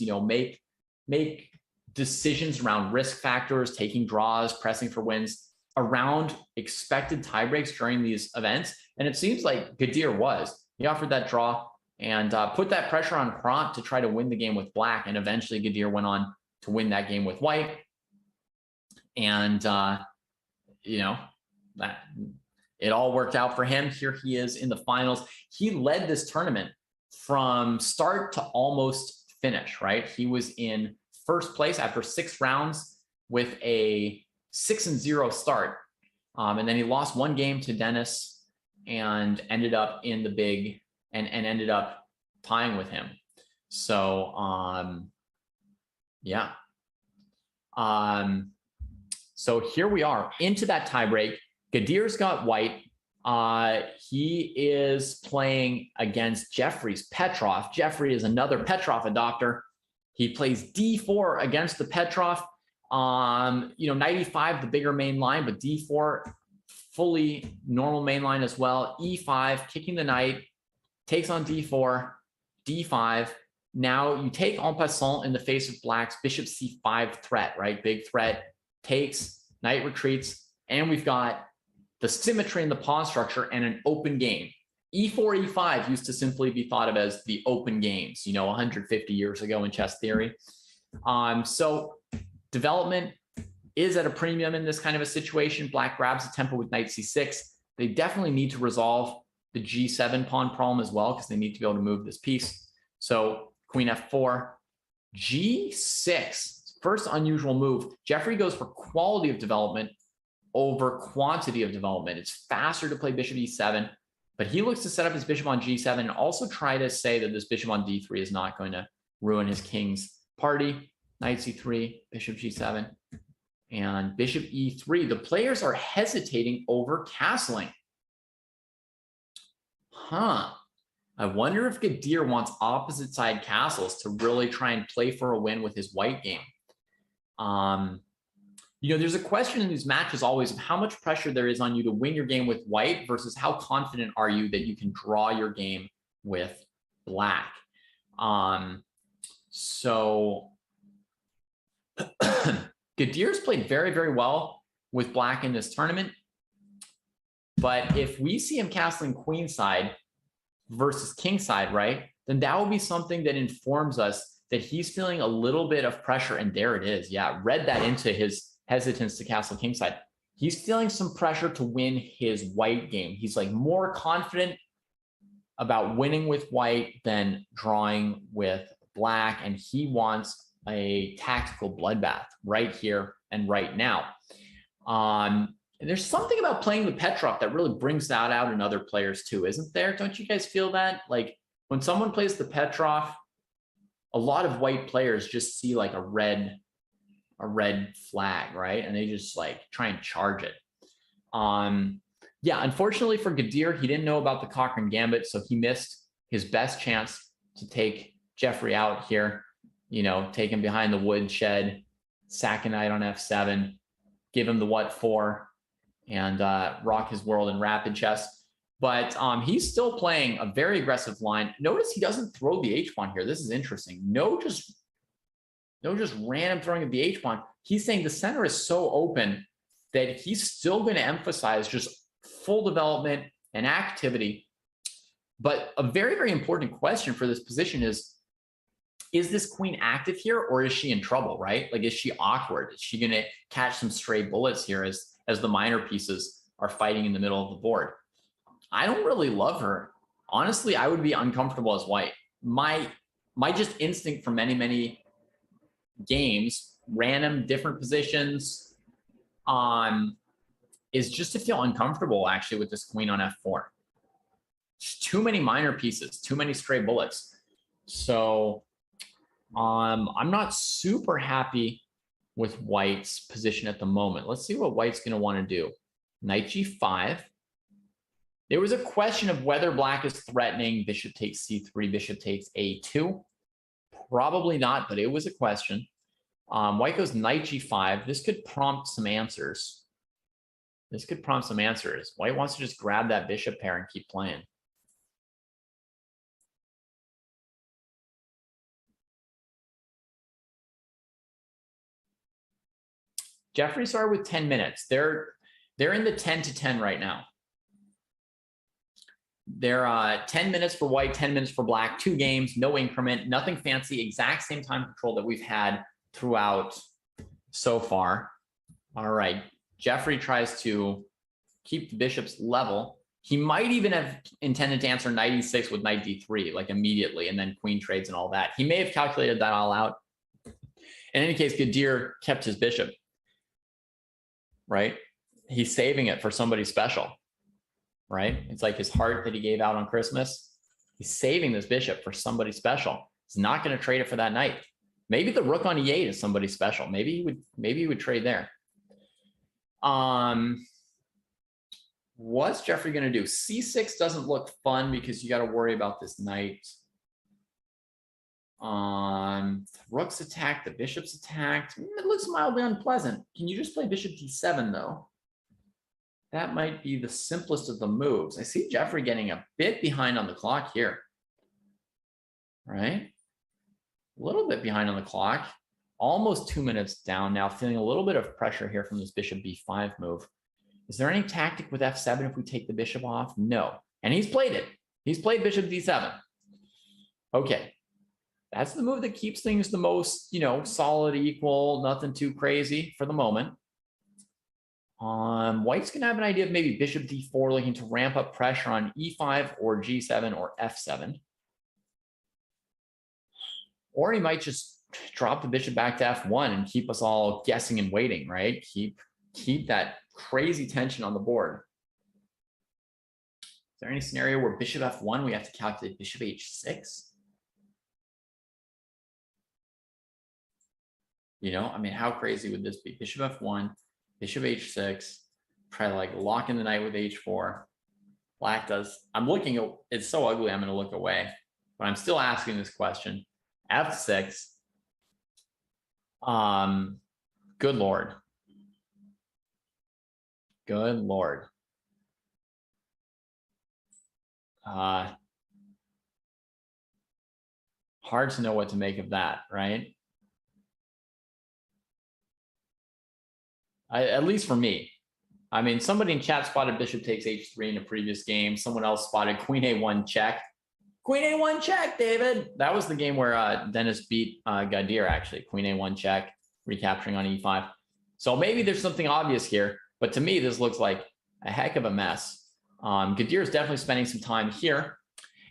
make decisions around risk factors, taking draws, pressing for wins around expected tiebreaks during these events. And it seems like Gadir was. He offered that draw and put that pressure on Krant to try to win the game with black. And eventually Gadir went on to win that game with white. And, that it all worked out for him. Here he is in the finals. He led this tournament from start to almost finish, right? He was in 1st place after 6 rounds with a 6-0 start. And then he lost 1 game to Denis and ended up in the big and ended up tying with him. So, yeah. So here we are into that tiebreak. Gadir's got white. He is playing against Jeffrey's Petrov. Jeffrey is another Petrov adopter. He plays D4 against the Petrov. 95, the bigger main line, but D4, fully normal main line as well. E5, kicking the knight, takes on D4, D5, Now you take en passant in the face of black's bishop c5 threat, right? Big threat, takes, knight retreats, and we've got the symmetry in the pawn structure and an open game. E4, E5 used to simply be thought of as the open games, 150 years ago in chess theory. So development is at a premium in this kind of a situation. Black grabs the tempo with knight c6. They definitely need to resolve the g7 pawn problem as well, because they need to be able to move this piece. So queen f4, g6, first unusual move. Jeffrey goes for quality of development over quantity of development. It's faster to play bishop e7, but he looks to set up his bishop on g7 and also try to say that this bishop on d3 is not going to ruin his king's party. Knight c3, bishop g7, and bishop e3. The players are hesitating over castling. I wonder if Gadir wants opposite side castles to really try and play for a win with his white game. There's a question in these matches always of how much pressure there is on you to win your game with white versus how confident are you that you can draw your game with black. So Gadir's played very, very well with black in this tournament. But if we see him castling queenside versus kingside, right, then that will be something that informs us that he's feeling a little bit of pressure. And there it is. Yeah, read that into his hesitance to castle kingside. He's feeling some pressure to win his white game. He's like more confident about winning with white than drawing with black. And he wants a tactical bloodbath right here and right now. And there's something about playing the Petrov that really brings that out in other players too, isn't there? Don't you guys feel that? Like when someone plays the Petrov, a lot of white players just see like a red flag, right? And they just like try and charge it. Yeah, unfortunately for Gadir, he didn't know about the Cochrane Gambit, so he missed his best chance to take Jeffrey out here. Take him behind the woodshed, sack a knight on f7, give him the what for, and rock his world in rapid chess. But he's still playing a very aggressive line. Notice he doesn't throw the h-pawn here. This is interesting. No just random throwing of the h-pawn. He's saying the center is so open that he's still going to emphasize just full development and activity. But a very, very important question for this position is this queen active here, or is she in trouble, right? Like, is she awkward? Is she going to catch some stray bullets here as the minor pieces are fighting in the middle of the board? I don't really love her. Honestly, I would be uncomfortable as white. My just instinct for many, many games, random different positions, is just to feel uncomfortable actually with this queen on f4. Just too many minor pieces, too many stray bullets. So I'm not super happy with white's position at the moment. Let's see what white's going to want to do. Knight g5. There was a question of whether black is threatening bishop takes c3, bishop takes a2. Probably not, but it was a question. White goes knight g5. This could prompt some answers. White wants to just grab that bishop pair and keep playing. Jeffrey started with 10 minutes. They're in the 10 to 10 right now. They're 10 minutes for white, 10 minutes for black, 2 games, no increment, nothing fancy, exact same time control that we've had throughout so far. All right, Jeffrey tries to keep the bishops level. He might even have intended to answer knight e6 with knight d3, like immediately, and then queen trades and all that. He may have calculated that all out. In any case, Gadir kept his bishop, right? He's saving it for somebody special, right? It's like his heart that he gave out on Christmas. He's saving this bishop for somebody special. He's not going to trade it for that knight. Maybe the rook on e8 is somebody special. Maybe he would trade there. What's Jeffrey going to do? c6 doesn't look fun because you got to worry about this knight. The rook's attacked, the bishop's attacked. It looks mildly unpleasant. Can you just play bishop d7 though? That might be the simplest of the moves. I see Jeffrey getting a bit behind on the clock here. Right? A little bit behind on the clock. Almost 2 minutes down now, feeling a little bit of pressure here from this bishop b5 move. Is there any tactic with f7 if we take the bishop off? No. And he's played it. He's played bishop d7. Okay. That's the move that keeps things the most, solid, equal, nothing too crazy for the moment. White's going to have an idea of maybe bishop d4, looking to ramp up pressure on e5 or g7 or f7. Or he might just drop the bishop back to f1 and keep us all guessing and waiting, right? Keep that crazy tension on the board. Is there any scenario where bishop f1, we have to calculate bishop h6? How crazy would this be? Bishop f1, bishop h6, try to like lock in the knight with h4. Black does. I'm looking, it's so ugly, I'm going to look away. But I'm still asking this question. f6. Good Lord. Good Lord. Hard to know what to make of that, right? At least for me. I mean, somebody in chat spotted bishop takes h3 in a previous game. Someone else spotted queen a1 check. Queen a1 check, David. That was the game where Dennis beat Gadir, actually. Queen a1 check, recapturing on e5. So maybe there's something obvious here. But to me, this looks like a heck of a mess. Gadir is definitely spending some time here.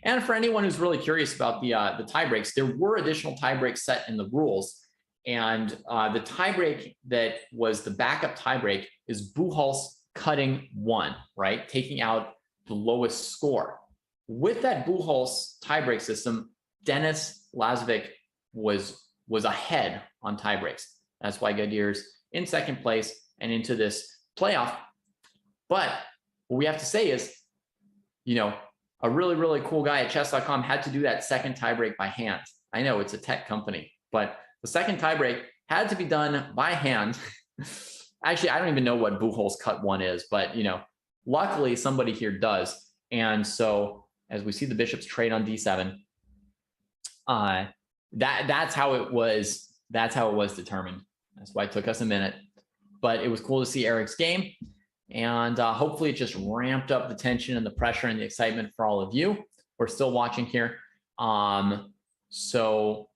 And for anyone who's really curious about the tie breaks, there were additional tie breaks set in the rules. And the tiebreak that was the backup tiebreak is Buchholz cutting 1, right? Taking out the lowest score. With that Buchholz tiebreak system, Denis Lazovic was ahead on tiebreaks. That's why Gadir's in second place and into this playoff. But what we have to say is, a really, really cool guy at chess.com had to do that second tiebreak by hand. I know it's a tech company, but the second tiebreak had to be done by hand. Actually, I don't even know what Buchholz cut 1 is, but luckily somebody here does. And so as we see the bishops trade on d7, that's how it was. That's how it was determined. That's why it took us a minute. But it was cool to see Eric's game. And hopefully it just ramped up the tension and the pressure and the excitement for all of you. We're still watching here. So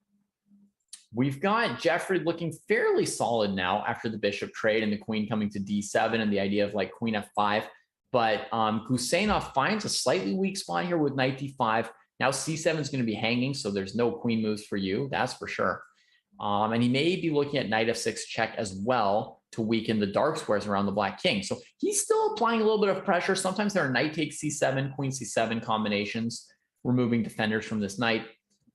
we've got Jeffrey looking fairly solid now after the bishop trade and the queen coming to d7 and the idea of like queen f5. But Gusenov finds a slightly weak spot here with knight d5. Now c7 is going to be hanging, so there's no queen moves for you, that's for sure. And he may be looking at knight f6 check as well to weaken the dark squares around the black king. So he's still applying a little bit of pressure. Sometimes there are knight takes c7, queen c7 combinations, removing defenders from this knight.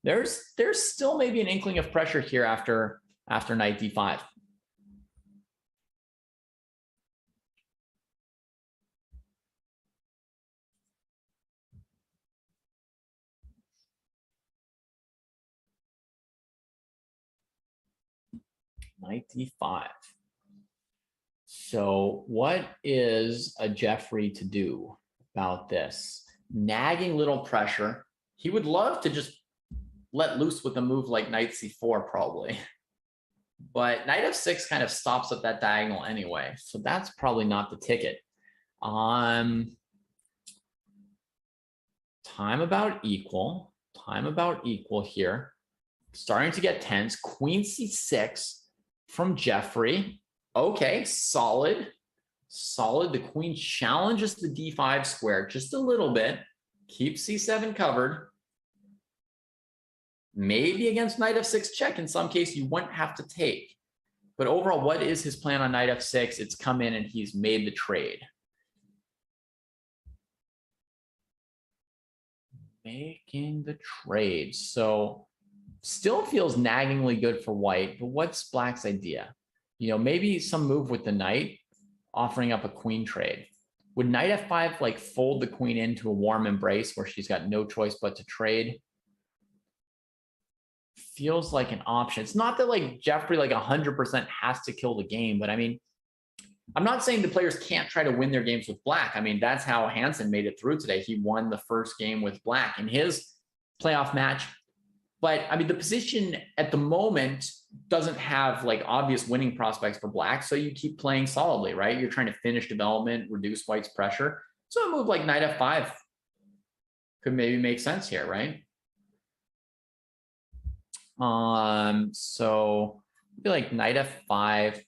There's still maybe an inkling of pressure here after knight d5. Knight d5. So what is a Jeffrey to do about this? Nagging little pressure. He would love to just let loose with a move like knight c4 probably. But knight f6 kind of stops at that diagonal anyway. So that's probably not the ticket. Time about equal. Time about equal here. Starting to get tense. Queen c6 from Jeffrey. Okay, solid. Solid. The queen challenges the d5 square just a little bit. Keeps c7 covered. Maybe against knight f6 check, in some case, you wouldn't have to take. But overall, what is his plan on knight f6? It's come in and he's made the trade. Making the trade. So still feels naggingly good for white, but what's black's idea? Maybe some move with the knight, offering up a queen trade. Would knight f5 like fold the queen into a warm embrace where she's got no choice but to trade? Feels like an option. It's not that like Jeffrey like 100% has to kill the game, but I mean, I'm not saying the players can't try to win their games with black. I mean, that's how Hansen made it through today. He won the first game with black in his playoff match. But I mean, the position at the moment doesn't have like obvious winning prospects for black. So you keep playing solidly, right? You're trying to finish development, reduce white's pressure. So a move like knight f5 could maybe make sense here, right? So I feel like knight f5.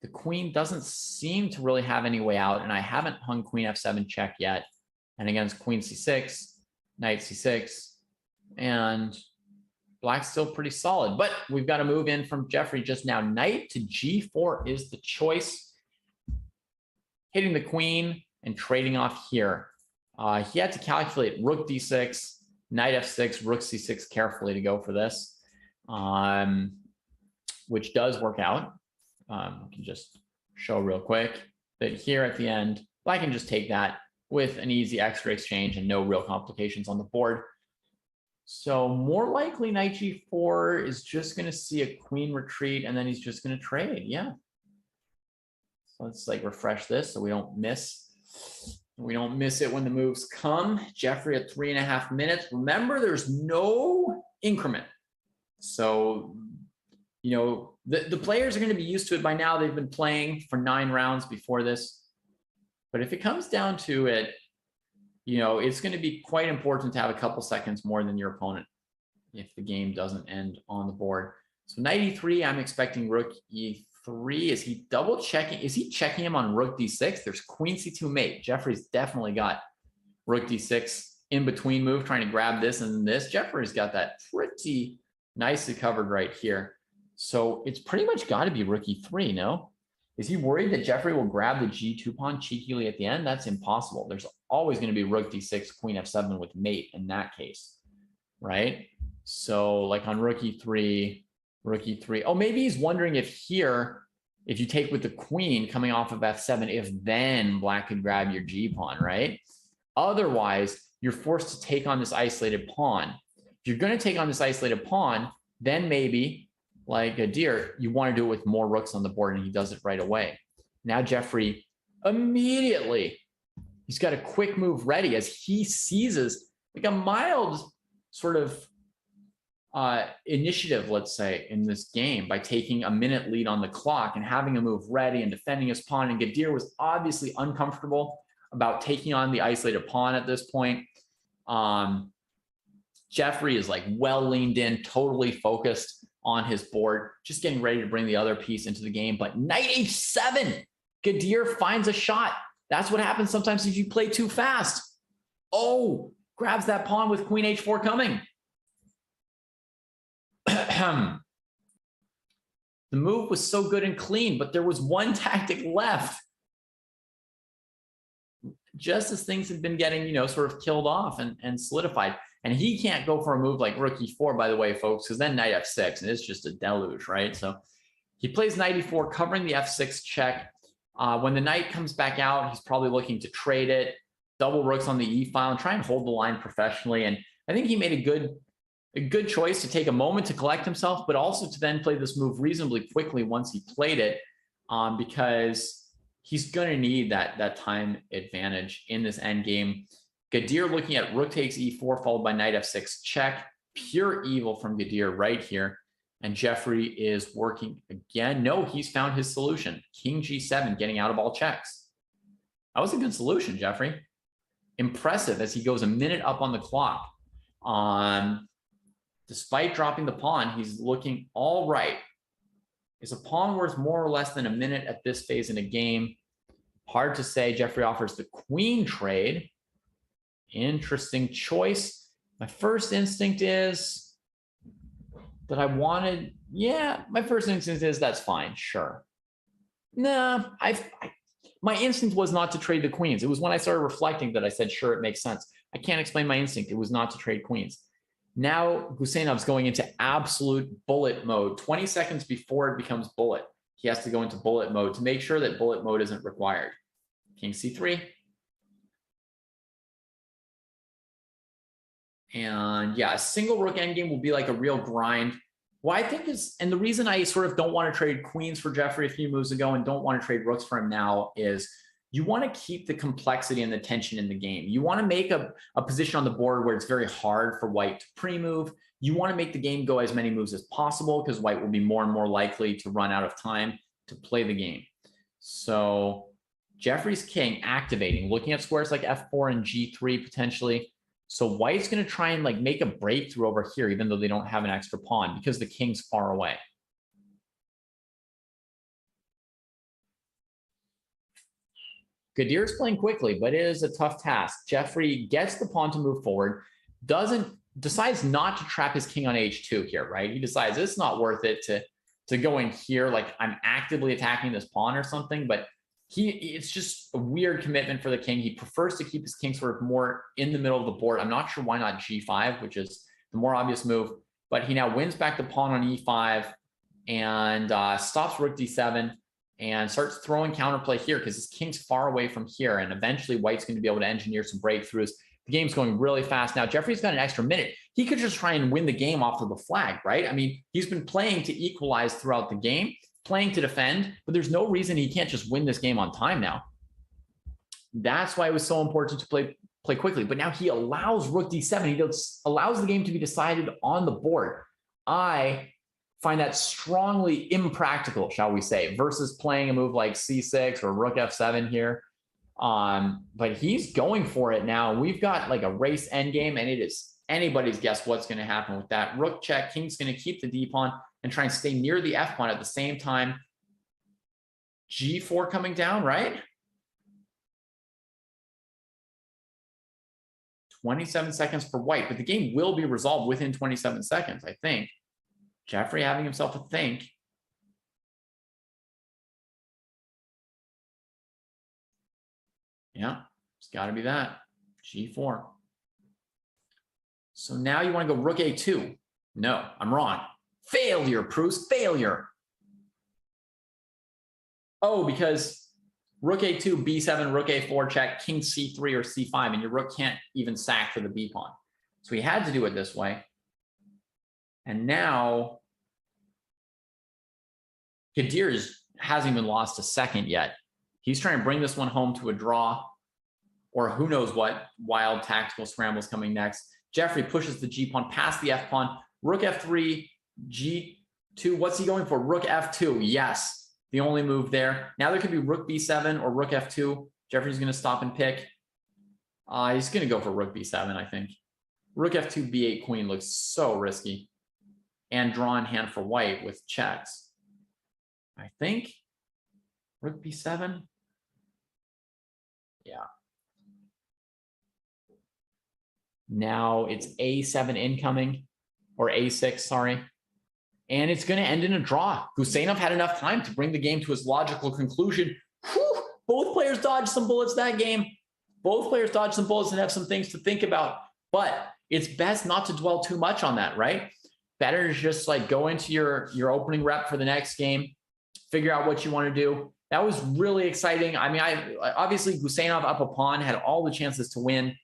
The queen doesn't seem to really have any way out, and I haven't hung queen f7 check yet. And against queen c6, knight c6, and black's still pretty solid. But we've got a move in from Jeffrey just now. Knight to g4 is the choice. Hitting the queen and trading off here. He had to calculate rook d6, knight f6, rook c6 carefully to go for this, which does work out. I can just show real quick that here at the end, I can just take that with an easy extra exchange and no real complications on the board. So more likely knight g4 is just going to see a queen retreat, and then he's just going to trade. Yeah. So let's like refresh this so we don't miss it when the moves come. Jeffrey at 3.5 minutes. Remember, there's no increment. So, you know, the players are going to be used to it by now. They've been playing for 9 rounds before this. But if it comes down to it, you know, it's going to be quite important to have a couple seconds more than your opponent if the game doesn't end on the board. So knight e3, I'm expecting rook e3. Is he double checking? Is he checking him on rook d6? There's queen c2 mate. Jeffrey's definitely got rook d6 in between move, trying to grab this and this. Jeffrey's got that pretty nicely covered right here. So it's pretty much got to be rook e3, no? Is he worried that Jeffrey will grab the g2 pawn cheekily at the end? That's impossible. There's always going to be rook d6, queen f7 with mate in that case, right? So like on rook e3, rook e3. Oh, maybe he's wondering if here, if you take with the queen coming off of f7, if then black could grab your g pawn, right? Otherwise, you're forced to take on this isolated pawn. If you're going to take on this isolated pawn, then maybe like a deer, you want to do it with more rooks on the board, and he does it right away. Now Jeffrey immediately, he's got a quick move ready as he seizes like a mild sort of initiative, let's say, in this game by taking a minute lead on the clock and having a move ready and defending his pawn. And Gadir was obviously uncomfortable about taking on the isolated pawn at this point. Jeffrey is like well leaned in, totally focused on his board, just getting ready to bring the other piece into the game. But knight h7, Gadir finds a shot. That's what happens sometimes if you play too fast. Oh, grabs that pawn with queen h4 coming. The move was so good and clean, but there was one tactic left. Just as things have been getting, you know, sort of killed off and solidified. And he can't go for a move like rook e4, by the way, folks, because then knight f6, and it's just a deluge, right? So he plays knight e4, covering the f6 check. When the knight comes back out, he's probably looking to trade it, double rooks on the e file, and try and hold the line professionally. And I think he made a good choice to take a moment to collect himself, but also to then play this move reasonably quickly once he played it, because he's going to need that time advantage in this end game. Gadir looking at rook takes e4 followed by knight f6 check. Pure evil from Gadir right here. And Jeffrey is working again. No, he's found his solution. King g7, getting out of all checks. That was a good solution, Jeffrey. Impressive as he goes a minute up on the clock. Despite dropping the pawn, he's looking all right. Is a pawn worth more or less than a minute at this phase in a game? Hard to say. Jeffrey offers the queen trade. Interesting choice. My first instinct is that I wanted, yeah, my first instinct is that's fine, sure. Nah, my instinct was not to trade the queens. It was when I started reflecting that I said, sure, it makes sense. I can't explain my instinct. It was not to trade queens. Now Guseinov's going into absolute bullet mode. 20 seconds before it becomes bullet, he has to go into bullet mode to make sure that bullet mode isn't required. King c3. And yeah, a single rook endgame will be like a real grind. What I think is, and the reason I sort of don't want to trade queens for Jeffrey a few moves ago and don't want to trade rooks for him now is you want to keep the complexity and the tension in the game. You want to make a position on the board where it's very hard for white to pre-move. You want to make the game go as many moves as possible because white will be more and more likely to run out of time to play the game. So Jeffrey's king activating, looking at squares like f4 and g3 potentially. So white's going to try and like make a breakthrough over here, even though they don't have an extra pawn because the king's far away. Gadir's playing quickly, but it is a tough task. Jeffrey gets the pawn to move forward, decides not to trap his king on h2 here, right? He decides it's not worth it to go in here like I'm actively attacking this pawn or something, but it's just a weird commitment for the king. He prefers to keep his king sort of more in the middle of the board. I'm not sure why not g5, which is the more obvious move, but he now wins back the pawn on e5 and stops rook d7 and starts throwing counterplay here because his king's far away from here, and eventually white's going to be able to engineer some breakthroughs. The game's going really fast now. Jeffrey's got an extra minute. He could just try and win the game off of the flag, right? I mean, he's been playing to equalize throughout the game, playing to defend, but there's no reason he can't just win this game on time now. That's why it was so important to play quickly. But now he allows rook d7. He allows the game to be decided on the board. I find that strongly impractical, shall we say, versus playing a move like c6 or rook f7 here. But he's going for it now. We've got like a race endgame, and it is anybody's guess what's going to happen with that. Rook check, king's going to keep the d pawn and try and stay near the f pawn at the same time. g4 coming down, right? 27 seconds for white, but the game will be resolved within 27 seconds, I think. Jeffrey having himself a think. Yeah, it's got to be that. g4. So now you want to go rook a2. No, I'm wrong. Failure, Bruce, failure. Oh, because rook a2, b7, rook a4 check, king c3 or c5, and your rook can't even sack for the b pawn. So he had to do it this way. And now Gadir hasn't even lost a second yet. He's trying to bring this one home to a draw, or who knows what wild tactical scrambles coming next. Jeffrey pushes the g pawn past the f pawn. Rook f3, g2. What's he going for? Rook f2. Yes, the only move there. Now there could be rook b7 or rook f2. Jeffrey's going to stop and pick. He's going to go for rook b7, I think. Rook f2, b8 queen looks so risky. And draw in hand for white with checks. I think rook b7. Yeah. Now it's a7 incoming, or a6, sorry. And it's going to end in a draw. Guseynov had enough time to bring the game to its logical conclusion. Whew, both players dodged some bullets that game. Both players dodged some bullets and have some things to think about. But it's best not to dwell too much on that, right? Better to just like go into your opening rep for the next game, figure out what you want to do. That was really exciting. I mean, obviously Guseynov up a pawn had all the chances to win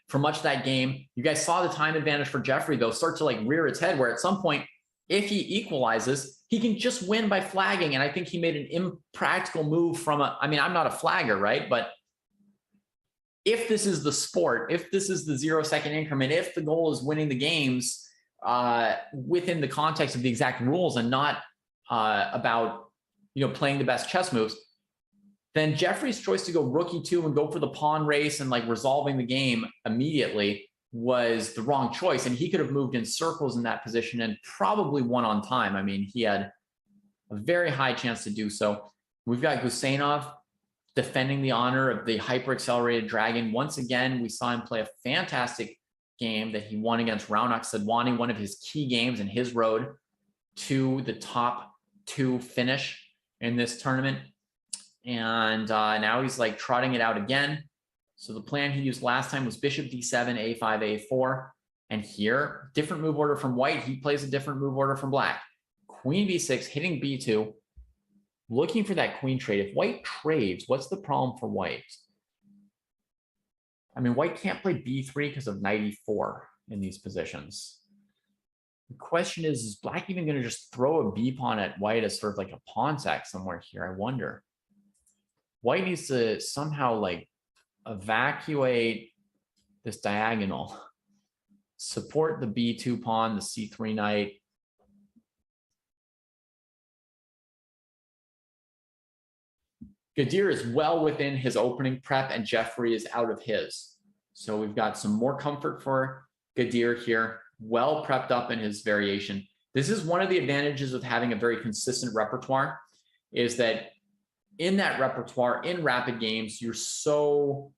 for much of that game. You guys saw the time advantage for Jeffrey, though, start to like rear its head, where at some point, if he equalizes, he can just win by flagging. And I think he made an impractical move from I mean, I'm not a flagger, right? But if this is the sport, if this is the 0-second increment, if the goal is winning the games within the context of the exact rules and not about, playing the best chess moves, then Jeffrey's choice to go rook e2 and go for the pawn race and like resolving the game immediately was the wrong choice. And he could have moved in circles in that position and probably won on time. I mean, he had a very high chance to do so. We've got Guseynov defending the honor of the hyper-accelerated dragon. Once again, we saw him play a fantastic game that he won against Raunak Sadwani, one of his key games in his road to the top 2 finish in this tournament. And now he's like trotting it out again. So the plan he used last time was bishop d7, a5, a4. And here, different move order from white. He plays a different move order from black. Queen b6, hitting b2. Looking for that queen trade. If white trades, what's the problem for white? I mean, white can't play b3 because of knight e4 in these positions. The question is black even going to just throw a b pawn at white as sort of like a pawn sack somewhere here? I wonder. White needs to somehow like evacuate this diagonal, support the B2 pawn, the C3 knight. Gadir is well within his opening prep and Jeffrey is out of his. So we've got some more comfort for Gadir here, well prepped up in his variation. This is one of the advantages of having a very consistent repertoire, is that in that repertoire, in rapid games, you're so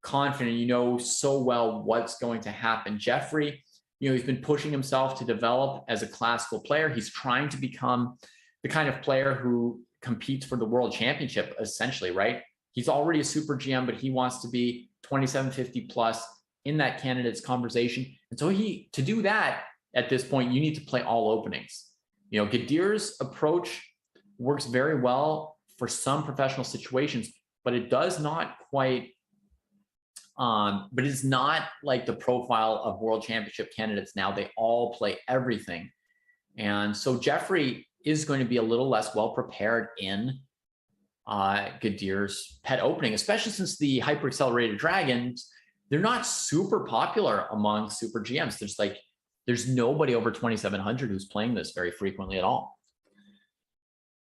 confident, you know so well what's going to happen. Jeffrey, he's been pushing himself to develop as a classical player. He's trying to become the kind of player who competes for the world championship, essentially, right? He's already a super GM, but he wants to be 2750 plus in that candidates conversation. And so to do that at this point, you need to play all openings. Gadir's approach works very well for some professional situations, but it does not quite, but it's not like the profile of world championship candidates now. They all play everything. And so Jeffrey is going to be a little less well prepared in Gadir's pet opening, especially since the hyper accelerated dragons, they're not super popular among super GMs. There's nobody over 2,700 who's playing this very frequently at all.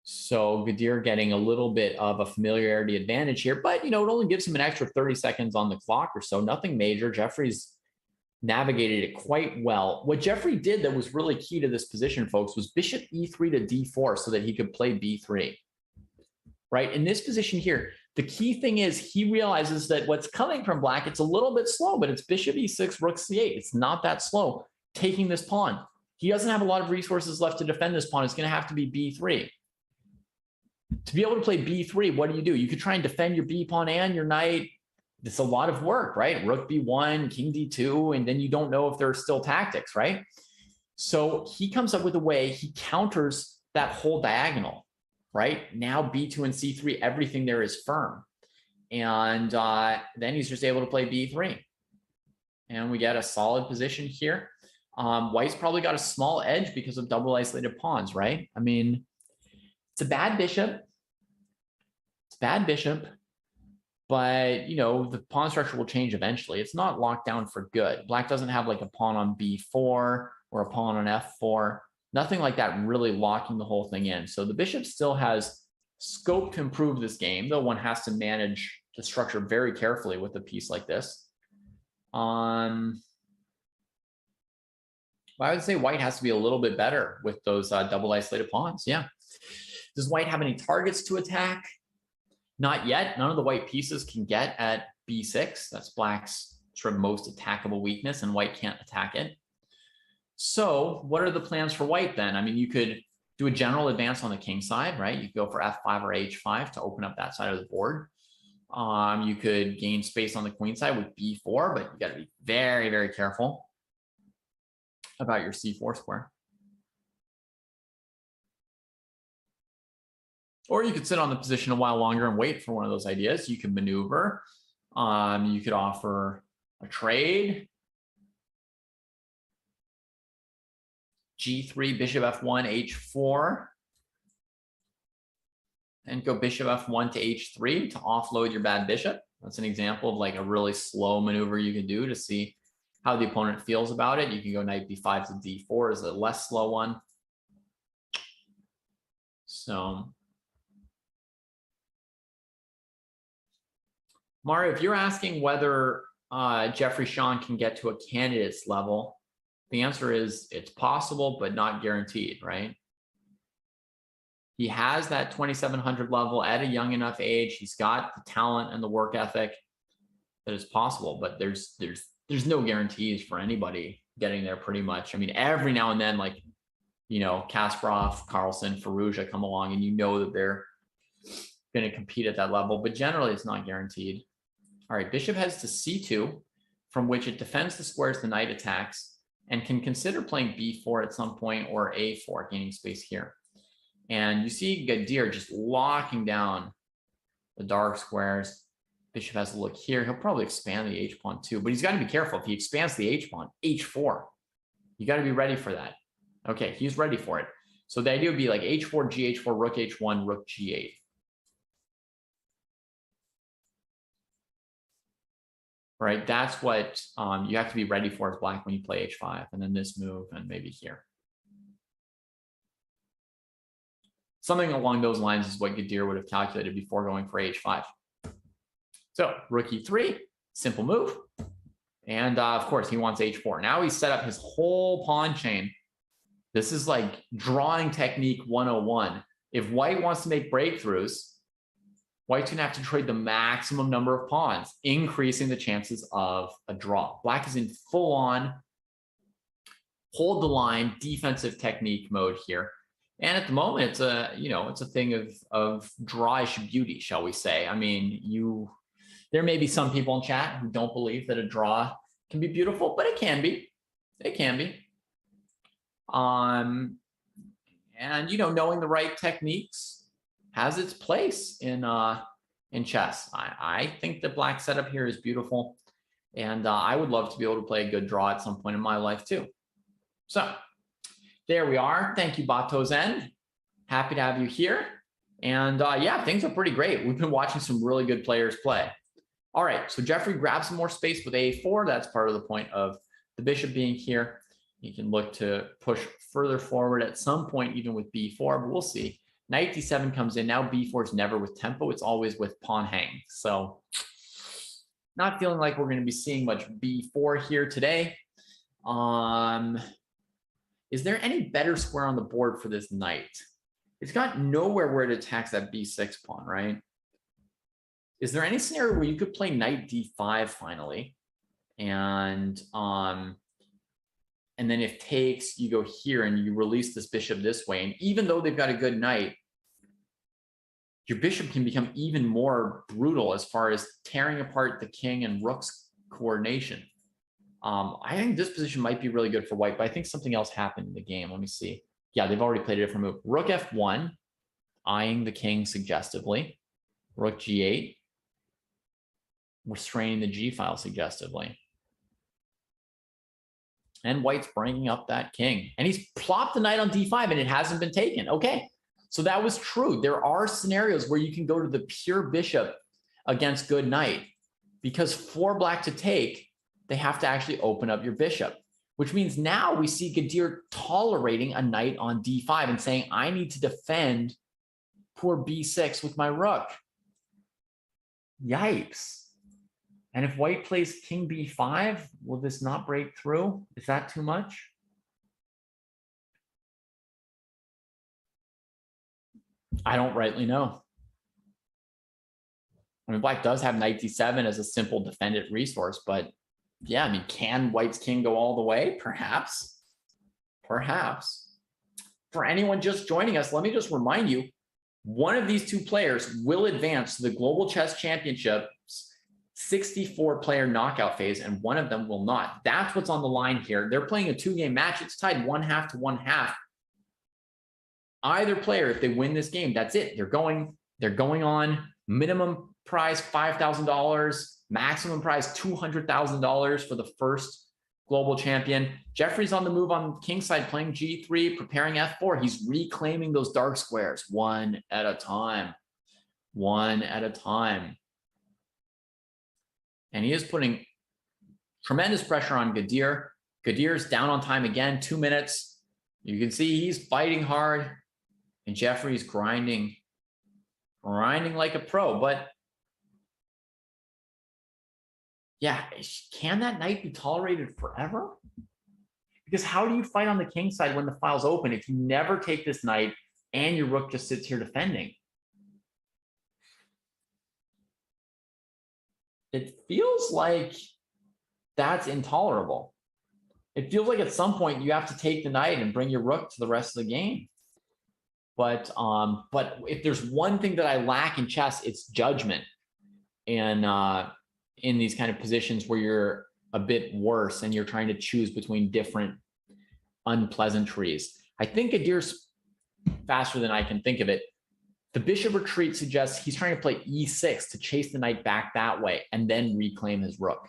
So Gadir getting a little bit of a familiarity advantage here, but it only gives him an extra 30 seconds on the clock or so. Nothing major. Jeffrey's navigated it quite well. What Jeffrey did that was really key to this position, folks, was bishop e3 to d4 so that he could play b3. Right? In this position here, the key thing is he realizes that what's coming from black, it's a little bit slow, but it's bishop e6, rook c8. It's not that slow taking this pawn. He doesn't have a lot of resources left to defend this pawn. It's going to have to be b3. To be able to play b3, what do? You could try and defend your b pawn and your knight. It's a lot of work, right? Rook b1, king d2, and then you don't know if there are still tactics, right? So he comes up with a way, he counters that whole diagonal, right? Now b2 and c3, everything there is firm. And then he's just able to play b3. And we get a solid position here. White's probably got a small edge because of double isolated pawns, right? I mean, it's a bad bishop. It's a bad bishop. But, the pawn structure will change eventually. It's not locked down for good. Black doesn't have like a pawn on b4 or a pawn on f4. Nothing like that really locking the whole thing in. So the bishop still has scope to improve this game, though one has to manage the structure very carefully with a piece like this. Well, I would say white has to be a little bit better with those double isolated pawns. Yeah. Does white have any targets to attack? Not yet. None of the white pieces can get at b6. That's black's sort of most attackable weakness, and white can't attack it. So what are the plans for white then? I mean, you could do a general advance on the king side, right? You could go for f5 or h5 to open up that side of the board. You could gain space on the queen side with b4, but you got to be very, very careful about your c4 square. Or you could sit on the position a while longer and wait for one of those ideas. You could maneuver. You could offer a trade. G3, bishop f1, h4. And go bishop f1 to h3 to offload your bad bishop. That's an example of like a really slow maneuver you can do to see how the opponent feels about it. You can go knight b5 to d4 as a less slow one. So Mario, if you're asking whether Jeffrey Sean can get to a candidate's level, the answer is it's possible, but not guaranteed, right? He has that 2,700 level at a young enough age. He's got the talent and the work ethic that is possible, but there's no guarantees for anybody getting there pretty much. I mean, every now and then, like, Kasparov, Carlsen, Firouzja come along and that they're going to compete at that level, but generally it's not guaranteed. All right, bishop heads to c2, from which it defends the squares the knight attacks and can consider playing b4 at some point or a4, gaining space here. And you see Gadir just locking down the dark squares. Bishop has to look here. He'll probably expand the h-pawn too, but he's got to be careful. If he expands the h-pawn, h4, you got to be ready for that. Okay, he's ready for it. So the idea would be like h4, gh4, rook h1, rook g8. right? That's what you have to be ready for as black when you play h5, and then this move and maybe here. Something along those lines is what Gadir would have calculated before going for h5. So rook e3, simple move. And of course, he wants h4. Now he's set up his whole pawn chain. This is like drawing technique 101. If white wants to make breakthroughs, white's going to have to trade the maximum number of pawns, increasing the chances of a draw. Black is in full-on hold the line defensive technique mode here. And at the moment, it's a, you know, it's a thing of drawish beauty, shall we say. I mean, there may be some people in chat who don't believe that a draw can be beautiful, but it can be. It can be. And, you know, knowing the right techniques has its place in chess. I think the black setup here is beautiful. And I would love to be able to play a good draw at some point in my life too. So there we are. Thank you, Batozen. Happy to have you here. And yeah, things are pretty great. We've been watching some really good players play. All right, so Jeffrey grabs some more space with a4. That's part of the point of the bishop being here. You can look to push further forward at some point, even with b4, but we'll see. Knight d7 comes in. Now b4 is never with tempo. It's always with pawn hang. So not feeling like we're going to be seeing much b4 here today. Is there any better square on the board for this knight? It's got nowhere where it attacks that b6 pawn, right? Is there any scenario where you could play knight d5 finally? And then if takes, you go here and you release this bishop this way. And even though they've got a good knight, your bishop can become even more brutal as far as tearing apart the king and rook's coordination. I think this position might be really good for white, but I think something else happened in the game. Let me see. Yeah, they've already played a different move. Rook f1, eyeing the king suggestively. Rook g8, restraining the g file suggestively. And white's bringing up that king. And he's plopped the knight on d5 and it hasn't been taken. Okay, so that was true. There are scenarios where you can go to the pure bishop against good knight. Because for black to take, they have to actually open up your bishop. Which means now we see Gadir tolerating a knight on d5 and saying, I need to defend poor b6 with my rook. Yikes. And if white plays king b5, will this not break through? Is that too much? I don't rightly know. I mean, black does have knight d7 as a simple defended resource, but yeah, I mean, can white's king go all the way? Perhaps. Perhaps. For anyone just joining us, let me just remind you, one of these two players will advance to the Global Chess Championship's 64-player knockout phase, and one of them will not. That's what's on the line here. They're playing a two-game match. It's tied 1/2 to 1/2. Either player, if they win this game, that's it. They're going on minimum prize $5,000, maximum prize $200,000 for the first global champion. Jeffrey's on the move on king side, playing g3, preparing f4. He's reclaiming those dark squares one at a time. One at a time. And he is putting tremendous pressure on Gadir. Gadir's down on time again, 2 minutes. You can see he's fighting hard. And Jeffrey's grinding like a pro. But yeah, can that knight be tolerated forever? Because how do you fight on the king side when the file's open if you never take this knight and your rook just sits here defending? It feels like that's intolerable. It feels like at some point you have to take the knight and bring your rook to the rest of the game. But if there's one thing that I lack in chess, it's judgment. And in these kind of positions where you're a bit worse and you're trying to choose between different unpleasantries. I think Gadir's faster than I can think of it. The bishop retreat suggests he's trying to play e6 to chase the knight back that way and then reclaim his rook.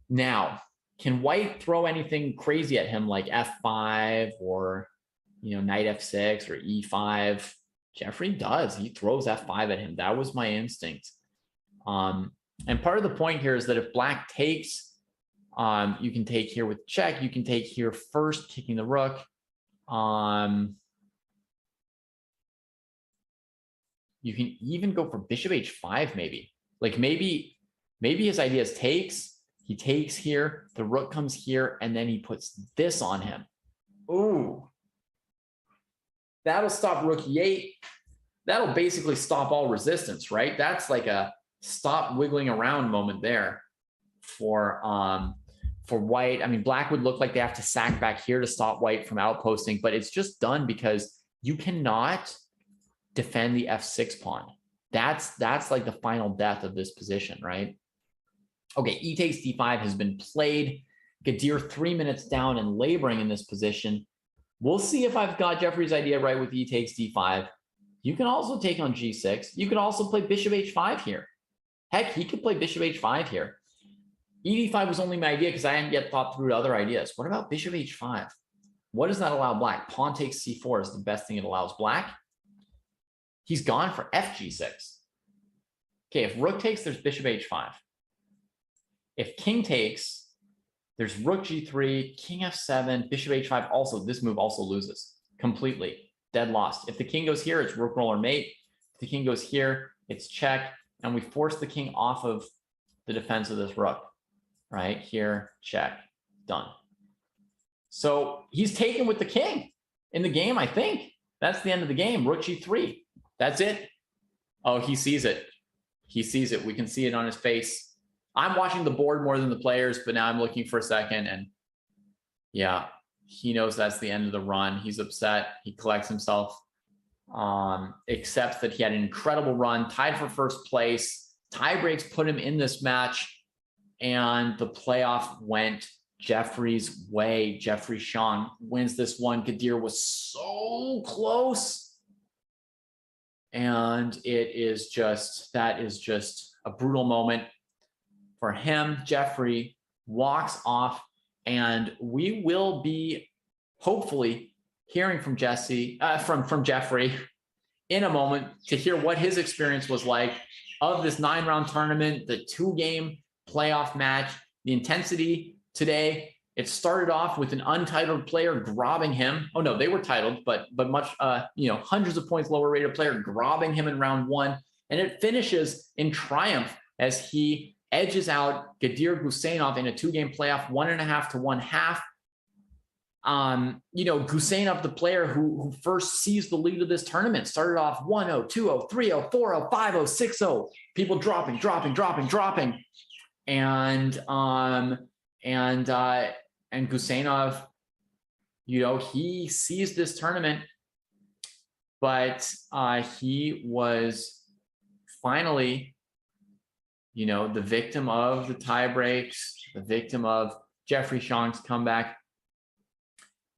Now, can white throw anything crazy at him like f5 or, you know, knight f6 or e5? Jeffrey does. He throws f5 at him. That was my instinct. And part of the point here is that if black takes, you can take here with check. You can take here first, kicking the rook. You can even go for bishop h5, maybe. Like maybe his idea is takes. He takes here, the rook comes here, and then he puts this on him. Ooh. That'll stop rook e8. That'll basically stop all resistance, right? That's like a stop wiggling around moment there for white. I mean, black would look like they have to sack back here to stop white from outposting, but it's just done because you cannot defend the f6 pawn. That's like the final death of this position, right? Okay, e takes d5 has been played. Gadir 3 minutes down and laboring in this position. We'll see if I've got Jeffrey's idea right with e takes d5. You can also take on g6. You could also play bishop h5 here. Heck, he could play bishop h5 here. E5 was only my idea because I hadn't yet thought through other ideas. What about bishop h5? What does that allow black? Pawn takes c4 is the best thing it allows black. He's gone for fg6. Okay, if rook takes, there's bishop h5. If king takes, there's rook g3, king f7, bishop h5. Also, this move also loses completely. Dead lost. If the king goes here, it's rook roller mate. If the king goes here, it's check. And we force the king off of the defense of this rook. Right here, check, done. So he's taken with the king in the game, I think. That's the end of the game. Rook g3. That's it. Oh, he sees it. He sees it. We can see it on his face. I'm watching the board more than the players, but now I'm looking for a second. And yeah, he knows that's the end of the run. He's upset. He collects himself, accepts that he had an incredible run, tied for first place. Tie breaks put him in this match. And the playoff went Jeffrey's way. Jeffrey Xiong wins this one. Gadir was so close. And that is just a brutal moment for him. Jeffrey walks off, and we will be hopefully hearing from Jeffrey in a moment to hear what his experience was like of this 9-round tournament, the 2-game playoff match, the intensity today. It started off with an untitled player grobbing him. Oh no, they were titled, but much, hundreds of points lower rated player grobbing him in round 1. And it finishes in triumph as he edges out Gadir Guseynov in a 2-game playoff, 1.5 to 1/2. Guseynov, the player who first seized the lead of this tournament, started off 1-0, 2-0, 3-0, 4-0, 5-0, 6-0. People dropping. And Guseynov, he seized this tournament, but he was finally, the victim of the tie breaks, the victim of Jeffrey Xiong's comeback.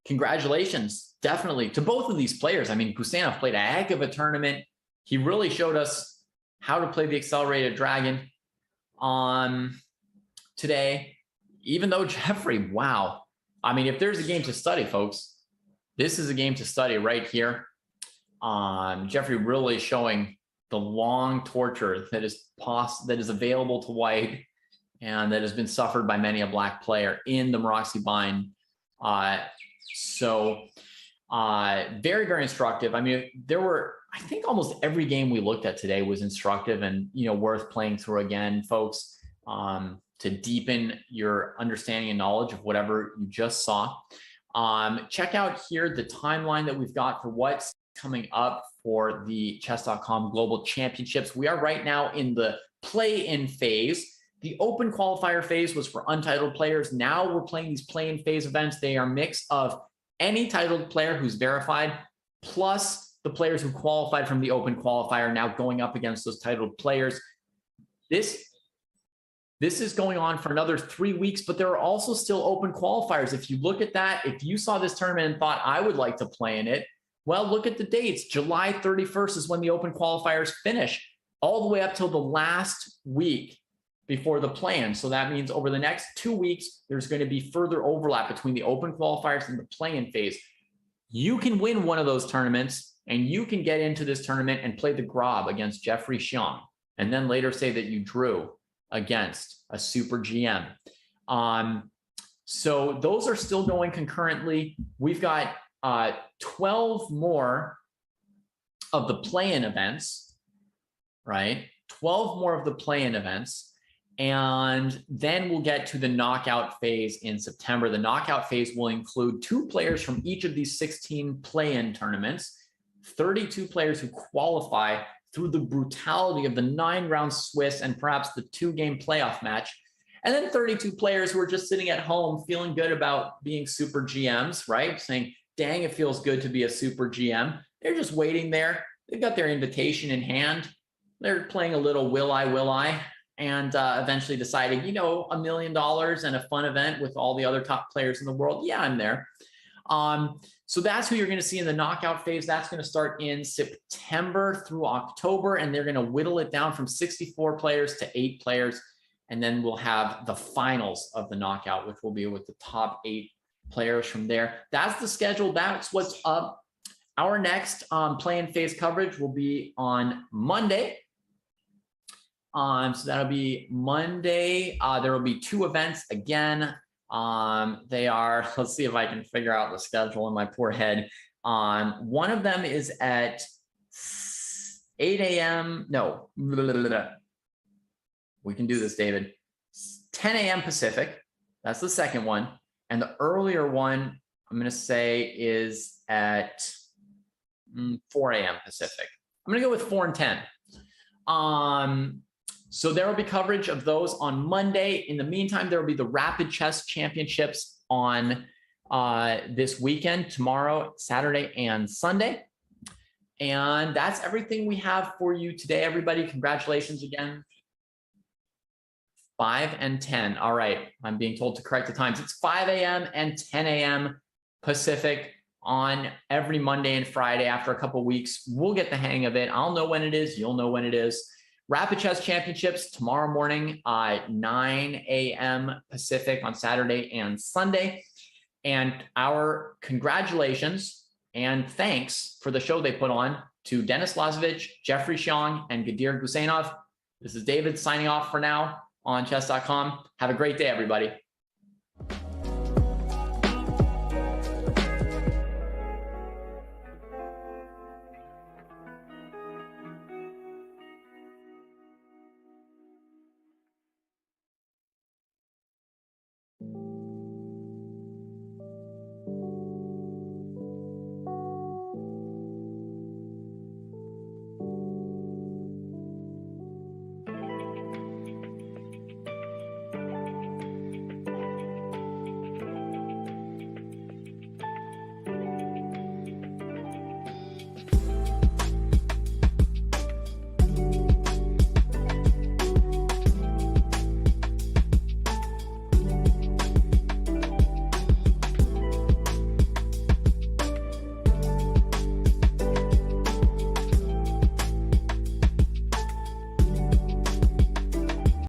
Congratulations, definitely, to both of these players. I mean, Guseynov played a heck of a tournament. He really showed us how to play the accelerated dragon today, even though Jeffrey, wow. I mean, if there's a game to study, folks, this is a game to study right here. Jeffrey really showing the long torture that is available to white and that has been suffered by many a black player in the Maroczy bind. Very, very instructive. I mean, I think almost every game we looked at today was instructive and, worth playing through again, folks, to deepen your understanding and knowledge of whatever you just saw. Check out here the timeline that we've got for what's coming up for the Chess.com Global Championships. We are right now in the play-in phase. The Open Qualifier phase was for untitled players. Now we're playing these play-in phase events. They are a mix of any titled player who's verified, plus the players who qualified from the Open Qualifier now going up against those titled players. This is going on for another 3 weeks, but there are also still Open Qualifiers. If you look at that, if you saw this tournament and thought, I would like to play in it, well, look at the dates. July 31st is when the Open Qualifiers finish, all the way up till the last week before the play-in. So that means over the next 2 weeks, there's going to be further overlap between the Open Qualifiers and the play-in phase. You can win one of those tournaments, and you can get into this tournament and play the Grob against Jeffrey Xiong. and then later say that you drew against a super GM. So those are still going concurrently. We've got 12 more of the play-in events, right? 12 more of the play-in events. And then we'll get to the knockout phase in September. The knockout phase will include 2 players from each of these 16 play-in tournaments, 32 players who qualify through the brutality of the 9-round Swiss and perhaps the 2-game playoff match. And then 32 players who are just sitting at home feeling good about being super GMs, right? Saying, dang, it feels good to be a super GM. They're just waiting there. They've got their invitation in hand. They're playing a little will I, and eventually deciding, you know, $1 million and a fun event with all the other top players in the world. Yeah, I'm there. So that's who you're going to see in the knockout phase. That's going to start in September through October, and they're going to whittle it down from 64 players to 8 players. And then we'll have the finals of the knockout, which will be with the top 8 players from there. That's the schedule. That's what's up. Our next play-in phase coverage will be on Monday. So that'll be Monday. There will be 2 events again. They are, let's see if I can figure out the schedule in my poor head. One of them is at 8 a.m. No, we can do this, David. 10 a.m. Pacific. That's the second one. And the earlier one, I'm going to say, is at 4 a.m. Pacific. I'm going to go with 4 and 10. So there will be coverage of those on Monday. In the meantime, there will be the Rapid Chess Championships on this weekend, tomorrow, Saturday, and Sunday. And that's everything we have for you today, everybody. Congratulations again. 5 and 10. All right. I'm being told to correct the times. It's 5 a.m. and 10 a.m. Pacific on every Monday and Friday. After a couple of weeks, we'll get the hang of it. I'll know when it is. You'll know when it is. Rapid Chess Championships tomorrow morning, 9 a.m. Pacific on Saturday and Sunday. And our congratulations and thanks for the show they put on to Denis Lazovic, Jeffrey Xiong, and Gadir Gusenov. This is David signing off for now on chess.com. Have a great day, everybody.